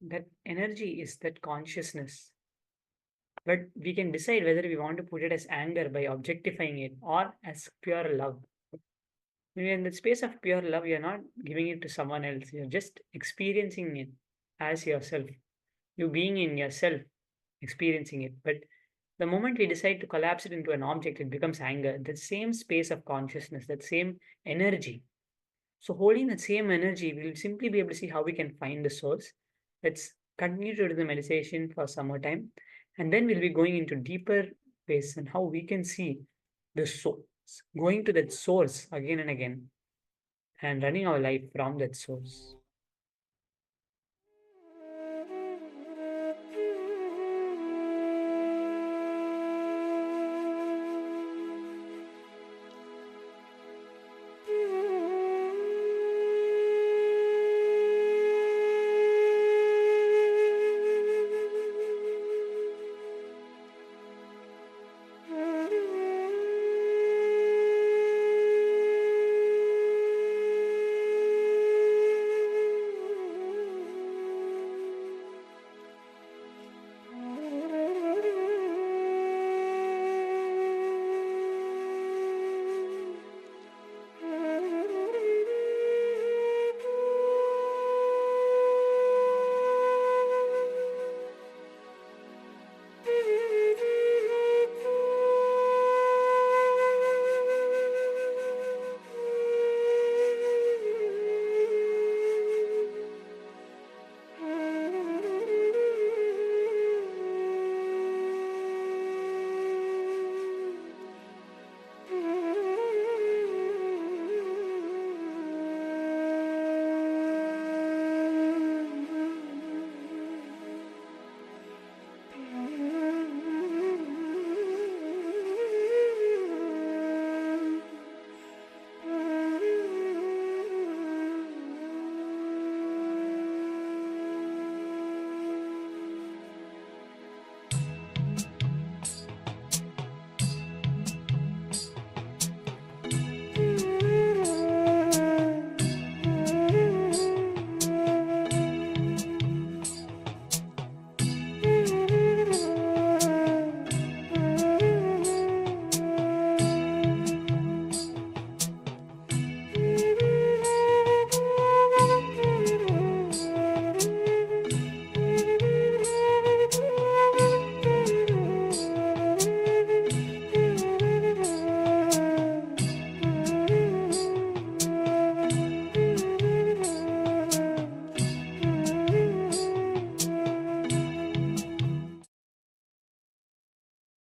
that energy is that consciousness. But we can decide whether we want to put it as anger by objectifying it or as pure love. When you're in the space of pure love, you're not giving it to someone else. You're just experiencing it as yourself. You being in yourself, experiencing it. But the moment we decide to collapse it into an object, it becomes anger. That same space of consciousness, that same energy. So holding that same energy, we'll simply be able to see how we can find the source. Let's continue to do the meditation for some more time. And then we'll be going into deeper ways and how we can see the source, going to that source again and again, and running our life from that source.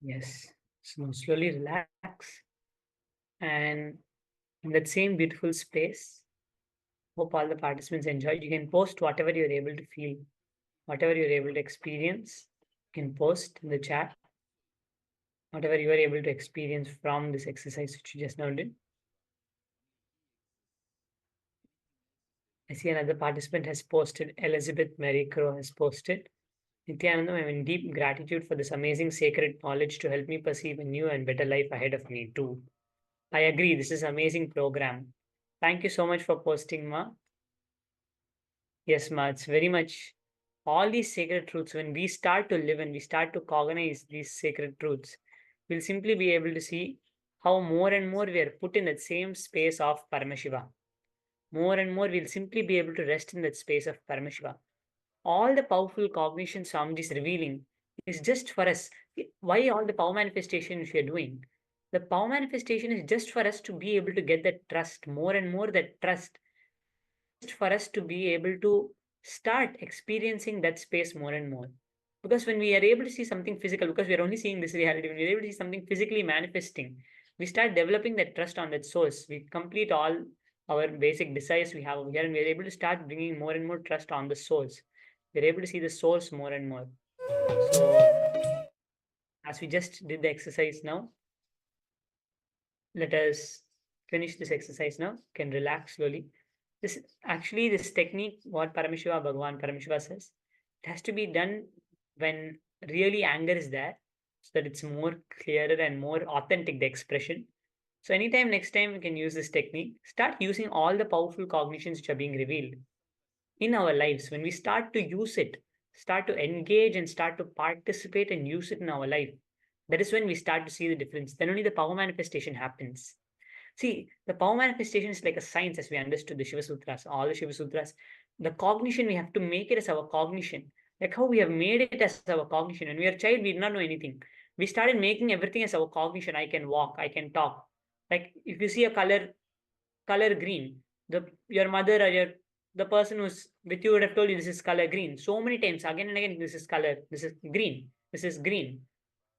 Yes. So slowly relax. And in that same beautiful space, hope all the participants enjoyed. You can post whatever you're able to feel, whatever you're able to experience. You can post in the chat, whatever you are able to experience from this exercise which you just now did. I see another participant has posted, Elizabeth Mary Crow has posted. Nityanandam, I'm in deep gratitude for this amazing sacred knowledge to help me perceive a new and better life ahead of me too. I agree, this is an amazing program. Thank you so much for posting, Ma. Yes, Ma, it's very much all these sacred truths. When we start to live and we start to cognize these sacred truths, we'll simply be able to see how more and more we are put in that same space of Paramashiva. More and more we'll simply be able to rest in that space of Paramashiva. All the powerful cognition Swamiji is revealing is just for us. Why all the power manifestation which we are doing? The power manifestation is just for us to be able to get that trust, more and more that trust, just for us to be able to start experiencing that space more and more. Because when we are able to see something physical, because we are only seeing this reality, when we are able to see something physically manifesting, we start developing that trust on that source. We complete all our basic desires we have over here, and we are able to start bringing more and more trust on the source. We're able to see the source more and more. So, as we just did the exercise now, let us finish this exercise now. Can relax slowly. This technique, what Paramashiva Bhagavan Paramashiva says, it has to be done when really anger is there, so that it's more clearer and more authentic, the expression. So anytime next time we can use this technique, start using all the powerful cognitions which are being revealed in our lives. When we start to use it, start to engage and start to participate and use it in our life, that is when we start to see the difference. Then only the power manifestation happens. See, the power manifestation is like a science as we understood the Shiva Sutras, all the Shiva Sutras. The cognition, we have to make it as our cognition. Like how we have made it as our cognition. When we were a child, we did not know anything. We started making everything as our cognition. I can walk, I can talk. Like if you see a color green, your mother or the person who's with you would have told you this is color green. So many times, again and again, this is color, this is green, this is green.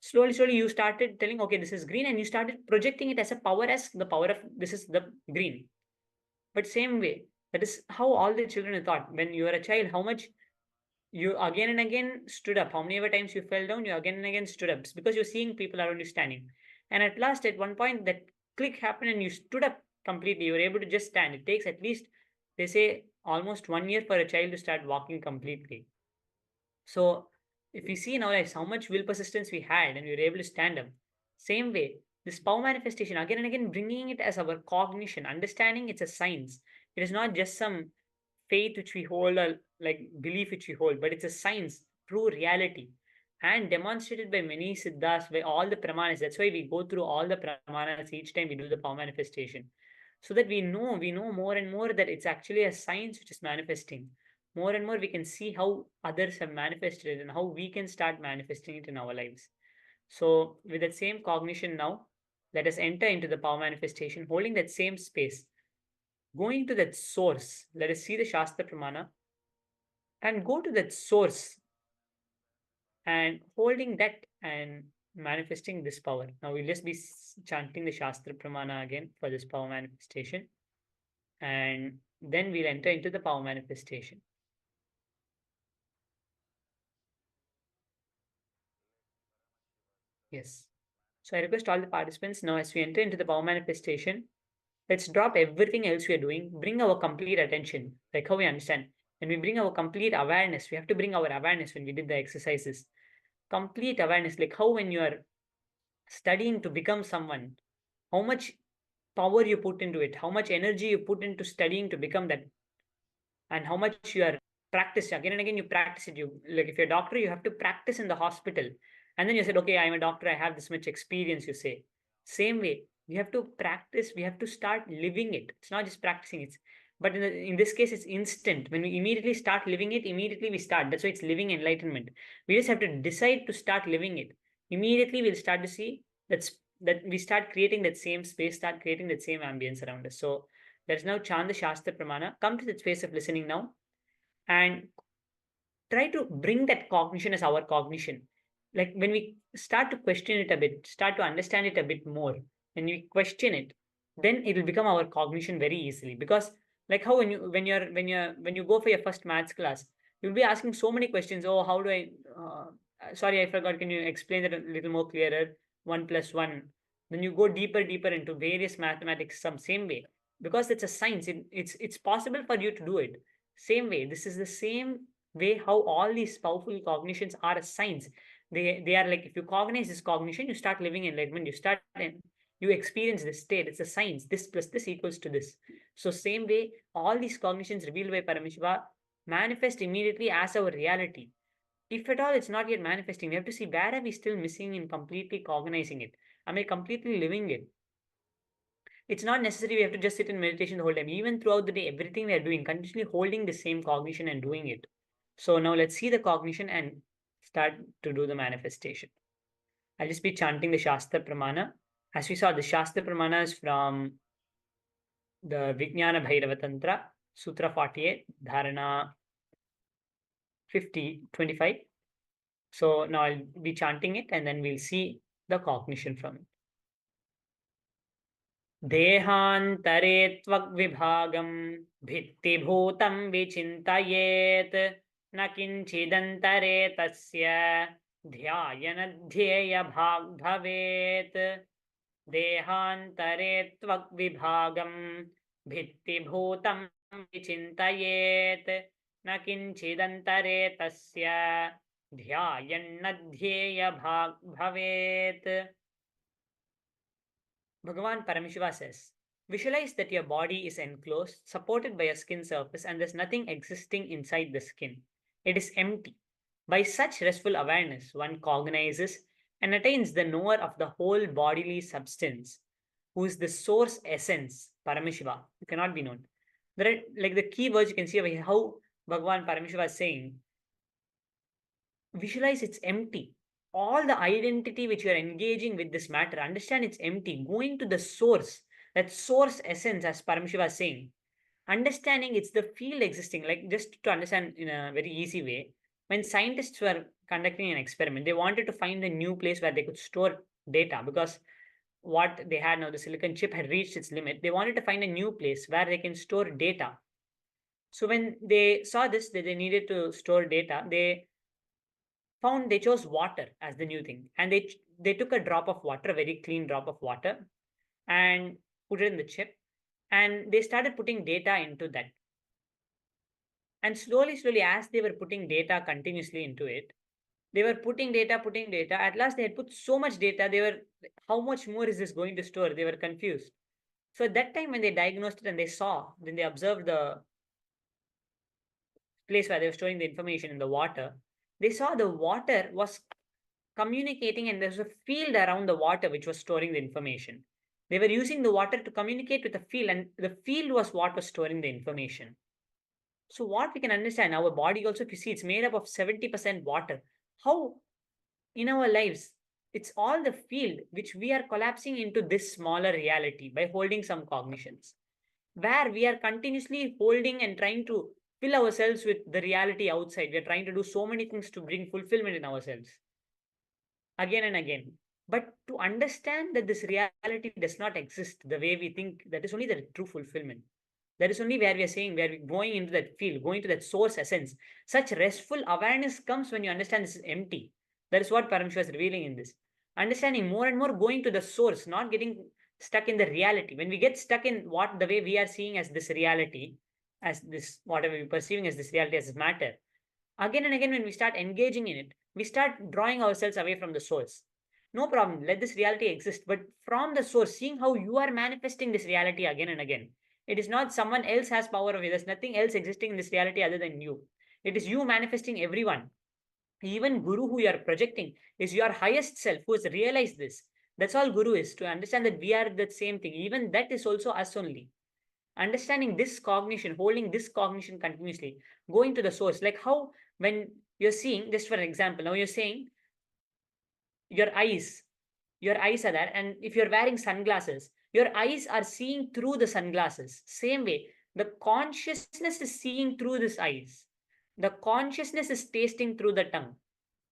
Slowly, you started telling, okay, this is green, and you started projecting it as a power, as the power of this is the green. But same way, that is how all the children are taught. When you are a child, how much you again and again stood up, how many ever times you fell down, you again and again stood up. It's because you're seeing people around you standing. And at last, at one point, that click happened and you stood up completely. You were able to just stand. It takes at least, they say, almost 1 year for a child to start walking completely. So if we see in our lives how much will persistence we had and we were able to stand up, same way, this power manifestation, again and again, bringing it as our cognition, understanding it's a science. It is not just some faith which we hold or like belief which we hold, but it's a science, true reality, and demonstrated by many siddhas, by all the pramanas. That's why we go through all the pramanas each time we do the power manifestation, so that we know more and more that it's actually a science which is manifesting. More and more we can see how others have manifested it and how we can start manifesting it in our lives. So with that same cognition now, let us enter into the power manifestation, holding that same space, going to that source. Let us see the Shastra Pramana and go to that source and holding that and manifesting this power. Now we'll just be chanting the Shastra Pramana again for this power manifestation, and then we'll enter into the power manifestation. Yes. So I request all the participants now, as we enter into the power manifestation, let's drop everything else we are doing, bring our complete attention, like how we understand. When we bring our complete awareness, we have to bring our awareness when we did the exercises. Complete awareness, like how when you are studying to become someone, how much power you put into it, how much energy you put into studying to become that, and how much you are practice again and again, you practice it. You, like if you're a doctor, you have to practice in the hospital, and then you said, okay, I'm a doctor, I have this much experience, you say. Same way, we have to practice, we have to start living it. It's not just practicing it, but in this case, it's instant. When we immediately start living it, immediately we start. That's why it's living enlightenment. We just have to decide to start living it. Immediately we'll start to see that we start creating that same space, start creating that same ambience around us. So let's now chant the Shastra Pramana, come to that space of listening now, and try to bring that cognition as our cognition. Like when we start to question it a bit, start to understand it a bit more, when we question it, then it will become our cognition very easily. Because like how when you go for your first maths class, you'll be asking so many questions. Oh, how do I sorry, I forgot, can you explain that a little more clearer? 1 + 1. Then you go deeper into various mathematics, some same way, because it's a science. It's possible for you to do it. Same way, this is the same way how all these powerful cognitions are a science. They are like, if you cognize this cognition, you start living enlightenment, you experience this state. It's a science. This plus this equals to this. So same way, all these cognitions revealed by Paramashiva manifest immediately as our reality. If at all it's not yet manifesting, we have to see where are we still missing in completely cognizing it. Am I completely living it? It's not necessary we have to just sit in meditation the whole time. Even throughout the day, everything we are doing, continuously holding the same cognition and doing it. So now let's see the cognition and start to do the manifestation. I'll just be chanting the Shastra Pramana. As we saw, the Shastra Pramana is from the Vijnana Bhairava Tantra, Sutra 48, Dharana 25. So now I'll be chanting it and then we'll see the cognition from it. Dehantare tvagvibhagam bhittibhutam vichintayet na kinchidantare tasya dhyayanadhyeya bhag bhavet. Dehantare tvagvibhagam bhittibhutam vichintayet na kinchidantare tasya dhyayanadhyeya bhag bhavet. Bhagavan Paramashiva says, visualize that your body is enclosed, supported by a skin surface, and there's nothing existing inside the skin. It is empty. By such restful awareness, one cognizes and attains the knower of the whole bodily substance, who is the source essence, Paramashiva, who cannot be known. There are like the key words you can see over here, how Bhagavan Paramashiva is saying, visualize it's empty. All the identity which you are engaging with this matter, understand it's empty. Going to the source, that source essence, as Paramashiva is saying, understanding it's the field existing. Like just to understand in a very easy way, when scientists were conducting an experiment, they wanted to find a new place where they could store data because what they had now, the silicon chip had reached its limit. They wanted to find a new place where they can store data. So when they saw this, that they needed to store data, they chose water as the new thing. And they took a drop of water, a very clean drop of water, and put it in the chip. And they started putting data into that. And slowly, as they were putting data continuously into it, they were putting data. At last, they had put so much data, they were, how much more is this going to store? They were confused. So at that time, when they diagnosed it and when they observed the place where they were storing the information in the water, they saw the water was communicating and there's a field around the water which was storing the information. They were using the water to communicate with the field, and the field was what was storing the information. So what we can understand, our body also, if you see, it's made up of 70% water. How in our lives, it's all the field which we are collapsing into this smaller reality by holding some cognitions, where we are continuously holding and trying to fill ourselves with the reality outside. We are trying to do so many things to bring fulfillment in ourselves again and again. But to understand that this reality does not exist the way we think, that is only the true fulfillment. That is only where we are saying, where we're going into that field, going to that source essence. Such restful awareness comes when you understand this is empty. That is what Paramashiva is revealing in this. Understanding more and more, going to the source, not getting stuck in the reality. When we get stuck in the way we are seeing as this reality, as this, whatever we're perceiving as this reality, as this matter, again and again, when we start engaging in it, we start drawing ourselves away from the source. No problem, let this reality exist, but from the source, seeing how you are manifesting this reality again and again. It is not someone else has power over you. There's nothing else existing in this reality other than you. It is you manifesting everyone. Even Guru, who you are projecting, is your highest self who has realized this. That's all Guru is, to understand that we are the same thing. Even that is also us only. Understanding this cognition, holding this cognition continuously, going to the source. Like how when you're seeing, just for an example, now you're saying your eyes are there, and if you're wearing sunglasses, your eyes are seeing through the sunglasses. Same way, the consciousness is seeing through these eyes. The consciousness is tasting through the tongue.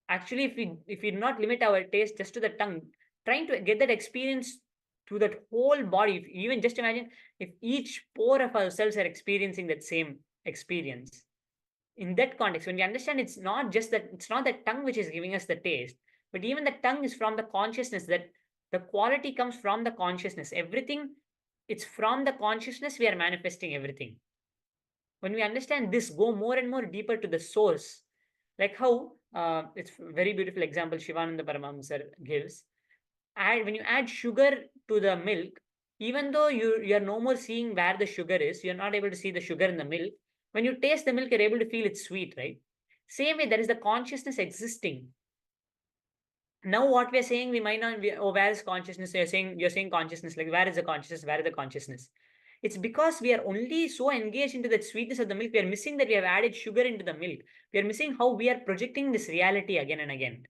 Actually, if we not limit our taste just to the tongue, trying to get that experience to that whole body, even just imagine if each pore of ourselves are experiencing that same experience. In that context, when we understand it's not the tongue which is giving us the taste, but even the tongue is from the consciousness, that the quality comes from the consciousness. Everything, it's from the consciousness we are manifesting everything. When we understand this, go more and more deeper to the source, like how it's a very beautiful example Shivananda Paramahamsa gives. When you add sugar to the milk, even though you're no more seeing where the sugar is, you're not able to see the sugar in the milk. When you taste the milk, you're able to feel it's sweet, right? Same way, there is the consciousness existing. Now what we are saying, we might not be, where is consciousness? You're saying consciousness, like where is the consciousness? Where is the consciousness? It's because we are only so engaged into that sweetness of the milk. We are missing that we have added sugar into the milk. We are missing how we are projecting this reality again and again.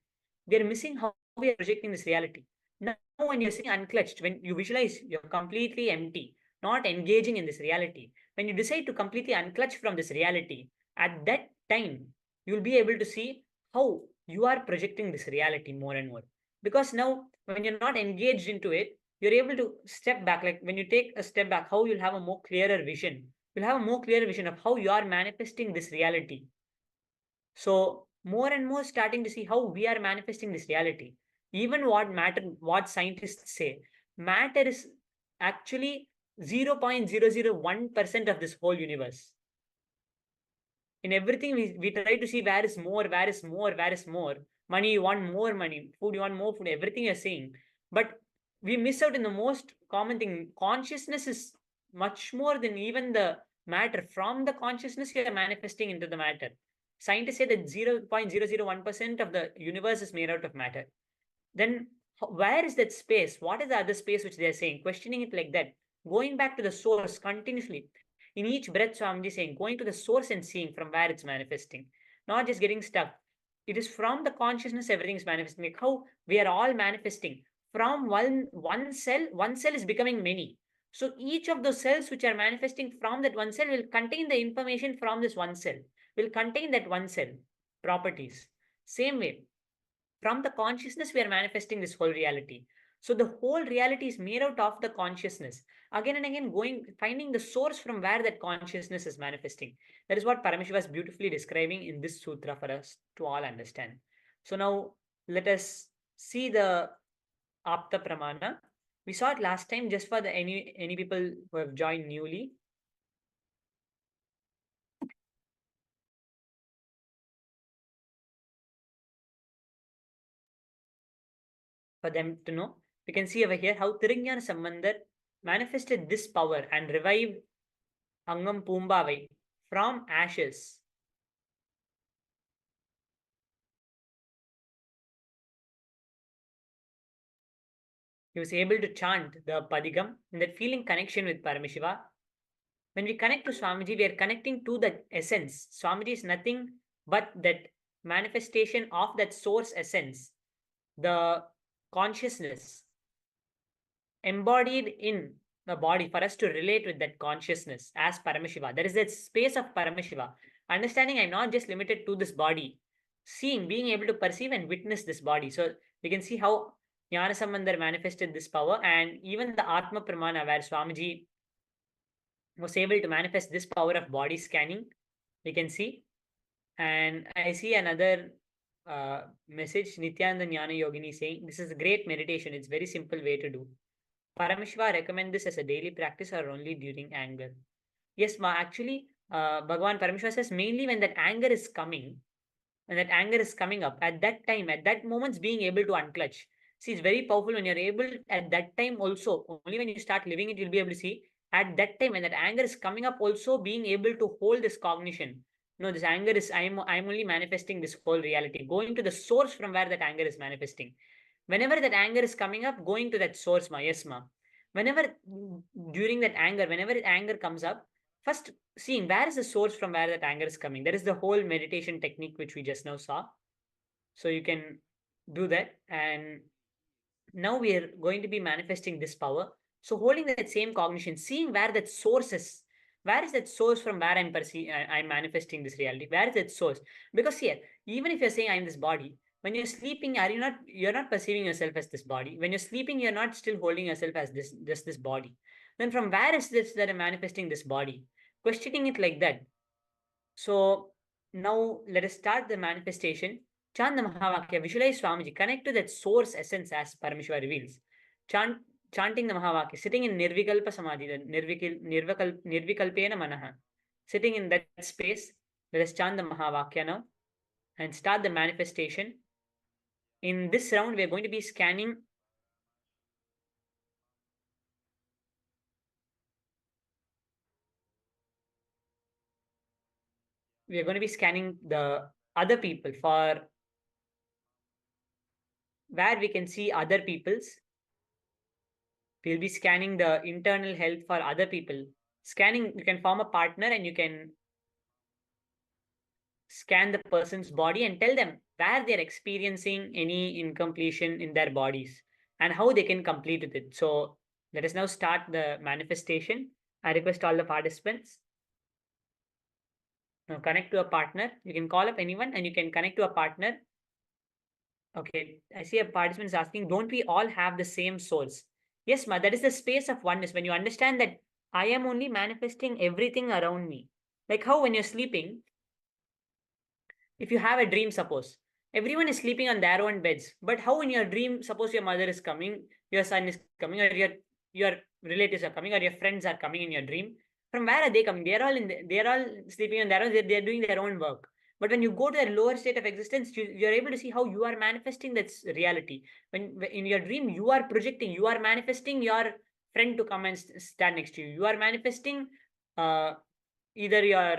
We are missing how we are projecting this reality. Now, when you're sitting unclutched, when you visualize you're completely empty, not engaging in this reality, when you decide to completely unclutch from this reality, at that time, you'll be able to see how you are projecting this reality more and more. Because now, when you're not engaged into it, you're able to step back. Like when you take a step back, how you'll have a more clearer vision. You'll have a more clear vision of how you are manifesting this reality. So more and more starting to see how we are manifesting this reality. Even what scientists say, matter is actually 0.001% of this whole universe. In everything, we try to see where is more. Money, you want more money. Food, you want more food. Everything you're saying. But we miss out in the most common thing. Consciousness is much more than even the matter. From the consciousness, you are manifesting into the matter. Scientists say that 0.001% of the universe is made out of matter. Then where is that space? What is the other space which they are saying? Questioning it like that. Going back to the source continuously. In each breath, Swamiji saying, going to the source and seeing from where it's manifesting. Not just getting stuck. It is from the consciousness everything is manifesting. Like how we are all manifesting. From one cell is becoming many. So each of those cells which are manifesting from that one cell will contain the information from this one cell. Will contain that one cell properties. Same way, from the consciousness we are manifesting this whole reality. So the whole reality is made out of the consciousness. Again and again finding the source from where that consciousness is manifesting. That is what Paramashiva is beautifully describing in this sutra for us to all understand. So now let us see the Apta Pramana. We saw it last time just for the any people who have joined newly. For them to know, we can see over here how Tirunjana Sambandar manifested this power and revived Angam Pumbavai from ashes. He was able to chant the Padigam in that feeling connection with Paramashiva. When we connect to Swamiji, we are connecting to the essence. Swamiji is nothing but that manifestation of that source essence, the consciousness embodied in the body for us to relate with that consciousness as Paramashiva. There is that space of Paramashiva. Understanding I'm not just limited to this body. Seeing, being able to perceive and witness this body. So we can see how Jnana Sambandar manifested this power, and even the Atma Pramana where Swamiji was able to manifest this power of body scanning, we can see. And I see another message, Nityananda Jnana Yogini saying, this is a great meditation. It's very simple way to do. Paramashiva recommend this as a daily practice or only during anger? Yes, ma. Actually, Bhagavan Paramashiva says mainly when that anger is coming, up, at that time, at that moment, being able to unclutch. See, it's very powerful when you're able at that time also. Only when you start living it, you'll be able to see at that time when that anger is coming up, also being able to hold this cognition. No, this anger is I'm only manifesting this whole reality. Going to the source from where that anger is manifesting. Whenever that anger is coming up, going to that source, ma. Yes, ma. Whenever during that anger, whenever anger comes up, first seeing where is the source from where that anger is coming. That is the whole meditation technique which we just now saw. So you can do that. And now we are going to be manifesting this power. So holding that same cognition, seeing where that source is. Where is that source from where I'm manifesting this reality? Where is that source? Because here, even if you're saying I'm this body, when you're sleeping, you're not perceiving yourself as this body. When you're sleeping, you're not still holding yourself as this body. Then from where is this that I'm manifesting this body? Questioning it like that. So now let us start the manifestation. Chant the Mahavakya, visualize Swamiji, connect to that source essence as Paramashiva reveals. Chanting the Mahavakya, sitting in Nirvikalpa Samadhi, Nirvikalpena Manaha. Sitting in that space, let us chant the Mahavakya now and start the manifestation. In this round, we are going to be scanning the other people for where we can see other people's. We'll be scanning the internal health for other people. Scanning, you can form a partner and you can scan the person's body and tell them where they're experiencing any incompletion in their bodies and how they can complete with it. So let us now start the manifestation. I request all the participants. Now connect to a partner. You can call up anyone and you can connect to a partner. Okay, I see a participant is asking, don't we all have the same source? Yes, ma, that is the space of oneness. When you understand that I am only manifesting everything around me. Like how when you're sleeping, if you have a dream, suppose, everyone is sleeping on their own beds. But how in your dream, suppose your mother is coming, your son is coming, or your relatives are coming, or your friends are coming in your dream. From where are they coming? They are all sleeping on their own, they're doing their own work. But when you go to the lower state of existence, you're able to see how you are manifesting that reality. When in your dream, you are projecting, you are manifesting your friend to come and stand next to you. You are manifesting either your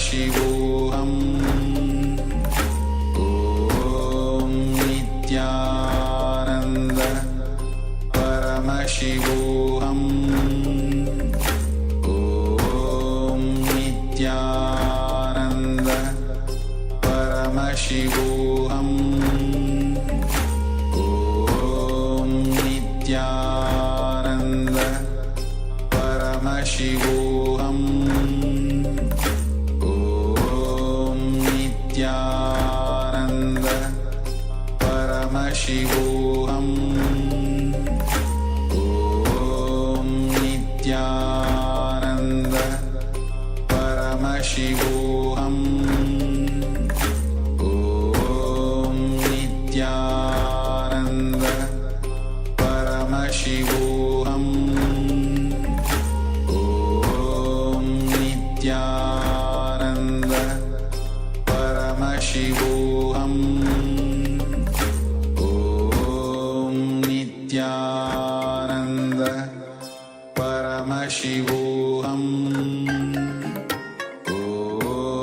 Paramashivoham Om Nityananda Paramashivoham Om Nityananda Paramashivoham Om Nityananda Paramashivoham Om Nityananda Paramashivoham Om Nityananda Paramashivoham Om Nityananda Paramashivoham Om Nityananda Paramashivoham Om Nityananda Paramashivoham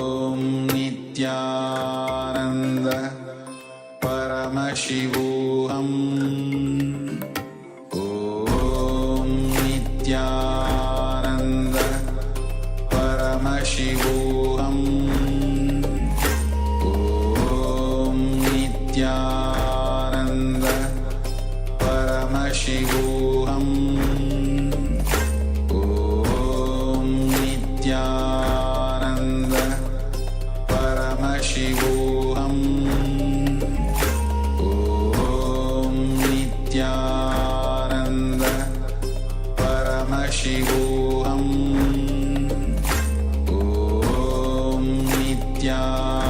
Om Nityananda Paramashivoham Om Nityananda Paramashivoham Om Nityananda Paramashivoham Om Nityananda Paramashivoham Om Nityananda Paramashivoham Om Nityananda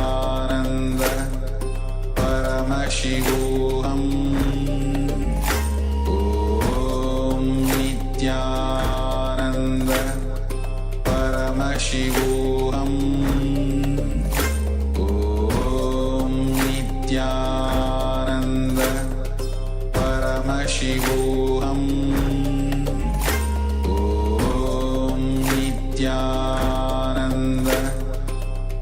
Paramashivoham Om Nityananda Paramashivoham Om Nityananda Paramashivoham Om Nityananda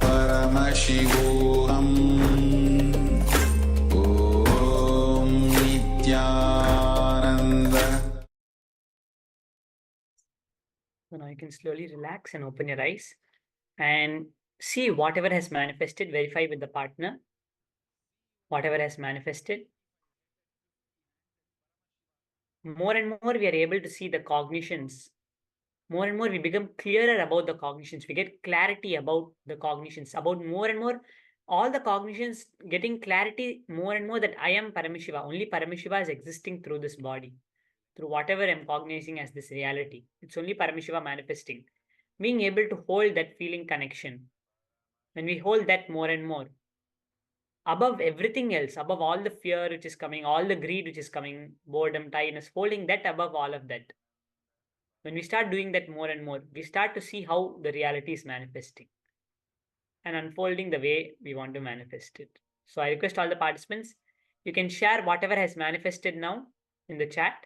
Paramashivoham Om Nityananda. So now you can slowly relax and open your eyes and see whatever has manifested, verify with the partner, whatever has manifested. More and more we are able to see the cognitions. More and more we become clearer about the cognitions. We get clarity about the cognitions, about more and more all the cognitions getting clarity more and more that I am Paramashiva. Only Paramashiva is existing through this body, through whatever I'm cognizing as this reality. It's only Paramashiva manifesting. Being able to hold that feeling connection. When we hold that more and more, above everything else, above all the fear which is coming, all the greed which is coming, boredom, tiredness, holding that above all of that. When we start doing that more and more, we start to see how the reality is manifesting and unfolding the way we want to manifest it. So I request all the participants, you can share whatever has manifested now in the chat.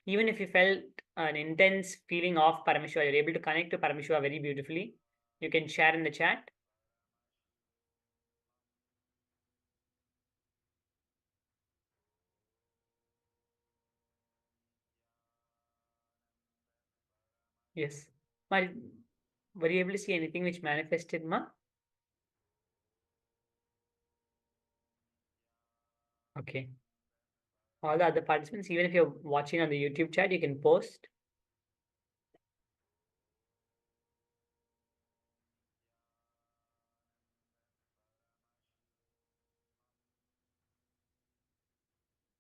Even if you felt an intense feeling of Paramashiva, you're able to connect to Paramashiva very beautifully, you can share in the chat. Yes. Well, were you able to see anything which manifested, Ma? Okay. All the other participants, even if you're watching on the YouTube chat, you can post.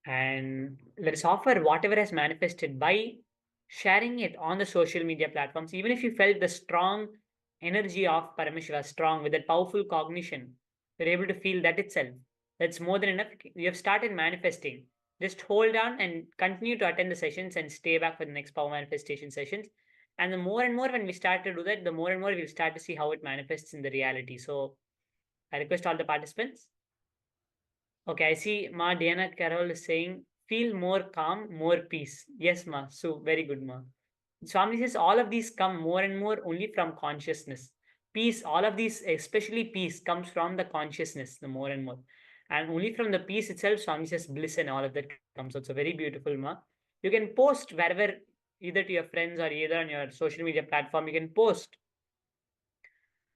And let us offer whatever has manifested by sharing it on the social media platforms. Even if you felt the strong energy of Paramashiva, strong with that powerful cognition, you're able to feel that itself. That's more than enough. You have started manifesting. Just hold on and continue to attend the sessions and stay back for the next power manifestation sessions. And the more and more when we start to do that, the more and more we'll start to see how it manifests in the reality. So I request all the participants. Okay, I see Ma Diana Carol is saying, feel more calm, more peace. Yes, Ma. So very good, Ma. Swami says all of these come more and more only from consciousness. peace, all of these, especially peace, comes from the consciousness, the more and more. And only from the peace itself, Swami says bliss and all of that comes. So it's a very beautiful ma. You can post wherever, either to your friends or either on your social media platform, you can post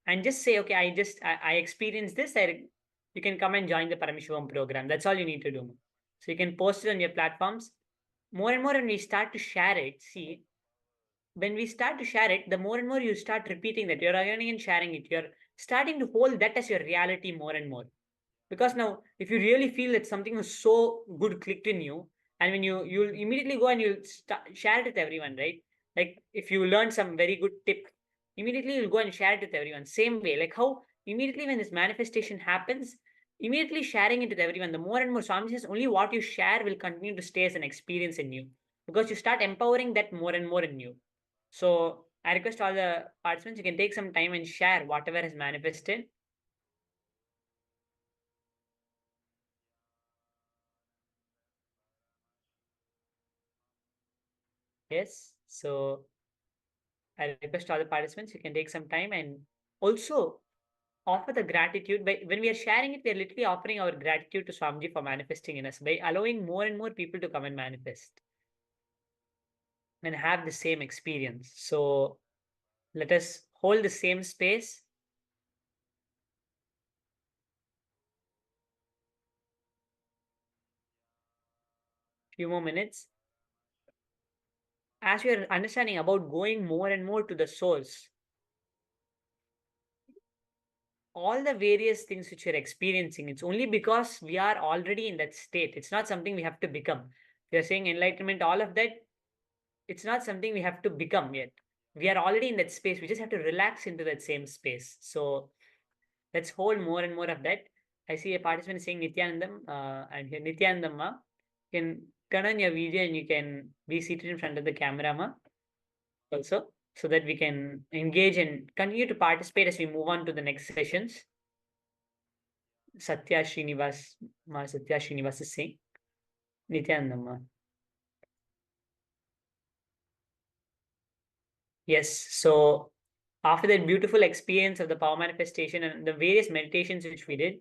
and just say, okay, I experienced this. You can come and join the Paramashivoham program. That's all you need to do. So you can post it on your platforms. More and more, when we start to share it, see, when we start to share it, the more and more you start repeating that, you're again and sharing it. You're starting to hold that as your reality more and more. Because now, if you really feel that something was so good clicked in you, and when you'll immediately go and you'll share it with everyone, right? Like if you learn some very good tip, immediately you'll go and share it with everyone. Same way, like how immediately when this manifestation happens, immediately sharing it with everyone. The more and more, Swami says, only what you share will continue to stay as an experience in you, because you start empowering that more and more in you. So I request all the participants, you can take some time and share whatever has manifested. Yes. So I request all the participants, you can take some time and also offer the gratitude. By when we are sharing it, we are literally offering our gratitude to Swamiji for manifesting in us, by allowing more and more people to come and manifest and have the same experience. So let us hold the same space. Few more minutes. As we are understanding about going more and more to the source, all the various things which you're experiencing, it's only because we are already in that state. It's not something we have to become. We are saying enlightenment, all of that, it's not something we have to become yet. We are already in that space. We just have to relax into that same space. So let's hold more and more of that. I see a participant saying Nithyanandam, and here Nithyanandam ma, you can turn on your video and you can be seated in front of the camera ma also, so that we can engage and continue to participate as we move on to the next sessions. Satya Srinivas is saying Nithyanandam ma. Yes, so after that beautiful experience of the power manifestation and the various meditations which we did,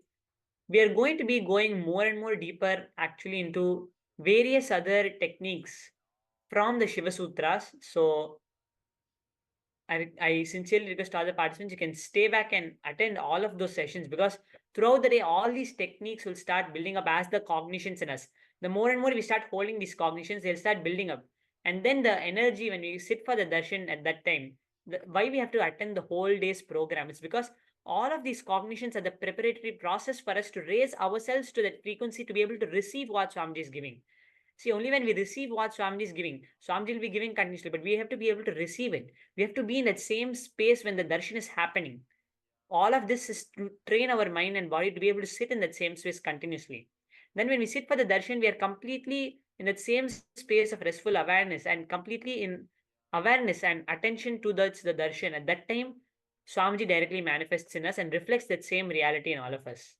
we are going to be going more and more deeper actually into various other techniques from the Shiva Sutras. So I sincerely request all the participants, you can stay back and attend all of those sessions, because throughout the day, all these techniques will start building up as the cognitions in us. The more and more we start holding these cognitions, they'll start building up. And then the energy, when we sit for the darshan at that time, why we have to attend the whole day's program, it's because all of these cognitions are the preparatory process for us to raise ourselves to that frequency to be able to receive what Swamiji is giving. See, only when we receive what Swamiji is giving, Swamiji will be giving continuously, but we have to be able to receive it. We have to be in that same space when the darshan is happening. All of this is to train our mind and body to be able to sit in that same space continuously. Then when we sit for the darshan, we are completely in that same space of restful awareness and completely in awareness and attention to the darshan. At that time, Swamiji directly manifests in us and reflects that same reality in all of us.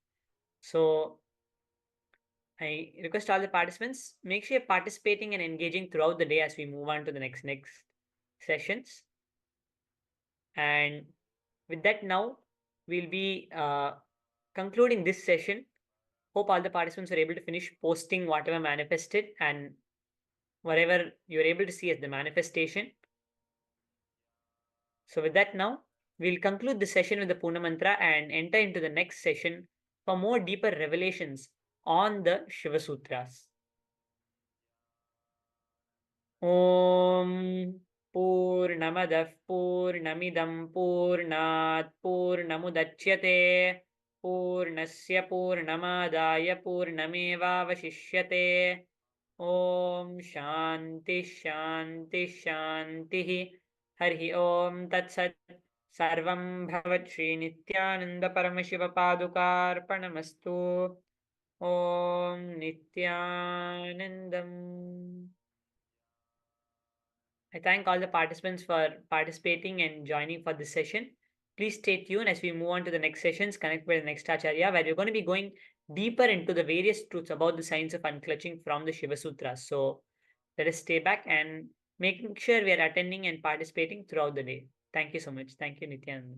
So I request all the participants, make sure you're participating and engaging throughout the day as we move on to the next sessions. And with that now, we'll be concluding this session. Hope all the participants are able to finish posting whatever manifested and whatever you're able to see as the manifestation. So with that now, we'll conclude the session with the Purna Mantra and enter into the next session for more deeper revelations on the Shiva Sutras. Om Purnamadah Purnamidam Purnat Purnamudachyate Purnasya Purnamadaya Purnamevavashishyate. Om Shanti Shanti Shanti. Hari Om Tat Sat. Sarvam Bhavat Shri Nithyananda Paramashiva Padukarpanamastu. Om Nithyanandam. I thank all the participants for participating and joining for this session. Please stay tuned as we move on to the next sessions, connect with the next Acharya, where we're going to be going deeper into the various truths about the science of unclutching from the Shiva Sutras. So let us stay back and making sure we are attending and participating throughout the day. Thank you so much. Thank you, Nithyananda.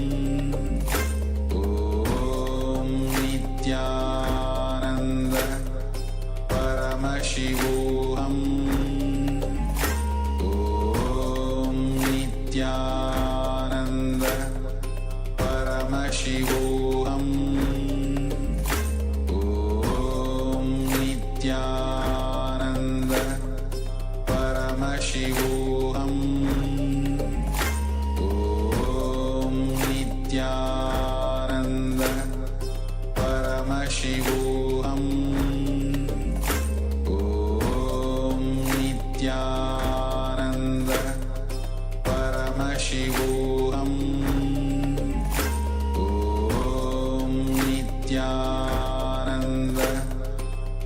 Paramashivoham Om Nityananda Paramashivoham Om Nityananda Paramashivoham Om Nityananda Paramashivoham Om Nityananda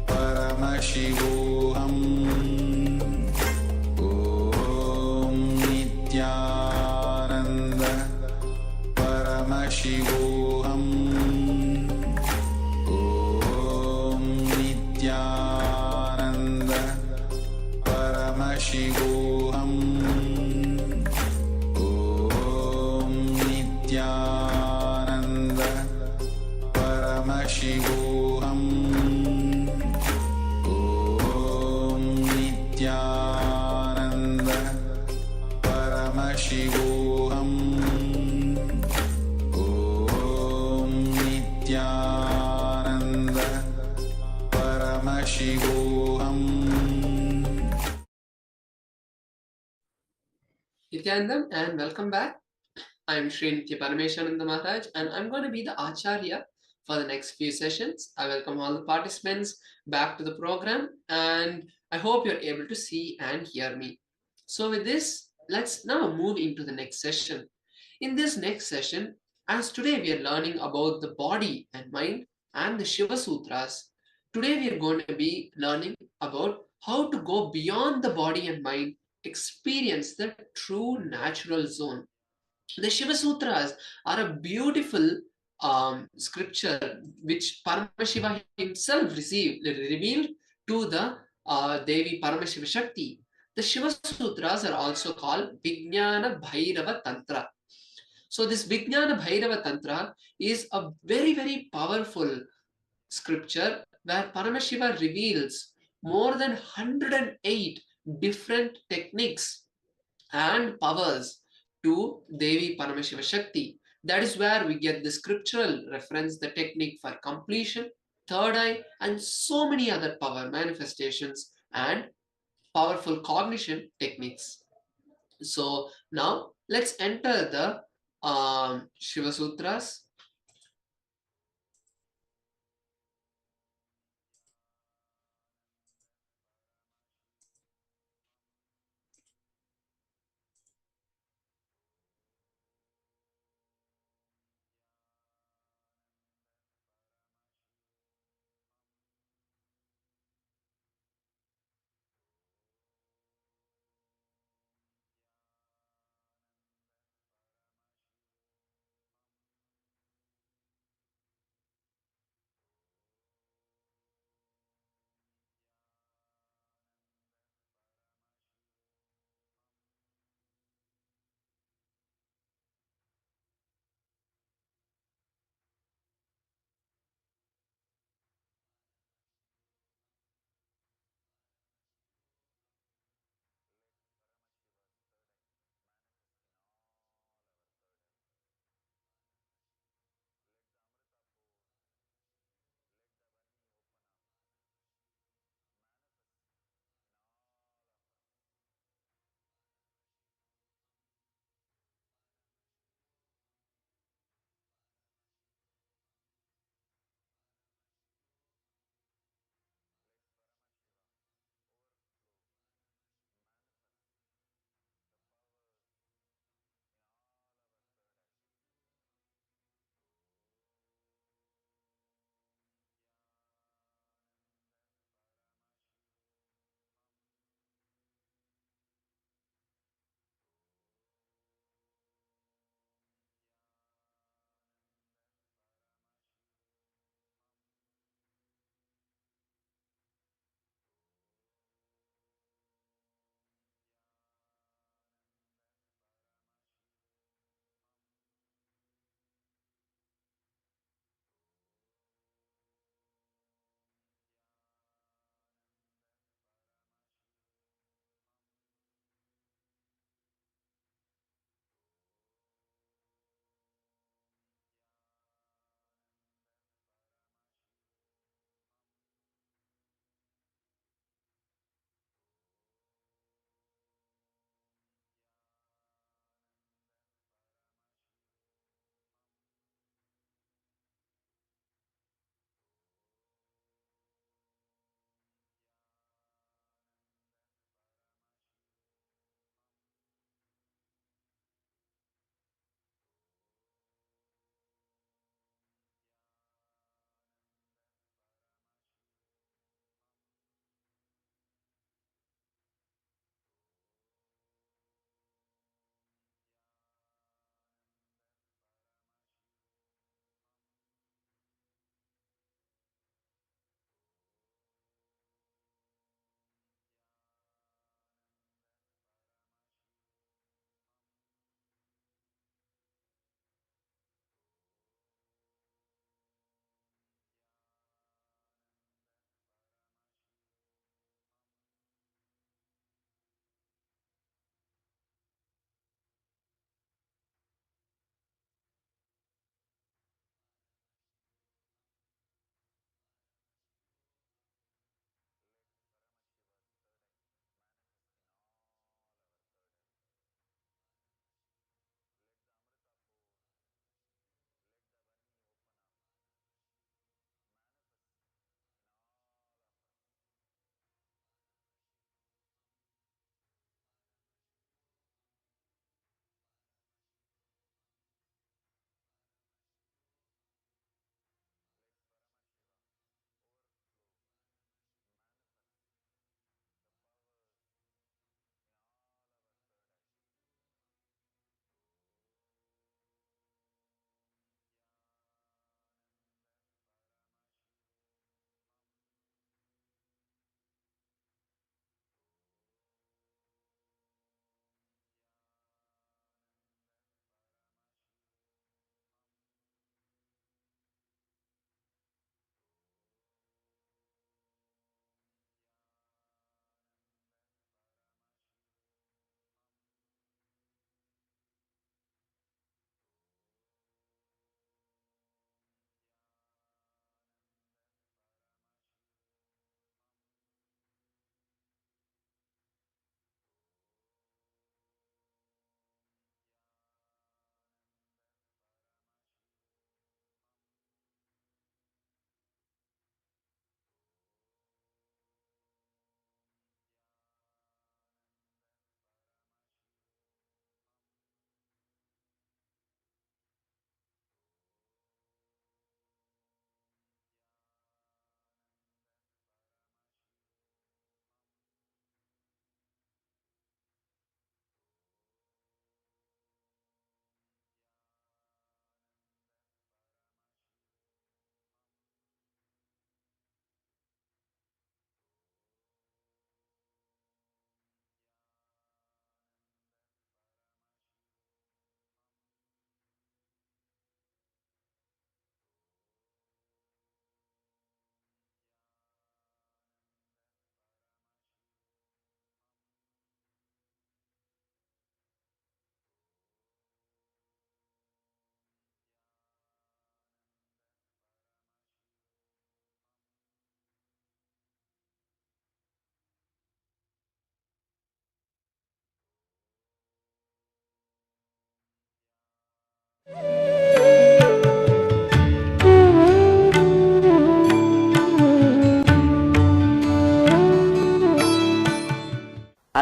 Paramashivoham Om Nityananda Paramashivoham Om Nityananda Paramashivoham Om Nityananda Paramashivoham Om Nityananda Paramashivoham Om Nityananda Paramashivoham Nityanandam, and welcome back. I'm Sri Nithyananda Maharaj, and I'm going to be the Acharya for the next few sessions. I welcome all the participants back to the program, and I hope you're able to see and hear me. So with this, let's now move into the next session. In this next session, as today we are learning about the body and mind and the Shiva Sutras, today we are going to be learning about how to go beyond the body and mind, experience the true natural zone. The Shiva Sutras are a beautiful scripture which Paramashiva himself revealed to the Devi Paramashiva Shakti. The Shiva Sutras are also called Vijnana Bhairava Tantra. So this Vijnana Bhairava Tantra is a very, very powerful scripture where Paramashiva reveals more than 108 different techniques and powers to Devi Paramashiva Shakti. That is where we get the scriptural reference, the technique for completion, third eye, and so many other power manifestations and powerful cognition techniques. So now let's enter the Shiva Sutras.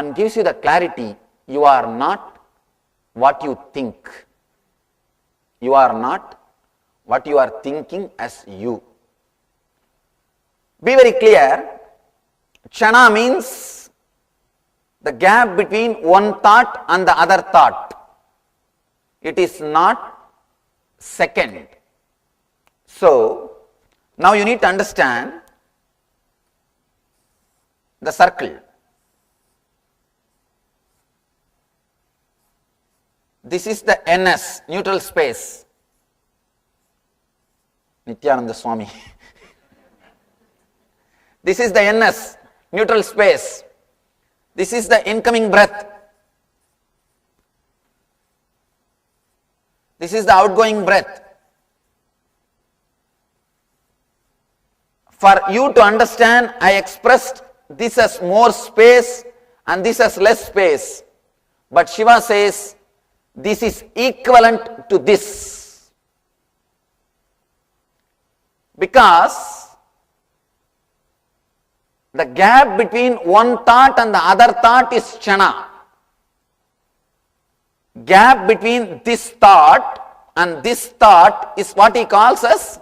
and gives you the clarity, you are not what you think. You are not what you are thinking as you. Be very clear, Kshana means the gap between one thought and the other thought. It is not second. So, now you need to understand the circle. This is the NS, neutral space. Nithyananda Swami. This is the NS, neutral space. This is the incoming breath. This is the outgoing breath. For you to understand, I expressed this as more space and this as less space. But Shiva says, this is equivalent to this. Because the gap between one thought and the other thought is Kshana. Gap between this thought and this thought is what he calls as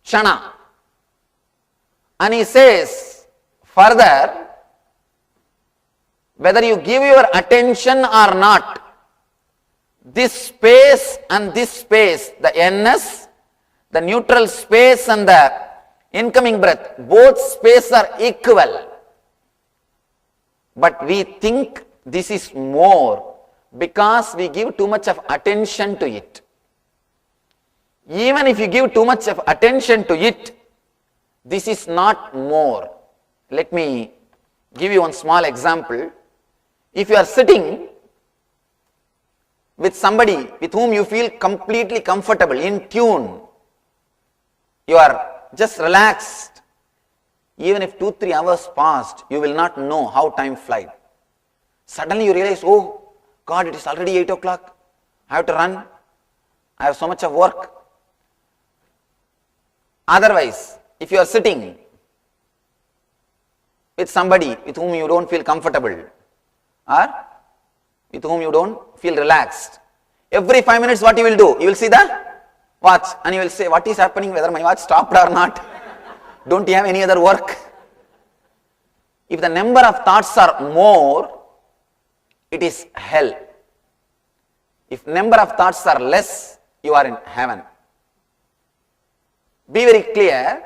Kshana. And he says further, whether you give your attention or not, this space and this space, the NS, the neutral space and the incoming breath, both spaces are equal. But we think this is more because we give too much of attention to it. Even if you give too much of attention to it, this is not more. Let me give you one small example. If you are sitting with somebody with whom you feel completely comfortable, in tune, you are just relaxed. Even if 2-3 hours passed, you will not know how time flies. Suddenly you realize, oh God, it is already 8 o'clock. I have to run. I have so much of work. Otherwise, if you are sitting with somebody with whom you don't feel comfortable or with whom you don't feel relaxed, every 5 minutes what you will do? You will see the watch and you will say, what is happening, whether my watch stopped or not? Don't you have any other work? If the number of thoughts are more, it is hell. If number of thoughts are less, you are in heaven. Be very clear,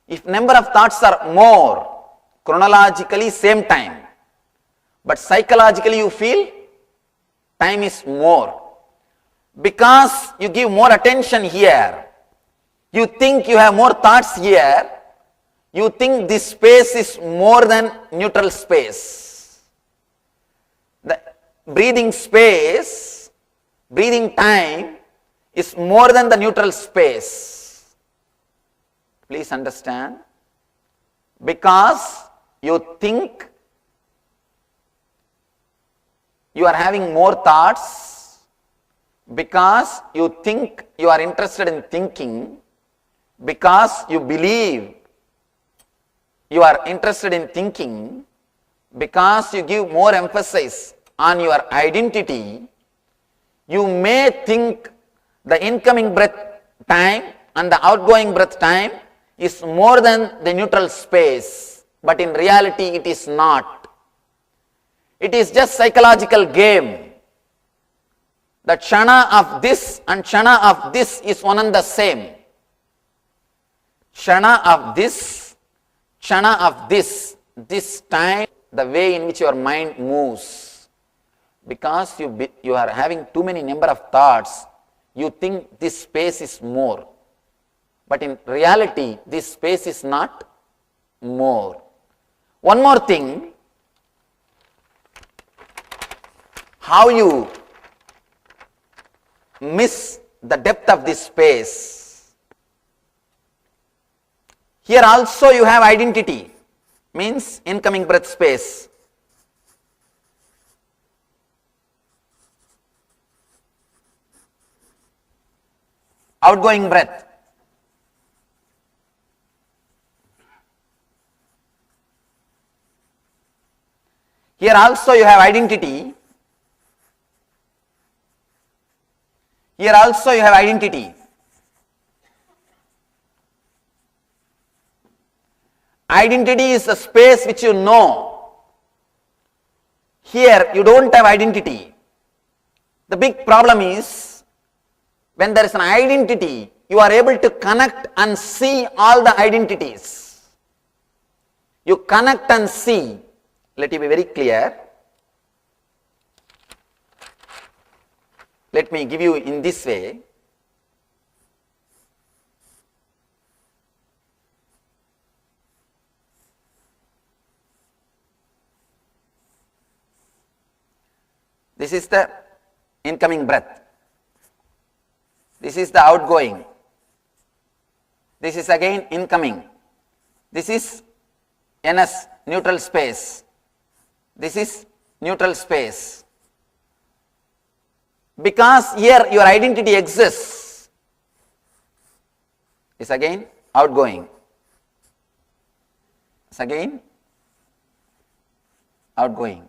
if number of thoughts are more, chronologically same time, but psychologically you feel time is more. Because you give more attention here, you think you have more thoughts here, you think this space is more than neutral space. The breathing space, breathing time is more than the neutral space. Please understand. Because you think you are having more thoughts, because you think you are interested in thinking, because you believe you are interested in thinking, because you give more emphasis on your identity, you may think the incoming breath time and the outgoing breath time is more than the neutral space, but in reality it is not. It is just psychological game. The kshana of this and kshana of this is one and the same. Kshana of this, kshana of this time, the way in which your mind moves. Because you are having too many number of thoughts, you think this space is more. But in reality, this space is not more. One more thing, how you miss the depth of this space. Here also you have identity, means incoming breath space. Outgoing breath. Here also you have identity. Here also you have identity. Identity is the space which you know. Here you don't have identity. The big problem is when there is an identity, you are able to connect and see all the identities. You connect and see. Let me be very clear. Let me give you in this way. This is the incoming breath. This is the outgoing. This is again incoming. This is NS, neutral space. This is neutral space. Because here your identity exists. This again outgoing. This again outgoing.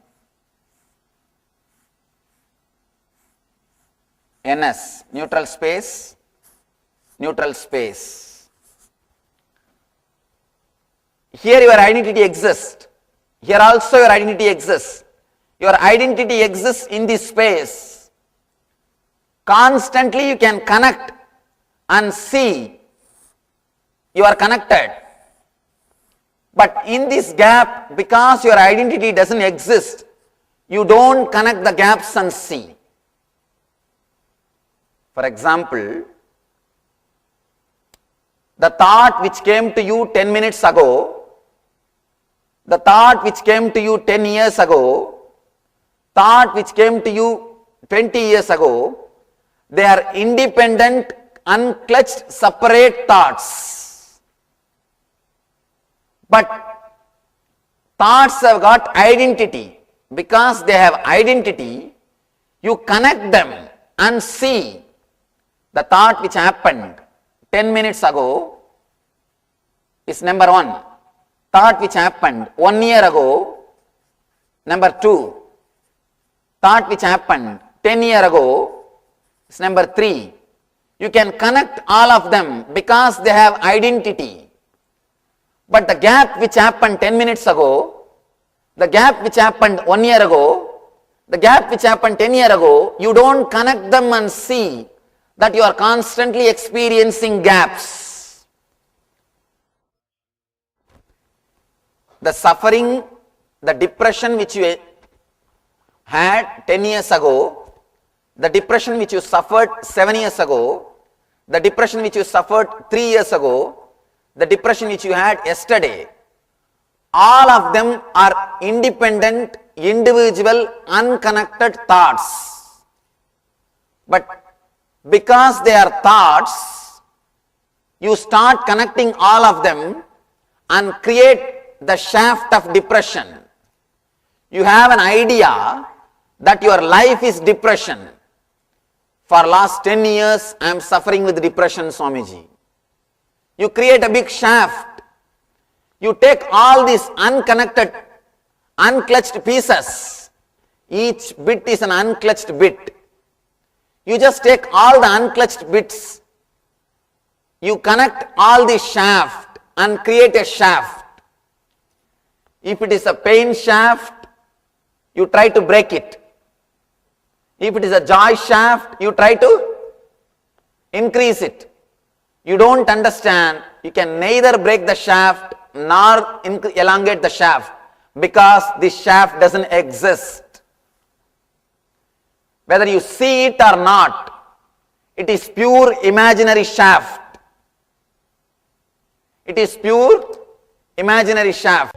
NS, neutral space, neutral space. Here your identity exists. Here also your identity exists. Your identity exists in this space. Constantly you can connect and see you are connected. But in this gap, because your identity doesn't exist, you don't connect the gaps and see. For example, the thought which came to you 10 minutes ago, the thought which came to you 10 years ago, thought which came to you 20 years ago, they are independent, unclutched, separate thoughts. But thoughts have got identity. Because they have identity, you connect them and see the thought which happened 10 minutes ago is number 1. Thought which happened 1 year ago, number 2. Thought which happened 10 years ago is number 3. You can connect all of them because they have identity. But the gap which happened 10 minutes ago, the gap which happened 1 year ago, the gap which happened 10 years ago, you don't connect them and see that you are constantly experiencing gaps. The suffering, the depression which you had 10 years ago, the depression which you suffered 7 years ago, the depression which you suffered 3 years ago, the depression which you had yesterday, all of them are independent, individual, unconnected thoughts. But because they are thoughts, you start connecting all of them and create the shaft of depression. You have an idea that your life is depression. For last 10 years, I am suffering with depression, Swamiji. You create a big shaft. You take all these unconnected, unclutched pieces. Each bit is an unclutched bit. You just take all the unclutched bits, you connect all the shaft and create a shaft. If it is a pain shaft, you try to break it. If it is a joy shaft, you try to increase it. You don't understand, you can neither break the shaft nor elongate the shaft because this shaft doesn't exist. Whether you see it or not, it is pure imaginary shaft. It is pure imaginary shaft.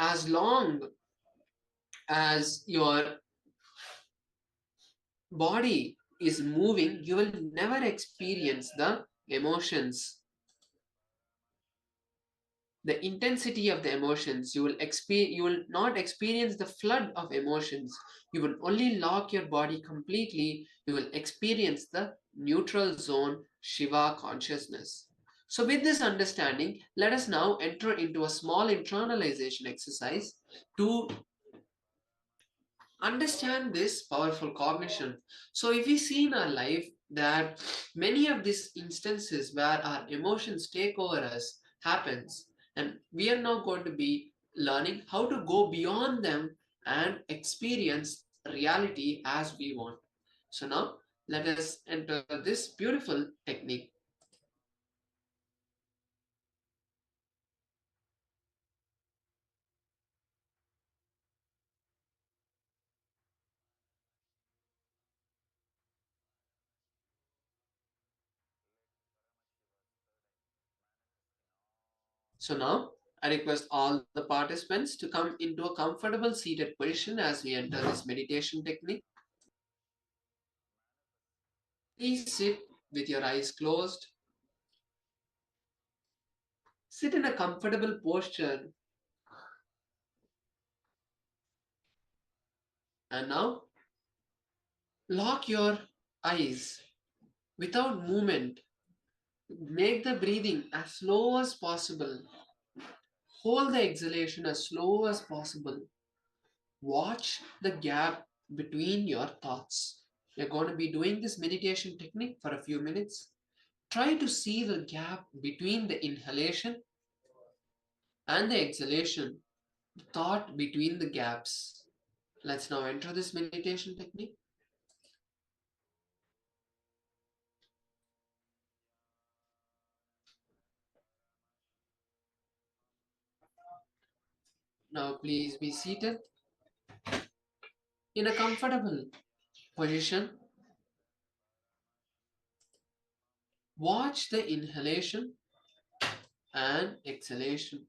as long as your body is moving, you will never experience the emotions, the intensity of the emotions. You will not experience the flood of emotions. You will only lock your body completely. You will experience the neutral zone Shiva consciousness. So with this understanding, let us now enter into a small internalization exercise to understand this powerful cognition. So if we see in our life that many of these instances where our emotions take over us happens, and we are now going to be learning how to go beyond them and experience reality as we want. So now let us enter this beautiful technique. So now I request all the participants to come into a comfortable seated position as we enter this meditation technique. Please sit with your eyes closed. Sit in a comfortable posture. And now lock your eyes without movement. Make the breathing as slow as possible. Hold the exhalation as slow as possible. Watch the gap between your thoughts. You're going to be doing this meditation technique for a few minutes. Try to see the gap between the inhalation and the exhalation, the thought between the gaps. Let's now enter this meditation technique. Now please be seated in a comfortable position. Watch the inhalation and exhalation.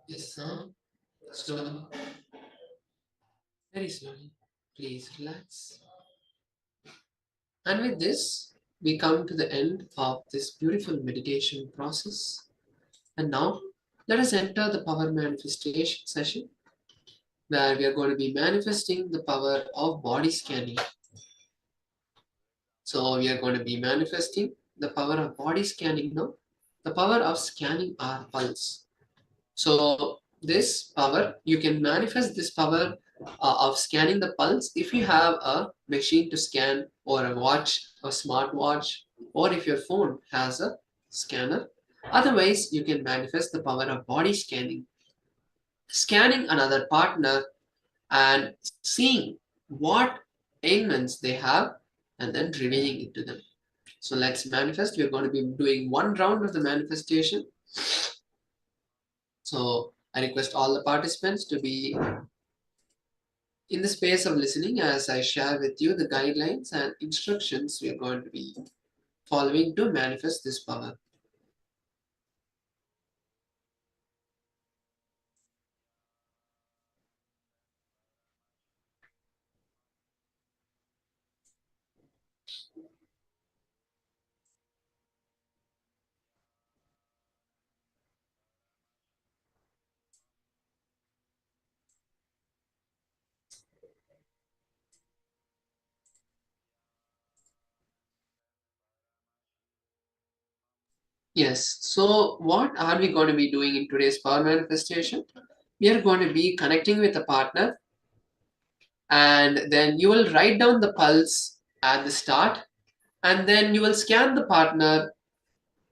Yes, sir. Slowly. Very slowly. Please relax. And with this, we come to the end of this beautiful meditation process. And now, let us enter the power manifestation session, where we are going to be manifesting the power of body scanning. So, we are going to be manifesting the power of body scanning now, the power of scanning our pulse. So, this power, you can manifest this power of scanning the pulse if you have a machine to scan, or a watch, a smartwatch, or if your phone has a scanner. Otherwise, you can manifest the power of body scanning. Scanning another partner and seeing what ailments they have and then revealing it to them. So let's manifest. We're going to be doing one round of the manifestation. So I request all the participants to be in the space of listening as I share with you the guidelines and instructions we are going to be following to manifest this power. Yes, so what are we going to be doing in today's power manifestation? We are going to be connecting with a partner, and then you will write down the pulse at the start, and then you will scan the partner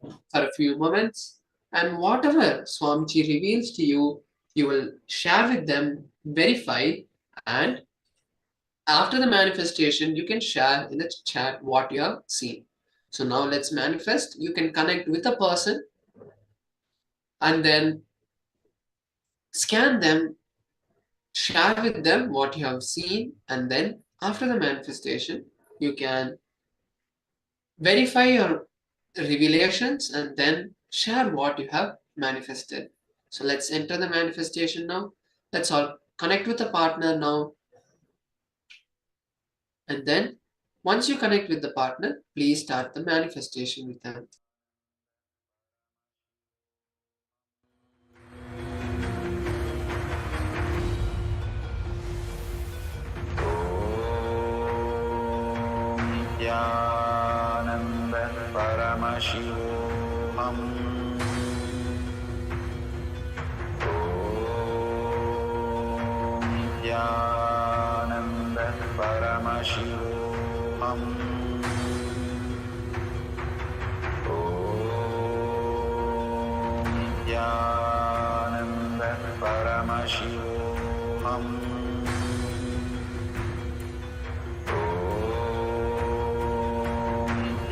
for a few moments, and whatever Swamiji reveals to you, you will share with them, verify, and after the manifestation, you can share in the chat what you have seen. So now let's manifest. You can connect with a person and then scan them, share with them what you have seen, and then after the manifestation, you can verify your revelations and then share what you have manifested. So let's enter the manifestation now. Let's all connect with the partner now. And then once you connect with the partner, please start the manifestation with them. Nityananda Paramashivoham Nityananda Paramashivoham Nityananda Paramashivoham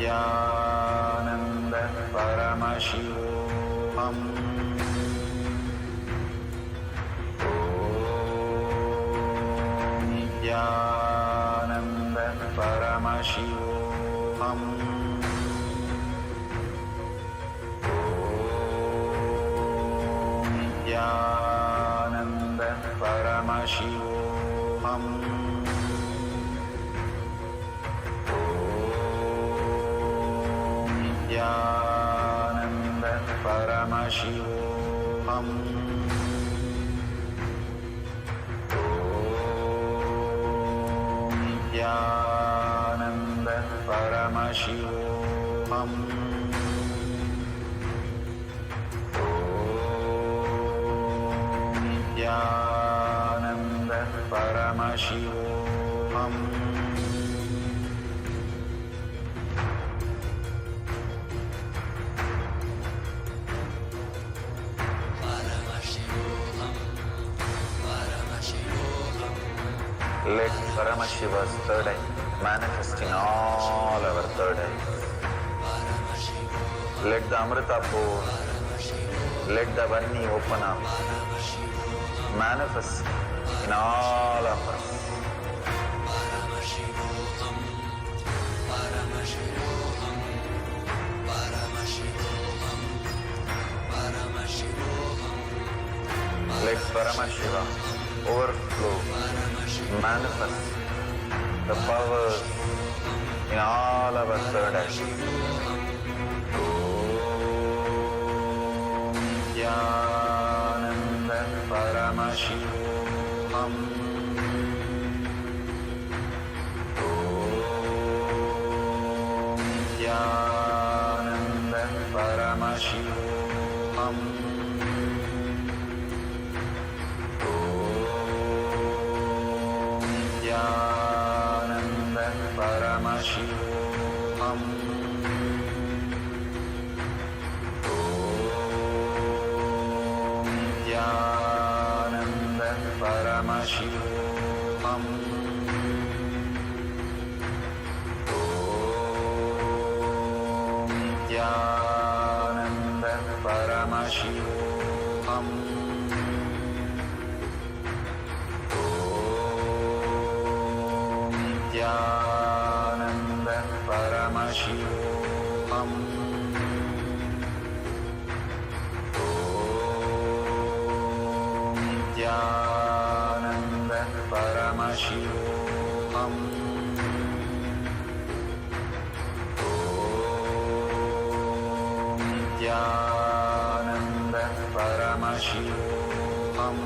Nityananda Paramashivoham Nityananda Paramashivoham Nityananda Paramashivoham Nityananda Paramashivoham Nityananda Paramashivoham Nityananda Paramashivoham Let Paramashiva's third eye manifest in all our third eyes. Let the Amrita pour, let the Vanni open up, manifest in all of us. Paramashiva overflow, manifest the powers in all our third eye. Yananda Paramashivoham Yananda Paramashivoham Yananda Paramashivoham Yananda Paramashivoham Yananda Paramashivoham Yananda Paramashivoham Yananda Paramashivoham Yananda Paramashivoham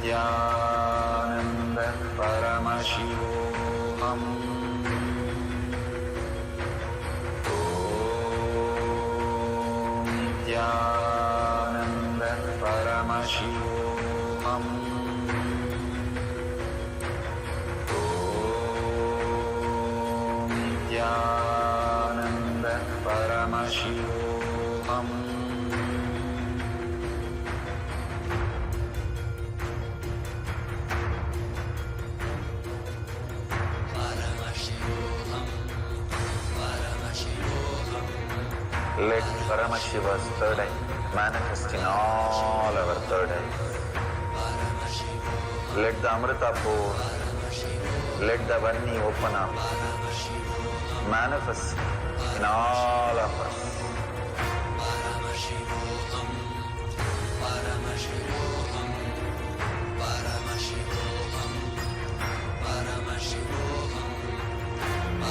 Yananda Paramashivoham Yananda Paramashivoham Yananda Paramashivoham Let Paramashiva's third eye manifest in all our third eyes. Let the Amrita pour, let the Vani open up, manifest in all of us.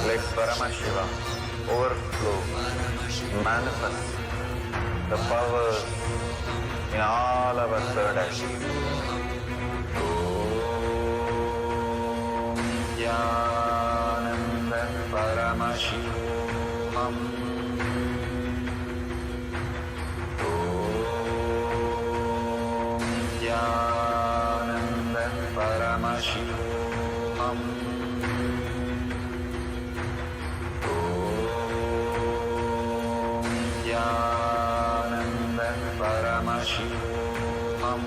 Let Paramashiva overflow, manifest the powers in all our third eye. Yananda Paramashivoham Yananda Paramashivoham Yananda Paramashivoham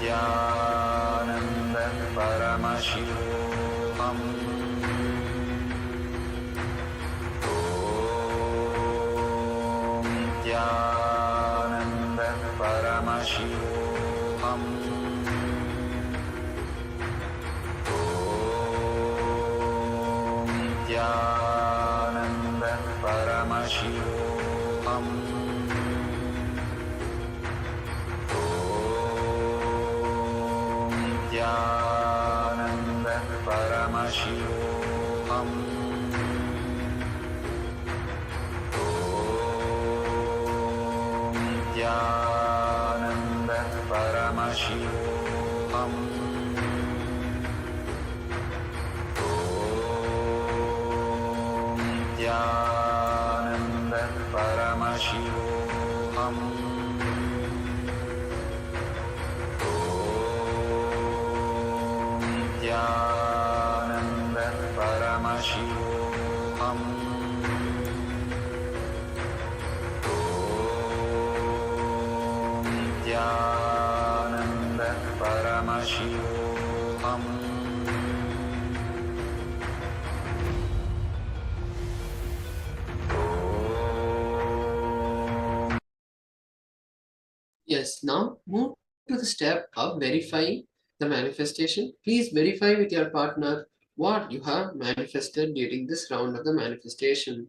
Yananda Paramashivoham Yananda Paramashivoham Yananda Paramashivoham Yananda Paramashivoham Yananda Paramashivoham Yananda Paramashivoham Yananda Paramashivoham Yananda Paramashivoham Yes, now move to the step of verifying the manifestation. Please verify with your partner what you have manifested during this round of the manifestation.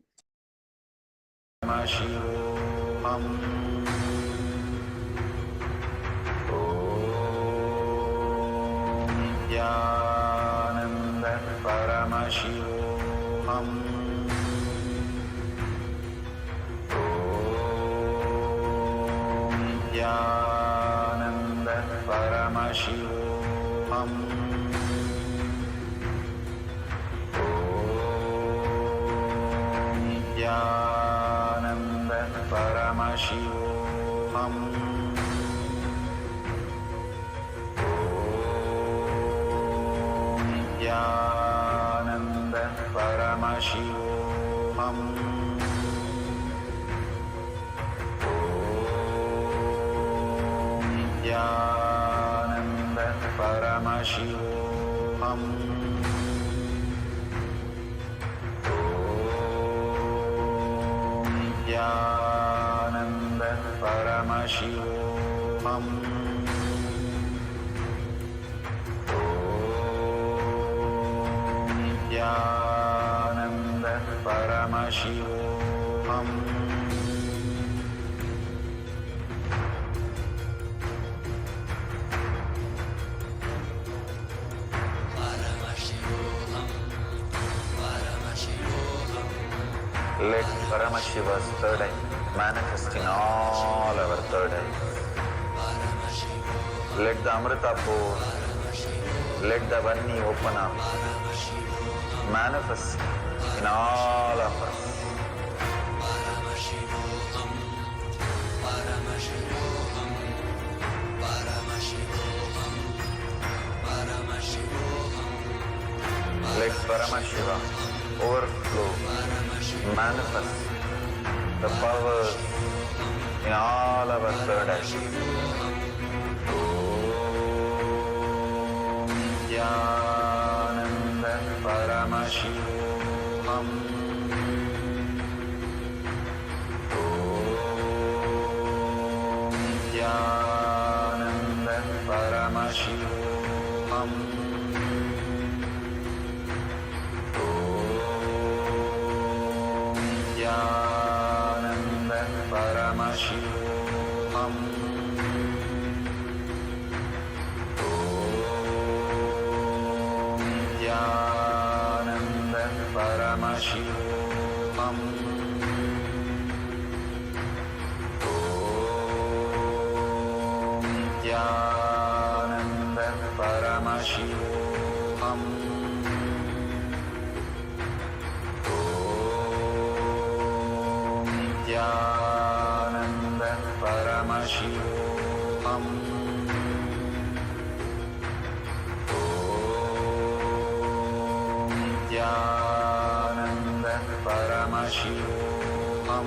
Let Paramashiva's third eye manifest in all our third eyes. Let the Amrita pour, let the Vanni open up, manifest in all of us. Let Paramashiva overflow, manifest the powers in all our third eyes. Yananda Paramashivoham. Yananda Paramashivoham. Yananda Paramashivoham. Yananda Paramashivoham. Yananda Paramashivoham. Yananda Paramashivoham. Yananda Paramashivoham. Yananda Paramashivoham.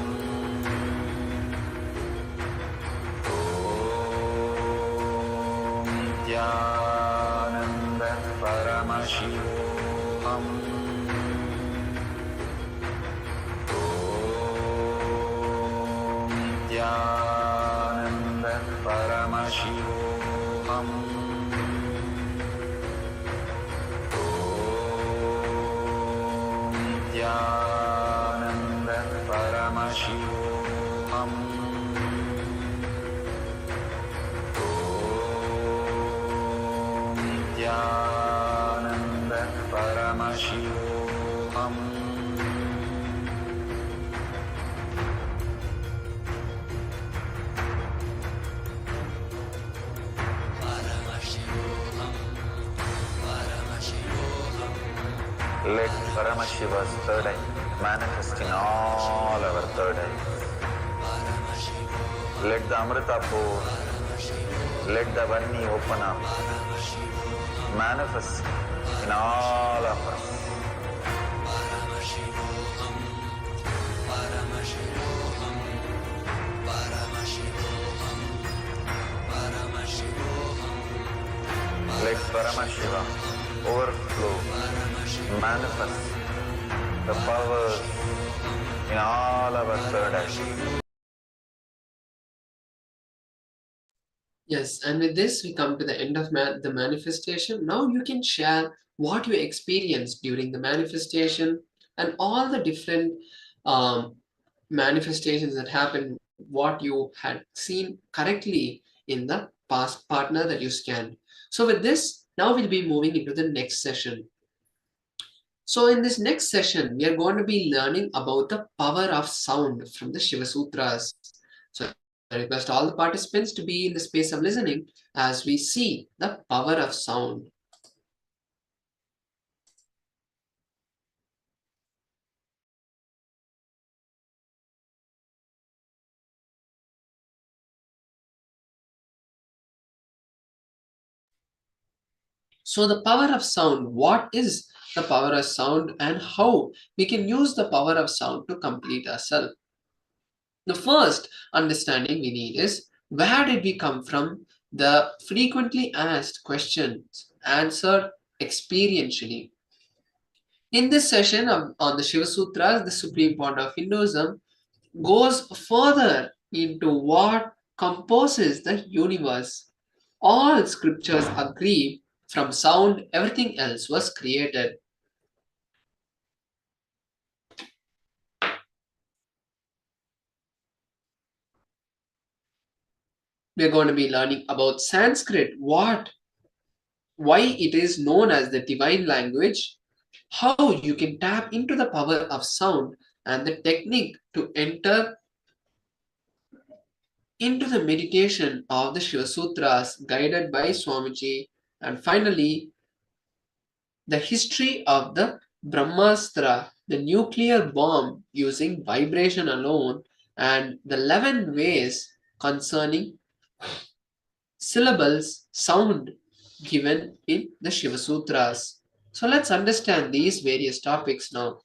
Yananda Paramashivoham. Yananda Paramashivoham. Yananda Paramashivoham. Let Paramashiva's third eye manifest in all our third eyes. Let the Amrita pour, let the Vanni open up, manifest in all of us. Let Paramashiva overflow, manifest the powers in all our third eyes. Yes, and with this, we come to the end of the manifestation. Now you can share what you experienced during the manifestation and all the different manifestations that happened, what you had seen correctly in the past partner that you scanned. So with this, now we'll be moving into the next session. So in this next session, we are going to be learning about the power of sound from the Shiva Sutras. So I request all the participants to be in the space of listening as we see the power of sound. So the power of sound, what is the power of sound and how we can use the power of sound to complete ourselves? The first understanding we need is, where did we come from? The frequently asked questions answered experientially. In this session on the Shiva Sutras, the Supreme Pontiff of Hinduism goes further into what composes the universe. All scriptures agree, from sound, everything else was created. We're going to be learning about Sanskrit, why it is known as the divine language, how you can tap into the power of sound, and the technique to enter into the meditation of the Shiva Sutras guided by Swamiji, and finally, the history of the Brahmastra, the nuclear bomb using vibration alone, and the 11 ways concerning syllables, sound given in the Shiva Sutras. So let's understand these various topics now.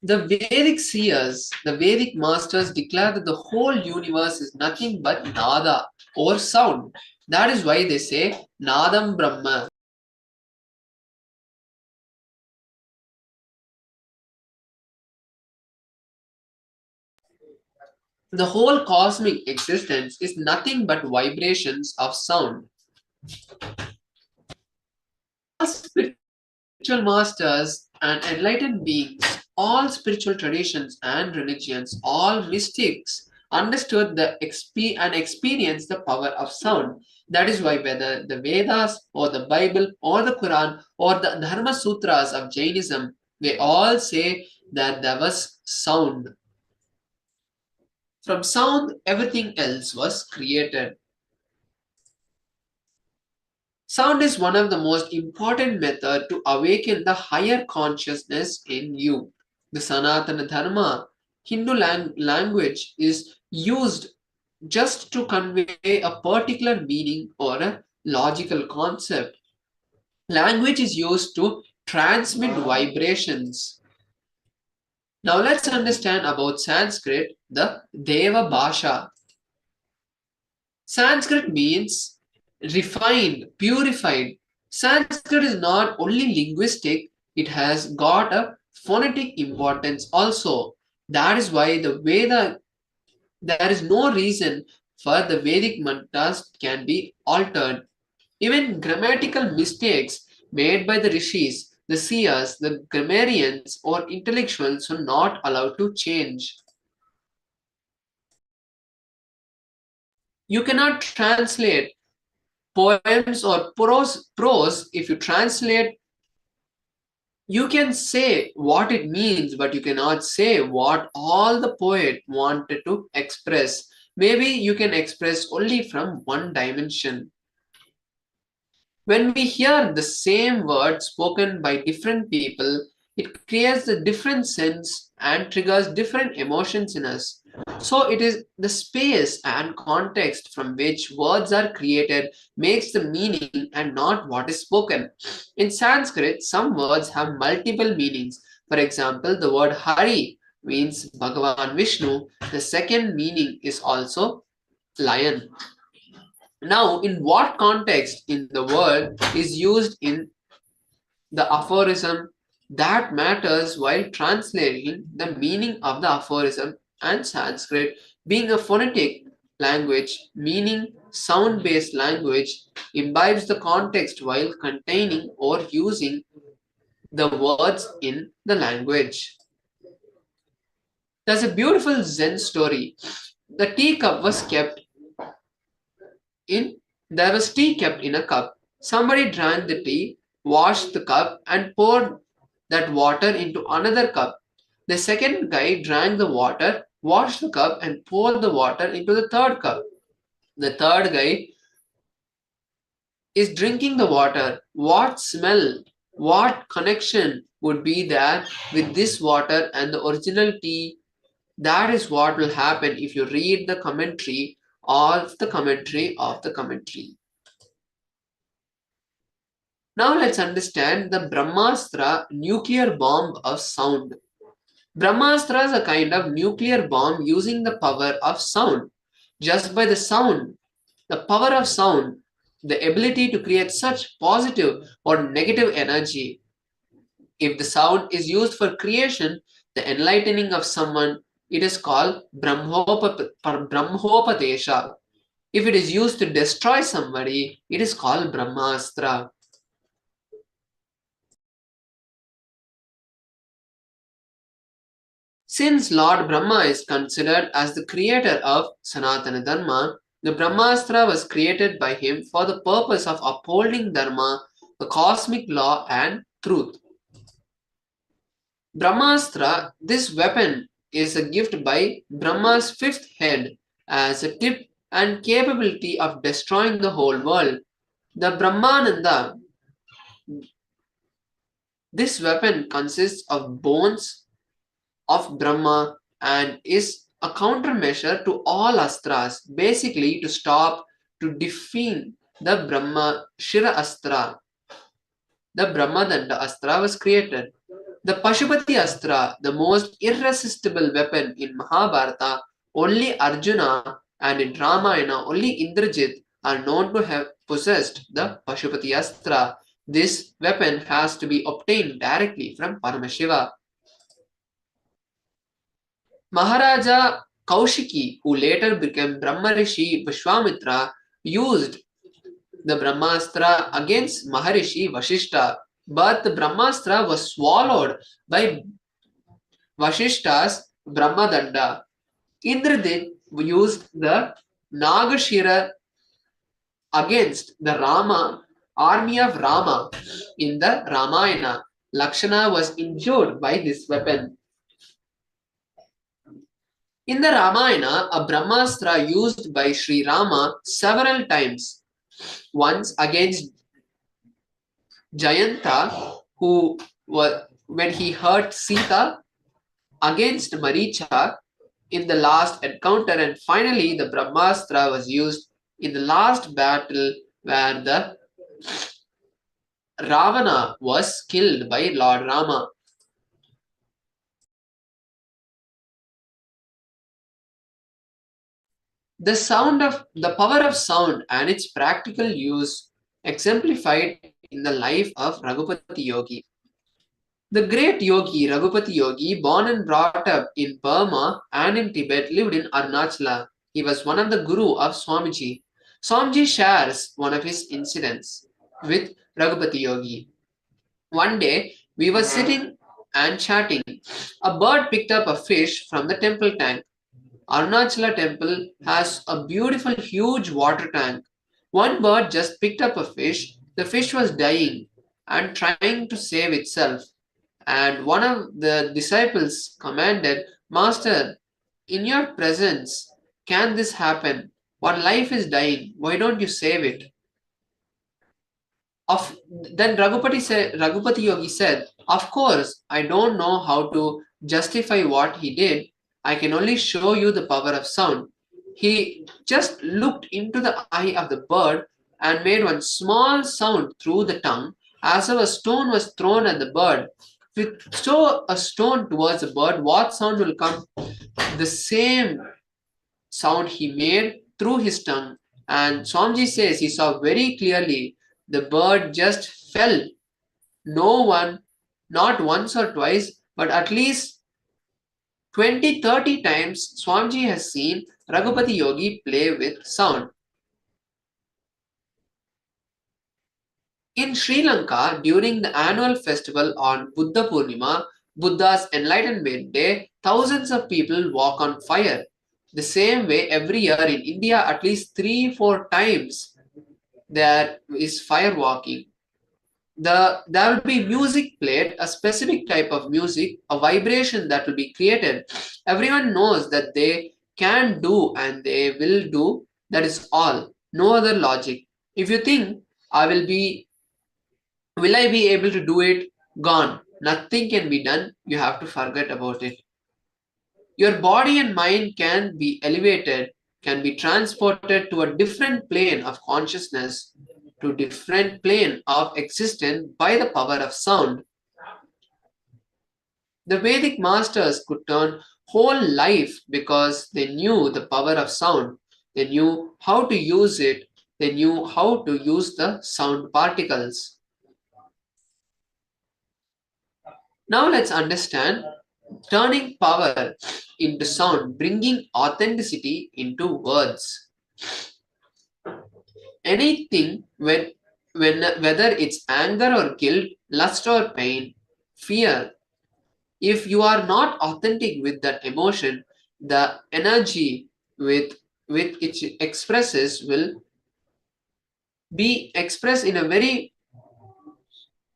The Vedic seers, the Vedic masters declare that the whole universe is nothing but nada or sound. That is why they say Nadam Brahma. The whole cosmic existence is nothing but vibrations of sound. All spiritual masters and enlightened beings, all spiritual traditions and religions, all mystics understood and experienced the power of sound. That is why whether the Vedas or the Bible or the Quran or the Dharma Sutras of Jainism, they all say that there was sound. From sound, everything else was created. Sound is one of the most important methods to awaken the higher consciousness in you. The Sanatana Dharma, Hindu language, is used just to convey a particular meaning or a logical concept. Language is used to transmit vibrations. Now let's understand about Sanskrit, the Deva Bhasha. Sanskrit means refined, purified. Sanskrit is not only linguistic, it has got a phonetic importance also. That is why there is no reason for the Vedic mantras can be altered. Even grammatical mistakes made by the rishis, the seers, the grammarians, or intellectuals are not allowed to change. You cannot translate poems or prose. If you translate, you can say what it means, but you cannot say what all the poet wanted to express. Maybe you can express only from one dimension. When we hear the same word spoken by different people, it creates a different sense and triggers different emotions in us. So it is the space and context from which words are created makes the meaning and not what is spoken. In Sanskrit, some words have multiple meanings. For example, the word Hari means Bhagavan Vishnu. The second meaning is also lion. Now, in what context in the word is used in the aphorism, that matters while translating the meaning of the aphorism, and Sanskrit, being a phonetic language, meaning sound-based language, imbibes the context while containing or using the words in the language. There's a beautiful Zen story. The teacup was kept in, there was tea kept in a cup. Somebody drank the tea, washed the cup, and poured that water into another cup. The second guy drank the water, washed the cup, and poured the water into the third cup. The third guy is drinking the water. What smell, what connection would be there with this water and the original tea? That is what will happen if you read the commentary of the commentary of the commentary. Now let's understand the Brahmastra nuclear bomb of sound. Brahmastra is a kind of nuclear bomb using the power of sound. Just by the sound, the power of sound, the ability to create such positive or negative energy. If the sound is used for creation, the enlightening of someone, it is called Brahmopadesha. If it is used to destroy somebody, it is called Brahmastra. Since Lord Brahma is considered as the creator of Sanatana Dharma, the Brahmastra was created by him for the purpose of upholding Dharma, the cosmic law and truth. Brahmastra, this weapon, is a gift by Brahma's fifth head as a tip and capability of destroying the whole world. The Brahmananda, this weapon consists of bones of Brahma and is a countermeasure to all astras, basically to stop, to defeat the Brahma Shira Astra. The Brahmadanda Astra was created. The Pashupati Astra, the most irresistible weapon in Mahabharata, only Arjuna, and in Ramayana only Indrajit are known to have possessed the Pashupati Astra. This weapon has to be obtained directly from Paramashiva. Maharaja Kaushiki, who later became Brahma Rishi Vishwamitra, used the Brahmastra against Maharishi Vashishta, but the Brahmastra was swallowed by Vashishta's Brahmadanda. Indrajit used the Nagashira against the army of Rama in the Ramayana. Lakshana was injured by this weapon. In the Ramayana, a Brahmastra used by Sri Rama several times. Once against Jayanta, when he hurt Sita, against Maricha in the last encounter, and finally the Brahmastra was used in the last battle where the Ravana was killed by Lord Rama. The power of sound and its practical use exemplified in the life of Raghupati Yogi. The great yogi Raghupati Yogi, born and brought up in Burma and in Tibet, lived in Arunachala. He was one of the guru of Swamiji. Swamiji shares one of his incidents with Raghupati Yogi. One day, we were sitting and chatting. A bird picked up a fish from the temple tank. Arunachala temple has a beautiful huge water tank. One bird just picked up a fish. The fish was dying and trying to save itself. And one of the disciples commanded, "Master, in your presence, can this happen? One life is dying. Why don't you save it?" Then Raghupati Yogi said, "Of course, I don't know how to justify what he did. I can only show you the power of sound." He just looked into the eye of the bird and made one small sound through the tongue, as if a stone was thrown at the bird. If you throw a stone towards the bird, what sound will come? The same sound he made through his tongue. And Swamiji says he saw very clearly the bird just fell. No one, not once or twice, but at least 20-30 times Swamiji has seen Raghupati Yogi play with sound. In Sri Lanka, during the annual festival on Buddha Purnima, Buddha's Enlightenment Day, thousands of people walk on fire. The same way, every year in India, at least 3-4 times there is fire walking. There will be music played, a specific type of music, a vibration that will be created. Everyone knows that they can do and they will do. That is all. No other logic. If you think will I be able to do it? Gone. Nothing can be done. You have to forget about it. Your body and mind can be elevated, can be transported to a different plane of consciousness, to different plane of existence by the power of sound. The Vedic masters could turn whole life because they knew the power of sound. They knew how to use it. They knew how to use the sound particles. Now let's understand turning power into sound, bringing authenticity into words. Anything when whether it's anger or guilt, lust or pain, fear, if you are not authentic with that emotion, the energy with it expresses will be expressed in a very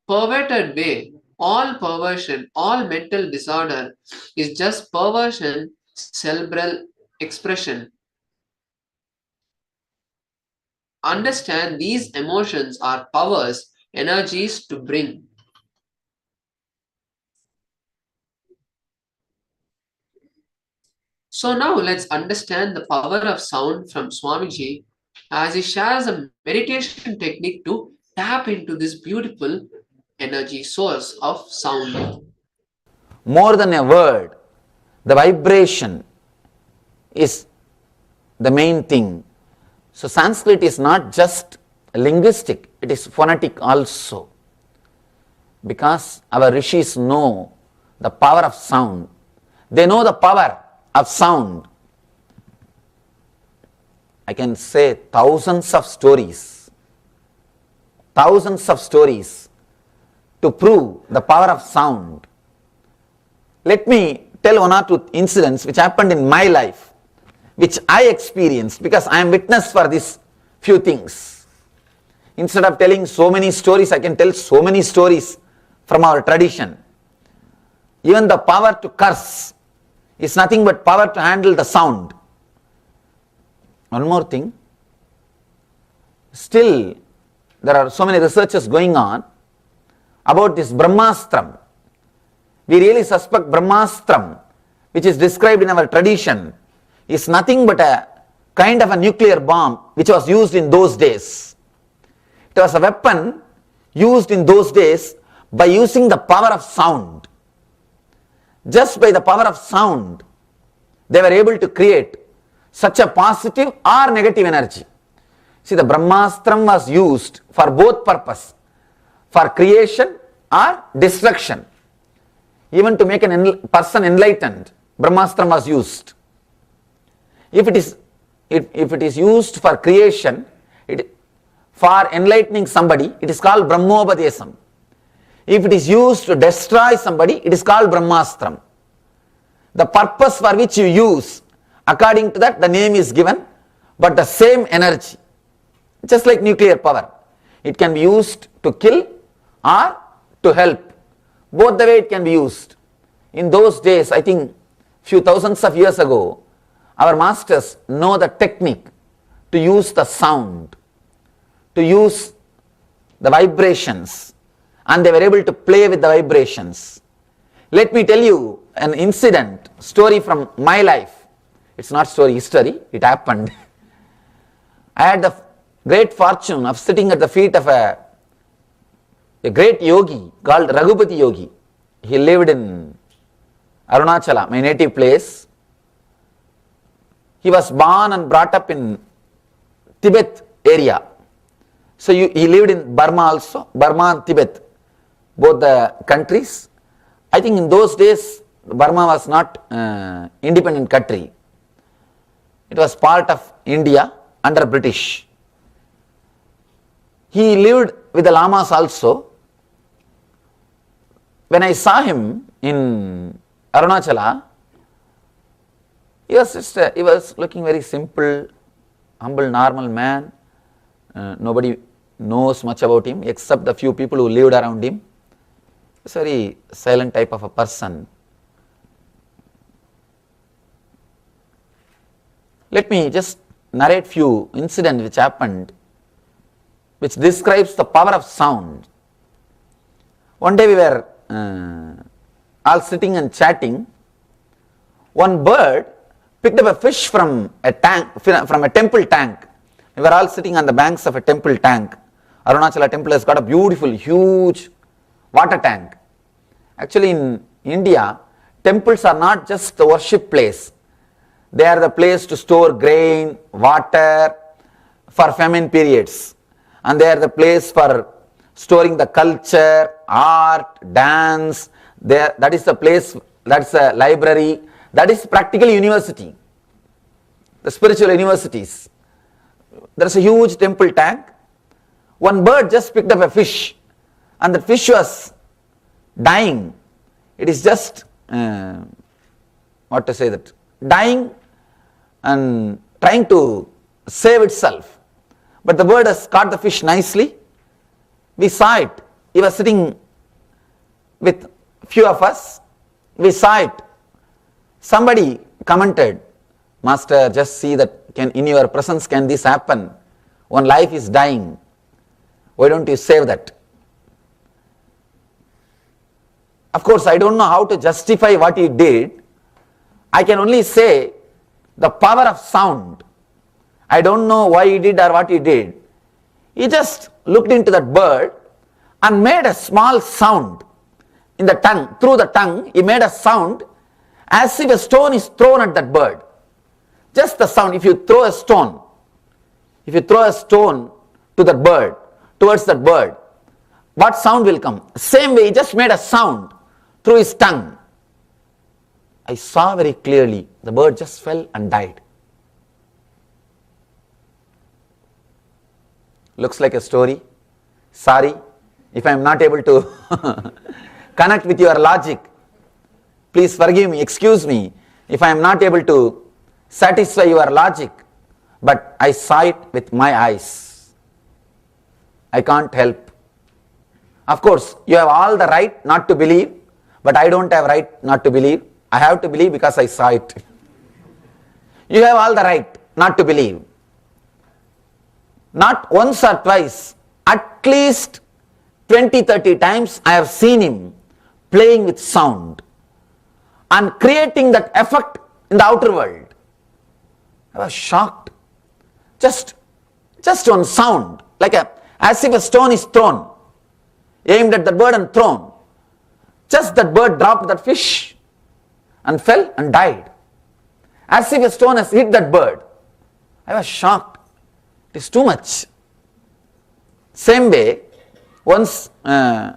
perverted way. All perversion, all mental disorder is just perversion, cerebral expression. Understand these emotions are powers, energies to bring. So now let's understand the power of sound from Swamiji as he shares a meditation technique to tap into this beautiful energy source of sound. More than a word, the vibration is the main thing. So Sanskrit is not just linguistic, it is phonetic also. Because our rishis know the power of sound. They know the power of sound. I can say thousands of stories to prove the power of sound. Let me tell one or two incidents which happened in my life, which I experienced because I am witness for these few things. Instead of telling so many stories, I can tell so many stories from our tradition. Even the power to curse is nothing but power to handle the sound. One more thing, still there are so many researches going on about this Brahmastram. We really suspect Brahmastram, which is described in our tradition, is nothing but a kind of a nuclear bomb which was used in those days. It was a weapon used in those days by using the power of sound. Just by the power of sound, they were able to create such a positive or negative energy. See, the Brahmastram was used for both purpose, for creation or destruction. Even to make a person enlightened, Brahmastram was used. If it is used for creation, for enlightening somebody, it is called Brahmopadesam. If it is used to destroy somebody, it is called Brahmastram. The purpose for which you use, according to that the name is given, but the same energy, just like nuclear power, it can be used to kill or to help. Both the way it can be used. In those days, I think few thousands of years ago, our masters know the technique to use the sound, to use the vibrations, and they were able to play with the vibrations. Let me tell you an incident, story from my life. It's not story, history, it happened. I had the great fortune of sitting at the feet of a great yogi called Raghupati Yogi. He lived in Arunachala, my native place. He was born and brought up in Tibet area. So he lived in Burma also, Burma and Tibet, both the countries. I think in those days Burma was not independent country. It was part of India under British. He lived with the lamas also. When I saw him in Arunachala, he was looking very simple, humble, normal man. Nobody knows much about him except the few people who lived around him. He's a very silent type of a person. Let me just narrate few incidents which happened, which describes the power of sound. One day we were all sitting and chatting. One bird picked up a fish from a tank, from a temple tank. We were all sitting on the banks of a temple tank. Arunachala temple has got a beautiful, huge water tank. Actually, in India, temples are not just the worship place. They are the place to store grain, water for famine periods. And they are the place for storing the culture, art, dance. That is the place, that's a library. That is practically university, the spiritual universities. There is a huge temple tank. One bird just picked up a fish, and the fish was dying. It is just, dying and trying to save itself. But the bird has caught the fish nicely. We saw it. He was sitting with few of us. We saw it. Somebody commented, "Master, just see that in your presence can this happen? One life is dying. Why don't you save that?" Of course, I don't know how to justify what he did. I can only say the power of sound. I don't know why he did or what he did. He just looked into that bird and made a small sound in the tongue. Through the tongue, he made a sound as if a stone is thrown at that bird. Just the sound. If you throw a stone to that bird, towards that bird, what sound will come? Same way, he just made a sound through his tongue. I saw very clearly, the bird just fell and died. Looks like a story. Sorry if I am not able to connect with your logic. Please forgive me, excuse me if I am not able to satisfy your logic, but I saw it with my eyes. I can't help. Of course, you have all the right not to believe, but I don't have right not to believe. I have to believe because I saw it. You have all the right not to believe. Not once or twice, at least 20-30 times I have seen him playing with sound and creating that effect in the outer world. I was shocked. Just one sound, as if a stone is thrown, aimed at the bird and thrown. Just that bird dropped that fish and fell and died. As if a stone has hit that bird. I was shocked. It is too much. Same way, once I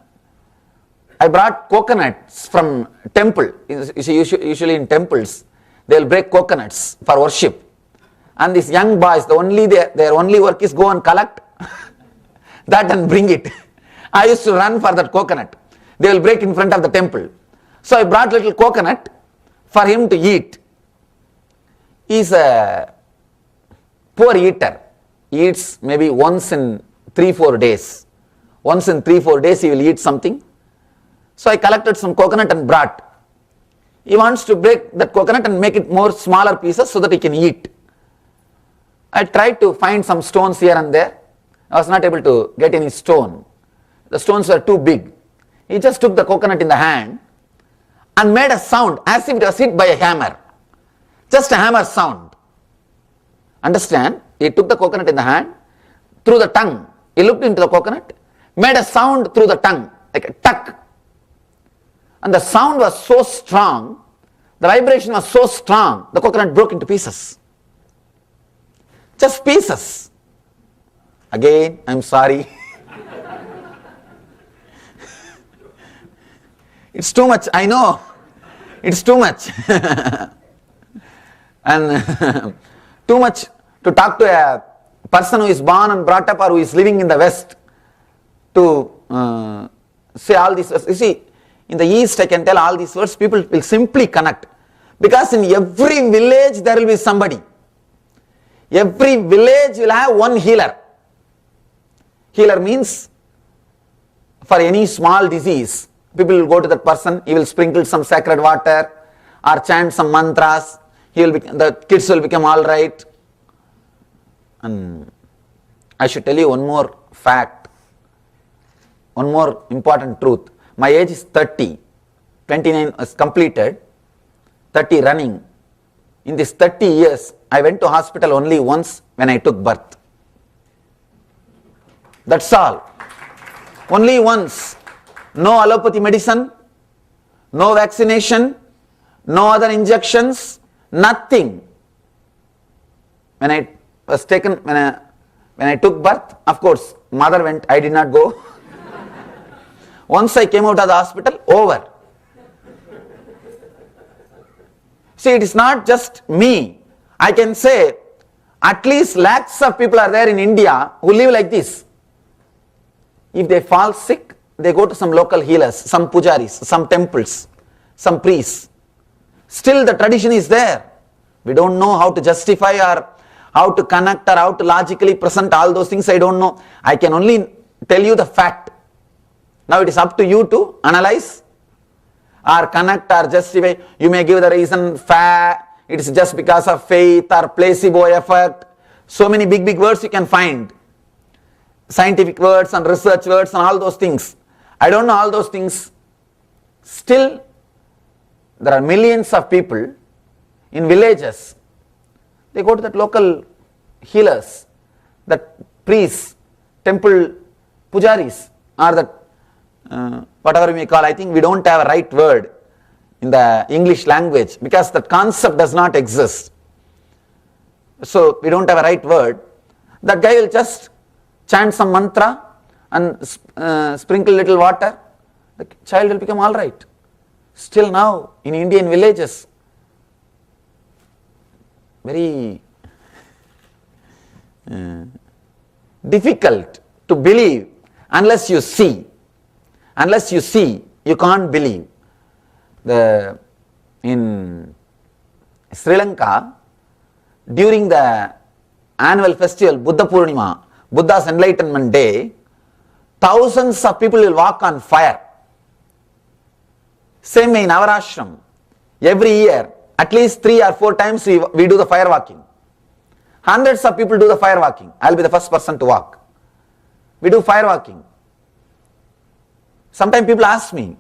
brought coconuts from temple. Usually in temples, they will break coconuts for worship. And these young boys, their only work is go and collect that and bring it. I used to run for that coconut. They will break in front of the temple. So I brought little coconut for him to eat. He is a poor eater. He eats maybe once in 3-4 days. Once in 3-4 days he will eat something. So I collected some coconut and brought. He wants to break that coconut and make it more smaller pieces so that he can eat. I tried to find some stones here and there. I was not able to get any stone. The stones were too big. He just took the coconut in the hand and made a sound as if it was hit by a hammer. Just a hammer sound. Understand? He took the coconut in the hand, through the tongue. He looked into the coconut, made a sound through the tongue, like a tuck. And the sound was so strong, the vibration was so strong, the coconut broke into pieces. Just pieces. Again, I'm sorry. It's too much, I know. It's too much. And too much to talk to a person who is born and brought up or who is living in the West to say all these words. You see, in the East I can tell all these words, people will simply connect. Because in every village there will be somebody. Every village will have one healer. Healer means for any small disease, people will go to that person, he will sprinkle some sacred water or chant some mantras, the kids will become alright. And I should tell you one more fact, one more important truth. My age is 30, 29 is completed, 30 running. In this 30 years, I went to hospital only once when I took birth. That's all. Only once. No allopathy medicine, no vaccination, no other injections, nothing. When I was taken, when I took birth, of course, mother went, I did not go. Once I came out of the hospital, over. See, it is not just me. I can say at least lakhs of people are there in India who live like this. If they fall sick, they go to some local healers, some pujaris, some temples, some priests. Still the tradition is there. We don't know how to justify or how to connect or how to logically present all those things. I don't know. I can only tell you the fact. Now it is up to you to analyze or connect or justify. You may give the reason, it is just because of faith or placebo effect. So many big words you can find. Scientific words and research words and all those things. I don't know all those things. Still, there are millions of people in villages. They go to that local healers, that priests, temple pujaris, or that whatever we may call. I think we don't have a right word in the English language because that concept does not exist. So we don't have a right word. That guy will just chant some mantra and sprinkle little water, the child will become alright. Still now in Indian villages, very difficult to believe unless you see. Unless you see, you can't believe. In Sri Lanka, during the annual festival Buddha Purnima, Buddha's Enlightenment Day, thousands of people will walk on fire. Same way in our ashram, every year, at least 3 or 4 times we do the fire walking. Hundreds of people do the fire walking. I will be the first person to walk. We do fire walking. Sometimes people ask me,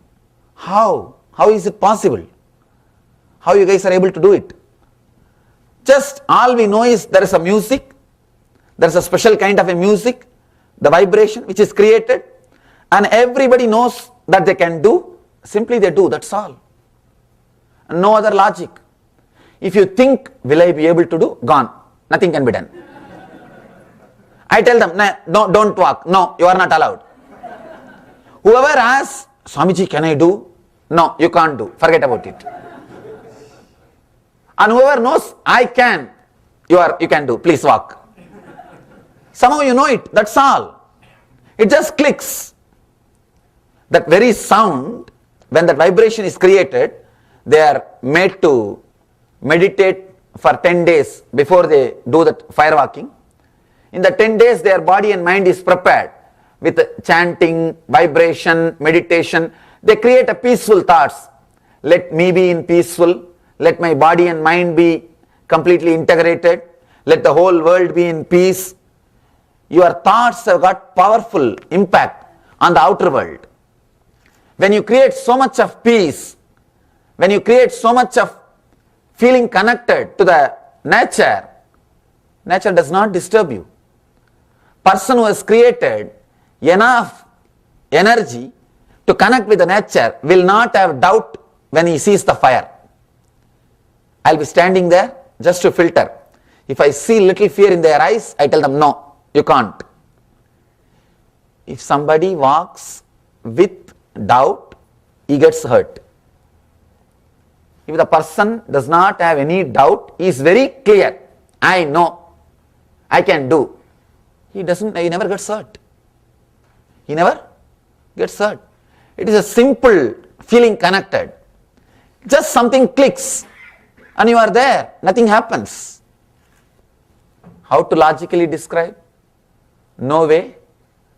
how is it possible? How you guys are able to do it? Just all we know is there is a music, there is a special kind of a music, the vibration which is created, and everybody knows that they can do, simply they do, that's all. And no other logic. If you think, will I be able to do? Gone. Nothing can be done. I tell them, no, don't walk. No, you are not allowed. Whoever asks, Swamiji, can I do? No, you can't do. Forget about it. And whoever knows, I can, you can do. Please walk. Somehow you know it, that's all. It just clicks. That very sound, when that vibration is created, they are made to meditate for 10 days before they do that fire walking. In the 10 days, their body and mind is prepared with chanting, vibration, meditation. They create a peaceful thoughts. Let me be in peaceful. Let my body and mind be completely integrated. Let the whole world be in peace. Your thoughts have got powerful impact on the outer world. When you create so much of peace, when you create so much of feeling connected to the nature, nature does not disturb you. Person who has created enough energy to connect with the nature will not have doubt when he sees the fire. I'll be standing there just to filter. If I see little fear in their eyes, I tell them, no, you can't. If somebody walks with doubt, he gets hurt. If the person does not have any doubt, he is very clear. I know, I can do, he never gets hurt. He never gets hurt. It is a simple feeling connected. Just something clicks and you are there, nothing happens. How to logically describe? No way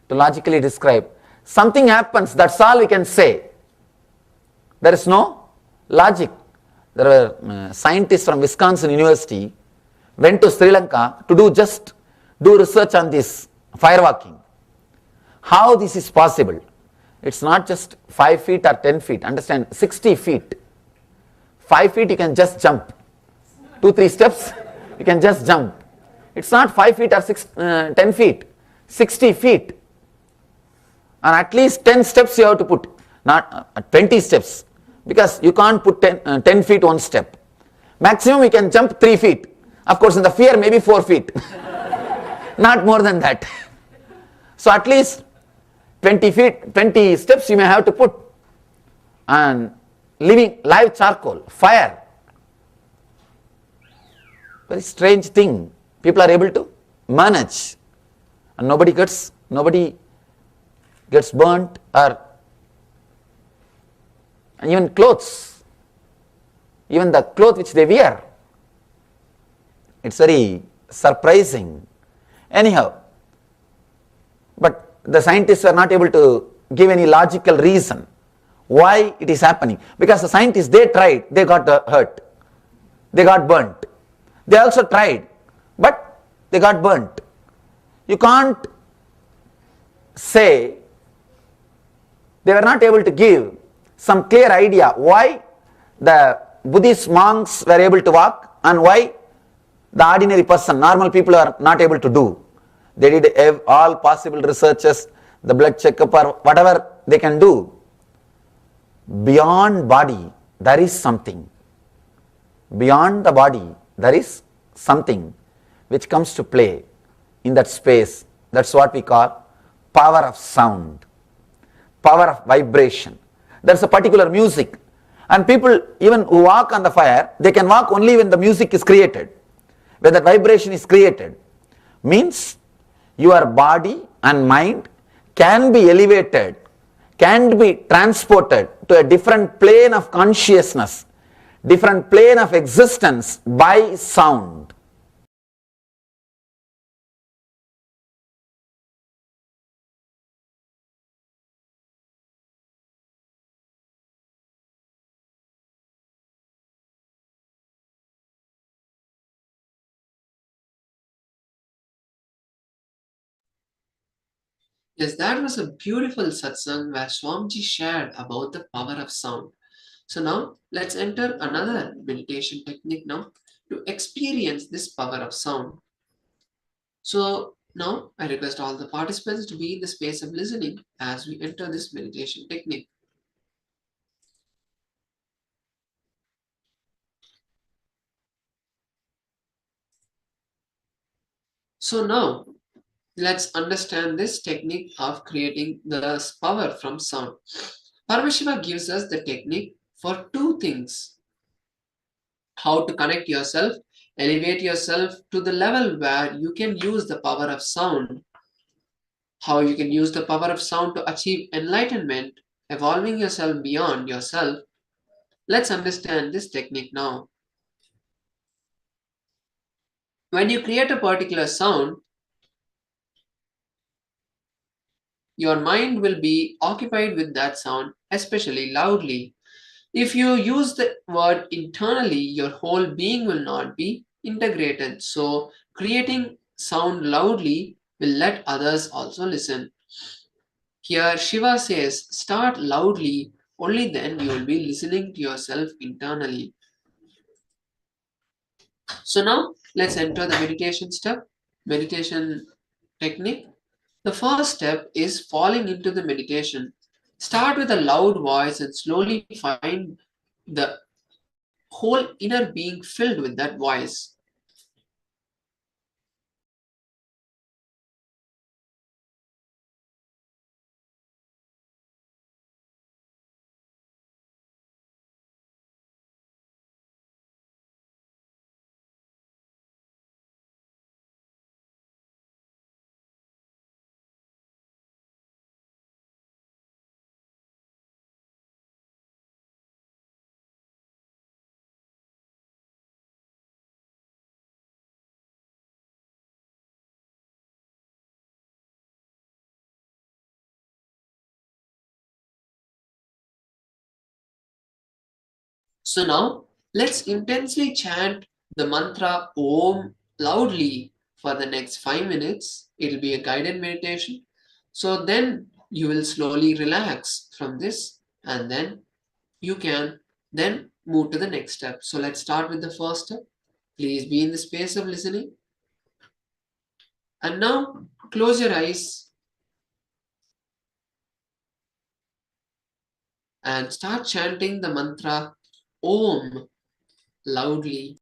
to logically describe. Something happens, that's all we can say. There is no logic. There were scientists from Wisconsin University went to Sri Lanka to do research on this firewalking. How this is possible? It's not just 5 feet or 10 feet, understand, 60 feet. 5 feet you can just jump. 2-3 steps you can just jump. It's not 5 feet or 10 feet, 60 feet. And at least 10 steps you have to put, not 20 steps, because you can't put 10 feet one step. Maximum you can jump 3 feet. Of course in the fear maybe 4 feet, not more than that. So at least 20 steps you may have to put. And live charcoal, fire. Very strange thing. People are able to manage, and nobody gets burnt, or and even clothes, even the cloth which they wear. It's very surprising. Anyhow, but the scientists are not able to give any logical reason why it is happening. Because the scientists, they tried, they got hurt, they got burnt. They also tried, but they got burnt. You can't say, they were not able to give some clear idea why the Buddhist monks were able to walk and why the ordinary person, normal people, are not able to do. They did all possible researches, the blood checkup or whatever they can do. Beyond body, there is something. Beyond the body, there is something which comes to play in that space. That's what we call power of sound, power of vibration. There's a particular music, and people even who walk on the fire, they can walk only when the music is created, when that vibration is created. Means your body and mind can be elevated, can be transported to a different plane of consciousness, different plane of existence by sound. Yes, that was a beautiful satsang where Swamiji shared about the power of sound. So now let's enter another meditation technique now to experience this power of sound. So now I request all the participants to be in the space of listening as we enter this meditation technique. So now let's understand this technique of creating the power from sound. Paramashiva gives us the technique for two things: how to connect yourself, elevate yourself to the level where you can use the power of sound, how you can use the power of sound to achieve enlightenment, evolving yourself beyond yourself. Let's understand this technique now. When you create a particular sound, your mind will be occupied with that sound, especially loudly. If you use the word internally, your whole being will not be integrated. So, creating sound loudly will let others also listen. Here, Shiva says, start loudly, only then you will be listening to yourself internally. So, now let's enter the meditation step, meditation technique. The first step is falling into the meditation. Start with a loud voice and slowly find the whole inner being filled with that voice. So now let's intensely chant the mantra Om loudly for the next 5 minutes. It'll be a guided meditation. So then you will slowly relax from this, and then you can then move to the next step. So let's start with the first step. Please be in the space of listening. And now close your eyes and start chanting the mantra Om loudly.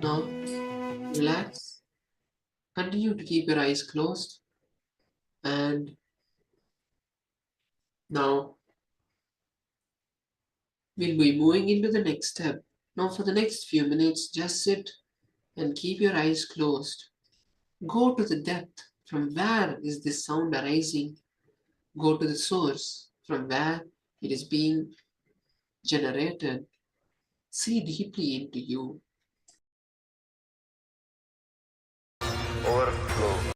Now, relax. Continue to keep your eyes closed. And now, we'll be moving into the next step. Now, for the next few minutes, just sit and keep your eyes closed. Go to the depth. From where is this sound arising? Go to the source from where it is being generated. See deeply into you. Overflow.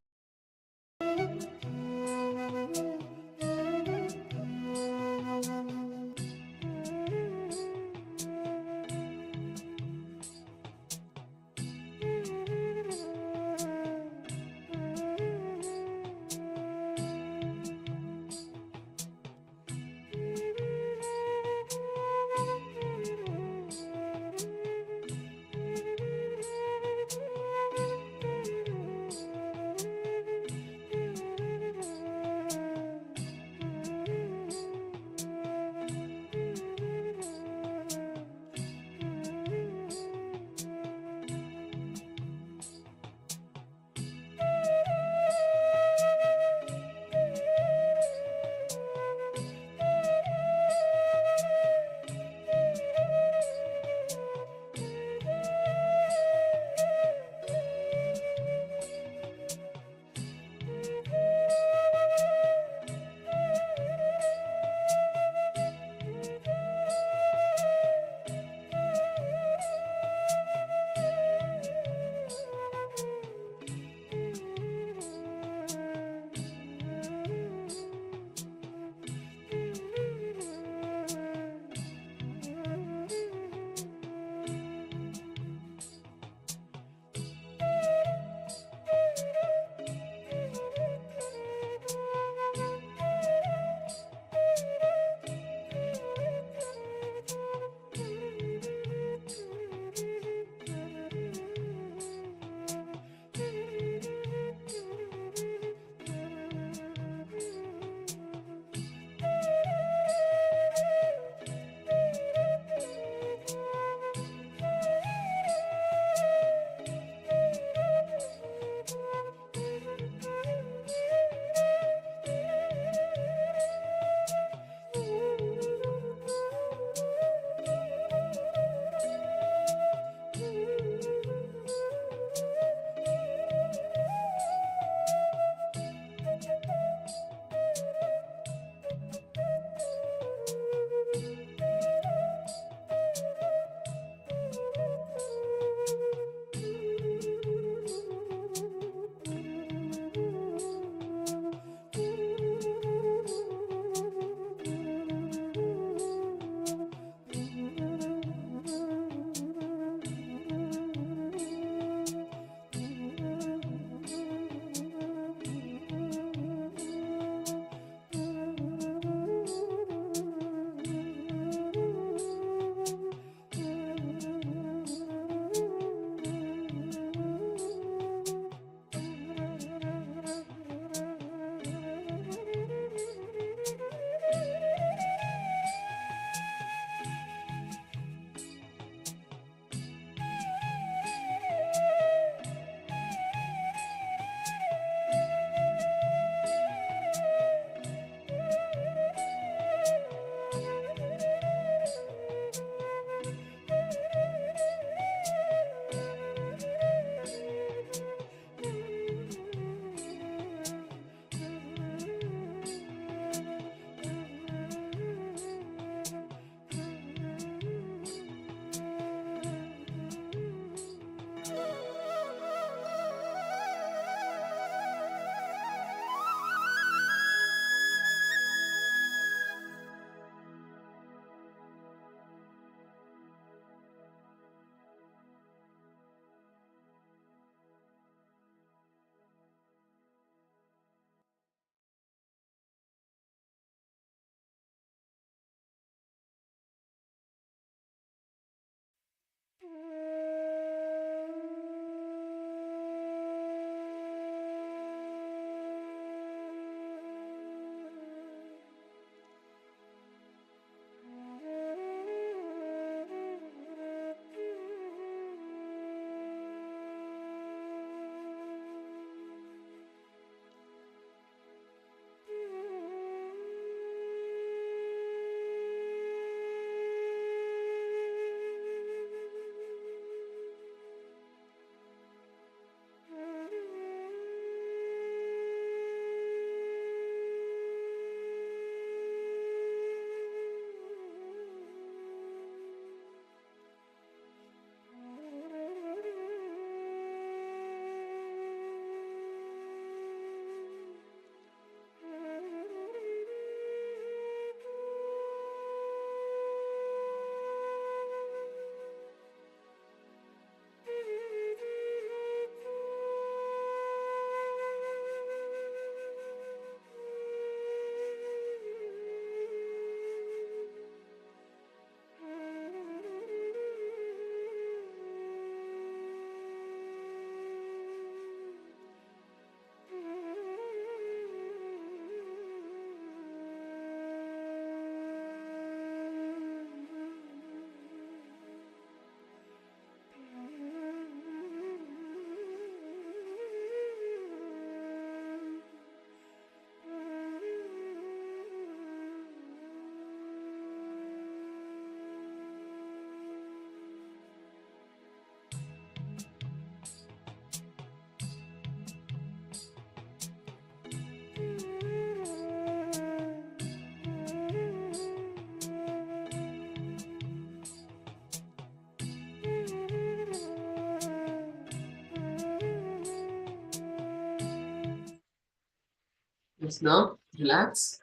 Just now, relax.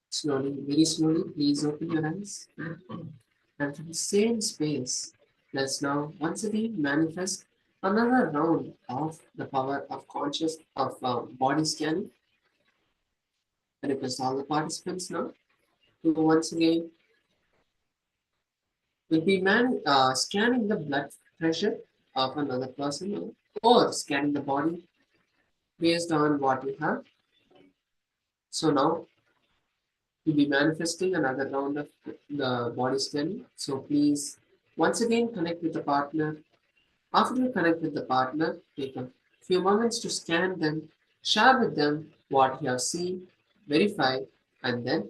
Slowly, very slowly, please open your eyes. And from the same space, let's now once again manifest another round of the power of conscious of body scanning. I request all the participants now to once again will be scanning the blood pressure of another person or scanning the body based on what you have. So now we'll be manifesting another round of the body scanning. So please once again connect with the partner. After you connect with the partner, take a few moments to scan them, share with them what you have seen, verify, and then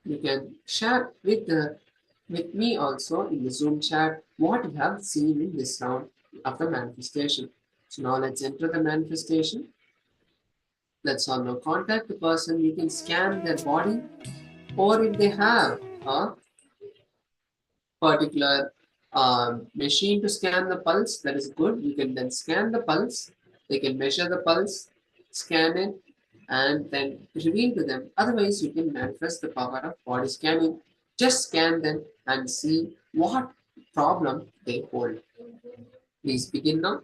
you can share with me also in the Zoom chat what you have seen in this round of the manifestation. So now let's enter the manifestation. Let's all now contact the person. You can scan their body, or if they have a particular machine to scan the pulse, that is good. You can then scan the pulse. They can measure the pulse, scan it, and then reveal to them. Otherwise, you can manifest the power of body scanning. Just scan them and see what problem they hold. Please begin now.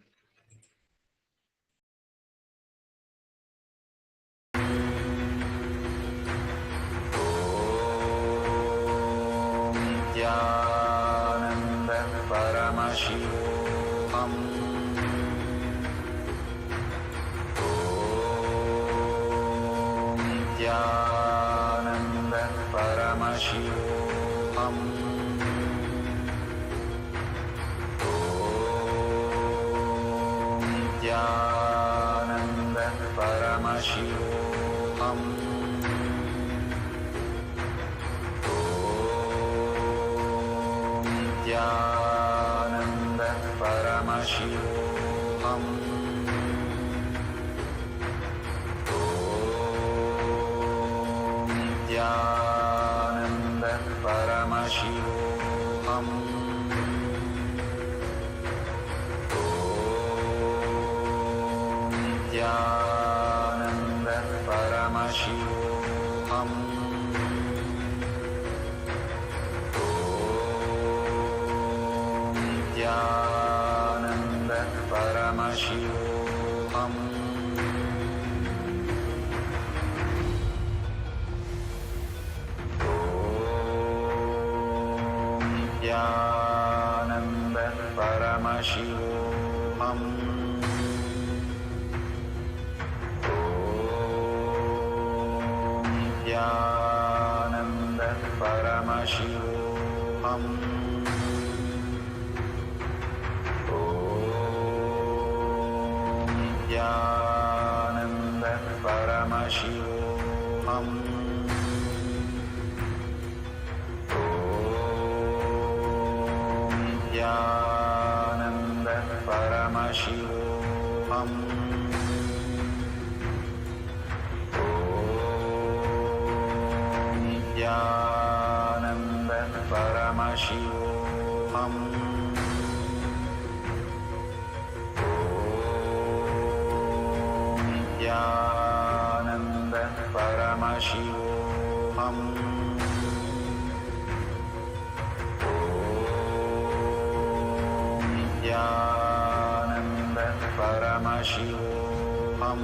Nityananda Paramashivoham Nityananda Paramashivoham Nityananda Paramashivoham Nityananda Paramashivoham Nityananda Paramashivoham Nityananda Paramashivoham Nityananda Paramashivoham Nityananda Paramashivoham Nityananda Paramashivoham Nityananda Paramashivoham Nityananda Paramashivoham Nityananda Paramashivoham Nityananda Paramashivoham Nityananda Paramashivoham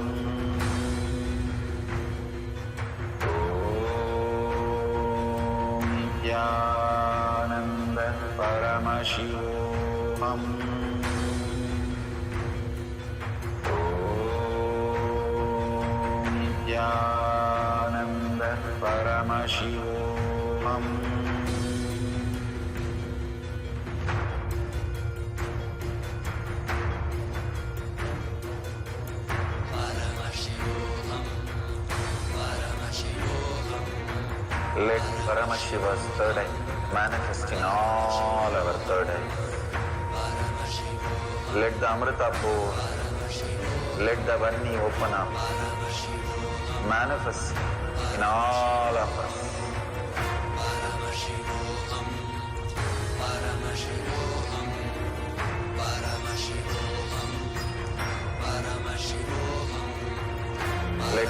Nityananda Paramashivoham Nityananda Paramashivoham Let Paramashiva's third eye manifest in all our third eyes. Let the Amrita pour, let the Varni open up, manifest in all of us. Let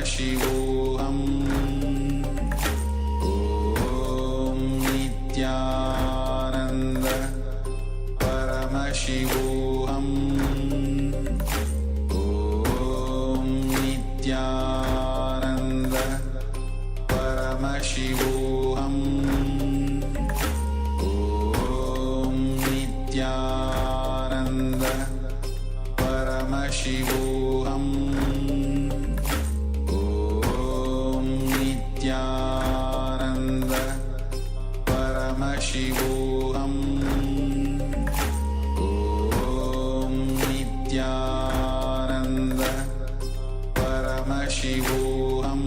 Paramashivoham Om Nityananda Paramashivoham Om Nityananda Paramashivoham Om Nityananda Paramashivoham Om Nityananda Paramashivoham Om Nityananda Paramashivoham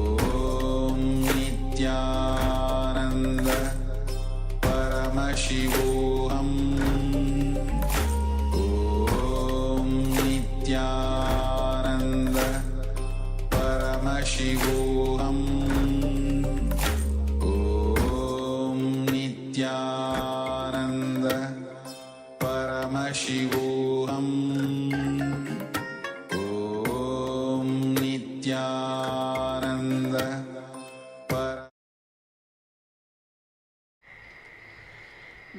Om Nityananda Paramashivoham Om Nityananda Paramashivoham Om Nityananda Paramashivoham Om Nityananda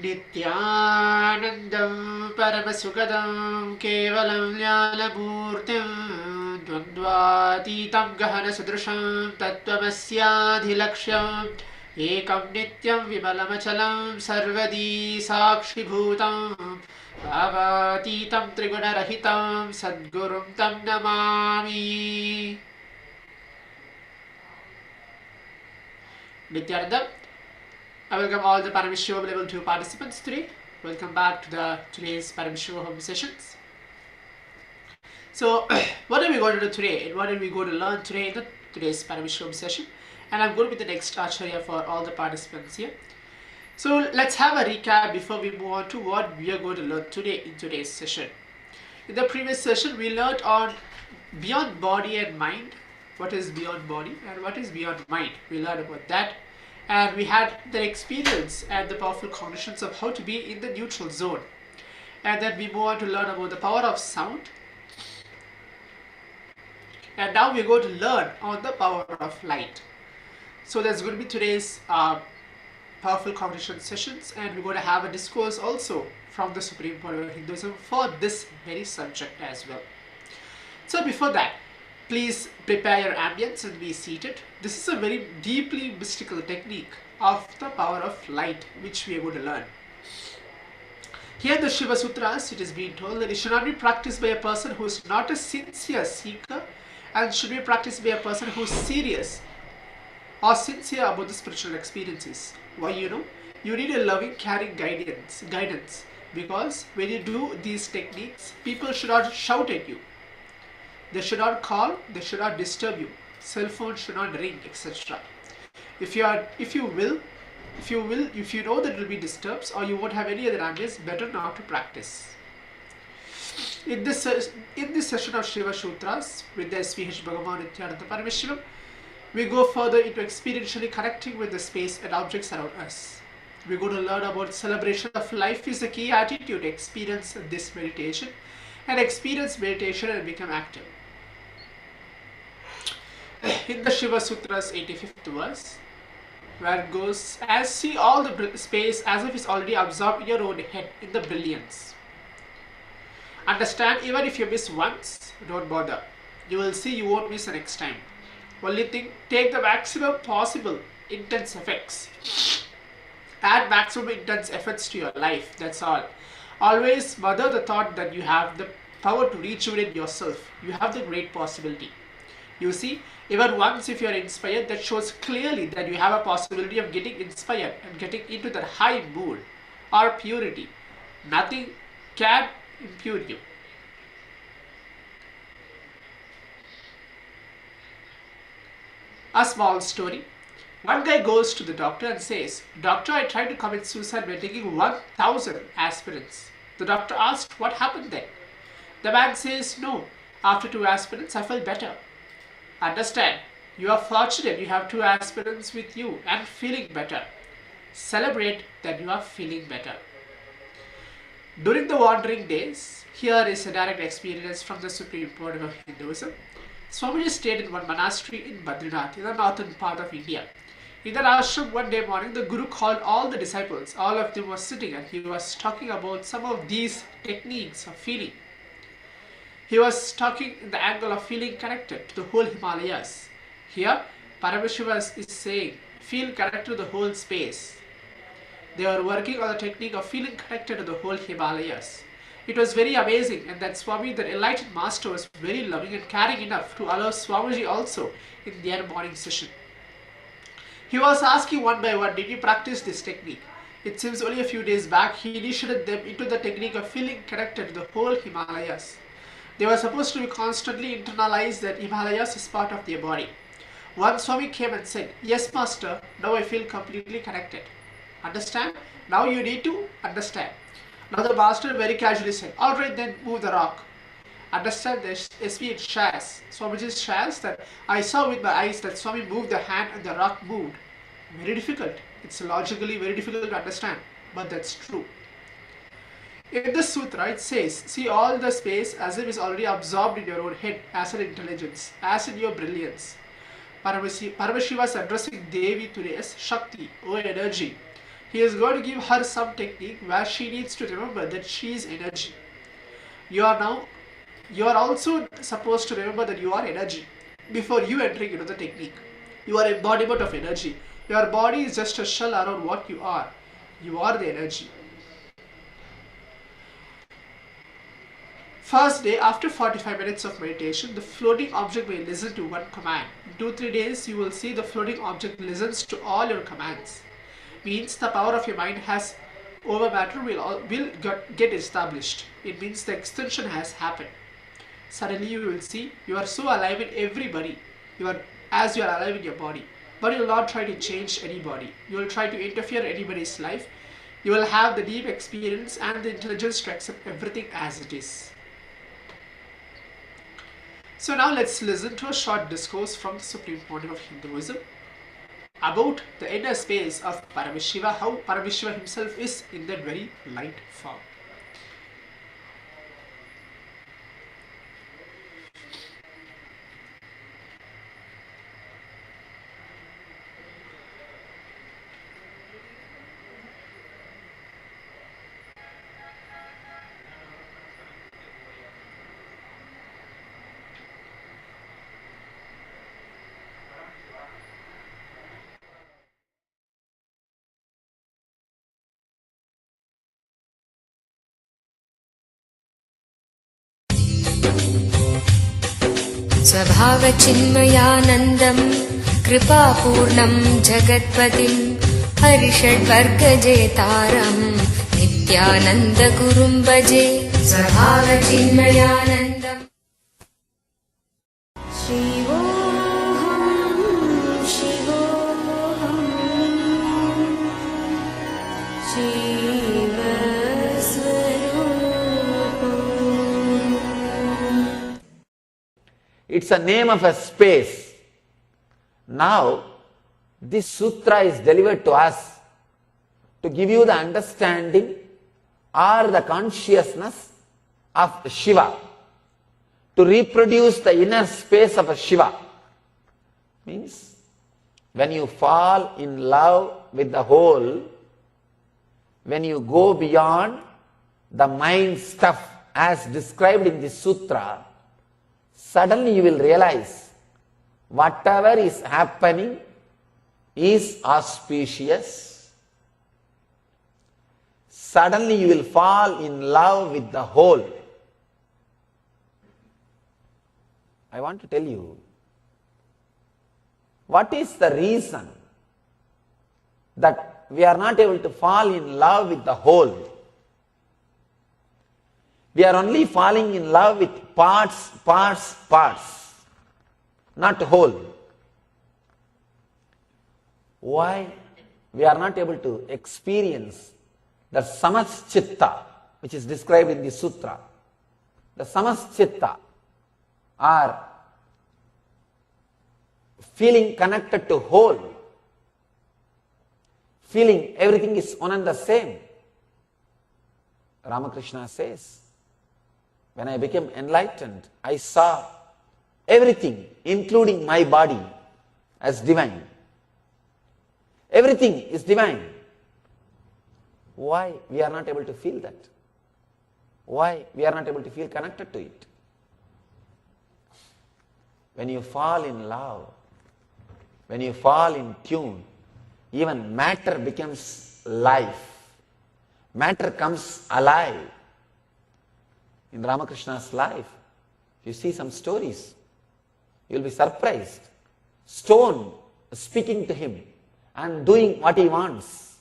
Nityanandam Paramasukadam Kevalam Jnanamurtim Dvandvatitam Gahana Sudrisham Tattvamasyaadhilaksham Ekam Nityam Vimalamachalam Sarvadi Sakshibhutam Bhavatitam Trigunarahitam Sadgurum Tam Namami. Nityanandam. I welcome all the Paramashivoham Level 2 participants today. Welcome back to today's Paramashivoham sessions. So, what are we going to do today? And what are we going to learn today in today's Paramashivoham session? And I'm going to be the next Acharya for all the participants here. So, let's have a recap before we move on to what we are going to learn today in today's session. In the previous session, we learned on beyond body and mind. What is beyond body and what is beyond mind? We learned about that. And we had the experience and the powerful conditions of how to be in the neutral zone. And then we move on to learn about the power of sound. And now we're going to learn on the power of light. So that's going to be today's powerful cognition sessions, and we're going to have a discourse also from the Supreme Pontiff of Hinduism for this very subject as well. So before that, please prepare your ambience and be seated. This is a very deeply mystical technique of the power of light which we are going to learn. Here in the Shiva Sutras, it is being told that it should not be practiced by a person who is not a sincere seeker, and should be practiced by a person who is serious or sincere about the spiritual experiences. Why? You need a loving, caring guidance, because when you do these techniques, people should not shout at you. They should not call, they should not disturb you. Cell phone should not ring, etc. If you know that it will be disturbed or you won't have any other ambience, better not to practice. In this session of Shiva Sutras with the SPH BHAGAVAN Nityananda Paramashivamam, we go further into experientially connecting with the space and objects around us. We're going to learn about celebration of life is the key attitude to experience this meditation, and experience meditation and become active. In the Shiva Sutras 85th verse, where it goes, as see all the space as if it's already absorbed in your own head in the brilliance. Understand, even if you miss once, don't bother. You will see you won't miss the next time. Only thing, take the maximum possible intense effects. Add maximum intense efforts to your life, that's all. Always mother the thought that you have the power to rejuvenate yourself. You have the great possibility. You see, even once if you are inspired, that shows clearly that you have a possibility of getting inspired and getting into that high mood or purity. Nothing can impure you. A small story. One guy goes to the doctor and says, "Doctor, I tried to commit suicide by taking 1000 aspirins." The doctor asked, "What happened then?" The man says, "No, after 2 aspirins I felt better." Understand, you are fortunate you have 2 aspirins with you and feeling better. Celebrate that you are feeling better. During the wandering days, here is a direct experience from the Supreme Pontiff of Hinduism. Swamiji stayed in one monastery in Badrinath, in the northern part of India. In that ashram, one day morning, the Guru called all the disciples. All of them were sitting and he was talking about some of these techniques of feeling. He was talking in the angle of feeling connected to the whole Himalayas. Here, Paramashiva is saying, feel connected to the whole space. They are working on the technique of feeling connected to the whole Himalayas. It was very amazing, and that Swami, the enlightened master, was very loving and caring enough to allow Swamiji also in their morning session. He was asking one by one, did you practice this technique? It seems only a few days back he initiated them into the technique of feeling connected to the whole Himalayas. They were supposed to be constantly internalize that Himalayas is part of their body. One Swami came and said, yes master, now I feel completely connected. Understand? Now you need to understand. Now the master very casually said, alright then, move the rock. Understand this, SP it shares. Swamiji shares that I saw with my eyes that Swami moved the hand and the rock moved. Very difficult. It's logically very difficult to understand, but that's true. In this sutra it says, see all the space as if it's already absorbed in your own head as an intelligence, as in your brilliance. Paramashiva is addressing Devi today as Shakti, or energy. He is going to give her some technique where she needs to remember that she is energy. You are also supposed to remember that you are energy before you entering into the technique. You are embodiment of energy. Your body is just a shell around what you are. You are the energy. First day, after 45 minutes of meditation, the floating object may listen to one command. In 2-3 days, you will see the floating object listens to all your commands. Means the power of your mind has over matter will get established. It means the extension has happened. Suddenly you will see you are so alive in everybody. As you are alive in your body. But you will not try to change anybody. You will try to interfere in anybody's life. You will have the deep experience and the intelligence to accept everything as it is. So now let's listen to a short discourse from the Supreme Pontiff of Hinduism about the inner space of Paramashiva, how Paramashiva himself is in that very light form. स्वभावचिन्मयानन्दं कृपापूर्णं जगत्पतिं हरिषड्वर्गजेतारं नित्यानन्दगुरुं भजे स्वभावचिन्मयानन्दम् शिवोऽहं शिवोऽहं It's a name of a space. Now, this sutra is delivered to us to give you the understanding or the consciousness of Shiva, to reproduce the inner space of a Shiva. Means, when you fall in love with the whole, when you go beyond the mind stuff as described in this sutra, suddenly you will realize whatever is happening is auspicious. Suddenly you will fall in love with the whole. I want to tell you, what is the reason that we are not able to fall in love with the whole? We are only falling in love with parts, not whole. Why we are not able to experience the samaschitta, which is described in the sutra? The samaschitta, or feeling connected to whole, feeling everything is one and the same. Ramakrishna says, when I became enlightened, I saw everything, including my body, as divine. Everything is divine. Why we are not able to feel that? Why we are not able to feel connected to it? When you fall in love, when you fall in tune, even matter becomes life. Matter comes alive. In Ramakrishna's life, you see some stories, you will be surprised. Stone speaking to him and doing what he wants.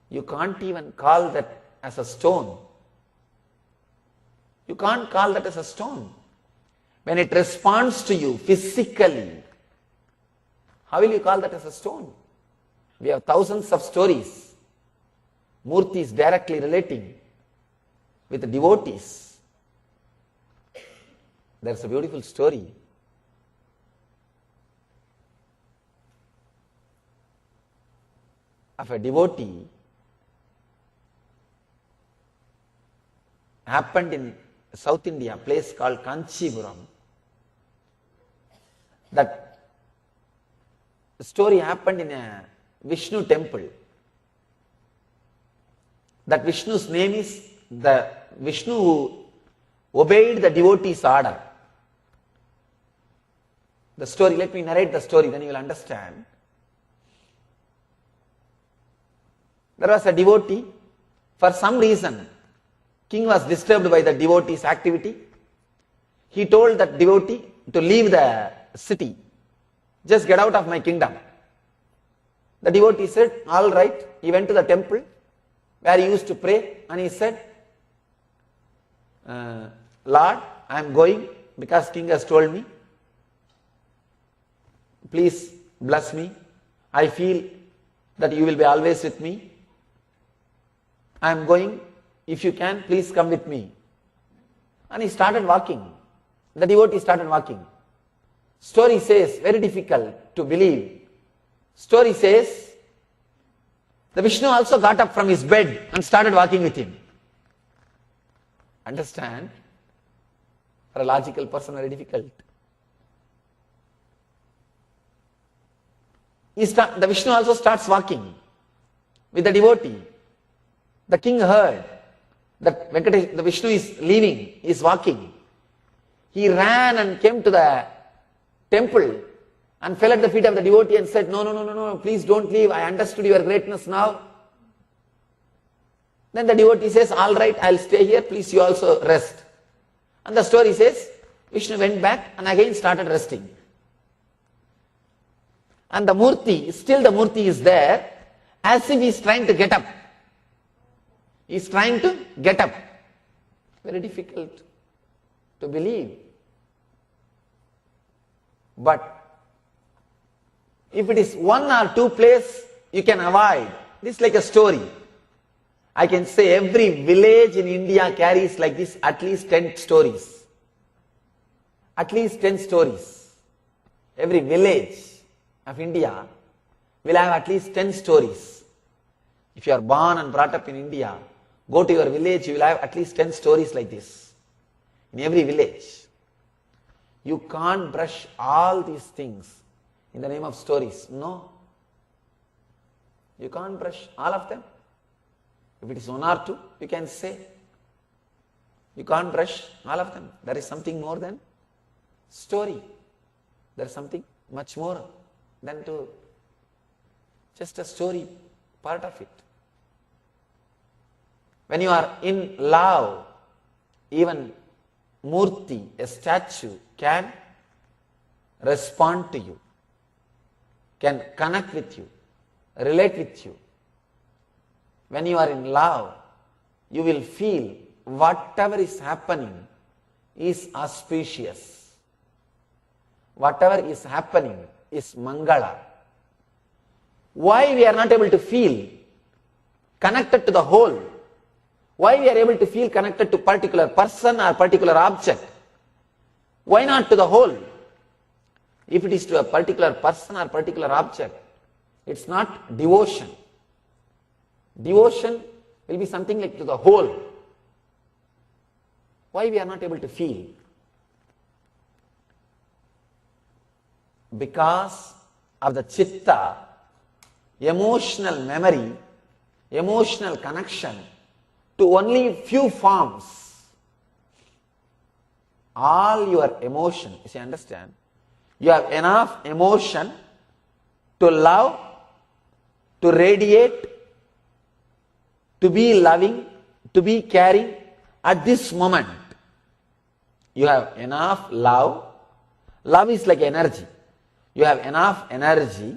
You can't even call that as a stone. You can't call that as a stone. When it responds to you physically, how will you call that as a stone? We have thousands of stories, murtis directly relating with the devotees. There's a beautiful story of a devotee happened in South India, a place called Kanchipuram. That story happened in a Vishnu temple. That Vishnu's name is the Vishnu who obeyed the devotee's order. The story, let me narrate the story, then you will understand. There was a devotee. For some reason, king was disturbed by the devotee's activity. He told that devotee to leave the city. Just get out of my kingdom. The devotee said, all right. He went to the temple where he used to pray and he said, Lord, I am going because king has told me. Please bless me. I feel that you will be always with me. I am going. If you can, please come with me. And he started walking. The devotee started walking. Story says, very difficult to believe. Story says, the Vishnu also got up from his bed and started walking with him. Understand? For a logical person, very difficult. The Vishnu also starts walking with the devotee. The king heard that the Vishnu is leaving, is walking. He ran and came to the temple and fell at the feet of the devotee and said, no, please don't leave. I understood your greatness now. Then the devotee says, all right, I'll stay here. Please, you also rest. And the story says, Vishnu went back and again started resting. And the murti, still the murti is there, as if he is trying to get up. He is trying to get up. Very difficult to believe. But if it is one or two places, you can avoid. This is like a story. I can say every village in India carries like this at least 10 stories. At least 10 stories. Every village of India will have at least 10 stories. If you are born and brought up in India, go to your village, you will have at least 10 stories like this. In every village. You can't brush all these things in the name of stories. No. You can't brush all of them. If it is one or two, you can say. You can't brush all of them. There is something more than story. There is something much more than to just a story part of it. When you are in love, even murti, a statue, can respond to you, can connect with you, relate with you. When you are in love, you will feel whatever is happening is auspicious. Whatever is happening is mangala. Why we are not able to feel connected to the whole? Why we are able to feel connected to particular person or particular object? Why not to the whole? If it is to a particular person or particular object, it's not devotion. Devotion will be something like to the whole. Why we are not able to feel? Because of the chitta, emotional memory, emotional connection to only few forms. All your emotion, you see, understand? You have enough emotion to love, to radiate, to be loving, to be caring at this moment. You have enough love. Love is like energy. You have enough energy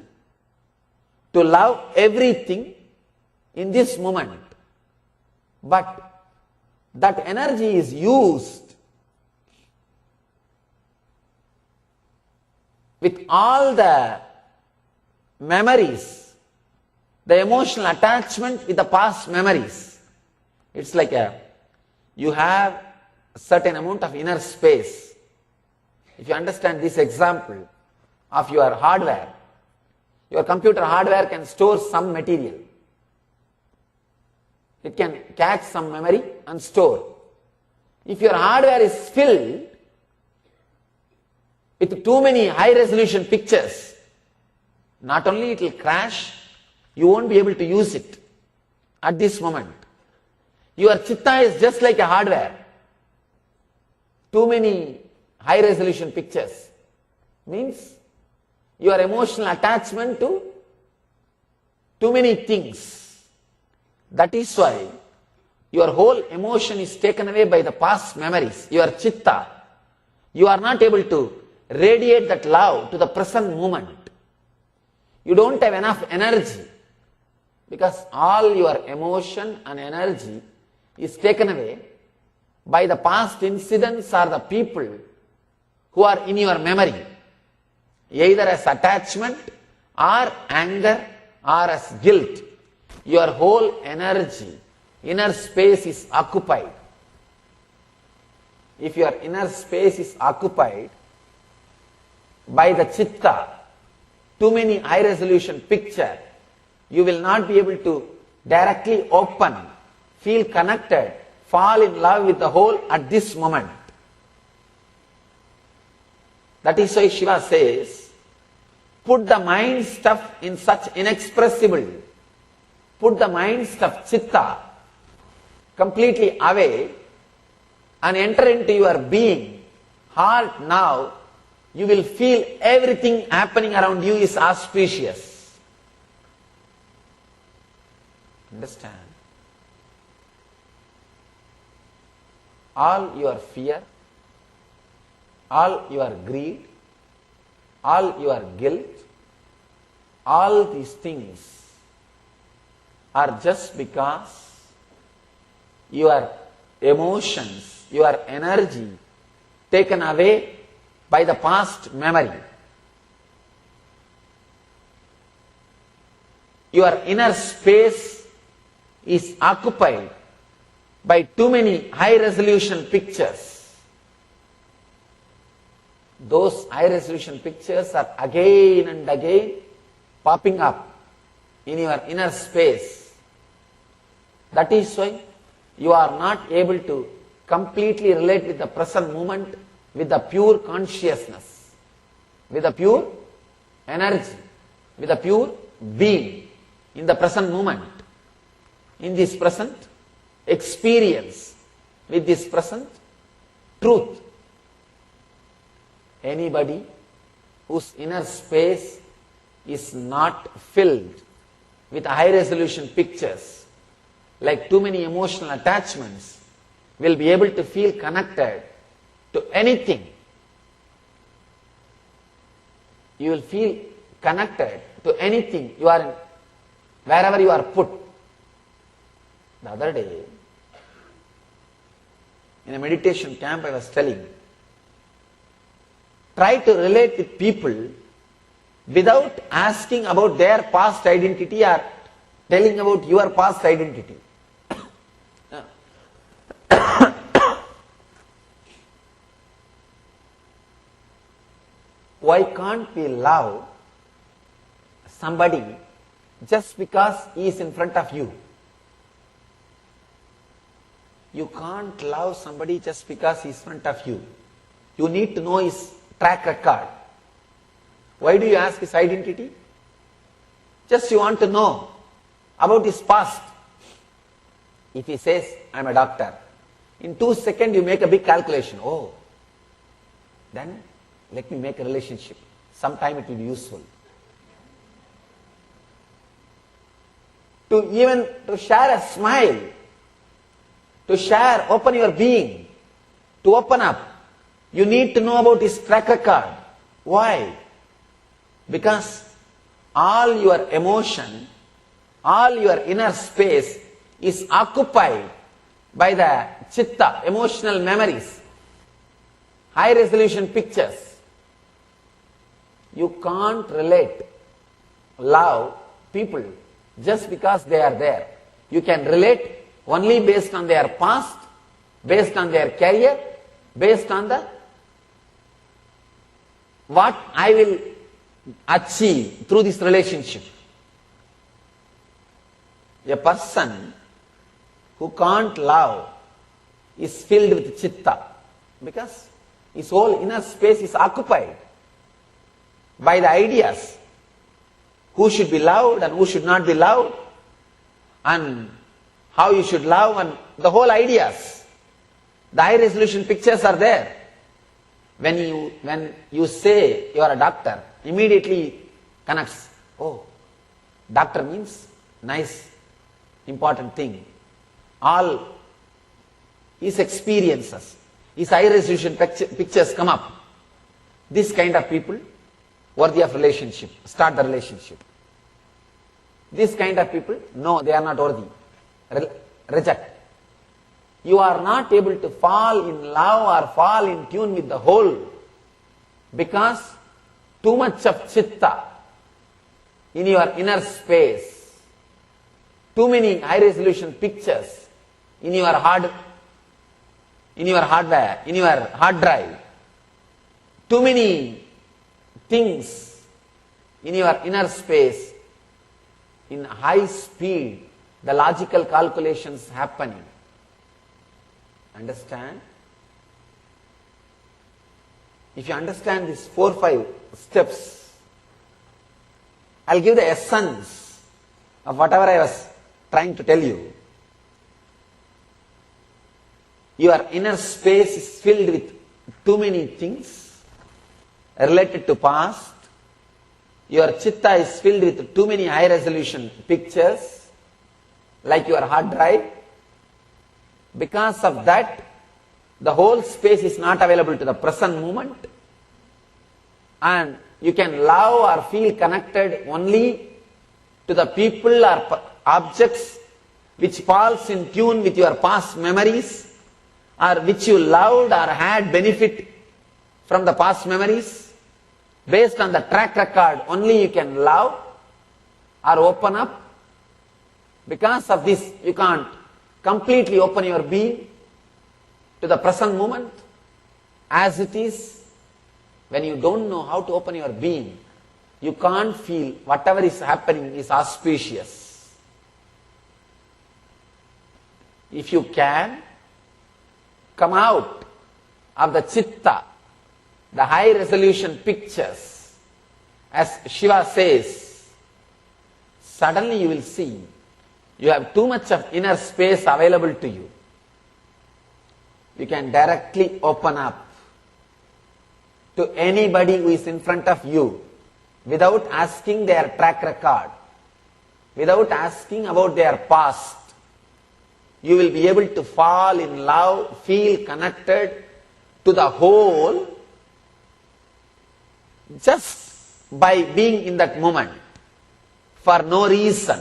to love everything in this moment. But that energy is used with all the memories, the emotional attachment with the past memories. It's like you have a certain amount of inner space. If you understand this example of your hardware, your computer hardware can store some material. It can catch some memory and store. If your hardware is filled with too many high resolution pictures, not only it will crash, you won't be able to use it at this moment. Your chitta is just like a hardware. Too many high resolution pictures means your emotional attachment to too many things. That is why your whole emotion is taken away by the past memories, your chitta. You are not able to radiate that love to the present moment. You don't have enough energy because all your emotion and energy is taken away by the past incidents or the people who are in your memory, either as attachment or anger or as guilt. Your whole energy, inner space is occupied. If your inner space is occupied by the chitta, too many high resolution picture, you will not be able to directly open, feel connected, fall in love with the whole at this moment. That is why Shiva says, put the mind stuff in such inexpressible, put the mind stuff, chitta, completely away and enter into your being, heart. Now you will feel everything happening around you is auspicious. Understand? All your fear, all your greed, all your guilt, all these things are just because your emotions, your energy taken away by the past memory. Your inner space is occupied by too many high resolution pictures. Those high resolution pictures are again and again popping up in your inner space. That is why you are not able to completely relate with the present moment, with the pure consciousness, with the pure energy, with the pure being in the present moment, in this present experience, with this present truth. Anybody whose inner space is not filled with high resolution pictures, like too many emotional attachments, will be able to feel connected to anything. You will feel connected to anything you are in, wherever you are put. The other day, in a meditation camp, I was telling, try to relate with people without asking about their past identity or telling about your past identity. Why can't we love somebody just because he is in front of you? You can't love somebody just because he's in front of you. You need to know his track record. Why do you ask his identity? Just you want to know about his past. If he says, I'm a doctor, in 2 seconds you make a big calculation. Oh, then let me make a relationship. Sometime it will be useful. To share a smile, to share, open your being, to open up, you need to know about his track record. Why? Because all your emotion, all your inner space is occupied by the chitta, emotional memories, high resolution pictures. You can't relate, love people just because they are there. You can relate only based on their past, based on their career, based on the what I will achieve through this relationship. A person who can't love is filled with chitta because his whole inner space is occupied by the ideas who should be loved and who should not be loved and how you should love and the whole ideas. The high resolution pictures are there. When you say you are a doctor, immediately connects. Oh, doctor means nice, important thing. All his experiences, his high resolution pictures come up. This kind of people worthy of relationship. Start the relationship. This kind of people, no, they are not worthy. Reject. You are not able to fall in love or fall in tune with the whole because too much of chitta in your inner space, too many high resolution pictures in your hardware, in your hard drive, too many things in your inner space, in high speed, the logical calculations happening. Understand? If you understand these 4-5 steps, I'll give the essence of whatever I was trying to tell you. Your inner space is filled with too many things related to past. Your chitta is filled with too many high resolution pictures like your hard drive. Because of that, the whole space is not available to the present moment and you can love or feel connected only to the people or objects which falls in tune with your past memories or which you loved or had benefit from the past memories. Based on the track record, only you can love or open up. Because of this, you can't completely open your being to the present moment as it is. When you don't know how to open your being, you can't feel whatever is happening is auspicious. If you can come out of the chitta, the high resolution pictures, as Shiva says, suddenly you will see you have too much of inner space available to you. You can directly open up to anybody who is in front of you without asking their track record, without asking about their past. You will be able to fall in love, feel connected to the whole just by being in that moment for no reason.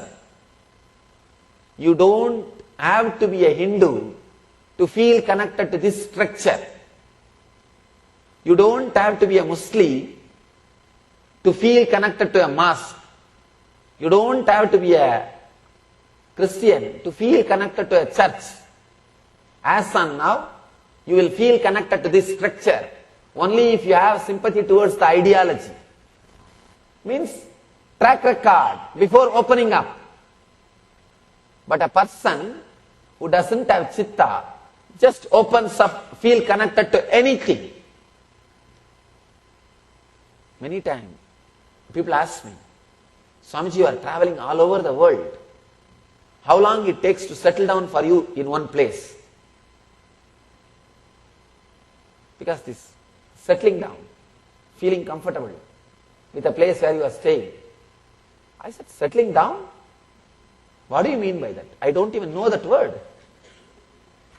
You don't have to be a Hindu to feel connected to this structure. You don't have to be a Muslim to feel connected to a mosque. You don't have to be a Christian to feel connected to a church. As on now, you will feel connected to this structure only if you have sympathy towards the ideology. Means track record before opening up. But a person who doesn't have chitta, just opens up, feel connected to anything. Many times, people ask me, Swamiji, you are traveling all over the world. How long it takes to settle down for you in one place? Because this settling down, feeling comfortable with a place where you are staying. I said, settling down? What do you mean by that? I don't even know that word.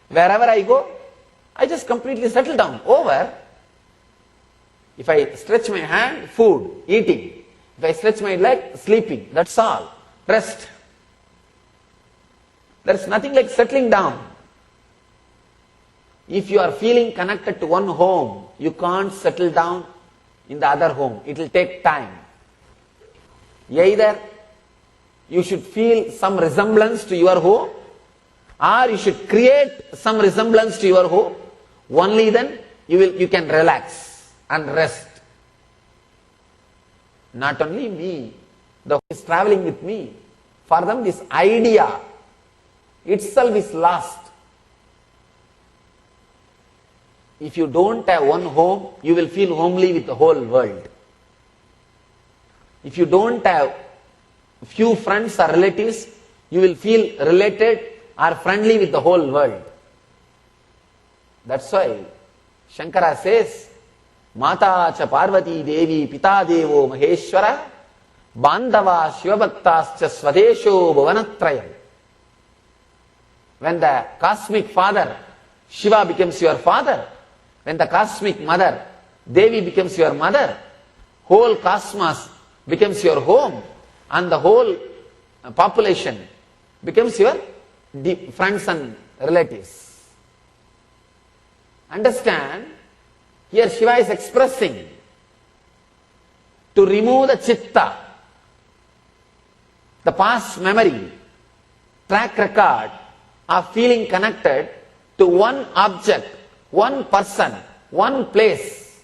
Wherever I go, I just completely settle down. Over. If I stretch my hand, food, eating. If I stretch my leg, sleeping. That's all. Rest. There's nothing like settling down. If you are feeling connected to one home, you can't settle down in the other home. It will take time. Either you should feel some resemblance to your home, or you should create some resemblance to your home. Only then you can relax and rest. Not only me, the home is traveling with me. For them, this idea itself is lost. If you don't have one home, you will feel homely with the whole world. If you don't have few friends or relatives, you will feel related or friendly with the whole world. That's why Shankara says, Mata cha Parvati Devi Pita Devo Maheshwara Bandava Shivabhaktascha Swadesho Bhavanatrayam. When the cosmic father Shiva becomes your father, when the cosmic mother Devi becomes your mother, whole cosmos becomes your home, and the whole population becomes your friends and relatives. Understand, here Shiva is expressing to remove the chitta, the past memory, track record of feeling connected to one object, one person, one place,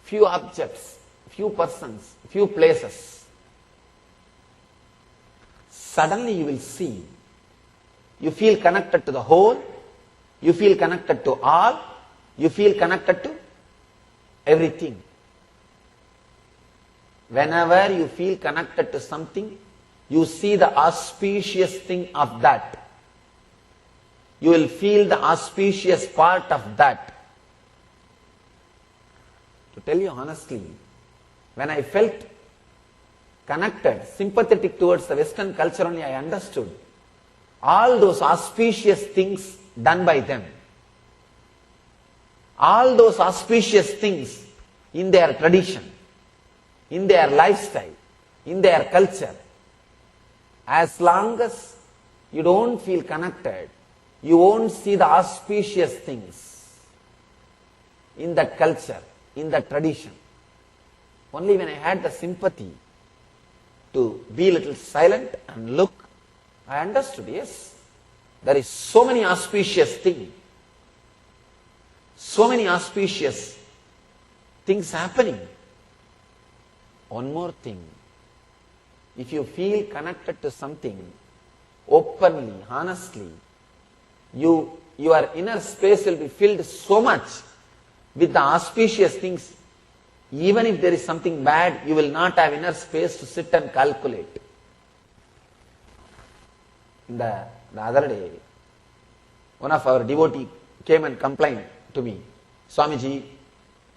few objects, few persons, few places. Suddenly you will see, you feel connected to the whole, you feel connected to all, you feel connected to everything. Whenever you feel connected to something, you see the auspicious thing of that. You will feel the auspicious part of that. To tell you honestly, when I felt connected, sympathetic towards the Western culture only, I understood all those auspicious things done by them. All those auspicious things in their tradition, in their lifestyle, in their culture. As long as you don't feel connected, you won't see the auspicious things in that culture, in that tradition. Only when I had the sympathy to be a little silent and look, I understood, yes, there is so many auspicious things, so many auspicious things happening. One more thing, if you feel connected to something openly, honestly, your inner space will be filled so much with the auspicious things. Even if there is something bad, you will not have inner space to sit and calculate. The other day, one of our devotees came and complained to me, Swamiji,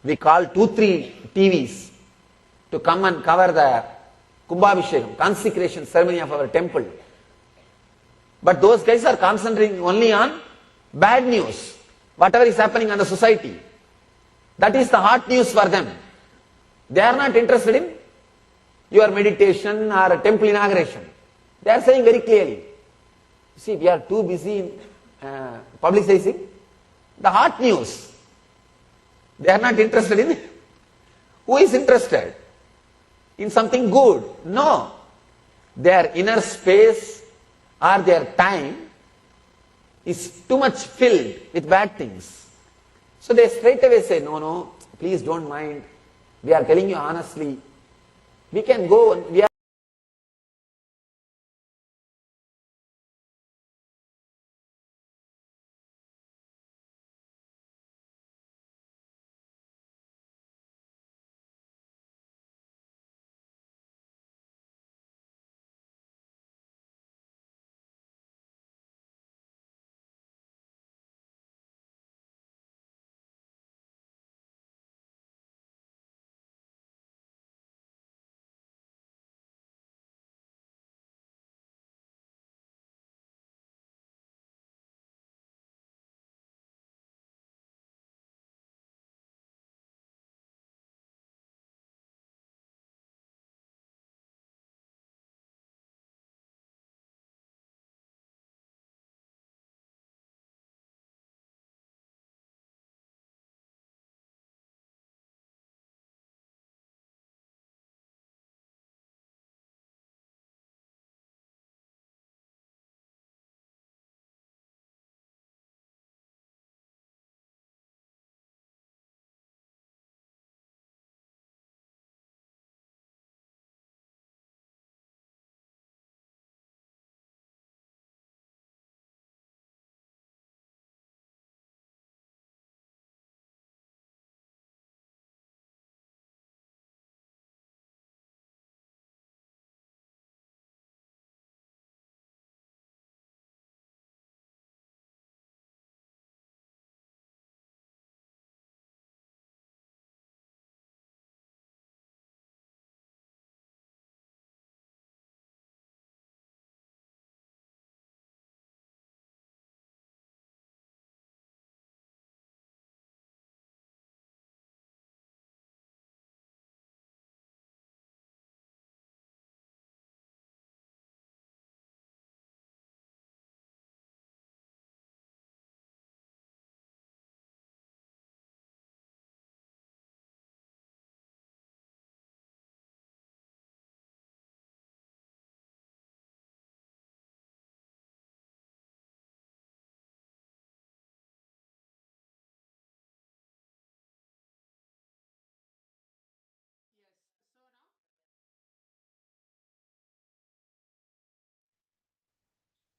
we called 2-3 TVs to come and cover the Kumbhabhishekam, consecration ceremony of our temple. But those guys are concentrating only on bad news, whatever is happening in the society. That is the hot news for them. They are not interested in your meditation or temple inauguration. They are saying very clearly, see, we are too busy in publicizing the hot news. They are not interested in it. Who is interested in something good? No. Their inner space or their time is too much filled with bad things. So they straight away say, no, please don't mind. We are telling you honestly. We can go and we are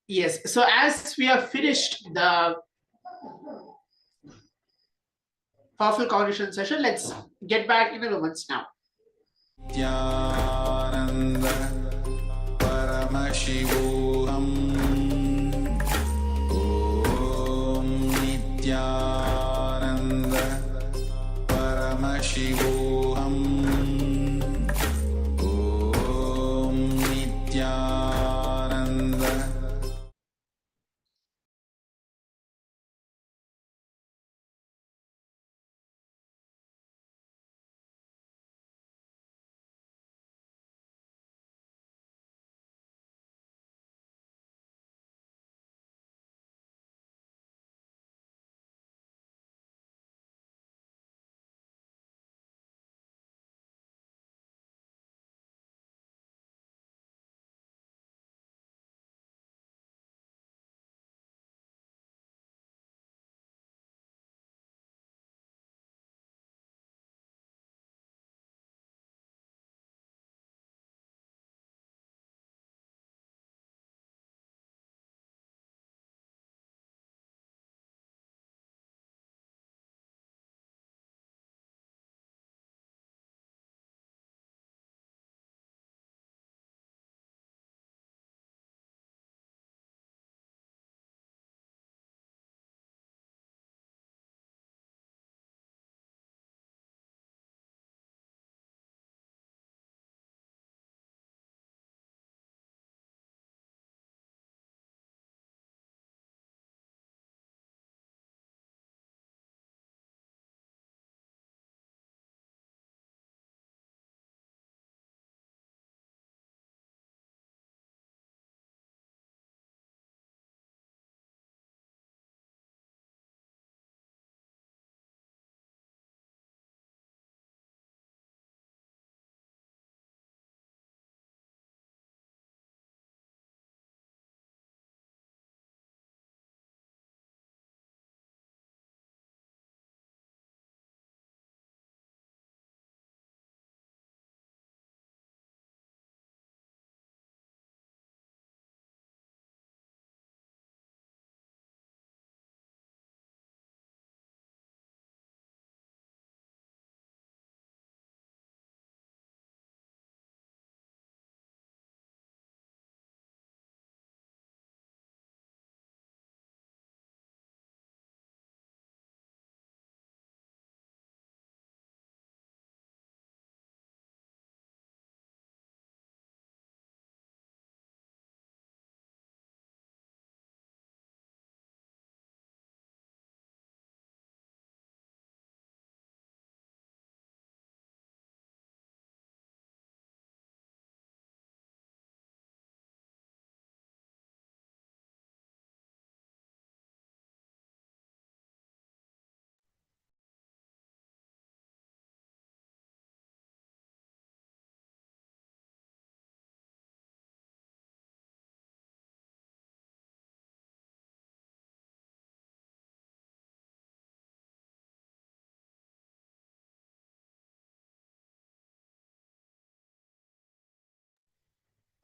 Yes. So as we have finished the powerful cognition session, let's get back in a moment now. Nityananda Paramashivoham Om Nityananda Paramashivoham Om Nityananda.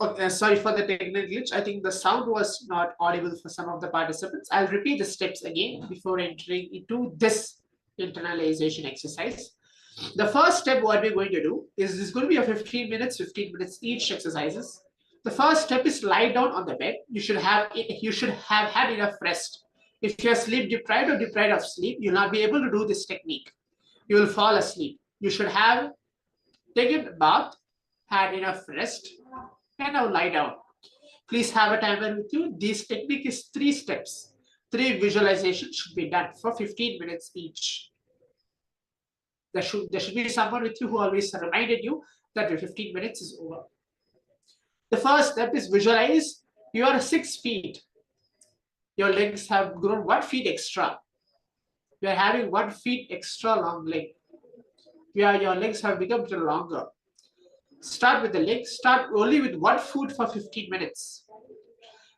Okay, sorry for the technical glitch. I think the sound was not audible for some of the participants. I'll repeat the steps again before entering into this internalization exercise. The first step, what we're going to do is this is going to be a 15 minutes each exercises. The first step is lie down on the bed. You should have had enough rest. If you're sleep deprived or deprived of sleep, you'll not be able to do this technique. You will fall asleep. You should have taken a bath, had enough rest, and now lie down. Please have a timer with you. This technique is 3 steps. 3 visualizations should be done for 15 minutes each. There should be someone with you who always reminded you that your 15 minutes is over. The first step is visualize you are 6 feet. Your legs have grown 1 feet extra. You are having 1 feet extra long leg. Your legs have become longer. Start with the legs. Start only with 1 foot for 15 minutes.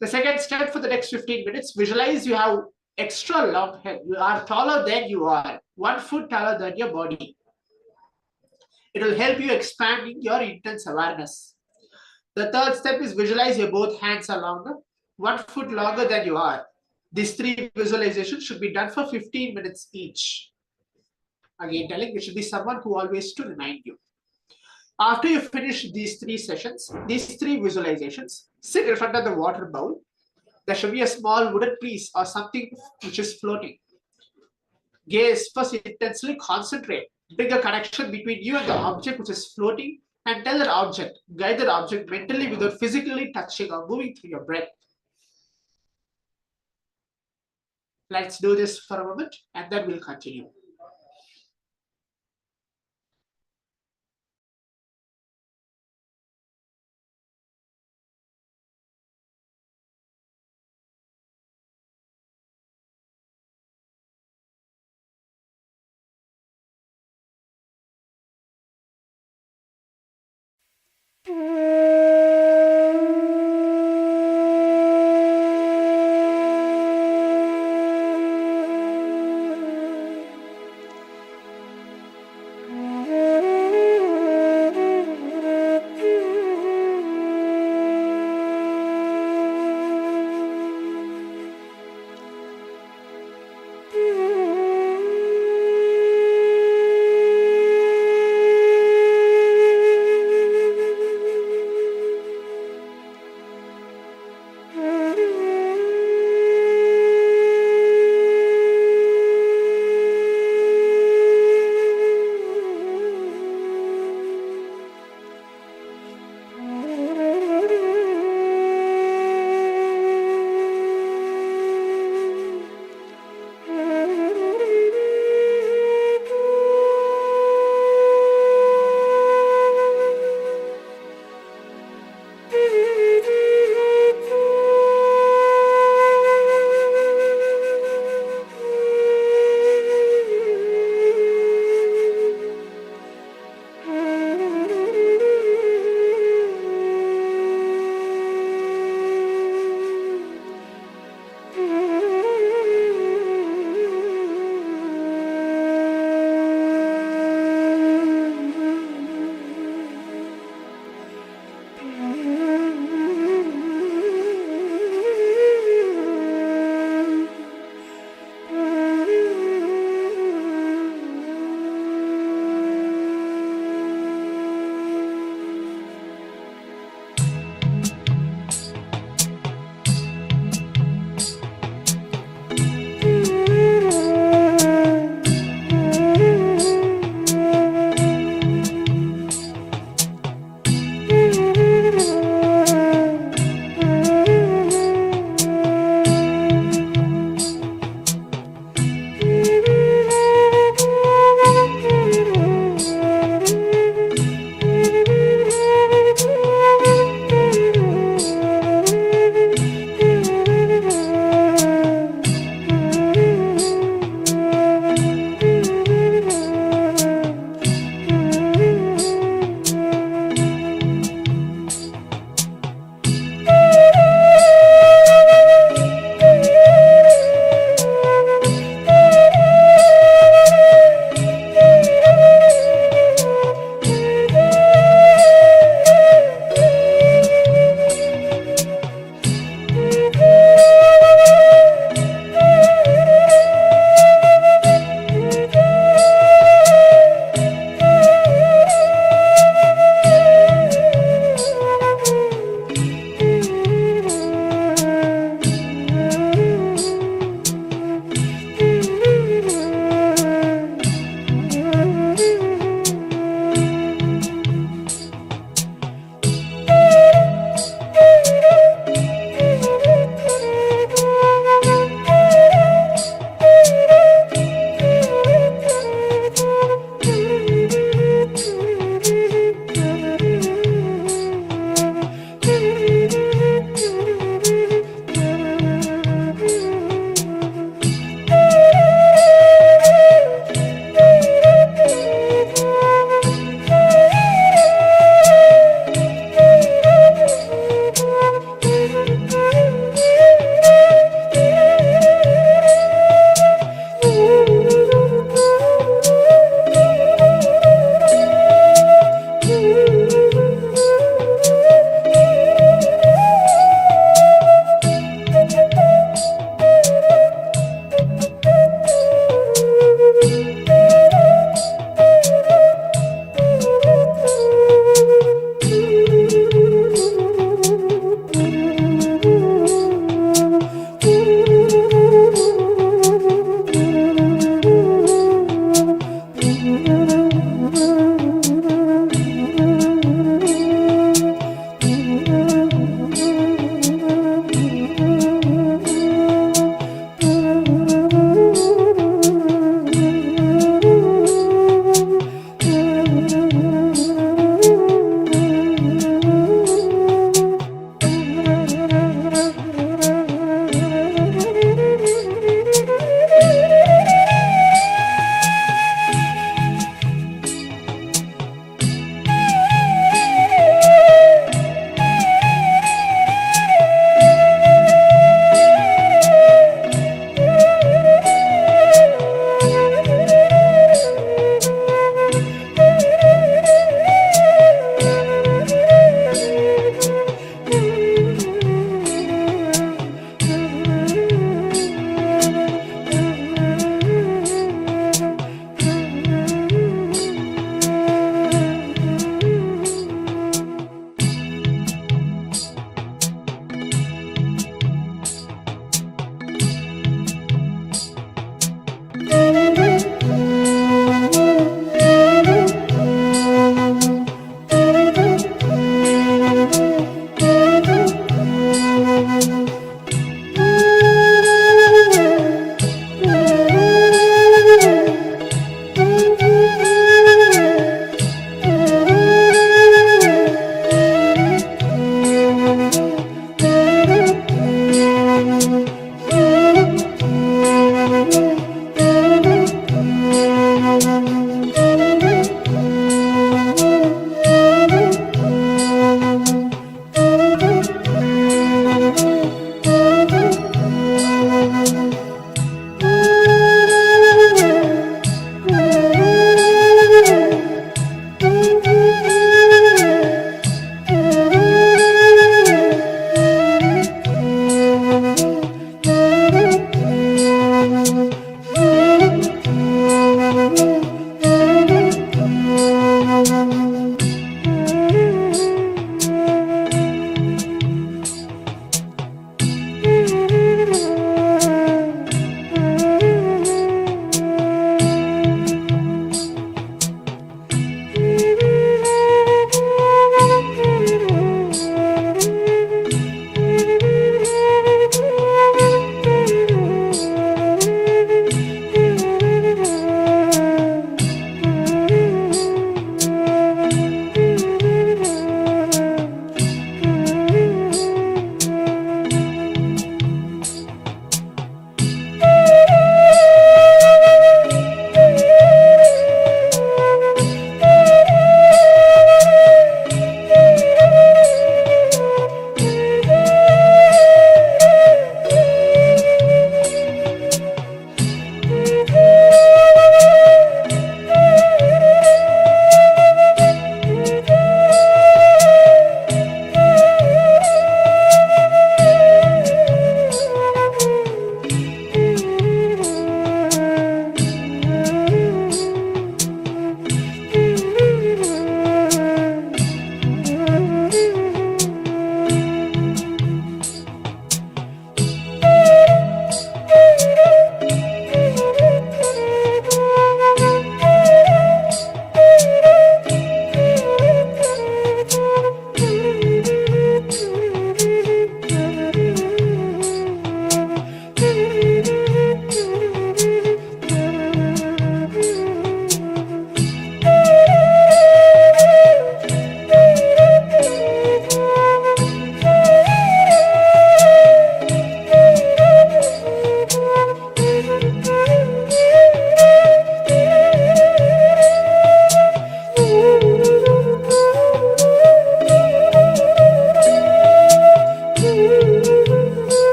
The second step for the next 15 minutes, visualize you have extra long head. You are taller than you are. 1 foot taller than your body. It will help you expanding your intense awareness. The third step is visualize your both hands are longer. 1 foot longer than you are. These 3 visualizations should be done for 15 minutes each. Again, telling it should be someone who always to remind you. After you finish these 3 sessions, these 3 visualizations, sit in front of the water bowl. There should be a small wooden piece or something which is floating. Gaze, first intensely concentrate. Bring a connection between you and the object which is floating, and tell that object, guide that object mentally without physically touching or moving through your breath. Let's do this for a moment and then we'll continue.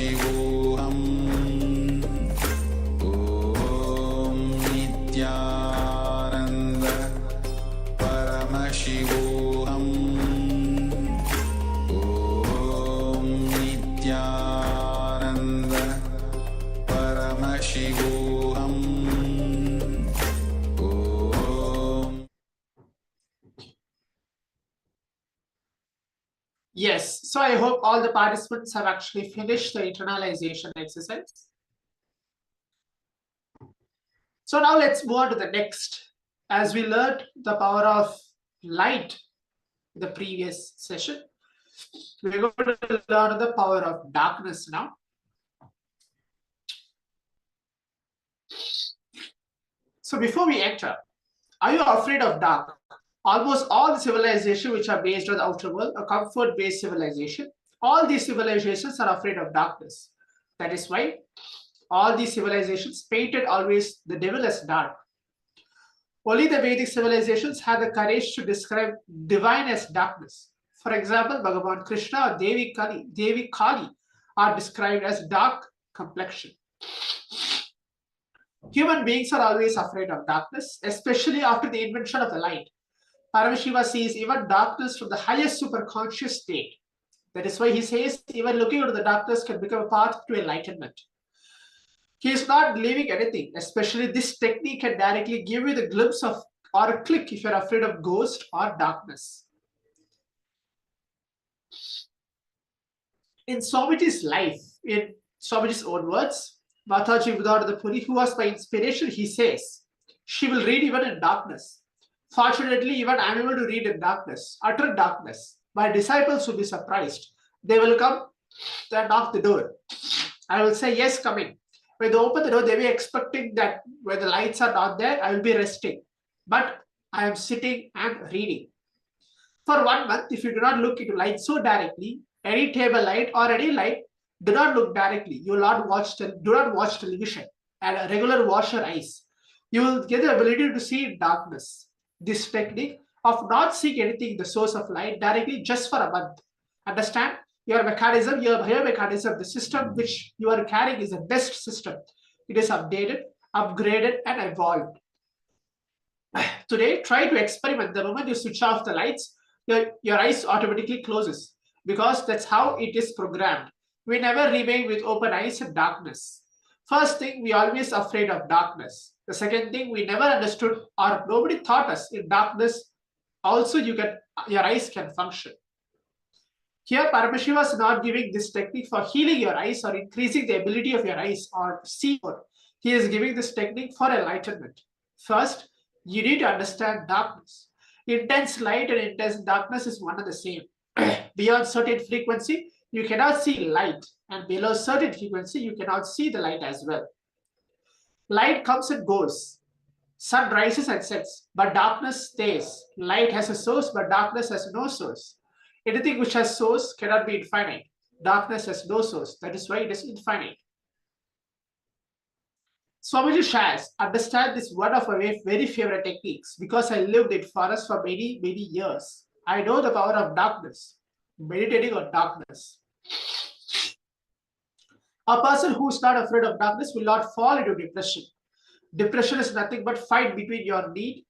Paramashivoham Om Nityananda Paramashivoham Om Nityananda Paramashivoham Om. Yes, so I hope all the participants have actually finished the internalization exercise. So now let's move on to the next. As we learned the power of light in the previous session, we're going to learn the power of darkness now. So before we enter, are you afraid of dark? Almost all the civilizations which are based on the outer world, a comfort-based civilization, all these civilizations are afraid of darkness. That is why all these civilizations painted always the devil as dark. Only the Vedic civilizations had the courage to describe divine as darkness. For example, Bhagavan Krishna or Devi Kali are described as dark complexion. Human beings are always afraid of darkness, especially after the invention of the light. Paramashiva sees even darkness from the highest superconscious state. That is why he says even looking into the darkness can become a path to enlightenment. He is not leaving anything, especially this technique can directly give you the glimpse of or a click if you're afraid of ghost or darkness. In Swamiji's life, in Swamiji's own words, Mataji Buddha Puri, who was my inspiration, he says, she will read even in darkness. Fortunately, even I am able to read in darkness, utter darkness. My disciples will be surprised. They will come and knock the door. I will say, yes, come in. When they open the door, they will be expecting that when the lights are not there, I will be resting. But I am sitting and reading. For 1 month, if you do not look into light so directly, any table light or any light, do not look directly. You will not do not watch television and regular wash your eyes. You will get the ability to see in darkness. This technique of not seeing anything, the source of light directly just for a month. Understand? Your mechanism, your biomechanism, the system which you are carrying is the best system. It is updated, upgraded, and evolved. Today, try to experiment. The moment you switch off the lights, your eyes automatically closes because that's how it is programmed. We never remain with open eyes in darkness. First thing, we always afraid of darkness. The second thing, we never understood or nobody taught us in darkness. Also, your eyes can function. Here, Paramashiva is not giving this technique for healing your eyes or increasing the ability of your eyes or see more. He is giving this technique for enlightenment. First, you need to understand darkness. Intense light and intense darkness is one and the same. Beyond certain frequency, you cannot see light, and below certain frequency, you cannot see the light as well. Light comes and goes. Sun rises and sets, but darkness stays. Light has a source, but darkness has no source. Anything which has source cannot be infinite. Darkness has no source. That is why it is infinite. Swamiji shares, understand this one of my very favorite techniques because I lived in forest for many, many years. I know the power of darkness, meditating on darkness. A person who is not afraid of darkness will not fall into depression. Depression is nothing but fight between your need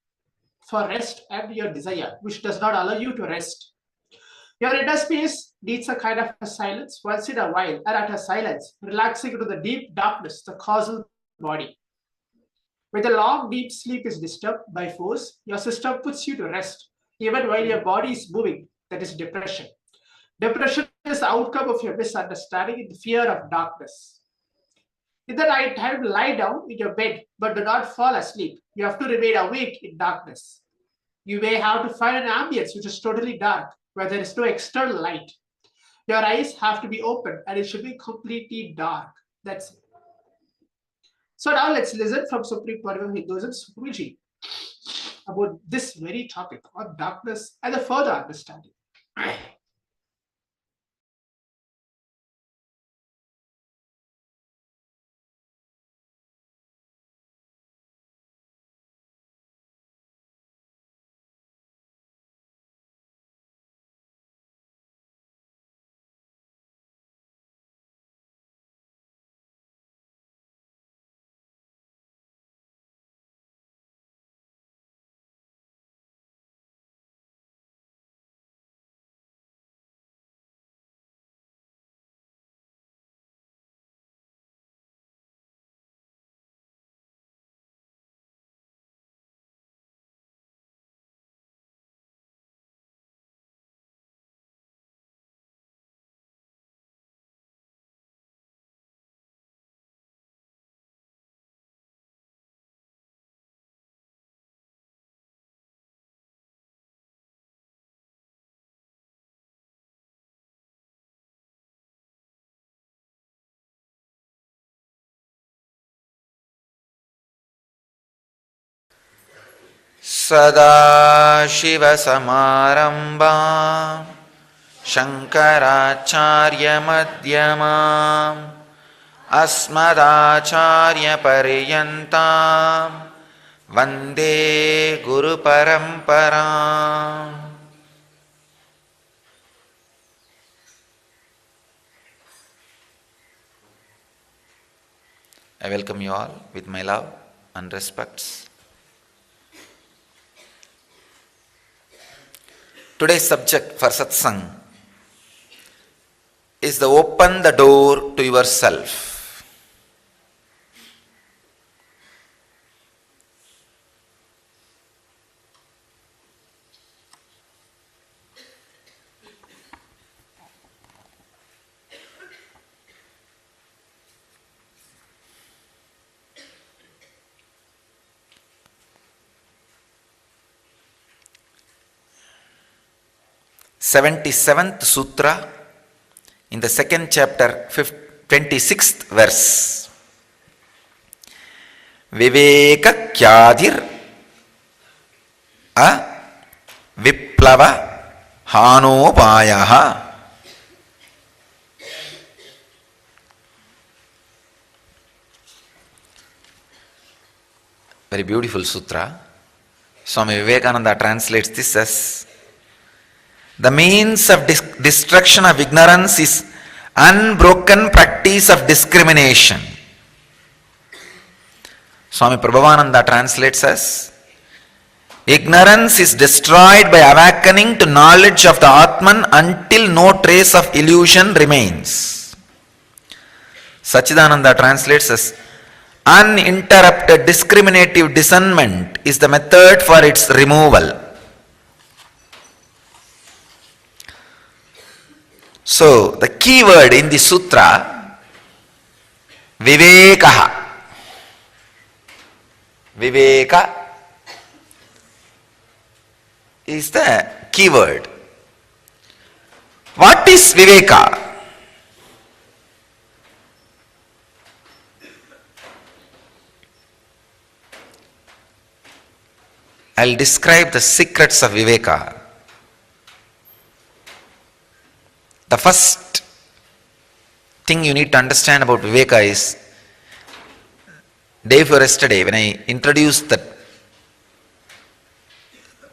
for rest and your desire, which does not allow you to rest. Your inner space needs a kind of a silence once in a while, and at a silence, relaxing into the deep darkness, the causal body. When the long deep sleep is disturbed by force, your system puts you to rest, even while your body is moving. That is depression. Depression is the outcome of your misunderstanding and the fear of darkness. In the night time, lie down in your bed, but do not fall asleep. You have to remain awake in darkness. You may have to find an ambience which is totally dark, where there is no external light. Your eyes have to be open and it should be completely dark. That's it. So now let's listen from Supreme Pontiff of Hinduism, Swamiji, about this very topic on darkness and the further understanding. Sadashivasamarambham Shankaracharya-madhyamam Asmadacharya-paryantam Vande Guru-paramparam. I welcome you all with my love and respects. Today's subject for satsang is the open the door to yourself. Seventy-seventh Sutra in the second chapter, 26th verse. Viveka kyadir a viplava hanopayaha. Very beautiful sutra. Swami Vivekananda translates this as: the means of destruction of ignorance is unbroken practice of discrimination. Swami Prabhavananda translates as: ignorance is destroyed by awakening to knowledge of the Atman until no trace of illusion remains. Sachidananda translates as: uninterrupted discriminative discernment is the method for its removal. So, the key word in the sutra, Vivekaha. Viveka is the key word. What is Viveka? I'll describe the secrets of Viveka. The first thing you need to understand about Viveka is, day before yesterday when I introduced that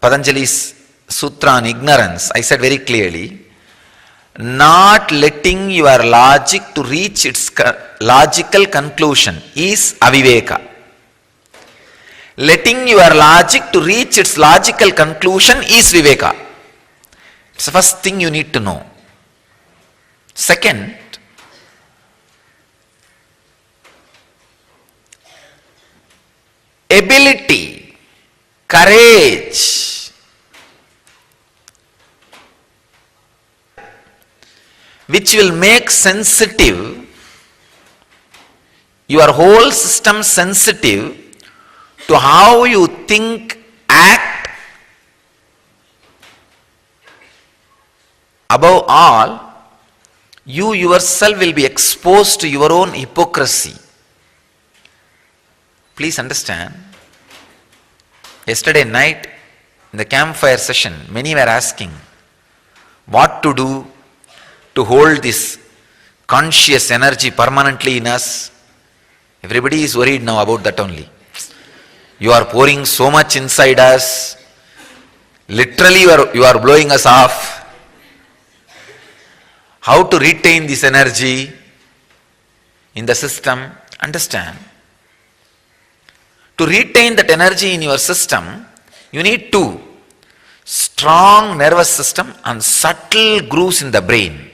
Patanjali's sutra on ignorance, I said very clearly, not letting your logic to reach its logical conclusion is aviveka. Letting your logic to reach its logical conclusion is Viveka. It's the first thing you need to know. Second, ability, courage, which will make sensitive, your whole system sensitive to how you think, act. Above all, you yourself will be exposed to your own hypocrisy. Please understand, yesterday night in the campfire session, many were asking what to do to hold this conscious energy permanently in us. Everybody is worried now about that only. You are pouring so much inside us, literally you are blowing us off. How to retain this energy in the system? Understand. To retain that energy in your system, you need two: strong nervous system and subtle grooves in the brain.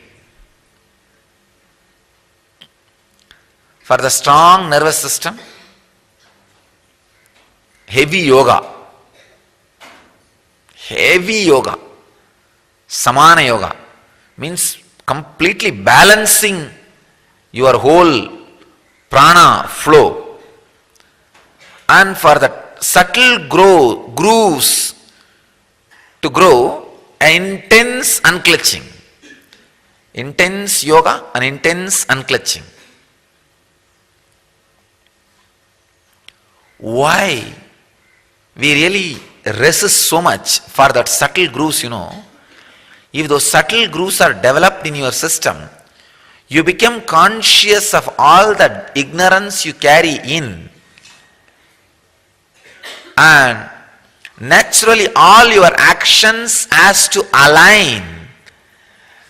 For the strong nervous system, heavy yoga, samana yoga, means completely balancing your whole prana flow. And for the subtle grooves to grow, intense unclutching. Intense yoga and intense unclutching. Why we really resist so much for that subtle grooves, if those subtle grooves are developed in your system, you become conscious of all the ignorance you carry in. And naturally all your actions has to align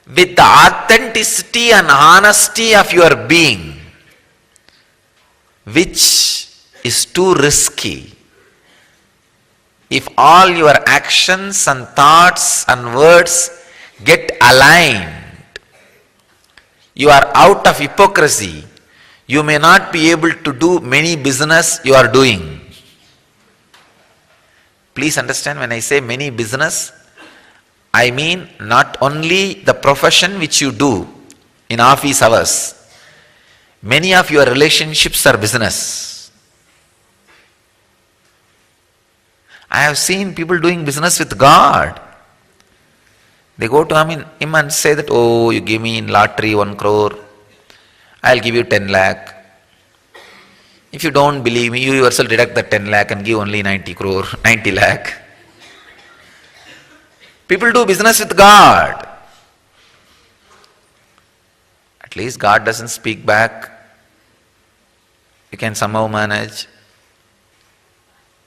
with the authenticity and honesty of your being, which is too risky. If all your actions and thoughts and words get aligned, you are out of hypocrisy. You may not be able to do many business you are doing. Please understand, when I say many business, I mean not only the profession which you do in office hours. Many of your relationships are business. I have seen people doing business with God. They go to him and say that, oh, you give me in lottery 1 crore, I'll give you 10 lakh. If you don't believe me, you yourself deduct the 10 lakh and give only 90 lakh. People do business with God. At least God doesn't speak back. You can somehow manage.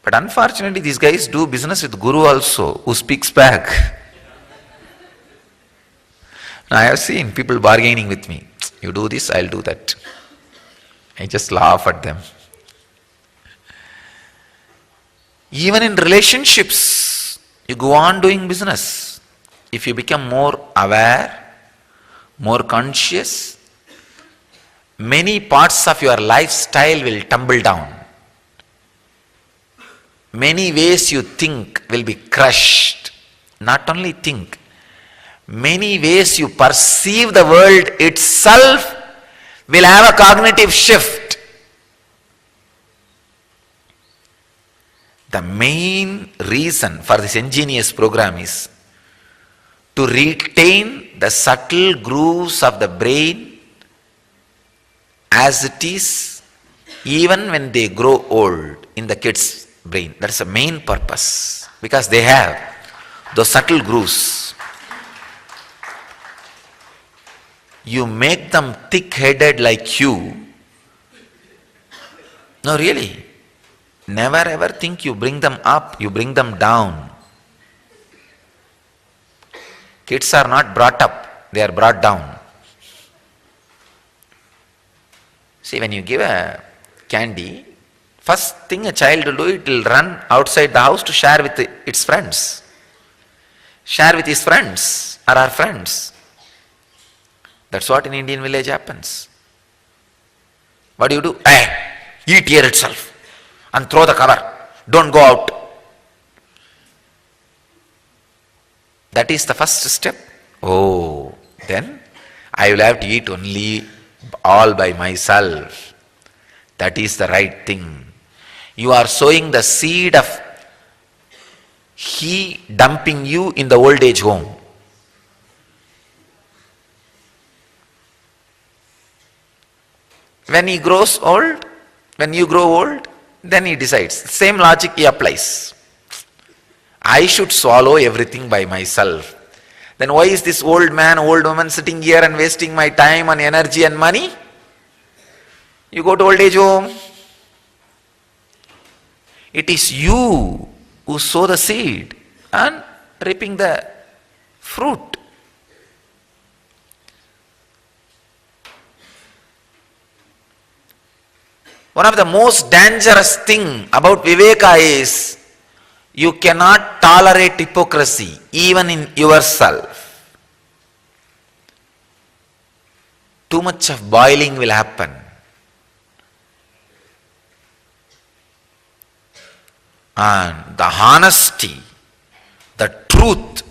But unfortunately, these guys do business with Guru also, who speaks back. Now, I have seen people bargaining with me. You do this, I'll do that. I just laugh at them. Even in relationships, you go on doing business. If you become more aware, more conscious, many parts of your lifestyle will tumble down. Many ways you think will be crushed. Not only think, many ways you perceive the world itself will have a cognitive shift. The main reason for this ingenious program is to retain the subtle grooves of the brain as it is, even when they grow old in the kids' brain. That's the main purpose, because they have those subtle grooves. You make them thick-headed like you. No, really. Never ever think you bring them up, you bring them down. Kids are not brought up, they are brought down. See, when you give a candy, first thing a child will do, it will run outside the house to share with its friends. Share with his friends or our friends. That's what in Indian village happens. What do? Hey, eat here itself and throw the cover. Don't go out. That is the first step. Oh, then I will have to eat only all by myself. That is the right thing. You are sowing the seed of he dumping you in the old age home. When he grows old, when you grow old, then he decides. Same logic he applies. I should swallow everything by myself. Then why is this old man, old woman sitting here and wasting my time and energy and money? You go to old age home. It is you who sow the seed and reaping the fruit. One of the most dangerous thing about Viveka is you cannot tolerate hypocrisy even in yourself. Too much of boiling will happen. And the honesty, the truth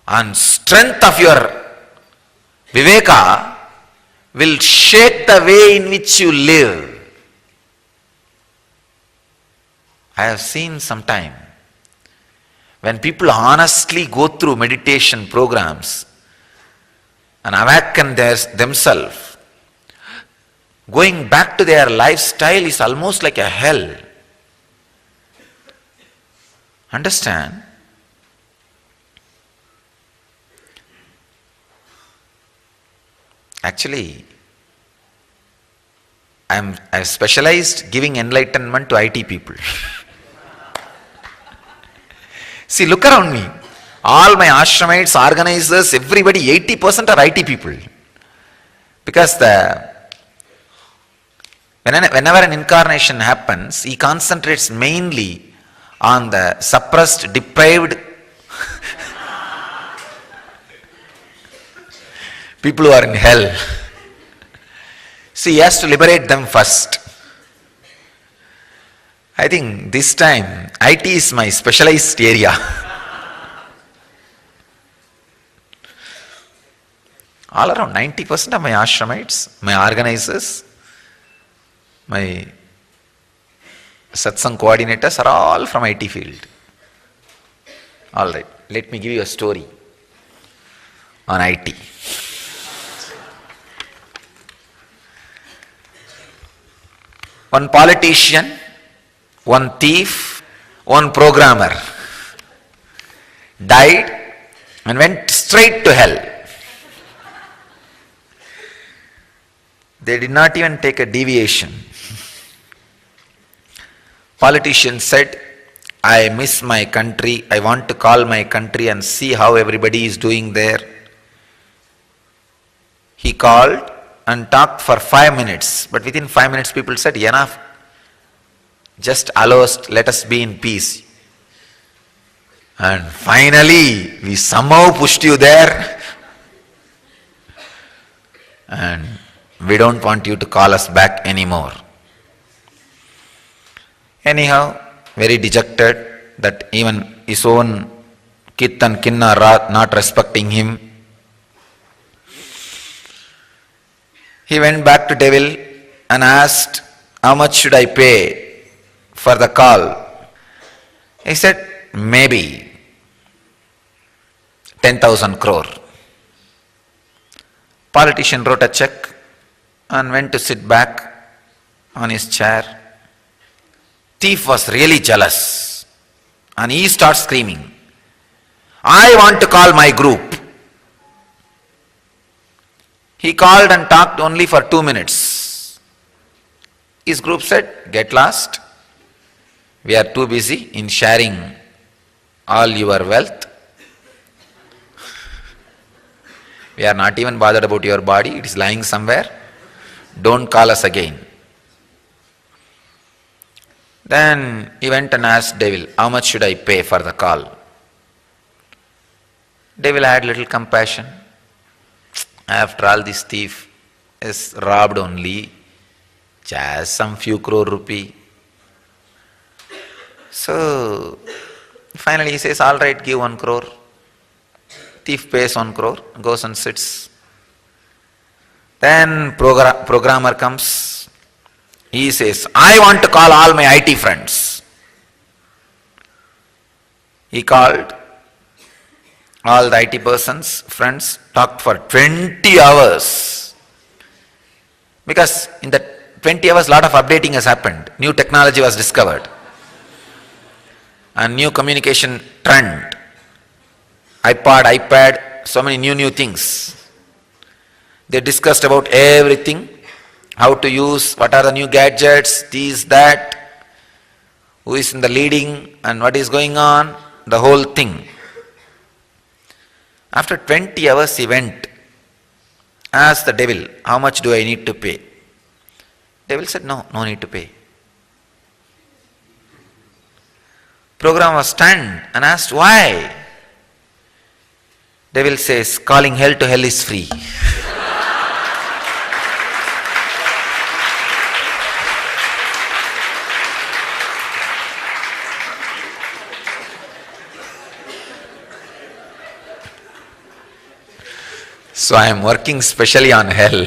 and strength of your Viveka will shape the way in which you live. I have seen sometime when people honestly go through meditation programs and awaken themselves, going back to their lifestyle is almost like a hell. understand actually I've specialized giving enlightenment to IT people. See, look around me. All my ashramites, organizers, everybody, 80% are IT people. Because whenever an incarnation happens, he concentrates mainly on the suppressed, deprived people who are in hell. See, he has to liberate them first. I think this time, IT is my specialized area. All around 90% of my ashramites, my organizers, my satsang coordinators are all from IT field. All right, let me give you a story on IT. One politician, one thief, one programmer died and went straight to hell. They did not even take a deviation. Politician said, I miss my country, I want to call my country and see how everybody is doing there. He called and talked for 5 minutes, but within 5 minutes people said, enough, just allow us, let us be in peace. And finally, we somehow pushed you there, and we don't want you to call us back anymore. Anyhow, very dejected that even his own kith and kin are not respecting him. He went back to devil and asked, how much should I pay for the call? He said, maybe 10,000 crore. Politician wrote a check and went to sit back on his chair. Thief was really jealous and he starts screaming, I want to call my group. He called and talked only for 2 minutes. His group said, get lost. We are too busy in sharing all your wealth. We are not even bothered about your body. It is lying somewhere. Don't call us again. Then he went and asked devil, how much should I pay for the call? Devil had little compassion. After all, this thief is robbed only just some few crore rupee. So finally he says, all right, give 1 crore. Thief pays 1 crore, goes and sits. Then programmer comes. He says, I want to call all my IT friends. He called all the IT persons, friends, talked for 20 hours. Because in that 20 hours, lot of updating has happened. New technology was discovered. A new communication trend. iPad, so many new things. They discussed about everything. How to use, what are the new gadgets, these, that, who is in the leading and what is going on, the whole thing. After 20 hours he went, asked the devil, how much do I need to pay? Devil said, no need to pay. Programmer was stunned and asked, why? Devil says, calling hell to hell is free. So I am working specially on hell.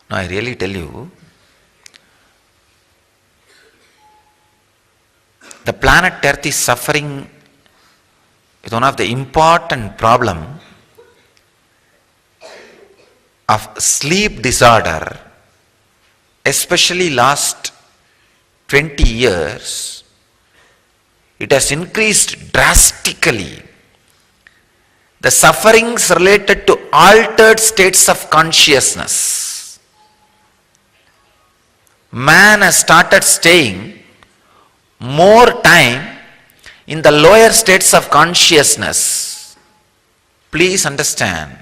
Now I really tell you, the planet Earth is suffering with one of the important problem of sleep disorder, especially last 20 years, it has increased drastically. The sufferings related to altered states of consciousness. Man has started staying more time in the lower states of consciousness. Please understand,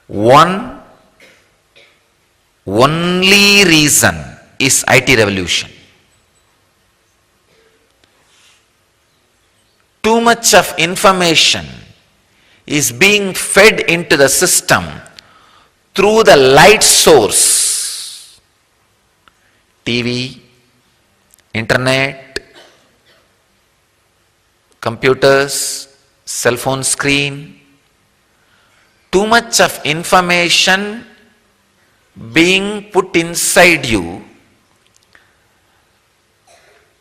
one only reason is IT revolution. Too much of information is being fed into the system through the light source. TV, internet, computers, cell phone screen. Too much of information being put inside you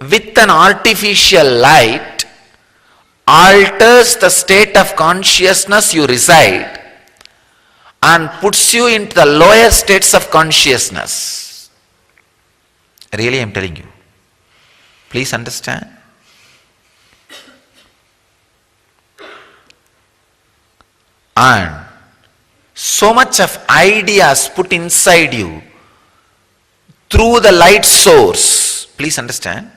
with an artificial light alters the state of consciousness you reside and puts you into the lower states of consciousness. Really, I am telling you. Please understand. And so much of ideas put inside you through the light source. Please understand.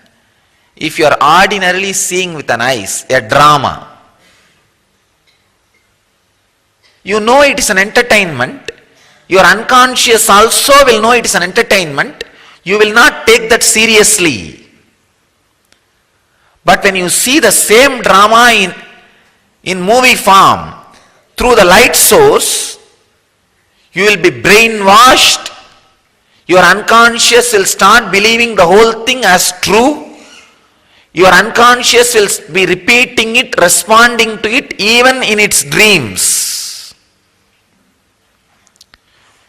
If you are ordinarily seeing with an eyes a drama, you know it is an entertainment. Your unconscious also will know it is an entertainment. You will not take that seriously. But when you see the same drama in movie form through the light source, you will be brainwashed. Your unconscious will start believing the whole thing as true. Your unconscious will be repeating it, responding to it even in its dreams.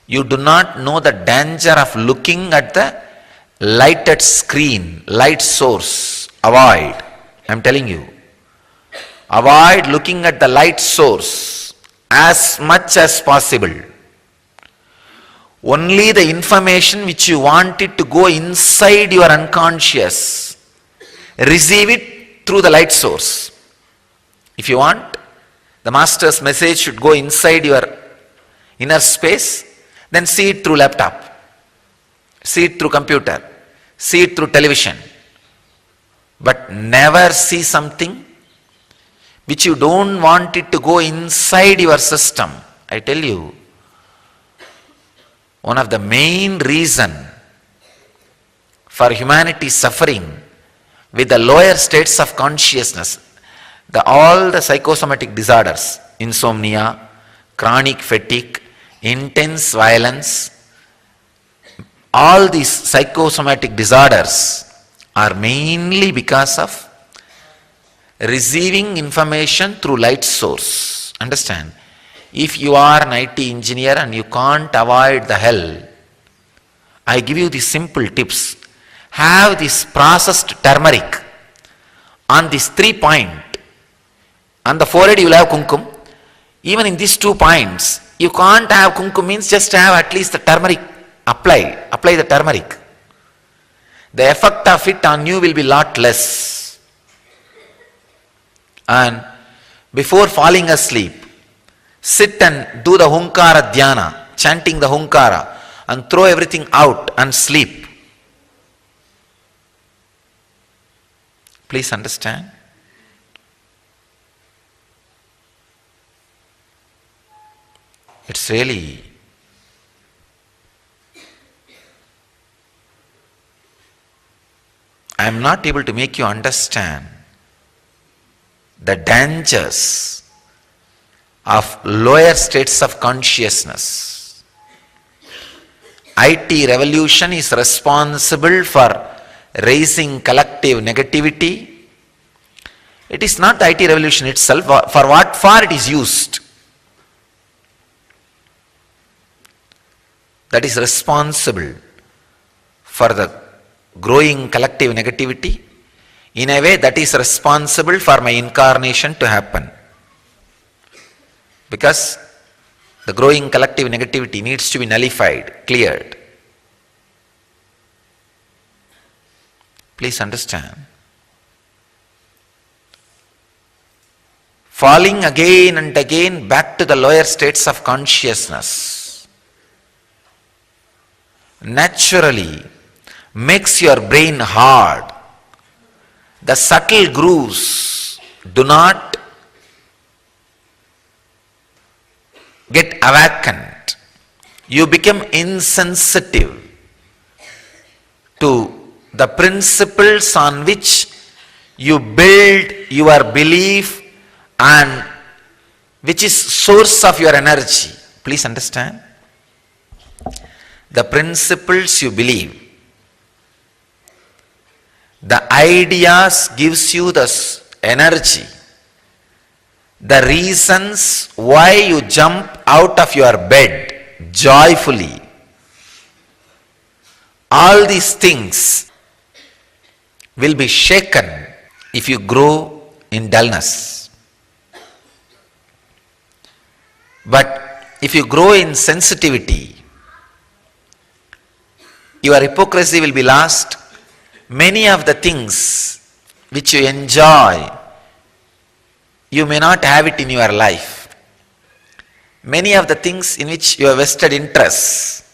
You do not know the danger of looking at the lighted screen, light source. Avoid. I am telling you. Avoid looking at the light source as much as possible. Only the information which you want it to go inside your unconscious, receive it through the light source. If you want the master's message should go inside your inner space, then see it through laptop, see it through computer, see it through television. But never see something which you don't want it to go inside your system. I tell you, one of the main reason for humanity suffering with the lower states of consciousness, all the psychosomatic disorders, insomnia, chronic fatigue, intense violence, all these psychosomatic disorders are mainly because of receiving information through light source. Understand? If you are an IT engineer and you can't avoid the hell, I give you the simple tips. Have this processed turmeric on this 3 point. On the forehead you will have kumkum. Even in these 2 points, you can't have kumkum, means just have at least the turmeric. Apply the turmeric. The effect of it on you will be lot less. And before falling asleep, sit and do the hunkara dhyana, chanting the hunkara, and throw everything out and sleep. Please understand. It's really I am not able to make you understand the dangers of lower states of consciousness. IT revolution is responsible for raising collective negativity. It is not the IT revolution itself, for what for it is used. That is responsible for the growing collective negativity. In a way, that is responsible for my incarnation to happen. Because The growing collective negativity needs to be nullified, cleared. Please understand. Falling again and again back to the lower states of consciousness naturally makes your brain hard. The subtle grooves do not get awakened. You become insensitive to the principles on which you build your belief and which is source of your energy. Please understand. The principles you believe, the ideas gives you the energy, the reasons why you jump out of your bed joyfully. All these things will be shaken if you grow in dullness. But if you grow in sensitivity, your hypocrisy will be lost. Many of the things which you enjoy, you may not have it in your life. Many of the things in which you have vested interest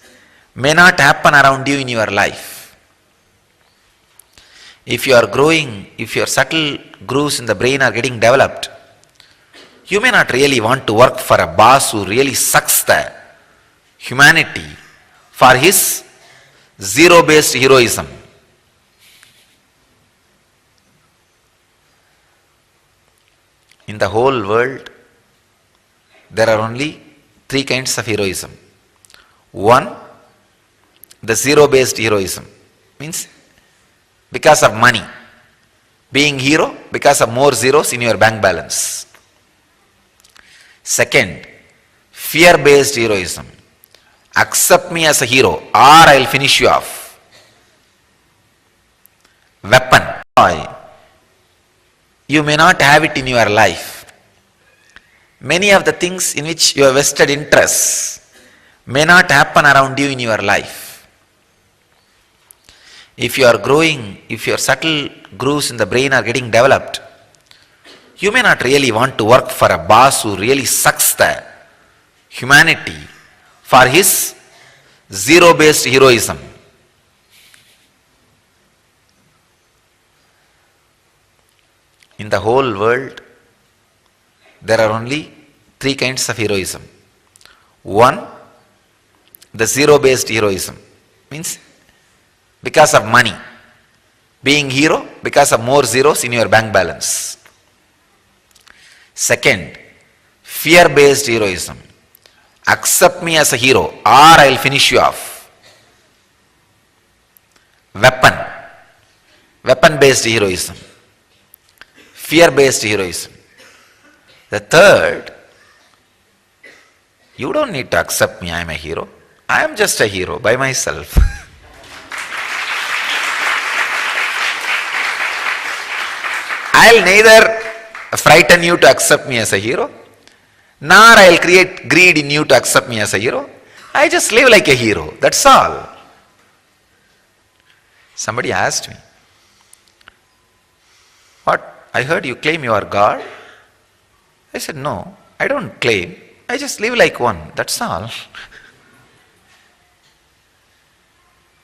may not happen around you in your life. If you are growing, if your subtle grooves in the brain are getting developed, you may not really want to work for a boss who really sucks the humanity for his zero-based heroism. In the whole world, there are only three kinds of heroism. One, the zero-based heroism, means because of money. Being hero because of more zeros in your bank balance. Second, fear-based heroism. Accept me as a hero or I'll finish you off. Weapon. You may not have it in your life. Many of the things in which you have vested interest may not happen around you in your life. If you are growing, if your subtle grooves in the brain are getting developed, you may not really want to work for a boss who really sucks the humanity for his zero-based heroism. In the whole world, there are only three kinds of heroism. One, the zero-based heroism, means because of money. Being hero because of more zeros in your bank balance. Second, fear-based heroism. Accept me as a hero or I'll finish you off. Weapon. Weapon-based heroism. Fear-based heroism. The third, you don't need to accept me, I am a hero. I am just a hero by myself. I'll neither frighten you to accept me as a hero, nor I'll create greed in you to accept me as a hero. I just live like a hero, that's all. Somebody asked me, what? I heard you claim you are God. I said, no, I don't claim. I just live like one, that's all.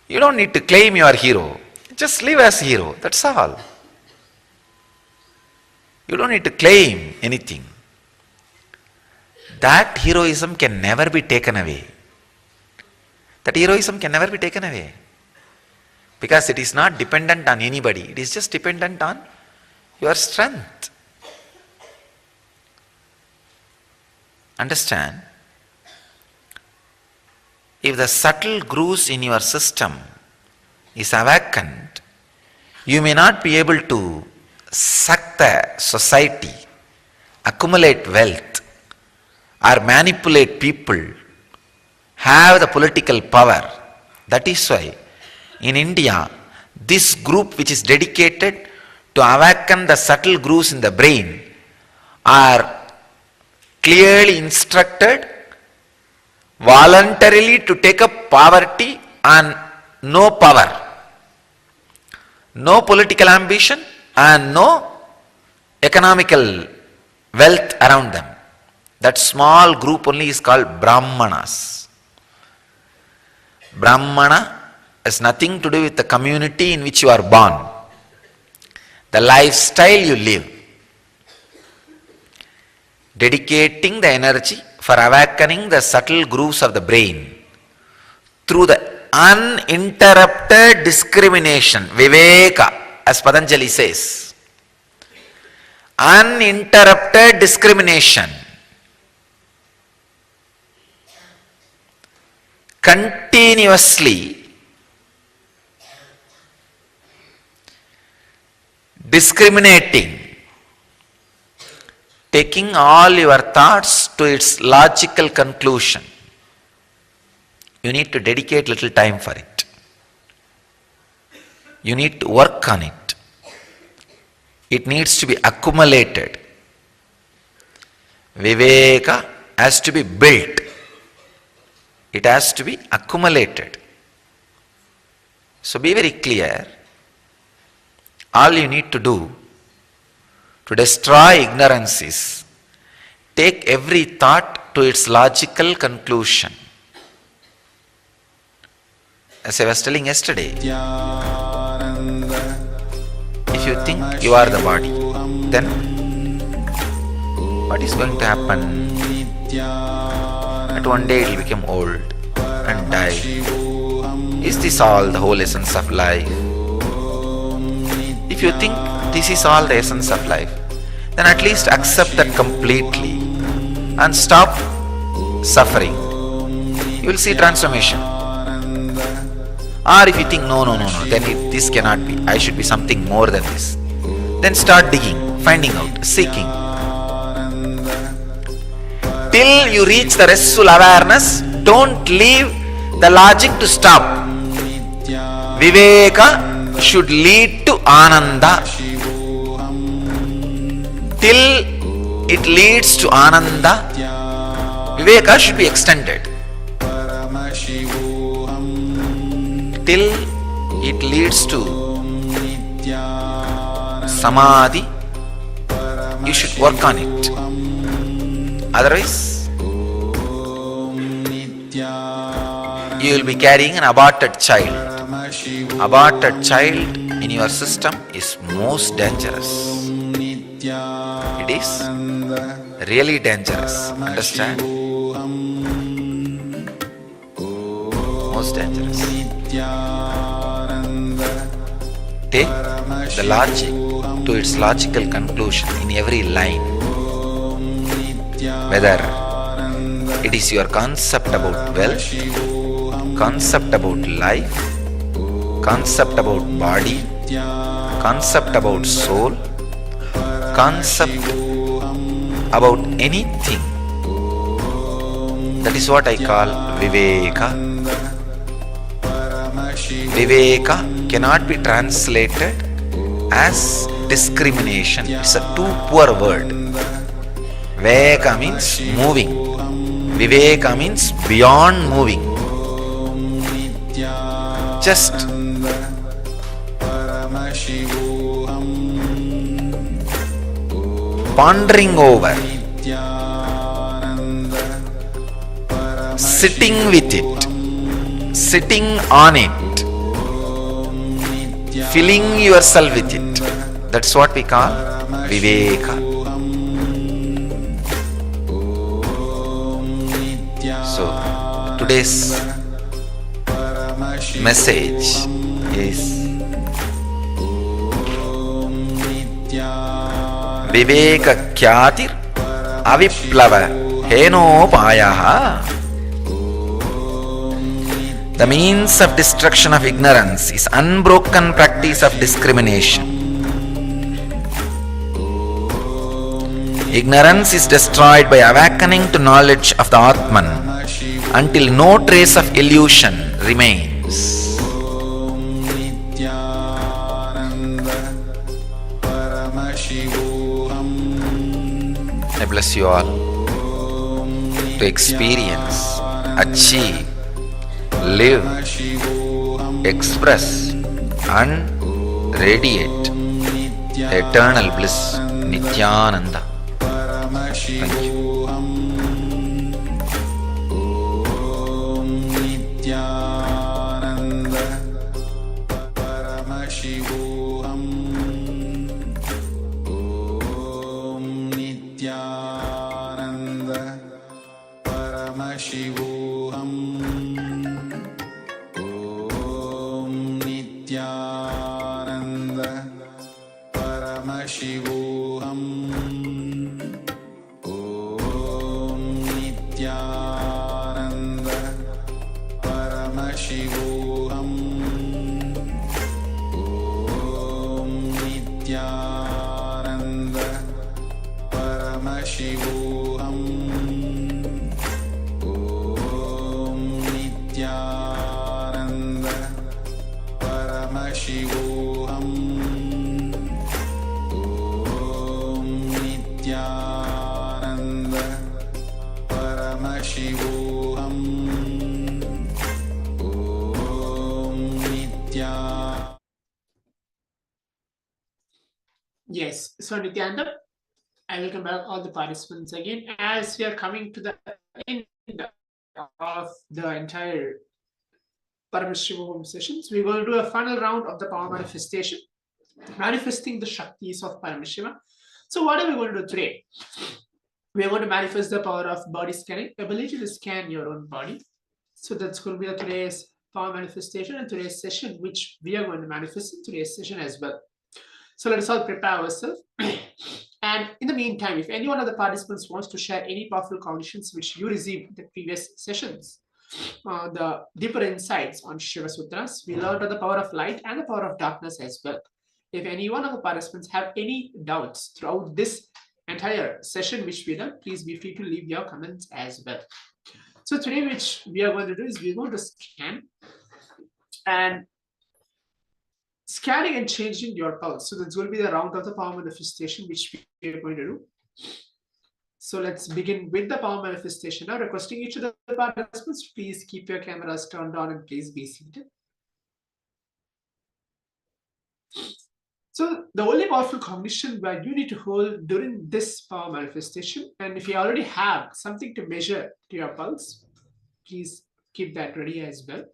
You don't need to claim you are hero. Just live as hero, that's all. You don't need to claim anything. That heroism can never be taken away. That heroism can never be taken away. Because it is not dependent on anybody. It is just dependent on your strength. Understand? If the subtle grooves in your system is awakened, you may not be able to suck the society, accumulate wealth, or manipulate people, have the political power. That is why in India, this group which is dedicated to awaken the subtle grooves in the brain are clearly instructed voluntarily to take up poverty and no power, no political ambition and no economical wealth around them. That small group only is called Brahmanas. Brahmana has nothing to do with the community in which you are born, the lifestyle you live. Dedicating the energy for awakening the subtle grooves of the brain through the uninterrupted discrimination, Viveka, as Patanjali says. Uninterrupted discrimination. Continuously discriminating, taking all your thoughts to its logical conclusion. You need to dedicate little time for it. You need to work on it. It needs to be accumulated. Viveka has to be built. It has to be accumulated. So be very clear. All you need to do to destroy ignorance is take every thought to its logical conclusion. As I was telling yesterday, if you think you are the body, then what is going to happen? At one day it will become old and die. Is this all the whole essence of life? If you think this is all the essence of life, then at least accept that completely and stop suffering. You will see transformation. Or if you think no, then this cannot be, I should be something more than this, then start digging, finding out, seeking. Till you reach the restful awareness, don't leave the logic to stop. Viveka should lead to Ananda. Till it leads to Ananda, Viveka should be extended. Till it leads to Samadhi, you should work on it. Otherwise, you will be carrying an aborted child. Aborted child in your system is most dangerous. It is really dangerous. Understand? Most dangerous. Take the logic to its logical conclusion in every line. Whether it is your concept about wealth, concept about life, concept about body, concept about soul, concept about anything. That is what I call Viveka. Viveka cannot be translated as discrimination. It's a too poor word. Viveka means moving. Viveka means beyond moving. Just pondering over, sitting with it, sitting on it, filling yourself with it. That's what we call Viveka. So, today's message is Viveka Kyatir Aviplava Henopayaha. The means of destruction of ignorance is unbroken practice of discrimination. Ignorance is destroyed by awakening to knowledge of the Atman until no trace of illusion remains. I bless you all to experience achieve, live, express and radiate eternal bliss, Nithyananda. Thank you. Nithyananda Paramashivoham. Om Nithyananda Paramashivoham. Om Nithyananda Paramashivoham. Om Nithyananda Paramashivoham. Om Nithyananda Paramashivoham. Om Nithyananda Paramashivoham. Om Nithyananda Paramashivoham. Om Nithyananda. Yes, so Nityananda, I welcome back all the participants again as we are coming to the end of the entire Paramashivoham sessions. We're going to do a final round of the power manifestation, manifesting the Shaktis of Paramashiva. So what are we going to do today? We are going to manifest the power of body scanning, ability to scan your own body. So that's going to be today's power manifestation and today's session, which we are going to manifest in today's session as well. So let us all prepare ourselves. And in the meantime, if any one of the participants wants to share any powerful cognitions which you received in the previous sessions, the deeper insights on Shiva Sutras, we learned of the power of light and the power of darkness as well. If any one of the participants have any doubts throughout this entire session which we done, please be free to leave your comments as well. So today, which we are going to do is we're going to scan and scanning and changing your pulse. So that's going to be the round of the power manifestation which we are going to do. So let's begin with the power manifestation. Now, requesting each of the participants, please keep your cameras turned on and please be seated. So the only powerful cognition where you need to hold during this power manifestation, and if you already have something to measure to your pulse, please keep that ready as well.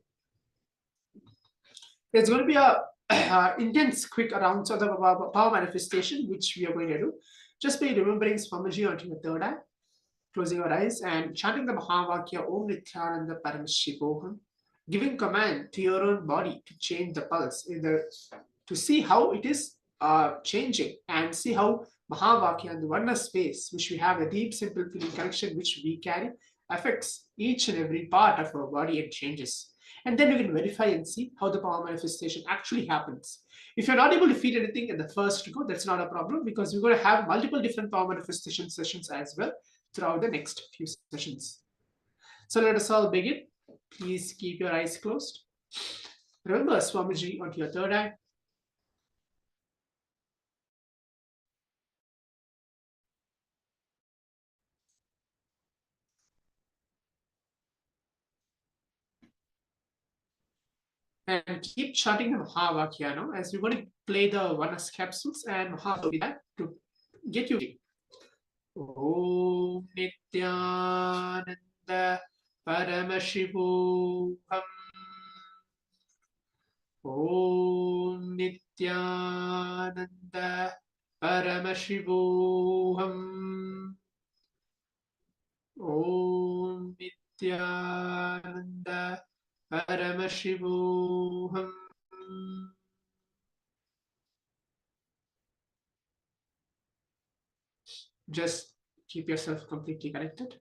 There's going to be a intense quick rounds of the power manifestation which we are going to do. Just by remembering Swamiji onto your third eye, closing your eyes and chanting the Mahavakya Om Nithyananda Paramashivoham, giving command to your own body to change the pulse, either to see how it is changing and see how Mahavakya and the oneness space, which we have a deep, simple feeling connection which we carry, affects each and every part of our body and changes. And then we can verify and see how the power manifestation actually happens. If you're not able to feed anything in the first go, that's not a problem, because we're going to have multiple different power manifestation sessions as well throughout the next few sessions. So let us all begin. Please keep your eyes closed. Remember Swamiji onto your third eye. And keep chanting the Mahavakya now, as we're going to play the oneness capsules and Mahavakya to get you. Om Nithyananda Paramashivoham. Om Nithyananda Paramashivoham. Om Nithyananda Paramashivoham. Just keep yourself completely connected.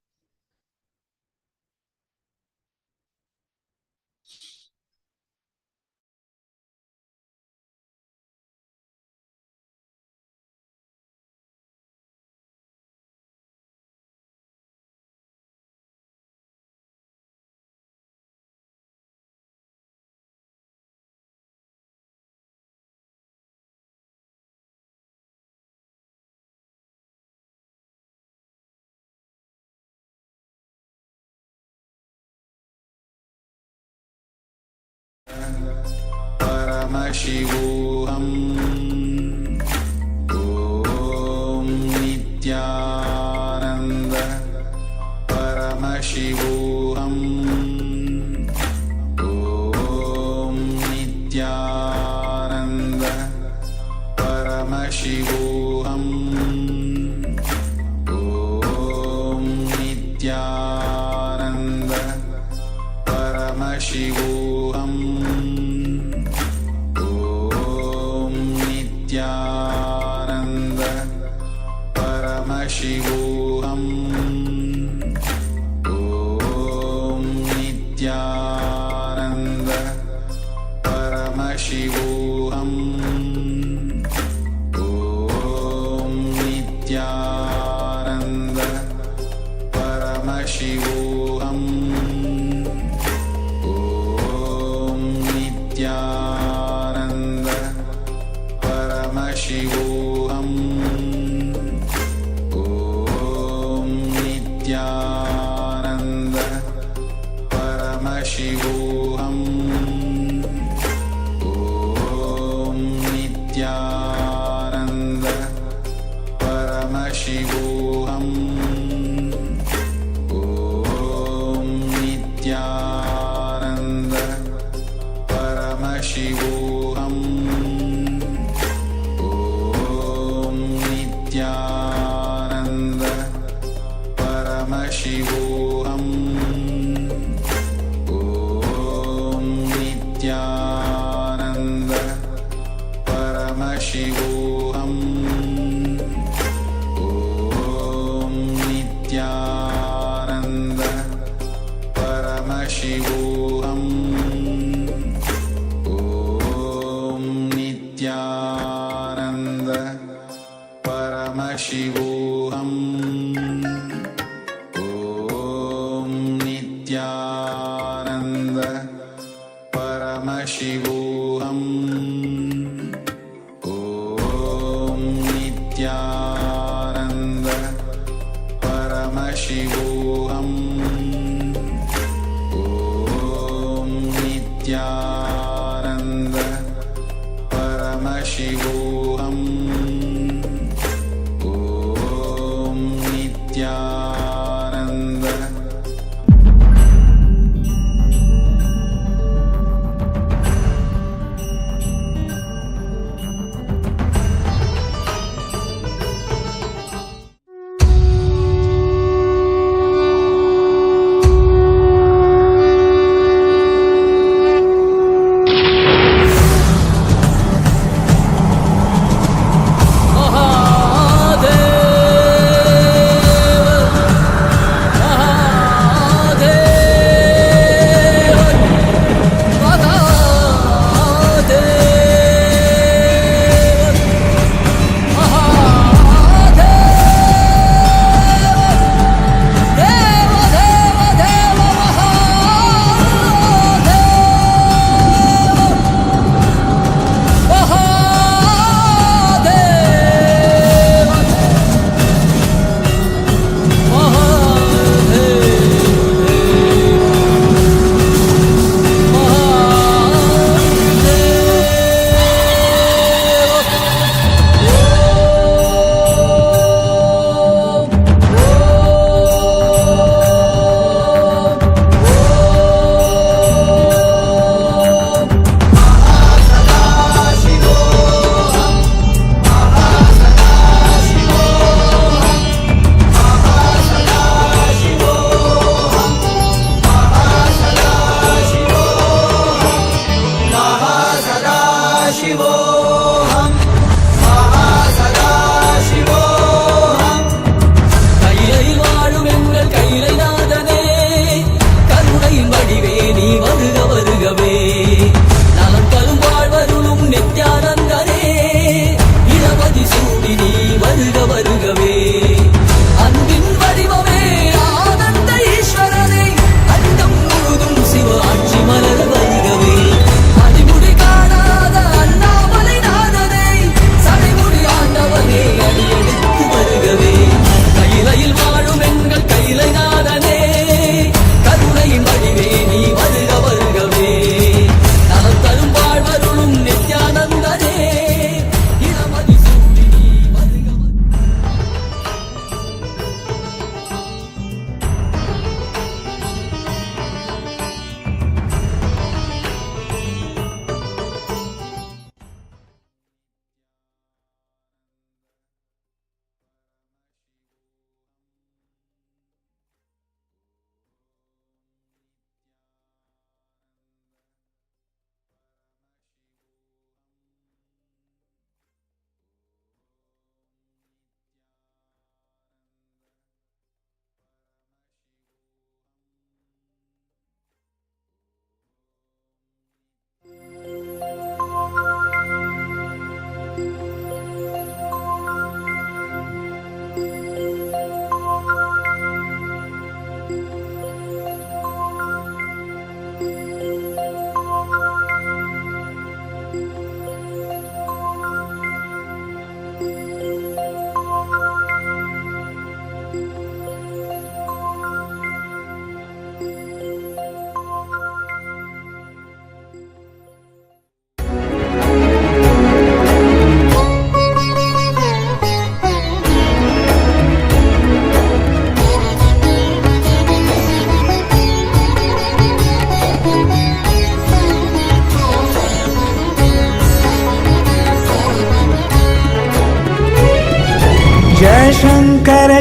Paramashivoham Om Nityananda Paramashivoham Om Nityananda Paramashivoham Om Nityananda Paramashivoham Om Nityananda Paramashivoham Om Nityananda Paramashivoham Om Nityananda Paramashivoham Om Nityananda Paramashivoham Om Nityananda Paramashivoham Om Nityananda Paramashivoham Om Nityananda Paramashivoham Om Nityananda Paramashivoham Om Nityananda Paramashivoham Om Nityananda Paramashivoham Om Nityananda Paramashivoham Om Nityananda Paramashivoham Om Nityananda Paramashivoham Om Nityananda Paramashivoham Om Nityananda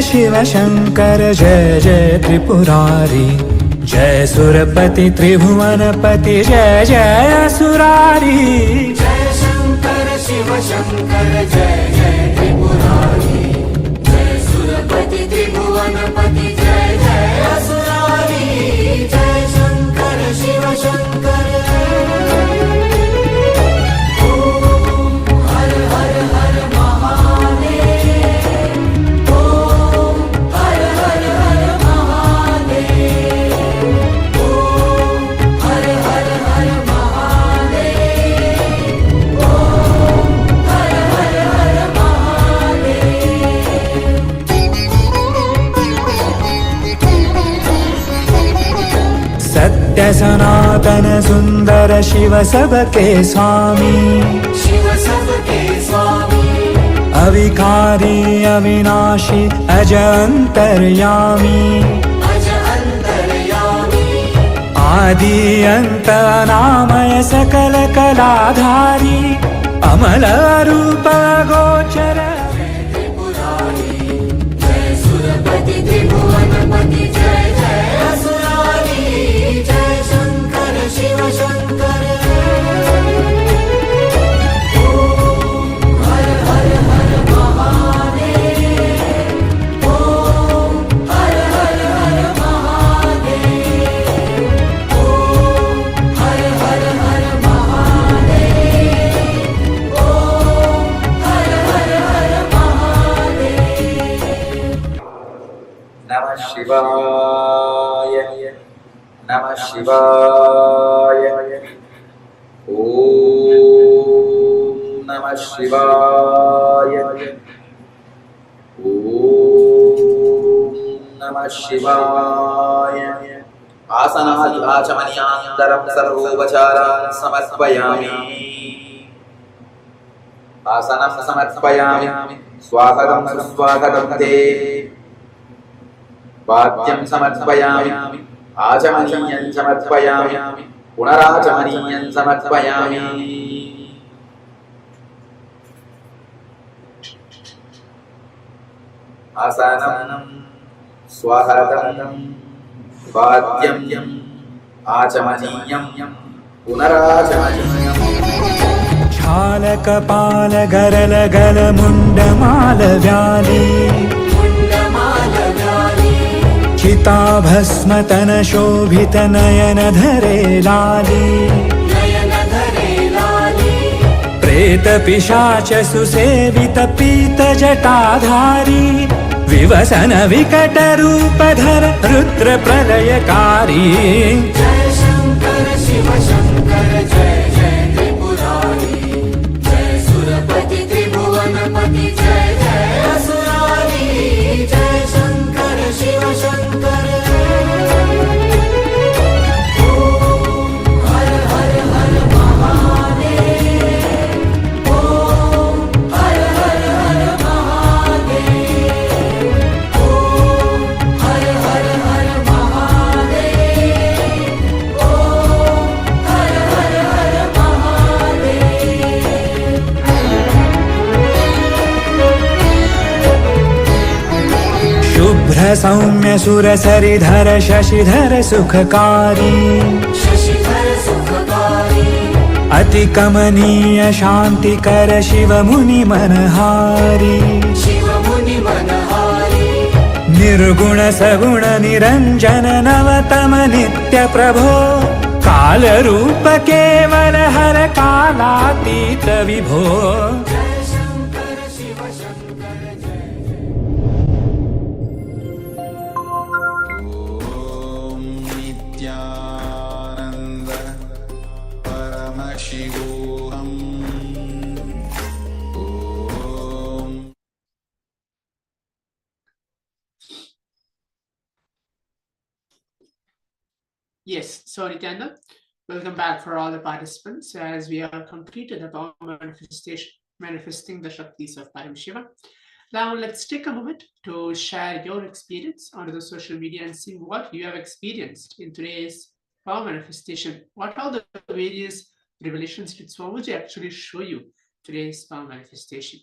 Shiv Shankar जय जय त्रिपुरारी जय सुरपति त्रिभुवनपति जय जय असुरारी जय शङ्कर शिव शङ्कर जय जय त्रिपुरारी जय सुरपति त्रिभुवनपति जय जय असुरारी जय शङ्कर शिव शङ्कर हर हर हर महादेव ओम हर हर हर महादेव ओम हर हर हर महादेव ओम हर हर हर महादेव सत्य सनातन सुंदर शिव सबके स्वामी शिव सबके स्वामी अविकारी अविनाशी अज अंतर्यामी अज अंतर्यामी आदि अंत नामय सकल कलाधारी अमल रूप गोचर त्रिपुरारी जय सुरपति त्रिभुवनपति जय जय असुरारी जय शंकर शिव शंकर ओम हर हर हर महादेव ओम हर हर हर महादेव ओम हर हर हर महादेव ओम हर हर हर महादेव नमः शिवाय नमः शिवाय ओम नमः शिवाय ओम नमः शिवाय आसनादि आचमनीयान्तरं सर्वोपचारान् समर्पयामि आसनं समर्पयामि स्वागतं सुस्वागतं ते वाद्यं समर्पयामि आचमनीयं समर्पयामि पुनराचमनीयं समर्पयामि आसनं स्वागतं वाद्यं आचमनीयं पुनराचमनीयं छालकपाल गरल गल मुण्डमाल व्याली चिताभस्मतन शोभित नयन धरे लाली प्रेत पिशाच सुसेवित पीत जटाधारी विवसन विकट रूपधर रुद्र प्रलयकारी जय शंकर शिव शंकर जय जय त्रिपुरारी जय सुरपति त्रिभुवनपति जय जय असुरारी जय शंकर शिव शंकर ओम हर हर हर महादेव ओम हर हर हर महादेव ओम हर हर हर महादेव ओम हर हर हर महादेव शुभ्र सौम्य सुरसरिधर शशिधर सुखकारी शशिधर सुखकारी अति कमनीय शांतिकर शिव मुनि मनहारी शिव मुनि मनहारी निर्गुण सगुण निरंजन नवतम नित्य प्रभो काल रूप केवल हर कालातीत विभो जय शंकर शिव शंकर जय ॐ नित्यानन्द परमशिवोऽहम् ॐ Yes, so Nityananda, welcome back for all the participants as we have completed the power manifestation, manifesting the Shaktis of Paramashiva. Now let's take a moment to share your experience onto the social media and see what you have experienced in today's power manifestation. What are the various revelations did Swamiji actually show you today's power manifestation?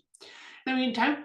In the meantime,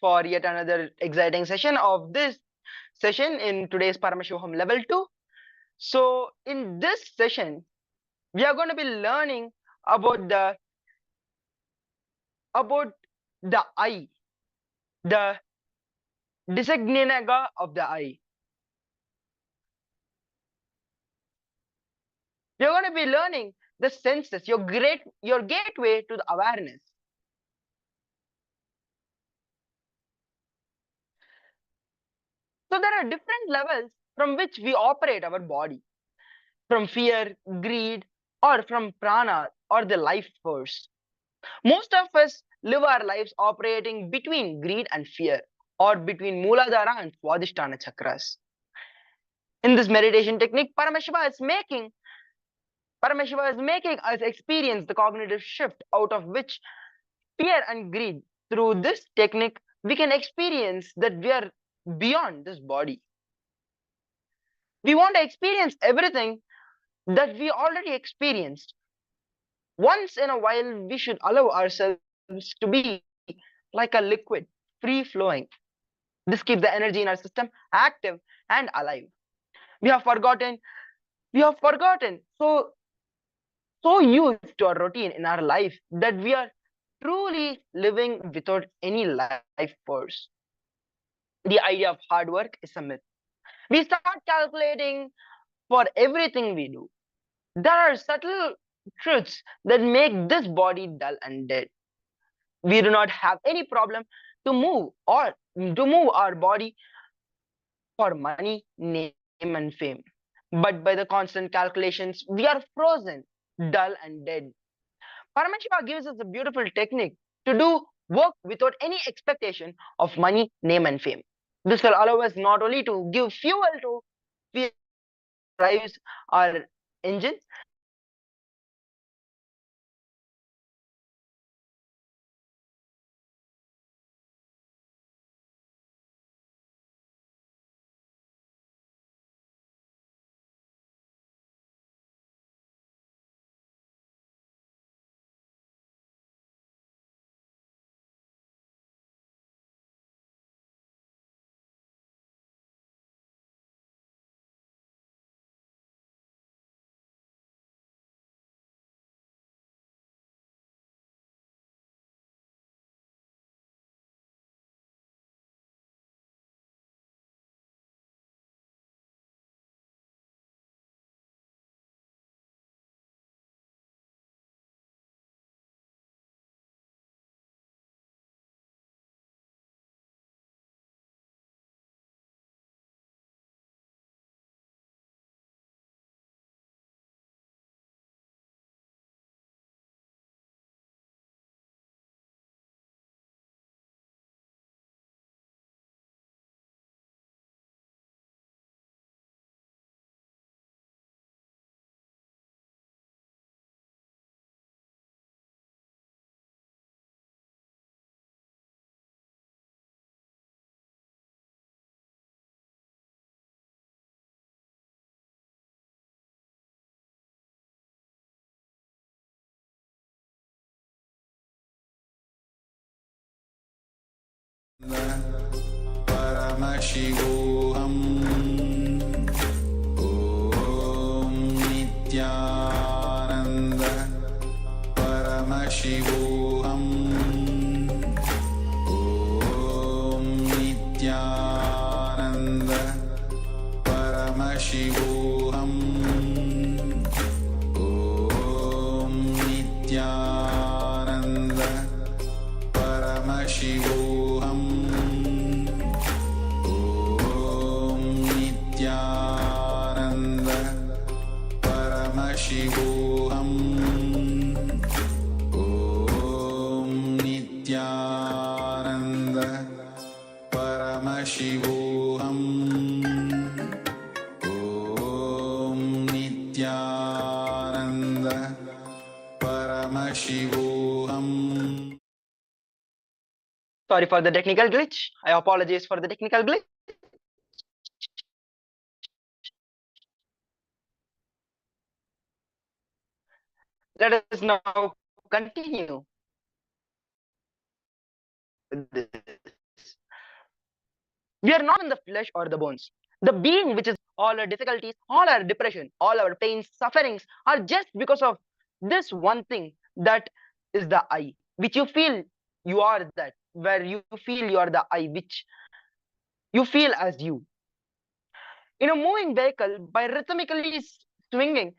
for yet another exciting session of this session in today's Paramashivoham Level 2. So in this session, we are going to be learning about the eye, the designanaga of the eye. We are going to be learning the senses, your gateway to the awareness. So there are different levels from which we operate our body, from fear, greed, or from prana or the life force. Most of us live our lives operating between greed and fear, or between Mooladhara and Swadhisthana chakras. In this meditation technique, Paramashiva is making us experience the cognitive shift out of which fear and greed. Through this technique, we can experience that we are beyond this body. We want to experience everything that we already experienced. Once in a while, we should allow ourselves to be like a liquid, free flowing. This keeps the energy in our system active and alive. We have forgotten so used to our routine in our life that we are truly living without any life force. The idea of hard work is a myth. We start calculating for everything we do. There are subtle truths that make this body dull and dead. We do not have any problem to move our body for money, name, and fame. But by the constant calculations, we are frozen, dull, and dead. Paramashiva gives us a beautiful technique to do work without any expectation of money, name, and fame. This will allow us not only to give fuel to fear drives our engines, Paramashivoham Om Nityananda Paramashivoham Om Nityananda Paramashivoham Om Nityananda Paramashivoham Paramashivoham Om Nityananda Paramashivoham Om Nityananda Paramashivoham. sorry for the technical glitch. I apologize for the technical glitch. Let us now continue with this. We are not in the flesh or the bones. The being which is all our difficulties, all our depression, all our pains, sufferings are just because of this one thing that is the I, which you feel you are that, where you feel you are the I, which you feel as you. In a moving vehicle, by rhythmically swinging,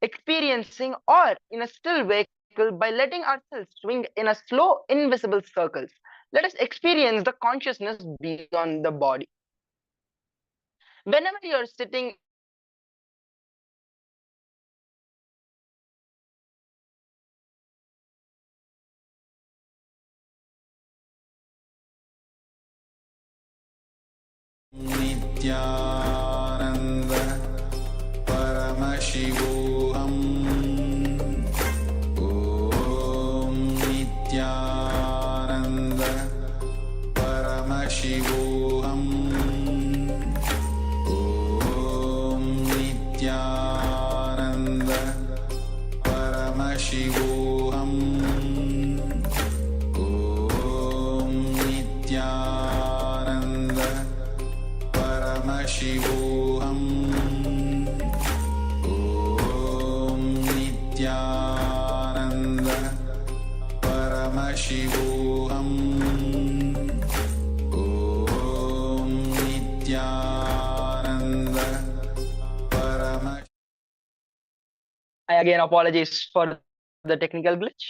experiencing, or in a still vehicle, by letting ourselves swing in a slow, invisible circles, let us experience the consciousness beyond the body. Whenever you're sitting Nityanand परमशिवोऽहम् ॐ नित्यानन्द परमशिवोऽहम् ॐ नित्यानन्द परमशिवोऽहम् ॐ नित्यानन्द परमशिवोऽहम् ॐ नित्यानन्द परमशिवोऽहम् ॐ नित्यानन्द परम I again apologize for the technical glitch.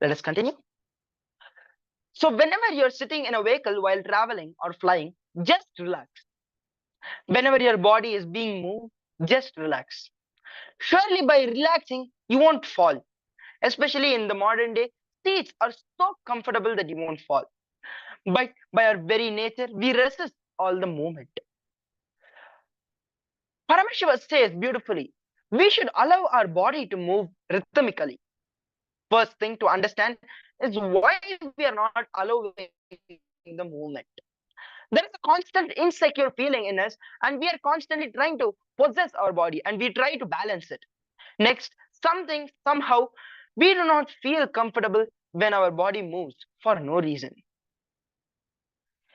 Let us continue. So whenever you're sitting in a vehicle while traveling or flying, just relax. Whenever your body is being moved, just relax. Surely by relaxing, you won't fall. Especially in the modern day, seats are so comfortable that you won't fall. But by our very nature, we resist all the movement. Paramashiva says beautifully, we should allow our body to move rhythmically. First thing to understand is why we are not allowing the movement. There is a constant insecure feeling in us, and we are constantly trying to possess our body and we try to balance it. Next, somehow, we do not feel comfortable when our body moves for no reason.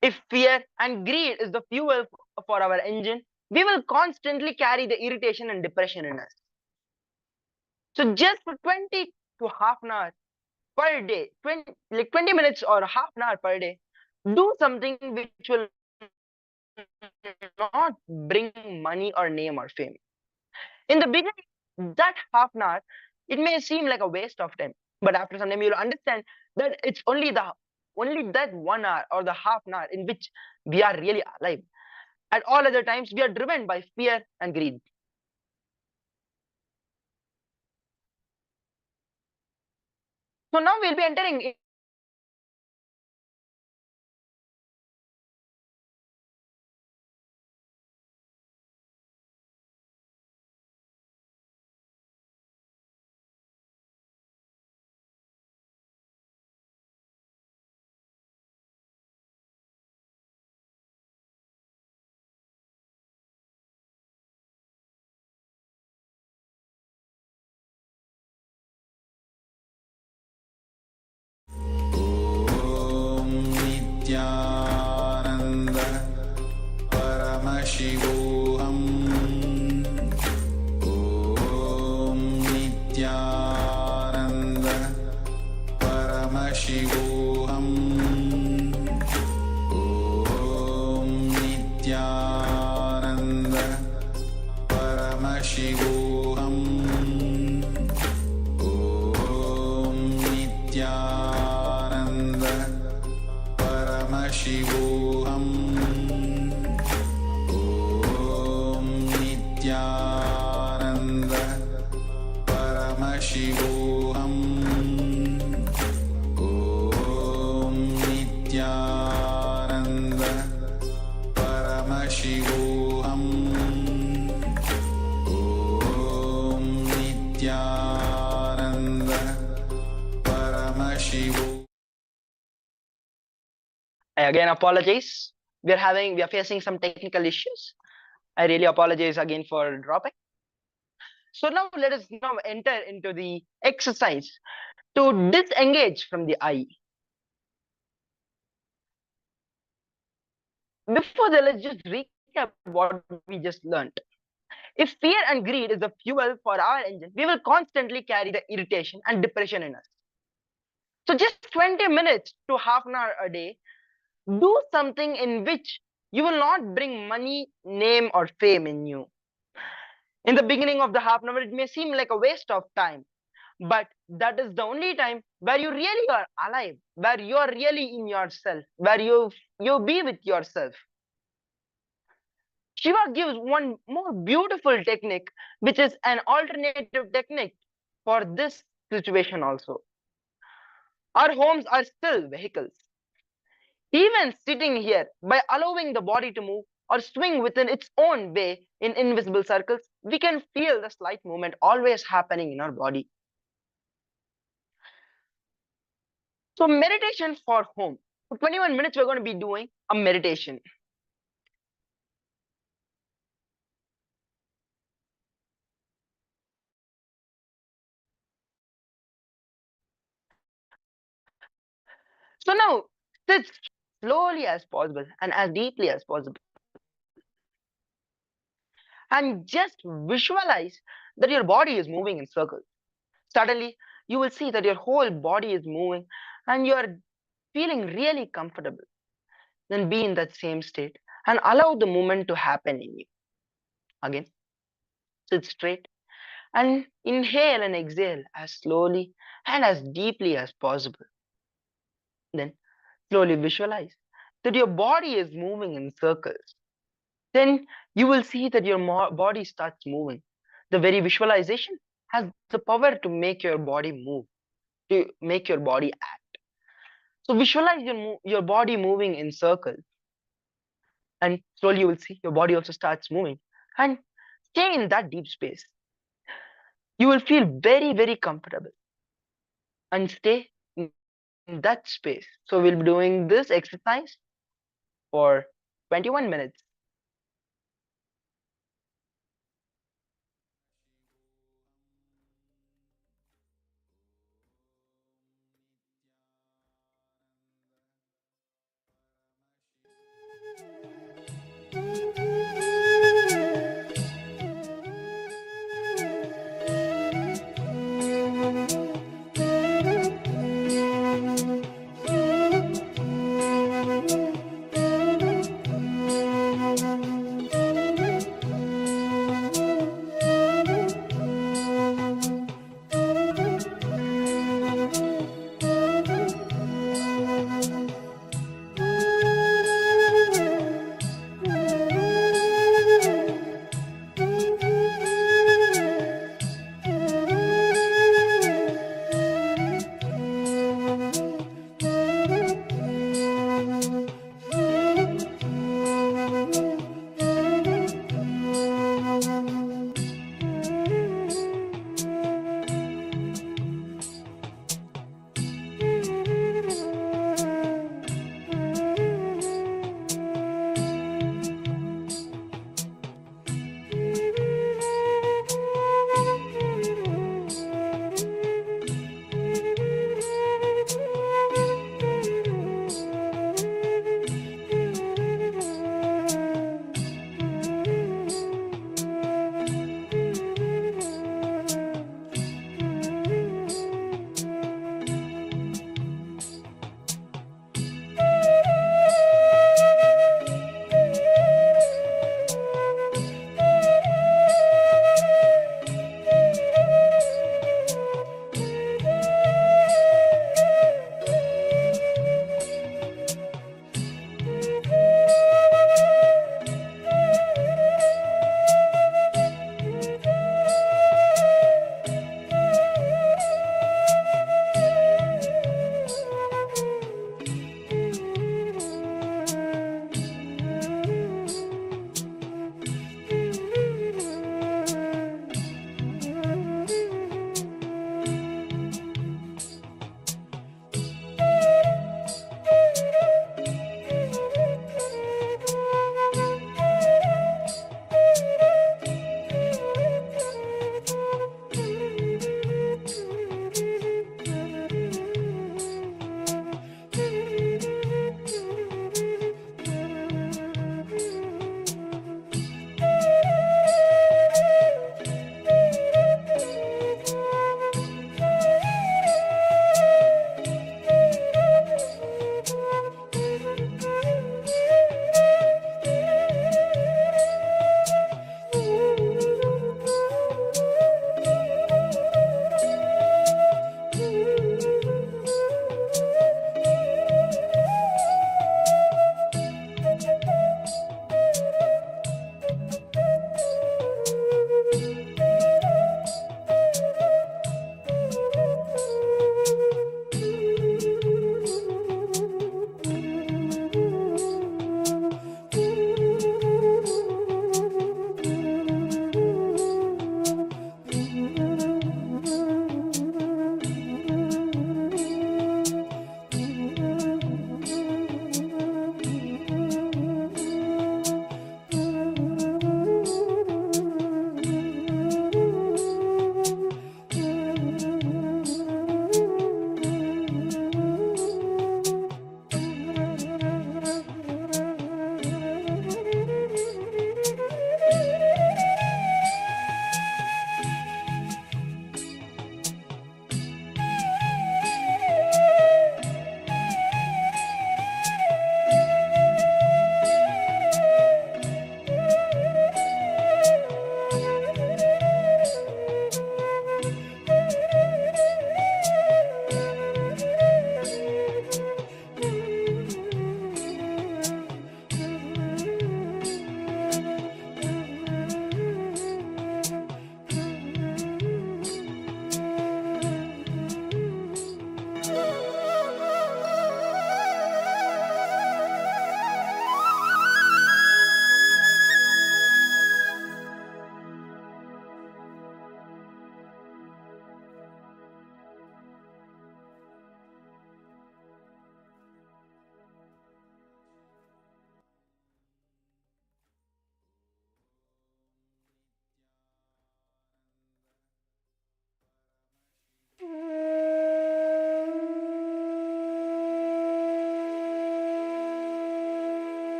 If fear and greed is the fuel for our engine, we will constantly carry the irritation and depression in us. So just for 20 to half an hour per day, 20 minutes or half an hour per day, do something which will not bring money or name or fame. In the beginning, that half an hour, it may seem like a waste of time, but after some time you'll understand that it's only that 1 hour or the half an hour in which we are really alive. At all other times, we are driven by fear and greed. So now we'll be entering Nityanand परमशिवोऽहम् ॐ नित्यानन्द परमशिवोऽहम् ॐ नित्यानन्द परमशिवोऽहम् ॐ नित्यानन्द परमशिवोऽहम् ॐ नित्यानन्द परमशिवोऽहम् ॐ नित्यानन्द परमशिवोऽहम् ॐ नित्यानन्द परमशिवोऽहम्. I again apologize. We are facing some technical issues. I really apologize again for dropping. So now let us now enter into the exercise to disengage from the I. Before that, let's just recap what we just learned. If fear and greed is the fuel for our engine, we will constantly carry the irritation and depression in us. So just 20 minutes to half an hour a day, do something in which you will not bring money, name, or fame in you. In the beginning of the half an hour, it may seem like a waste of time, but that is the only time where you really are alive, where you are really in yourself, where you be with yourself. Shiva gives one more beautiful technique, which is an alternative technique for this situation also. Our homes are still vehicles. Even sitting here, by allowing the body to move or swing within its own way in invisible circles, we can feel the slight movement always happening in our body. So meditation for home. For 21 minutes, we're going to be doing a meditation. So now, sit slowly as possible and as deeply as possible. And just visualize that your body is moving in circles. Suddenly, you will see that your whole body is moving and you are feeling really comfortable. Then be in that same state and allow the movement to happen in you. Again, sit straight and inhale and exhale as slowly and as deeply as possible. Then slowly visualize that your body is moving in circles. Then you will see that your body starts moving. The very visualization has the power to make your body move, to make your body act. So visualize your body moving in circles. And slowly you will see your body also starts moving. And stay in that deep space. You will feel very, very comfortable. And stay in that space. So we'll be doing this exercise for 21 minutes.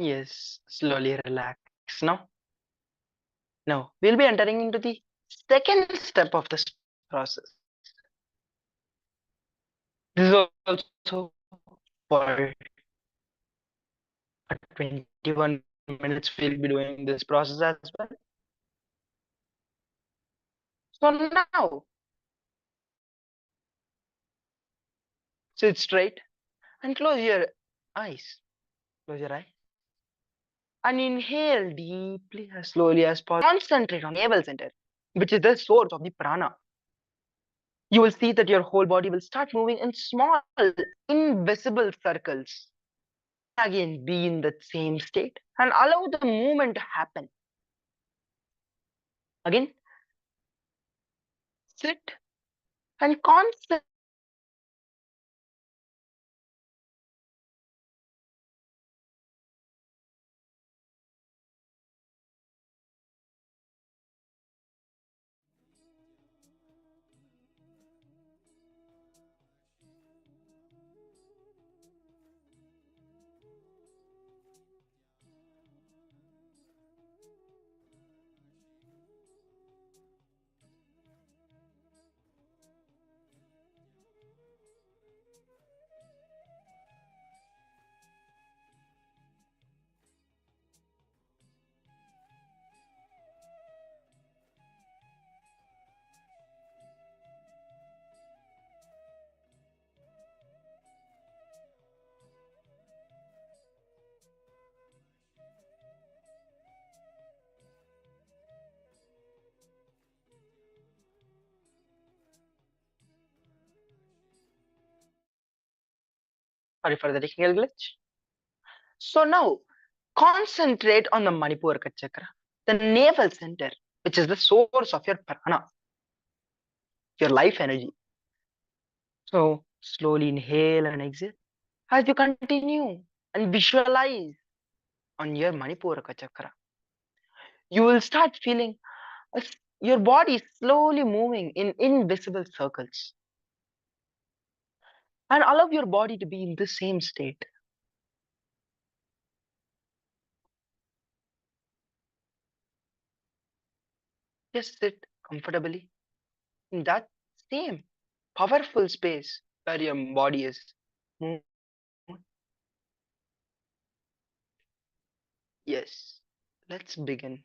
Yes, slowly relax now. Now, we'll be entering into the second step of this process. This is also for 21 minutes. We'll be doing this process as well. So now, sit straight and close your eyes. Close your eyes. And inhale deeply as slowly as possible. Concentrate on the navel center, which is the source of the prana. You will see that your whole body will start moving in small, invisible circles. Again, be in that same state and allow the movement to happen. Again, sit and concentrate. Sorry for the technical glitch. So now, concentrate on the Manipuraka chakra, the navel center, which is the source of your prana, your life energy. So slowly inhale and exhale as you continue and visualize on your Manipuraka chakra. You will start feeling your body slowly moving in invisible circles. And allow your body to be in the same state. Just sit comfortably in that same powerful space where your body is moving. Yes, let's begin.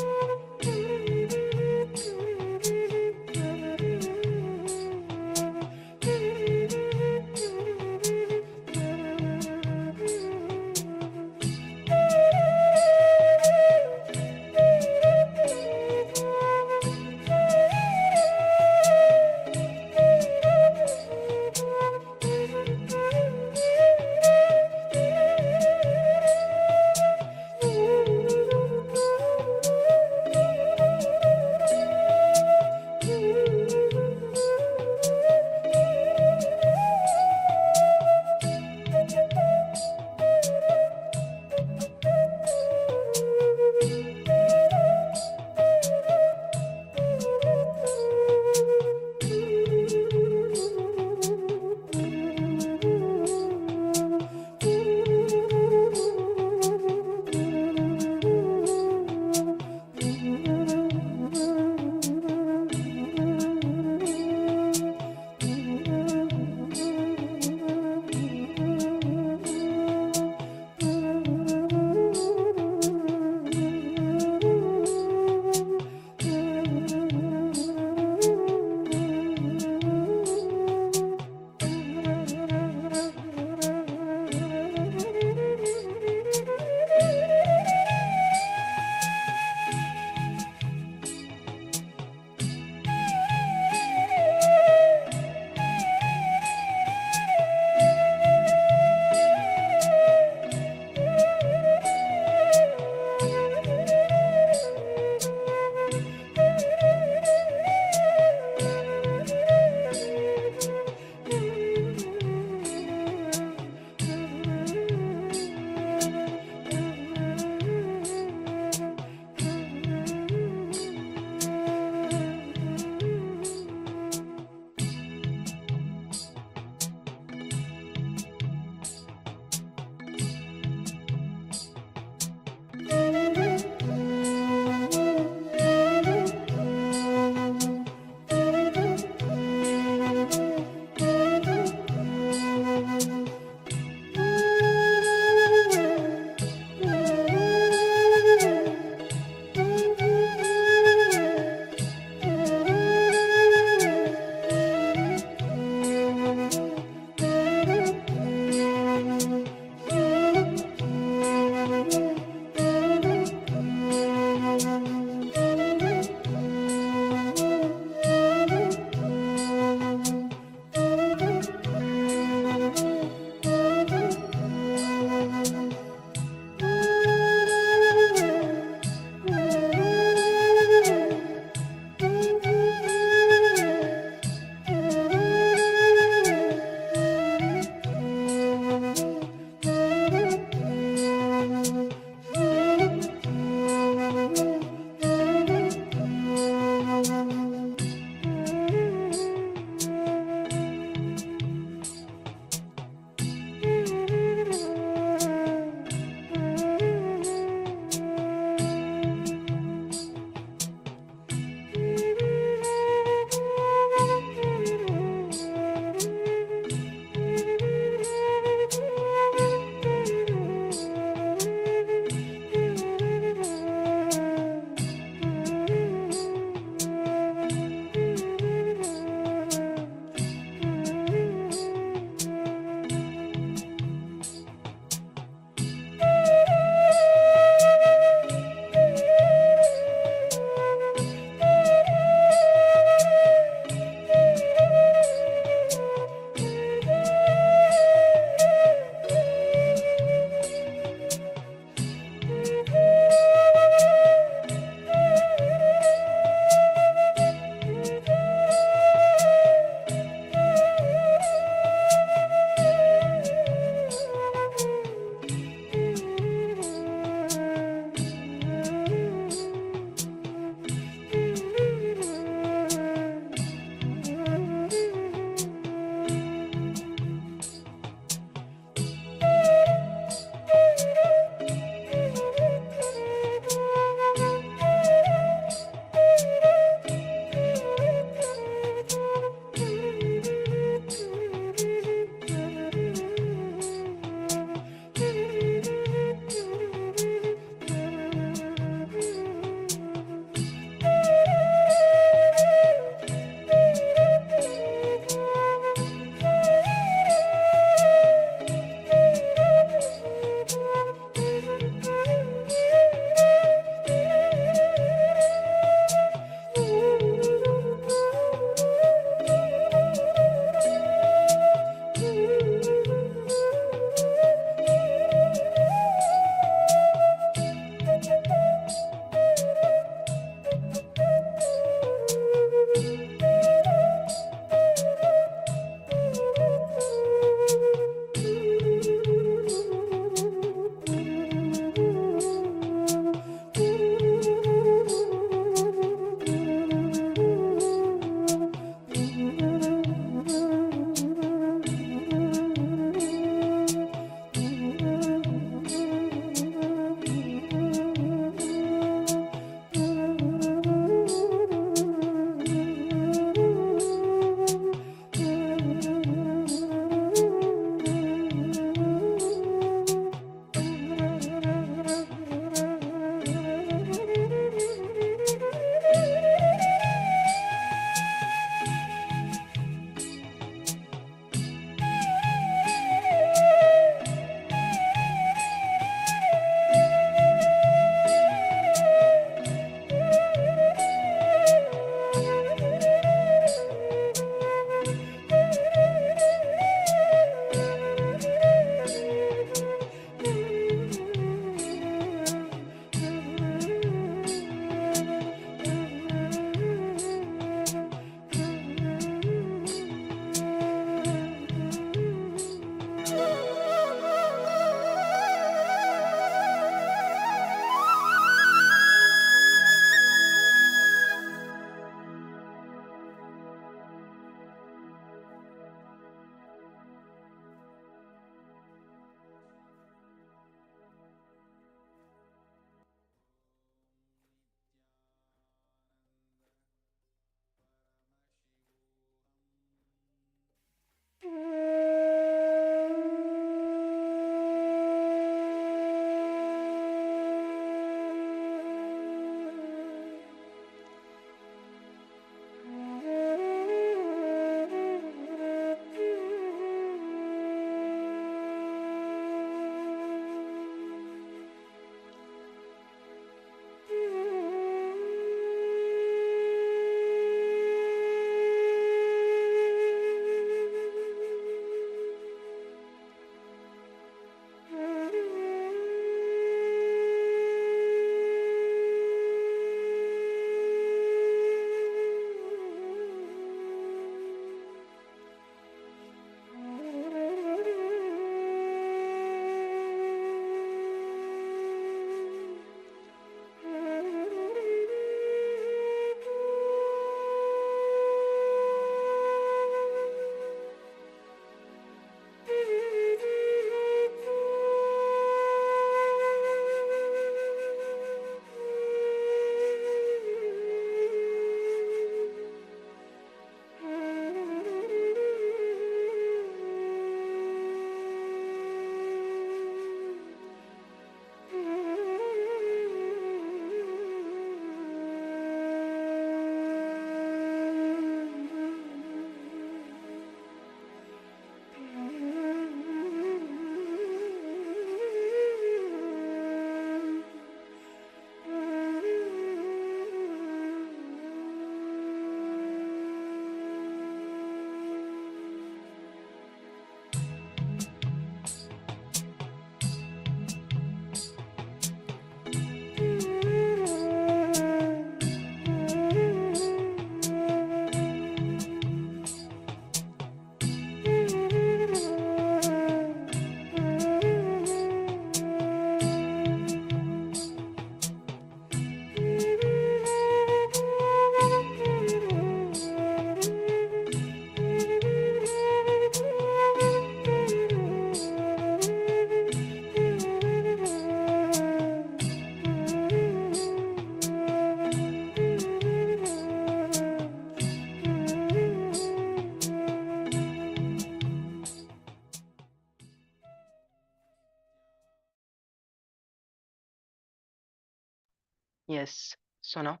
Yes. So now,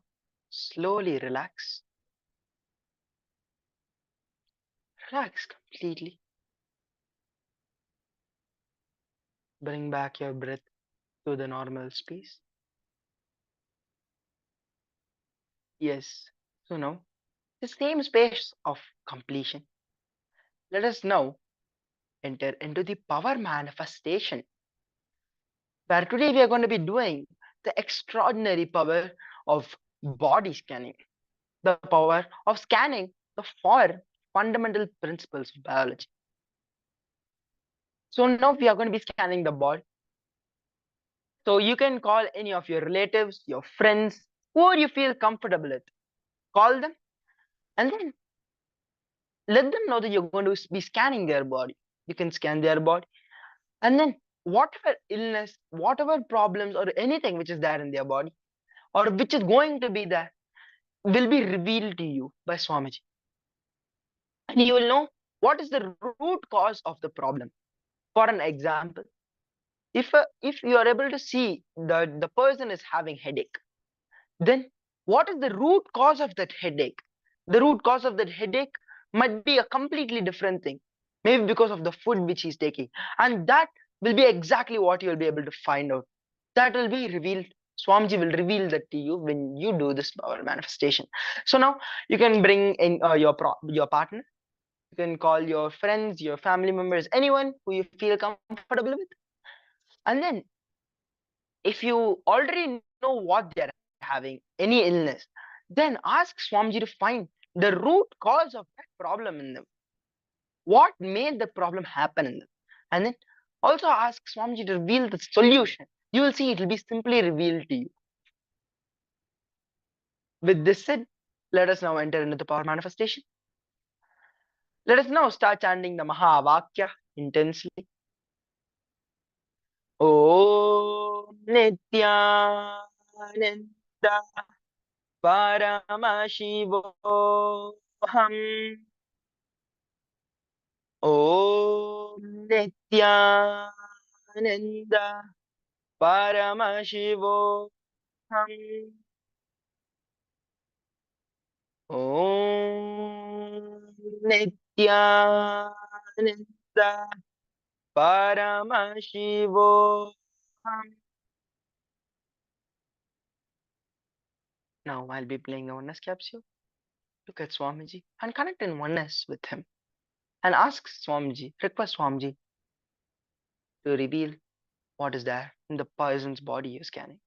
slowly relax. Relax completely. Bring back your breath to the normal space. Yes. So now, the same space of completion. Let us now enter into the power manifestation, where today we are going to be doing the extraordinary power of body scanning, the power of scanning the four fundamental principles of biology. So now we are going to be scanning the body. So you can call any of your relatives, your friends, whoever you feel comfortable with. Call them and then let them know that you're going to be scanning their body. You can scan their body, and then whatever illness, whatever problems, or anything which is there in their body, or which is going to be there, will be revealed to you by Swamiji. And you will know what is the root cause of the problem. For an example, if you are able to see that the person is having headache, then what is the root cause of that headache? The root cause of that headache might be a completely different thing, maybe because of the food which he's taking, and that will be exactly what you will be able to find out. That will be revealed. Swamiji will reveal that to you when you do this power manifestation. So now you can bring in your partner. You can call your friends, your family members, anyone who you feel comfortable with. And then if you already know what they're having, any illness, then ask Swamiji to find the root cause of that problem in them. What made the problem happen in them? And then also ask Swamiji to reveal the solution. You will see it will be simply revealed to you. With this said, let us now enter into the power manifestation. Let us now start chanting the Mahavakya intensely. Om Nityananda Paramashivoham. Om Nityananda Paramashivoham. Om Nityananda Paramashivoham. Now I'll be playing the oneness capsule. Look at Swamiji and connect in oneness with him. And ask Swamiji, request Swamiji to reveal what is there in the person's body you're scanning.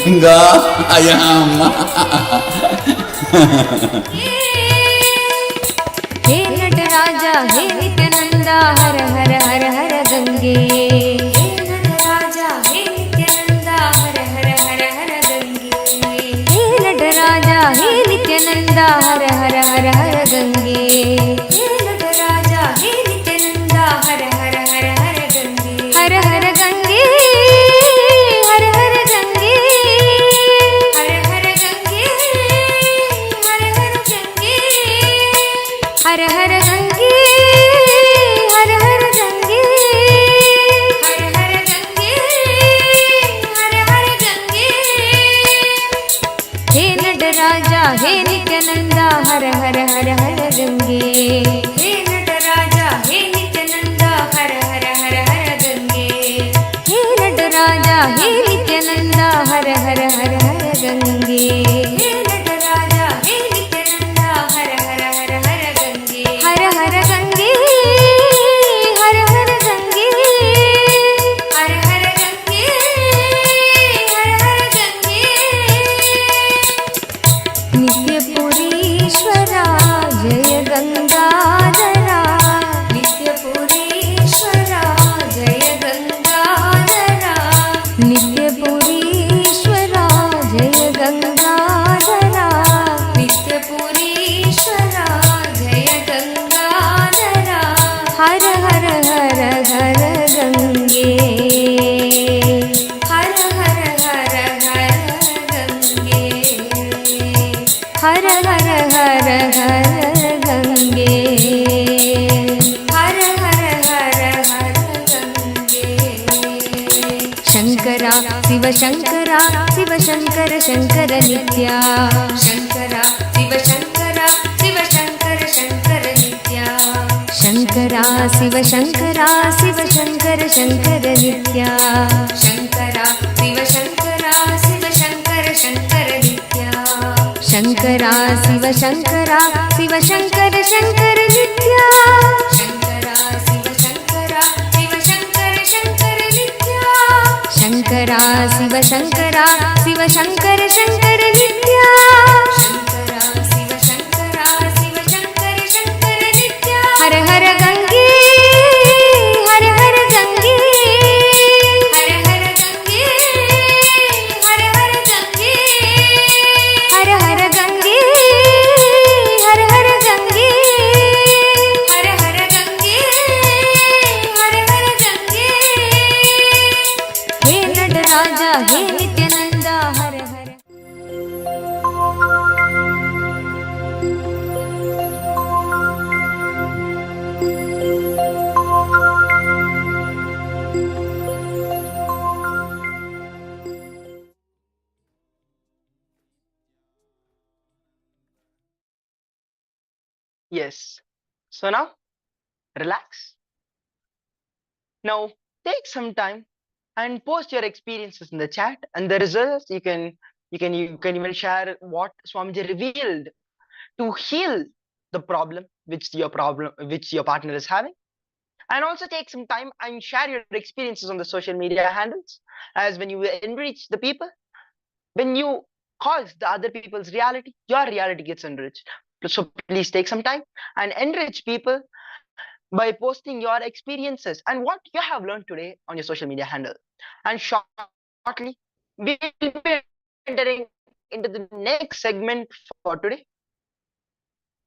गायाम हे नटराजा हे नित्यानंदा हर हर हर हर गंगे हे नटराजा हे नित्यानंदा हर हर हर हर गंगे हे नटराजा हे नित्यानंदा हर हर हर हर गंगे हे नटराजा हे नित्यानंदा हर हर हर हर गंगे हर हर गंगे हर हर गंगे हर हर गंगे हर हर गंगे हर हर गंगे हर हर गंगे हर हर गंगे हर हर गंगे हे नटराजा हे नित्यानंदा हर हर हर हर गंगे हे नटराजा हे नित्यानंदा हर हर हर हर गंगे हे नटराजा हे नित्यानंदा हर हर हर हर गंगे हे नटराजा हे नित्यानंदा हर हर हर हर गंगे हर हर गंगे हर हर गंगे हर हर गंगे हर हर गंगे नित्यपुरीश्वरा जय गंगाधरा नित्यपुरीश्वरा जय गंगाधरा नित्यपुरीश्वरा जय गंगाधरा नित्यपुरीश्वरा जय गंगाधरा हर हर हर हर गंगे हर हर हर हर गंगे हर हर हर हर गंगे हर हर हर हर गंगे शंकरा शिव शंकरा शिव शंकर शंकर नित्या शंकरा शिव शंकरा शिव शंकर शंकर नित्या शंकरा शिव शंकरा शिव शंकर शंकर नित्या शंकरा शिव शंकरा शिव शंकर शंकर नित्या शंकरा शिव शंकरा शिव शंकर शंकर नित्या शंकरा शिव शंकरा शिव शंकर शंकर नित्या शंकरा शिव शंकरा शिव शंकर शंकर नित्या शंकरा शिव शंकरा शिव शंकर शंकर नित्या हर हर गंगे हर हर गंगे हर हर गंगे हर हर गंगे हर हर गंगे हर हर गंगे हर हर गंगे हर हर गंगे हे नटराजा हे नित्यानंदा हर हर Yes. So now, relax. Now, take some time and post your experiences in the chat, and the results you can even share what Swamiji revealed to heal the problem which your partner is having. And also take some time and share your experiences on the social media handles, as when you enrich the people, when you cause the other people's reality, your reality gets enriched. So please take some time and enrich people by posting your experiences and what you have learned today on your social media handle. And shortly, we will be entering into the next segment for today.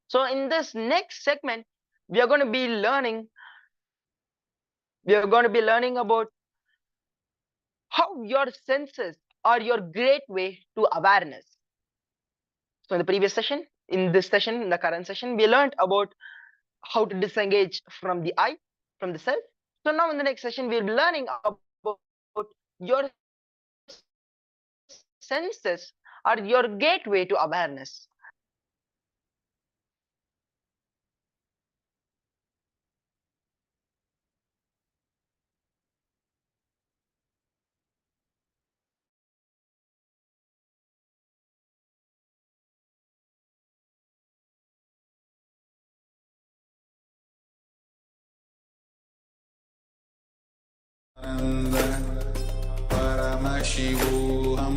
So in this next segment, we are going to be learning about how your senses are your great way to awareness. So in the previous session, in the current session, we learned about how to disengage from the I, from the self. So now in the next session, we'll be learning about your senses are your gateway to awareness. Paramashivoham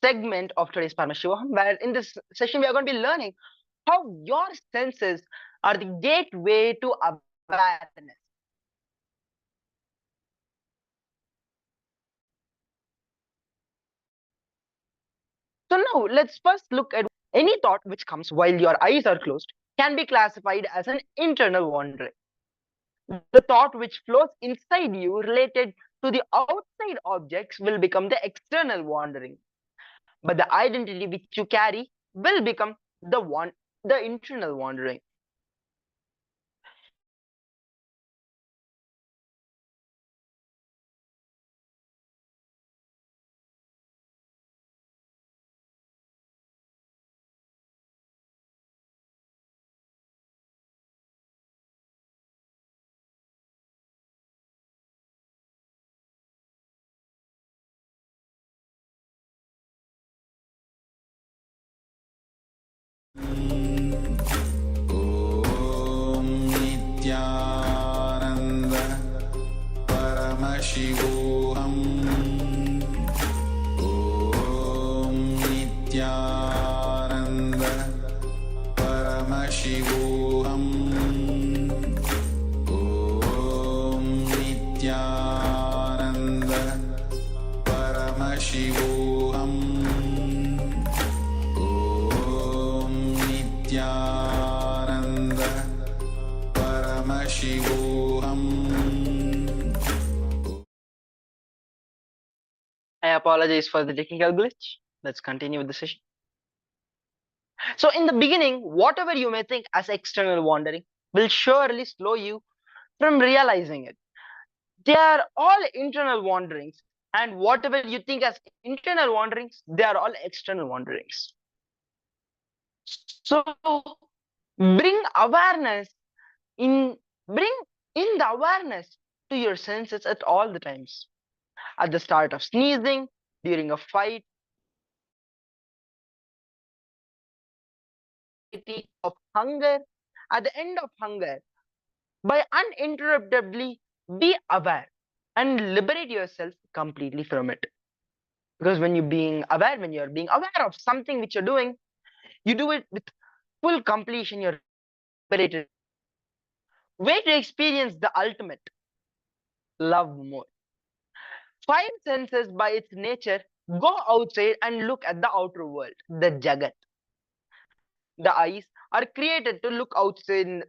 segment of today's Paramashivoham, where in this session we are going to be learning how your senses are the gateway to awareness. So now let's first look at any thought which comes while your eyes are closed can be classified as an internal wandering. The thought which flows inside you related to the outside objects will become the external wandering. But the identity which you carry will become the internal wandering. ॐ नित्यानन्द परमशिवोऽहम् ॐ नित्यानन्द परमशिवोऽहम् ॐ नित्यानन्द परमशिवोऽहम् नित्यानन्द परमशिवोऽहम्. I apologize for the technical glitch. Let's continue with the session. So in the beginning, whatever you may think as external wandering will surely slow you from realizing it. They are all internal wanderings, and whatever you think as internal wanderings, they are all external wanderings. So bring in the awareness to your senses at all the times. At the start of sneezing, during a fight, of hunger, at the end of hunger, by uninterruptedly be aware and liberate yourself completely from it. Because when you're being aware of something which you're doing, you do it with full completion, you're liberated. Way to experience the ultimate, love more. 5 senses by its nature go outside and look at the outer world, the Jagat. The eyes are created to look outside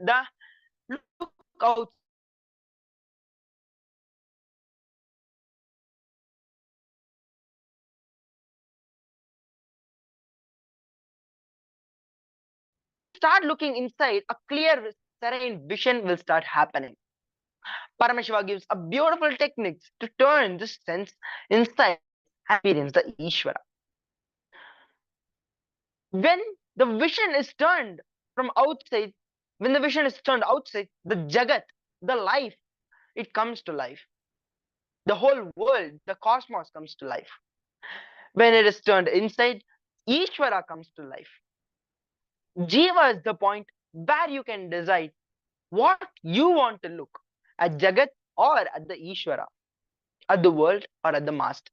start looking inside, a clear, serene vision will start happening. Paramashiva gives a beautiful techniques to turn this sense inside and experience the Ishvara. When the vision is turned outside, the Jagat, the life, it comes to life. The whole world, the cosmos comes to life. When it is turned inside, Ishvara comes to life. Jiva is the point where you can decide what you want to look at Jagat or at the Ishvara, at the world or at the master.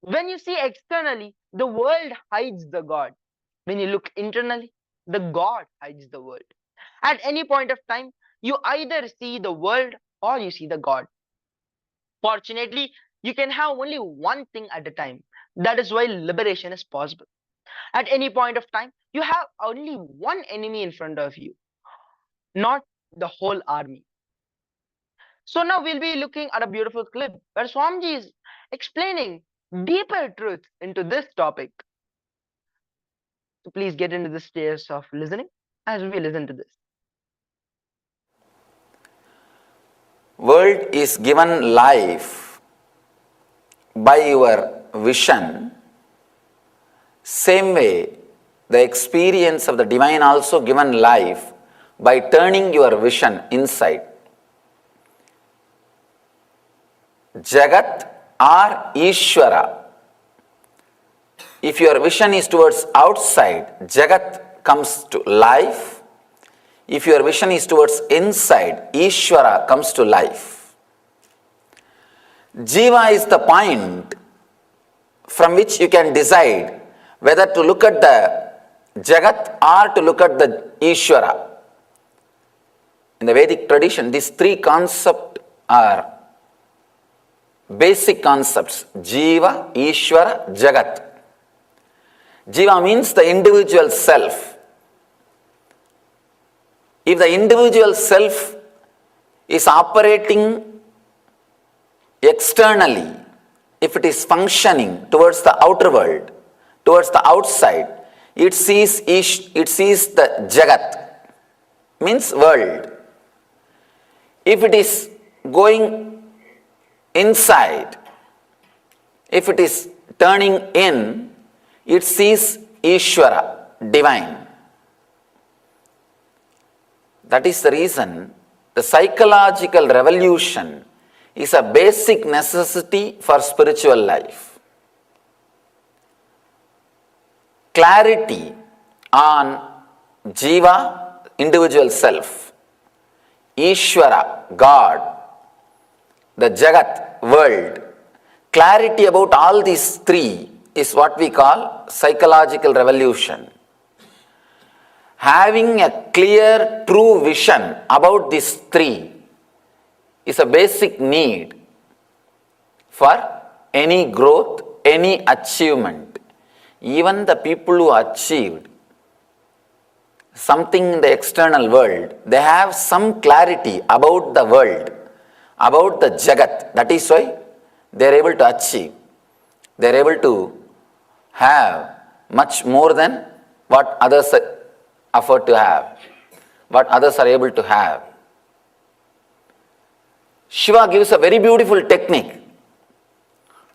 When you see externally, the world hides the God. When you look internally, the God hides the world. At any point of time, you either see the world or you see the God. Fortunately, you can have only one thing at a time. That is why liberation is possible. At any point of time, you have only one enemy in front of you, not the whole army. So now we'll be looking at a beautiful clip where Swamiji is explaining deeper truth into this topic. So please get into the stage of listening as we listen to this. World is given life by your vision. Same way, the experience of the divine also given life by turning your vision inside. Jagat or Ishvara. If your vision is towards outside, Jagat comes to life. If your vision is towards inside, Ishvara comes to life. Jiva is the point from which you can decide whether to look at the Jagat or to look at the Ishvara. In the Vedic tradition, these three concepts are basic concepts: Jiva, Ishvara, Jagat. Jiva means the individual self. If the individual self is operating externally, if it is functioning towards the outer world, towards the outside, it sees the Jagat, means world. If it is going inside, if it is turning in, it sees Ishvara, divine. That is the reason the psychological revolution is a basic necessity for spiritual life. Clarity on Jiva, individual self, Ishvara, God, the Jagat, world. Clarity about all these three is what we call psychological revolution. Having a clear, true vision about these three is a basic need for any growth, any achievement. Even the people who achieved something in the external world, they have some clarity about the world, about the Jagat. That is why they are able to achieve. They are able to have much more than what others afford to have, what others are able to have. Shiva gives a very beautiful technique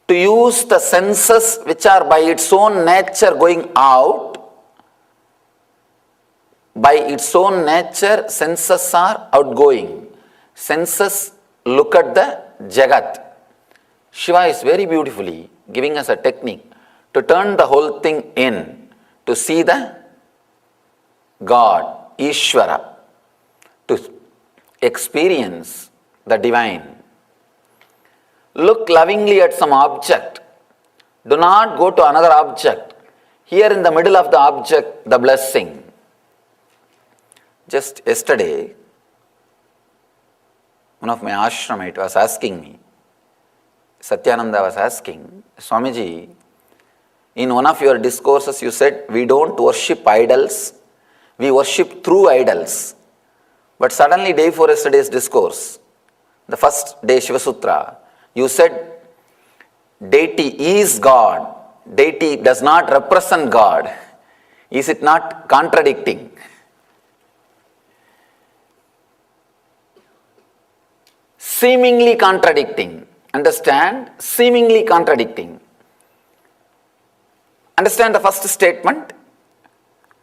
to use the senses which are by its own nature going out. By its own nature, senses are outgoing. Senses look at the Jagat. Shiva is very beautifully giving us a technique to turn the whole thing in, to see the God, Ishvara, to experience the divine. Look lovingly at some object. Do not go to another object. Here in the middle of the object, the blessing. Just yesterday, one of my ashramites was asking me, Satyananda was asking, Swamiji, in one of your discourses you said, we don't worship idols, we worship through idols. But suddenly, day before yesterday's discourse, the first day Shiva Sutra, you said, deity is God, deity does not represent God. Is it not contradicting? Seemingly contradicting. Understand? Seemingly contradicting. Understand the first statement?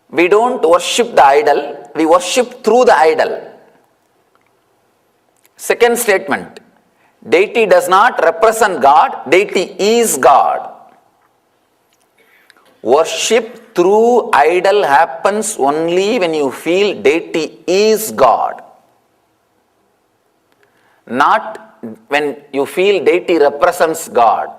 We don't worship the idol, we worship through the idol. Second statement, deity does not represent God, deity is God. Worship through idol happens only when you feel deity is God. Not when you feel deity represents God.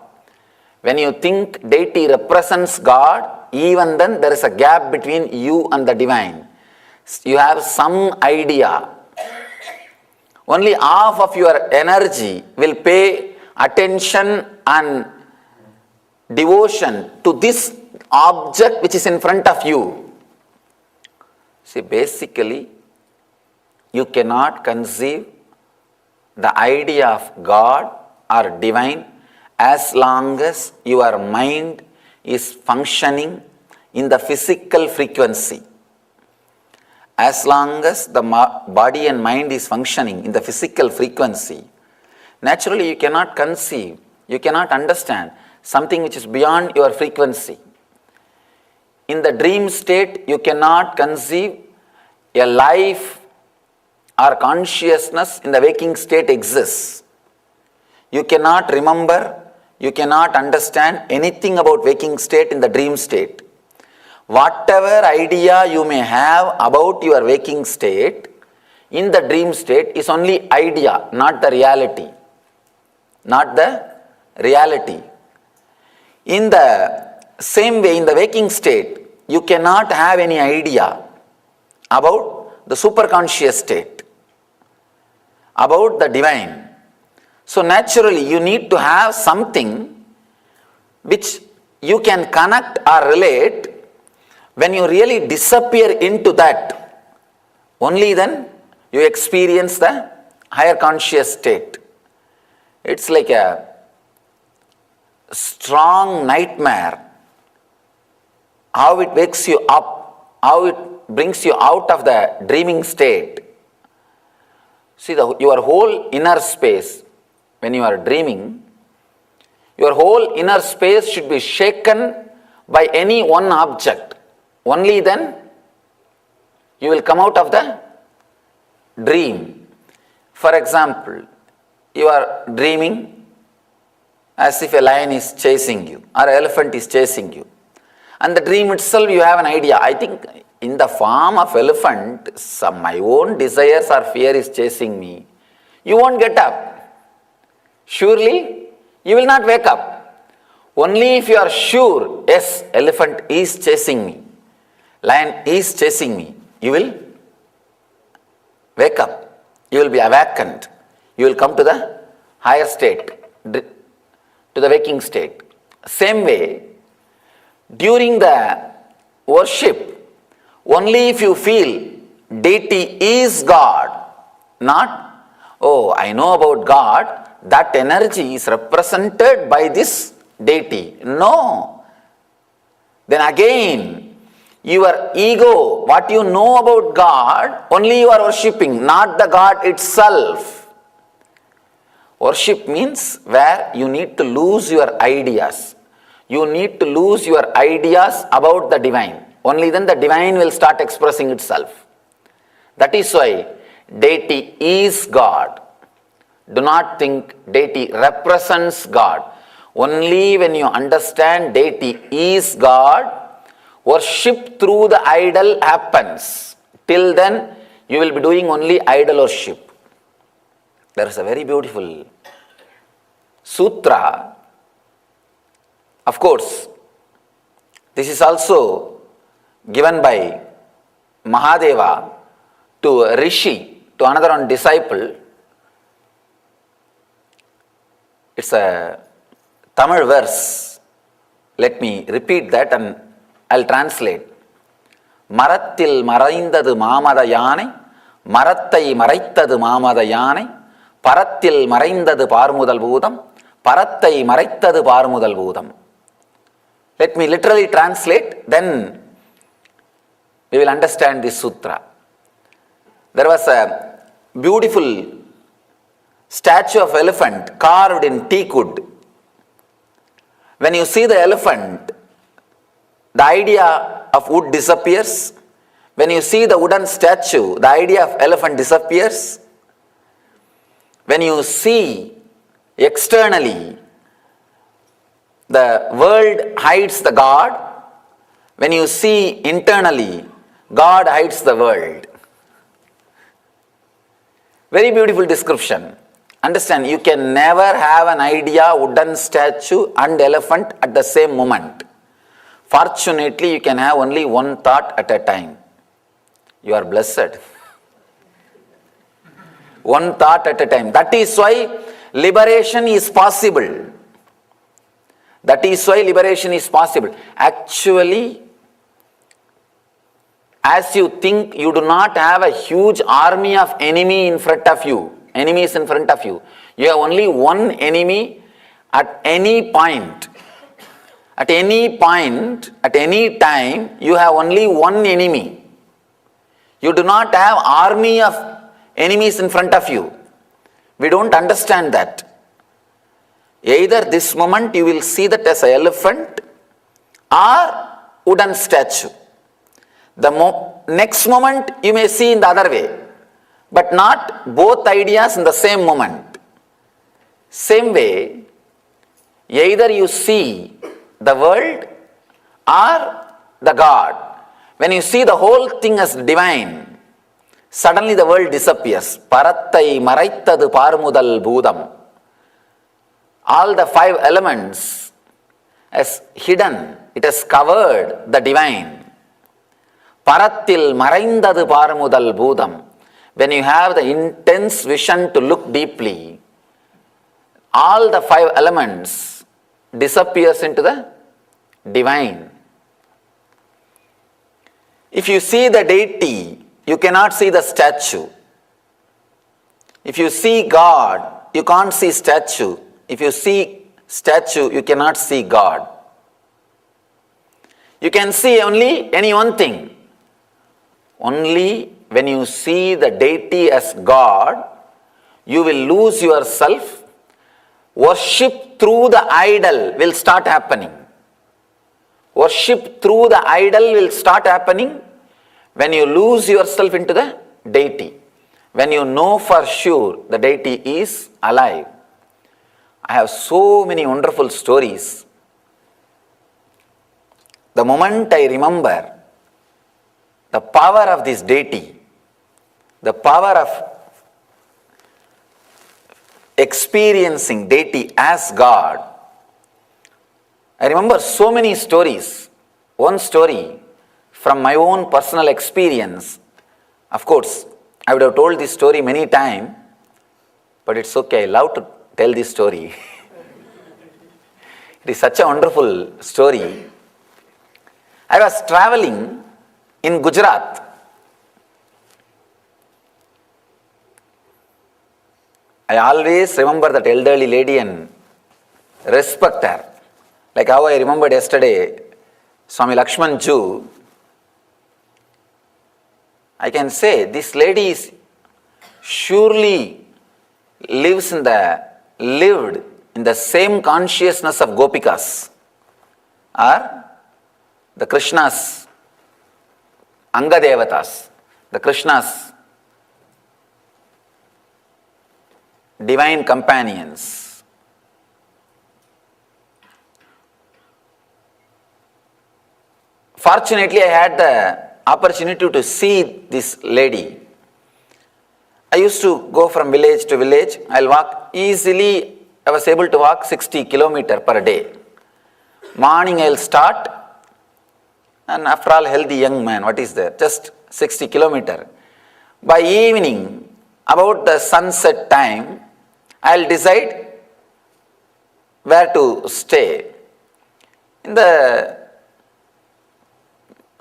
When you think deity represents God, even then there is a gap between you and the divine. You have some idea. Only half of your energy will pay attention and devotion to this object which is in front of you. See, basically, you cannot conceive the idea of God or divine as long as your mind is functioning in the physical frequency. As long as the body and mind is functioning in the physical frequency, naturally you cannot conceive, you cannot understand something which is beyond your frequency. In the dream state, you cannot conceive a life or consciousness in the waking state exists. You cannot remember, you cannot understand anything about waking state in the dream state. Whatever idea you may have about your waking state, in the dream state is only idea, not the reality. Not the reality. In the same way, in the waking state, you cannot have any idea about the superconscious state, about the divine. So naturally, you need to have something which you can connect or relate. When you really disappear into that, only then you experience the higher conscious state. It's like a strong nightmare, how it wakes you up, how it brings you out of the dreaming state. See, your whole inner space, when you are dreaming, your whole inner space should be shaken by any one object. Only then you will come out of the dream. For example, you are dreaming as if a lion is chasing you or an elephant is chasing you. And the dream itself, you have an idea. I think in the form of elephant, my own desires or fear is chasing me. You won't get up. Surely, you will not wake up. Only if you are sure, yes, elephant is chasing me, lion is chasing me, you will wake up. You will be awakened. You will come to the higher state, to the waking state. Same way, during the worship, only if you feel deity is God, not, oh, I know about God, that energy is represented by this deity. No. Then again, your ego, what you know about God, only you are worshipping, not the God itself. Worship means where you need to lose your ideas. You need to lose your ideas about the divine. Only then the divine will start expressing itself. That is why deity is God. Do not think deity represents God. Only when you understand deity is God, worship through the idol happens. Till then, you will be doing only idol worship. There is a very beautiful sutra. Of course, this is also given by Mahadeva to a rishi, to another one disciple. It's a Tamil verse. Let me repeat that and I'll translate. Marathil maraindadu mamada yanai, marattai maraitadu mamada yanai, parathil maraindadu parmudal bhudam, parattai maraitadu parmudal bhudam. Let me literally translate, then we will understand this sutra. There was a beautiful statue of elephant carved in teak wood. When you see the elephant, the idea of wood disappears. When you see the wooden statue, the idea of elephant disappears. When you see externally, the world hides the God. When you see internally, God hides the world. Very beautiful description. Understand, you can never have an idea, wooden statue and elephant at the same moment. Fortunately, you can have only one thought at a time. You are blessed. One thought at a time. That is why liberation is possible. That is why liberation is possible. Actually, as you think, you do not have a huge army of enemies in front of you. You have only one enemy at any point. At any point, at any time, you have only one enemy. You do not have army of enemies in front of you. We don't understand that. Either this moment you will see that as an elephant or wooden statue. The next moment you may see in the other way, but not both ideas in the same moment. Same way, either you see the world or the God. When you see the whole thing as divine, suddenly the world disappears. Parattai maraittadu parmudal bhudam. All the five elements has hidden, it has covered the divine. Parattil maraindadu paramudal bhudam. When you have the intense vision to look deeply, all the 5 elements disappears into the divine. If you see the deity, you cannot see the statue. If you see God, you can't see statue. If you see statue, you cannot see God. You can see only any one thing. Only when you see the deity as God, you will lose yourself. Worship through the idol will start happening. Worship through the idol will start happening when you lose yourself into the deity. When you know for sure the deity is alive. I have so many wonderful stories. The moment I remember the power of this deity, the power of experiencing deity as God, I remember so many stories. One story from my own personal experience. Of course, I would have told this story many times, but it's okay. I love to tell this story. It is such a wonderful story. I was traveling in Gujarat. I always remember that elderly lady and respect her. Like how I remembered yesterday, Swami Lakshman Ju. I can say this lady is surely lived in the same consciousness of Gopikas or the Krishna's Anga Devatas, the Krishna's divine companions. Fortunately, I had the opportunity to see this lady. I used to go from village to village. I'll walk easily. I was able to walk 60 kilometers per day. Morning I'll start, and after all, healthy young man, what is there? Just 60 kilometers. By evening, about the sunset time, I'll decide where to stay. In the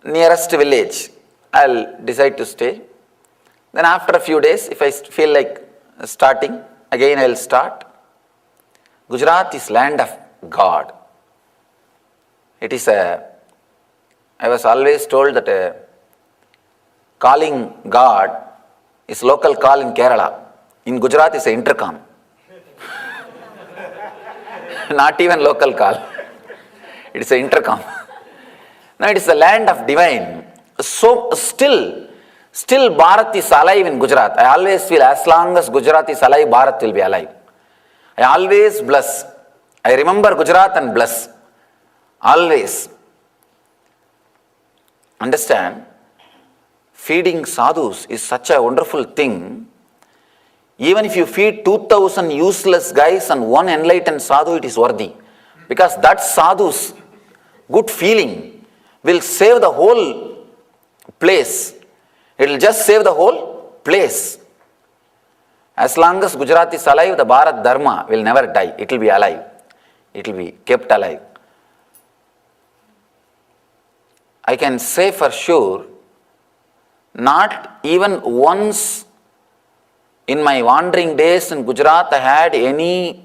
nearest village, I'll decide to stay. Then after a few days, if I feel like starting, again I'll start. Gujarat is land of God. It is I was always told that calling God is local call in Kerala. In Gujarat is an intercom. Not even local call. It is an intercom. Now it is the land of divine. So still Bharat is alive in Gujarat. I always feel as long as Gujarat is alive, Bharat will be alive. I always bless. I remember Gujarat and bless. Always. Understand? Feeding sadhus is such a wonderful thing. Even if you feed 2,000 useless guys and one enlightened sadhu, it is worthy. Because that sadhu's good feeling will save the whole place. It will just save the whole place. As long as Gujarat is alive, the Bharat Dharma will never die. It will be alive. It will be kept alive. I can say for sure, not even once in my wandering days in Gujarat I had any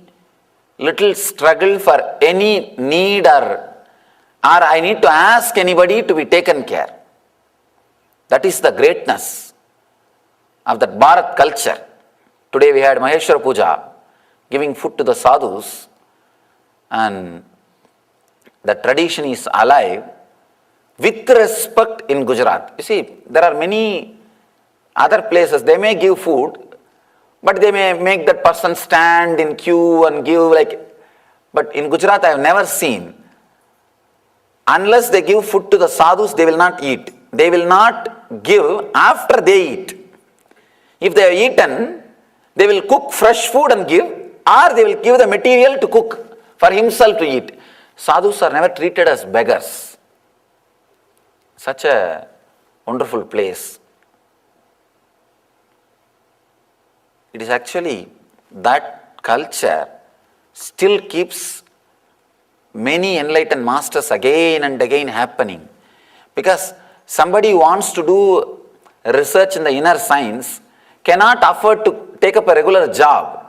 little struggle for any need or I need to ask anybody to be taken care. That is the greatness of that Bharat culture. Today we had Maheshwara Puja, giving food to the sadhus, and the tradition is alive with respect in Gujarat. You see, there are many other places, they may give food, but they may make that person stand in queue and give but in Gujarat I have never seen. Unless they give food to the sadhus, they will not eat. They will not give after they eat. If they have eaten, they will cook fresh food and give, or they will give the material to cook for himself to eat. Sadhus are never treated as beggars. Such a wonderful place. It is actually that culture still keeps many enlightened masters again and again happening. Because somebody who wants to do research in the inner science cannot afford to take up a regular job.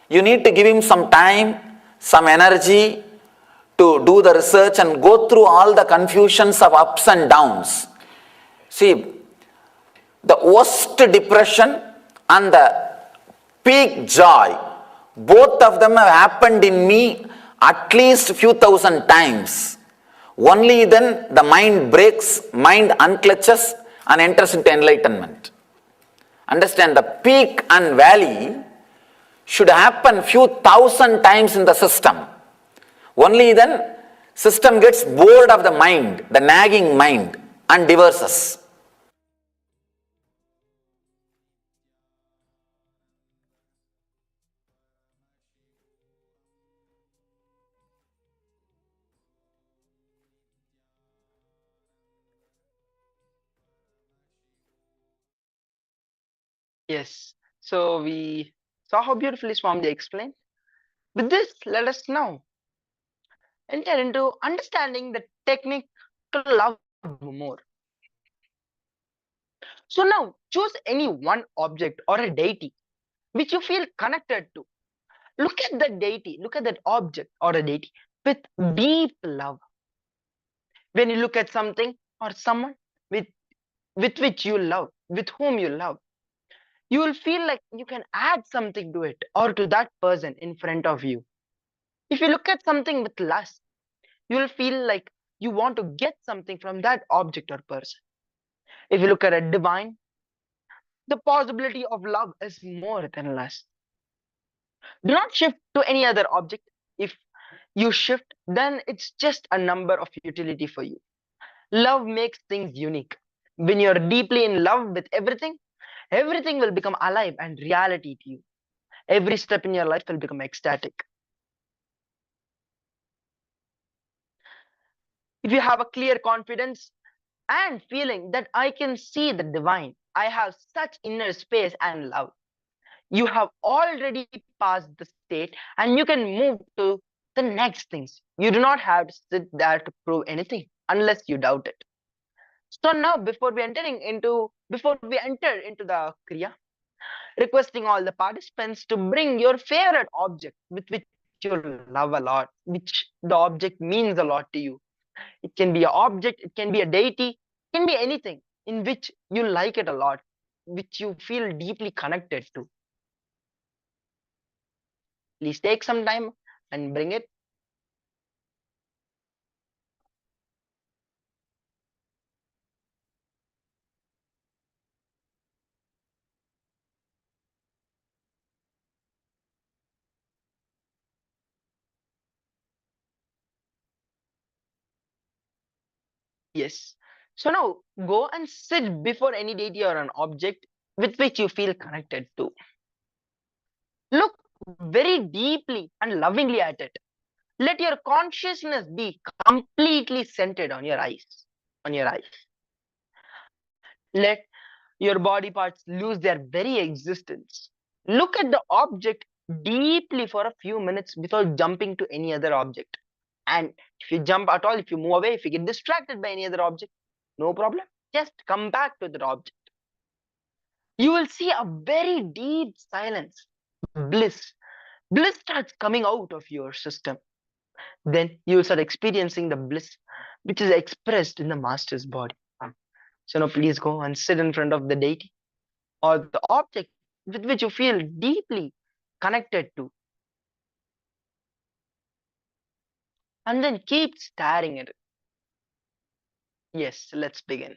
You need to give him some time, some energy to do the research and go through all the confusions of ups and downs. See, the worst depression and the peak joy, both of them have happened in me at least few thousand times. Only then the mind breaks, mind unclutches and enters into enlightenment. Understand, the peak and valley should happen few thousand times in the system. Only then system gets bored of the mind, the nagging mind, and divorces. Yes. So we saw how beautifully Swamiji explained. With this, let us now enter into understanding the technique to love more. So now choose any one object or a deity which you feel connected to. Look at the deity, look at that object or a deity with deep love. When you look at something or someone with which you love, with whom you love, you will feel like you can add something to it or to that person in front of you. If you look at something with lust, you will feel like you want to get something from that object or person. If you look at a divine, the possibility of love is more than lust. Do not shift to any other object. If you shift, then it's just a number of utility for you. Love makes things unique. When you're deeply in love with everything, everything will become alive and reality to you. Every step in your life will become ecstatic. If you have a clear confidence and feeling that I can see the divine, I have such inner space and love, you have already passed the state and you can move to the next things. You do not have to sit there to prove anything unless you doubt it. So now before we enter into the Kriya, requesting all the participants to bring your favorite object with which you love a lot, which the object means a lot to you. It can be an object, it can be a deity, it can be anything in which you like it a lot, which you feel deeply connected to. Please take some time and bring it. Yes. So now go and sit before any deity or an object with which you feel connected to. Look very deeply and lovingly at it. Let your consciousness be completely centered on your eyes. Let your body parts lose their very existence. Look at the object deeply for a few minutes without jumping to any other object. And if you jump at all, if you move away, if you get distracted by any other object, no problem. Just come back to that object. You will see a very deep silence, bliss. Bliss starts coming out of your system. Then you will start experiencing the bliss which is expressed in the master's body. So now please go and sit in front of the deity or the object with which you feel deeply connected to. And then keep staring at it. Yes, let's begin.